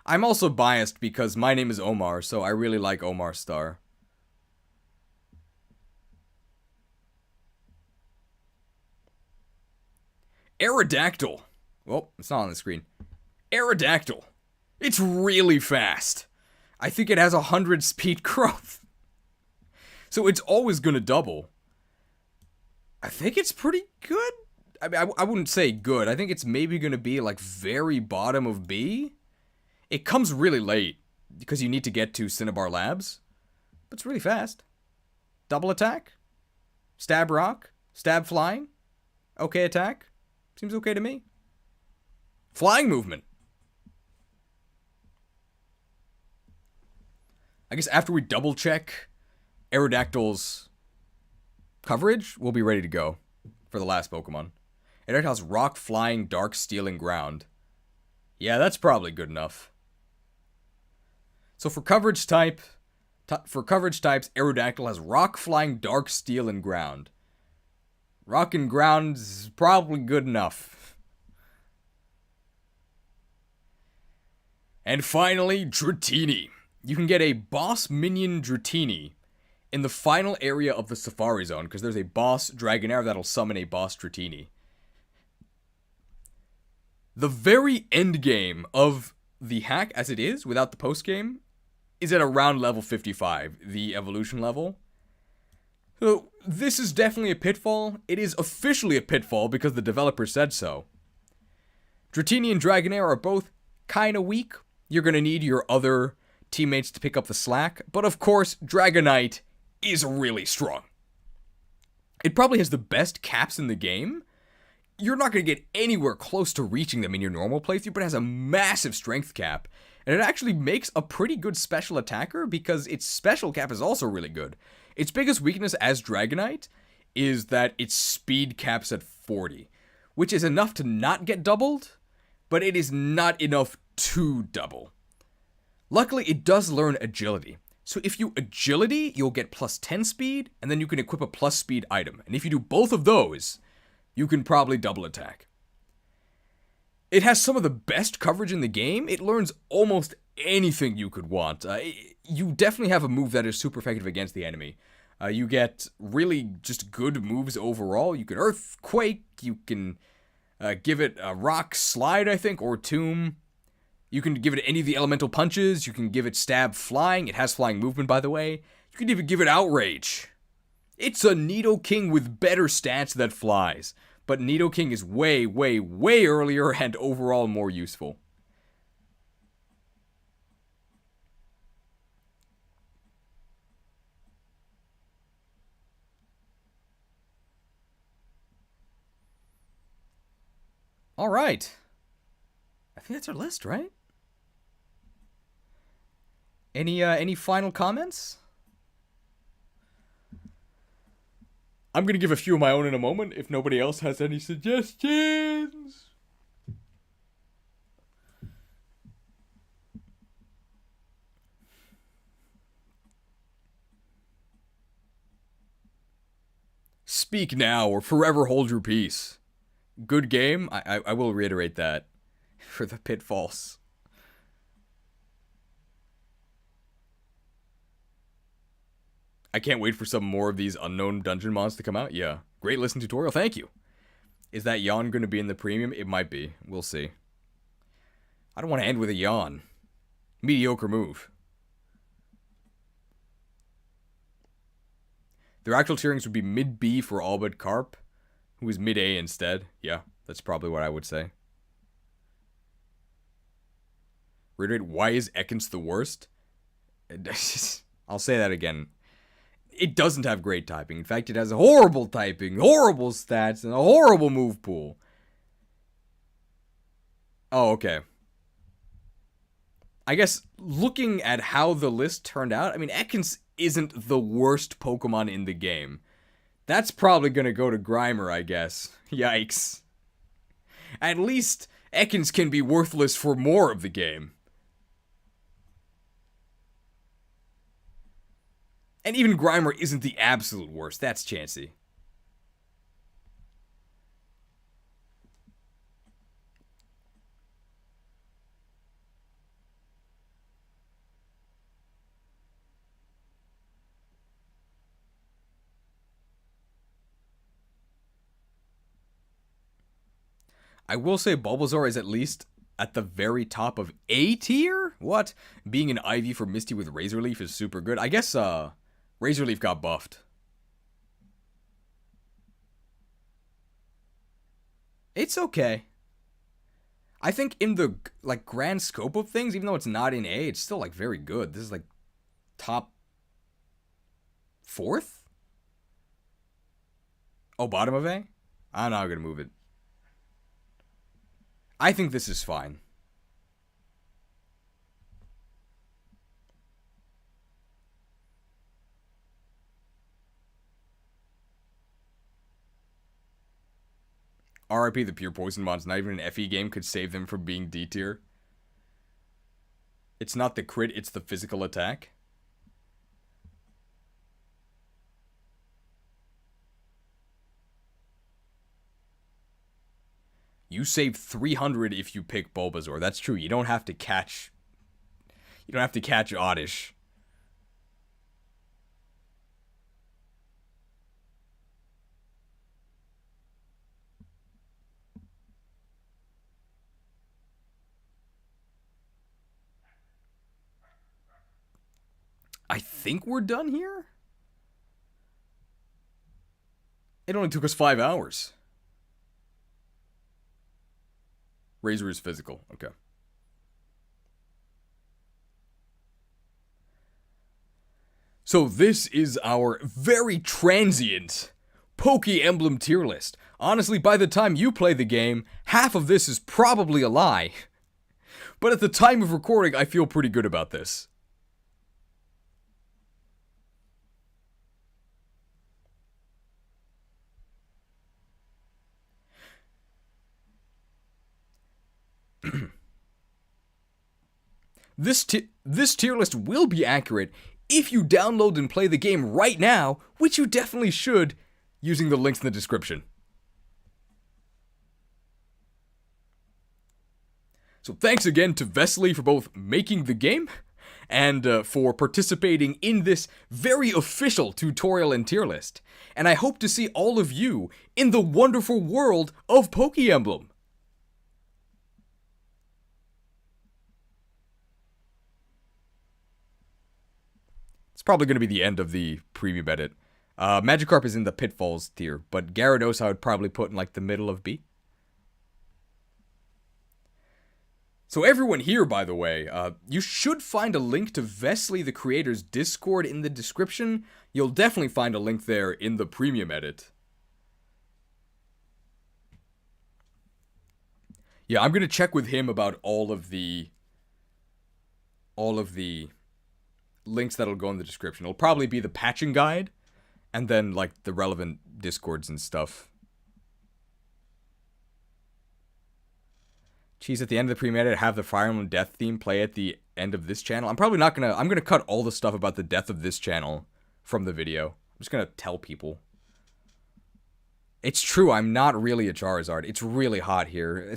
I'm also biased because my name is Omar, so I really like Omar Star. Aerodactyl. Well, it's not on the screen. Aerodactyl. It's really fast. I think it has 100 speed growth. So it's always going to double. I think it's pretty good. I mean, I wouldn't say good. I think it's maybe going to be like very bottom of B. It comes really late because you need to get to Cinnabar Labs. But it's really fast. Double attack. Stab rock. Stab flying. Okay attack. Seems okay to me. Flying movement. I guess after we double check Aerodactyl's coverage, we'll be ready to go for the last Pokemon. Aerodactyl has rock, flying, dark, steel, and ground. Yeah, that's probably good enough. So for coverage types, Aerodactyl has rock, flying, dark, steel, and ground. Rock and ground is probably good enough. And finally, Dratini. You can get a boss minion Dratini in the final area of the Safari Zone, because there's a boss Dragonair that'll summon a boss Dratini. The very end game of the hack as it is, without the post game, is at around level 55, the evolution level. So this is definitely a pitfall. It is officially a pitfall because the developer said so. Dratini and Dragonair are both kinda weak. You're gonna need your other teammates to pick up the slack, but of course, Dragonite is really strong. It probably has the best caps in the game. You're not going to get anywhere close to reaching them in your normal playthrough, but it has a massive strength cap, and it actually makes a pretty good special attacker because its special cap is also really good. Its biggest weakness as Dragonite is that its speed caps at 40, which is enough to not get doubled, but it is not enough to double. Luckily, it does learn agility. So if you agility, you'll get plus 10 speed, and then you can equip a plus speed item. And if you do both of those, you can probably double attack. It has some of the best coverage in the game. It learns almost anything you could want. You definitely have a move that is super effective against the enemy. You get really just good moves overall. You can Earthquake, you can give it a Rock Slide, I think, or Tomb. You can give it any of the elemental punches. You can give it stab flying. It has flying movement, by the way. You can even give it outrage. It's a Nidoking with better stats that flies. But Nidoking is way, way, way earlier and overall more useful. Alright. I think that's our list, right? Any final comments? I'm gonna give a few of my own in a moment if nobody else has any suggestions. Speak now or forever hold your peace. Good game. I will reiterate that for the pitfalls. I can't wait for some more of these unknown dungeon mods to come out. Yeah. Great listen tutorial. Thank you. Is that yawn going to be in the premium? It might be. We'll see. I don't want to end with a yawn. Mediocre move. Their actual tierings would be mid-B for all but Carp, who is mid-A instead. Yeah, that's probably what I would say. Reiterate, why is Ekans the worst? I'll say that again. It doesn't have great typing. In fact, it has horrible typing, horrible stats, and a horrible move pool. Oh, okay. I guess looking at how the list turned out, I mean, Ekans isn't the worst Pokemon in the game. That's probably gonna go to Grimer, I guess. Yikes. At least Ekans can be worthless for more of the game. And even Grimer isn't the absolute worst. That's Chansey. I will say Bulbasaur is at least at the very top of A tier? What? Being an Ivy for Misty with Razor Leaf is super good. I guess, Razor Leaf got buffed. It's okay. I think in the, like, grand scope of things, even though it's not in A, it's still, like, very good. This is, like, top 4th? Oh, bottom of A? I'm not gonna move it. I think this is fine. RIP the pure poison mods. Not even an FE game could save them from being D tier. It's not the crit, it's the physical attack. You save 300 if you pick Bulbasaur. That's true. You don't have to catch... You don't have to catch Oddish. I think we're done here? It only took us 5 hours. Razor is physical. Okay. So this is our very transient Pokemblem tier list. Honestly, by the time you play the game, half of this is probably a lie. But at the time of recording, I feel pretty good about this. This tier list will be accurate if you download and play the game right now, which you definitely should, using the links in the description. So thanks again to Vesly for both making the game and for participating in this very official tutorial and tier list. And I hope to see all of you in the wonderful world of Pokemblem. It's probably going to be the end of the premium edit. Magikarp is in the Pitfalls tier, but Gyarados I would probably put in like the middle of B. So everyone here, by the way, you should find a link to Vesly the creator's Discord in the description. You'll definitely find a link there in the premium edit. Yeah, I'm going to check with him about all of the links that'll go in the description. It'll probably be the patching guide, and then, like, the relevant Discords and stuff. Geez, at the end of the premium edit, have the Fire Emblem death theme play at the end of this channel. I'm probably not gonna... I'm gonna cut all the stuff about the death of this channel from the video. I'm just gonna tell people. It's true, I'm not really a Charizard. It's really hot here.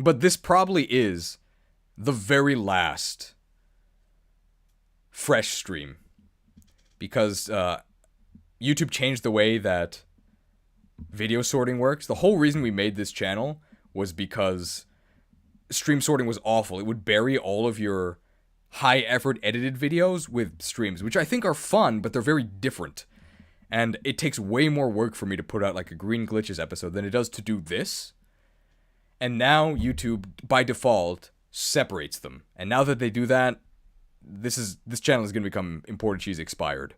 But this probably is the very last fresh stream. Because YouTube changed the way that video sorting works. The whole reason we made this channel was because stream sorting was awful. It would bury all of your high effort edited videos with streams, which I think are fun, but they're very different. And it takes way more work for me to put out like a Green Glitches episode than it does to do this. And now YouTube, by default, separates them. And now that they do that, this channel is going to become Imported Cheese expired.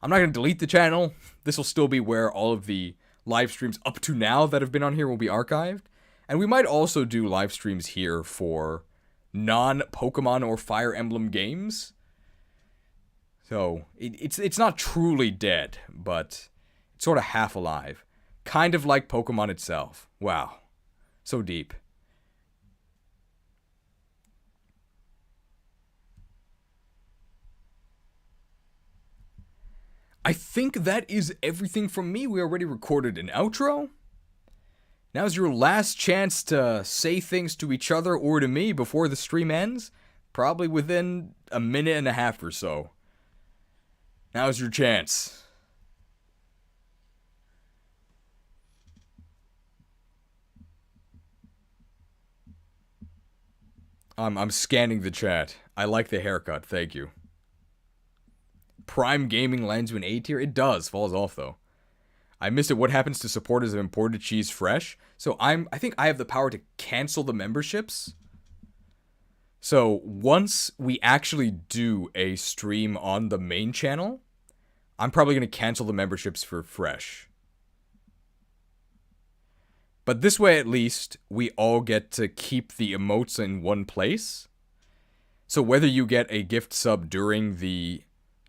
I'm not going to delete the channel. This will still be where all of the live streams up to now that have been on here will be archived. And we might also do live streams here for non-Pokemon or Fire Emblem games. So, it's not truly dead, but it's sort of half alive. Kind of like Pokemon itself. Wow. So deep. I think that is everything from me. We already recorded an outro. Now's your last chance to say things to each other or to me before the stream ends. Probably within a minute and a half or so. Now's your chance. I'm scanning the chat. I like the haircut, thank you. Prime Gaming lands you an A tier? It does, falls off though. I missed it. What happens to supporters of imported cheese fresh? So I think I have the power to cancel the memberships. So once we actually do a stream on the main channel, I'm probably going to cancel the memberships for fresh. But this way, at least, we all get to keep the emotes in one place. So whether you get a gift sub during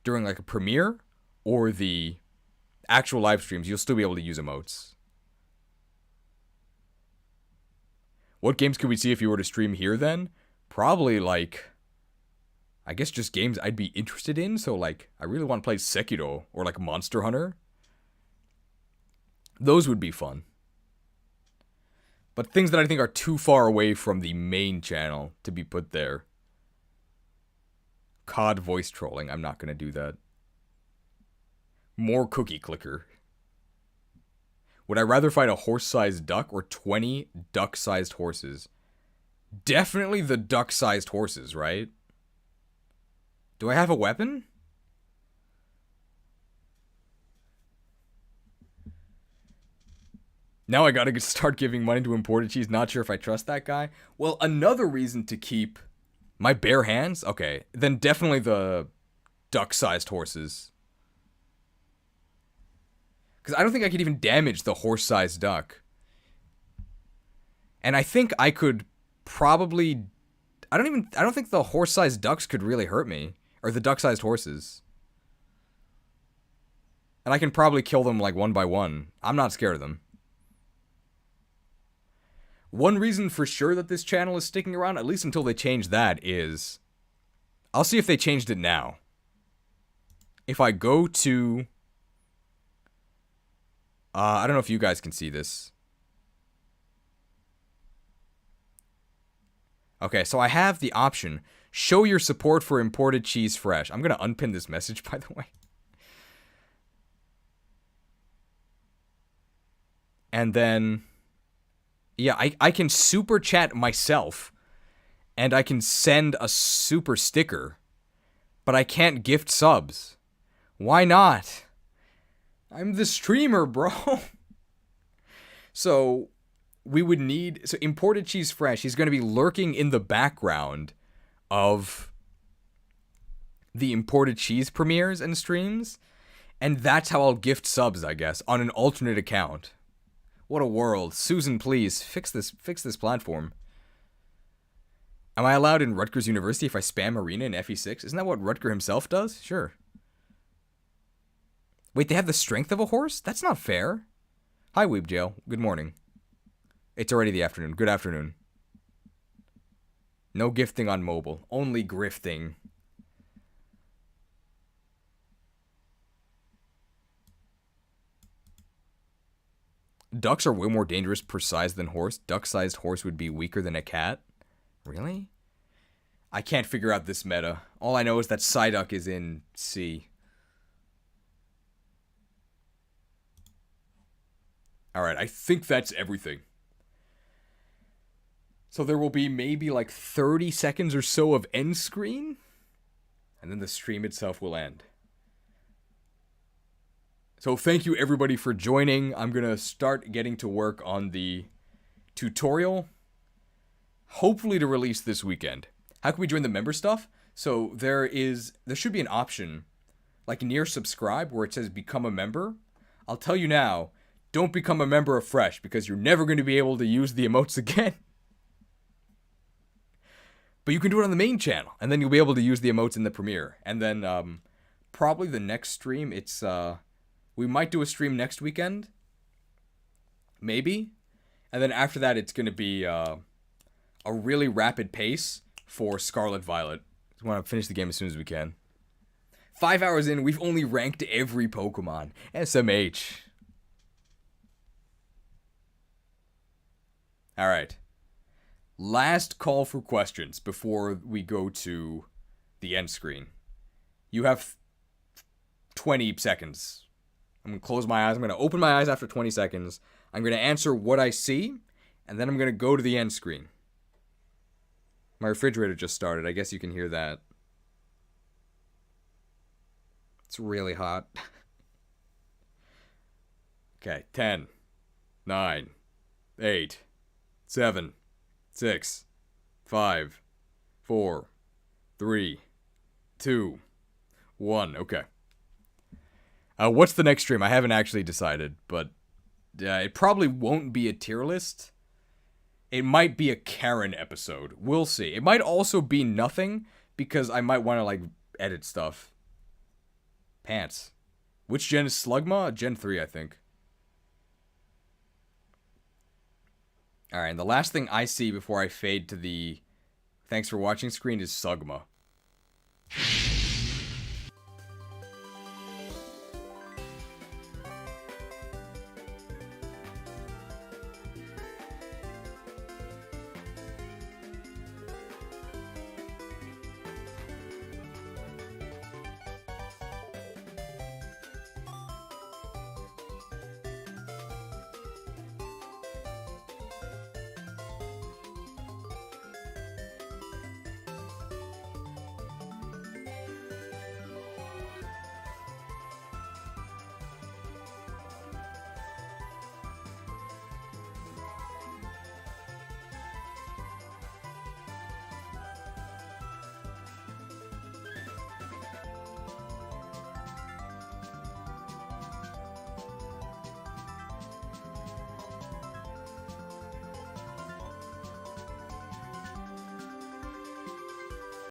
like a premiere or the actual live streams, you'll still be able to use emotes. What games could we see if you were to stream here then? Probably like, I guess just games I'd be interested in. So like, I really want to play Sekiro or like Monster Hunter. Those would be fun. But things that I think are too far away from the main channel to be put there. COD voice trolling. I'm not going to do that. More cookie clicker. Would I rather fight a horse-sized duck or 20 duck-sized horses? Definitely the duck-sized horses, right? Do I have a weapon? Now I gotta start giving money to imported cheese. Not sure if I trust that guy. Well, another reason to keep my bare hands? Okay, then definitely the duck-sized horses. Because I don't think I could even damage the horse-sized duck. And I think I could probably... I don't think the horse-sized ducks could really hurt me. Or the duck-sized horses. And I can probably kill them like one by one. I'm not scared of them. One reason for sure that this channel is sticking around, at least until they change that, is... I'll see if they changed it now. If I go to... I don't know if you guys can see this. Okay, so I have the option, show your support for imported cheese fresh. I'm going to unpin this message, by the way. And then... Yeah, I can super chat myself, and I can send a super sticker, but I can't gift subs. Why not? I'm the streamer, bro. So, we would need... So, imported cheese fresh, he's going to be lurking in the background of the imported cheese premieres and streams, and that's how I'll gift subs, I guess, on an alternate account. What a world. Susan, please, fix this platform. Am I allowed in Rutgers University if I spam Arena in FE6? Isn't that what Rutger himself does? Sure. Wait, they have the strength of a horse? That's not fair. Hi, Weeb Jail. Good morning. It's already the afternoon. Good afternoon. No gifting on mobile. Only grifting. Ducks are way more dangerous per size than horse. Duck-sized horse would be weaker than a cat. Really? I can't figure out this meta. All I know is that Psyduck is in C. Alright, I think that's everything. So there will be maybe like 30 seconds or so of end screen. And then the stream itself will end. So thank you everybody for joining. I'm going to start getting to work on the tutorial. Hopefully to release this weekend. How can we join the member stuff? So there should be an option like near subscribe where it says become a member. I'll tell you now, don't become a member of Fresh because you're never going to be able to use the emotes again. But you can do it on the main channel and then you'll be able to use the emotes in the premiere. And then probably the next stream, it's... we might do a stream next weekend. Maybe. And then after that, it's going to be a really rapid pace for Scarlet Violet. We want to finish the game as soon as we can. 5 hours in, we've only ranked every Pokemon. SMH. Alright. Last call for questions before we go to the end screen. You have 20 seconds. I'm going to close my eyes. I'm going to open my eyes after 20 seconds. I'm going to answer what I see, and then I'm going to go to the end screen. My refrigerator just started. I guess you can hear that. It's really hot. Okay, 10, 9, 8, 7, 6, 5, 4, 3, 2, 1. Okay. What's the next stream? I haven't actually decided, but it probably won't be a tier list. It might be a Karen episode. We'll see. It might also be nothing, because I might want to, like, edit stuff. Pants. Which gen is Slugma? Gen 3, I think. Alright, and the last thing I see before I fade to the thanks for watching screen is Sugma.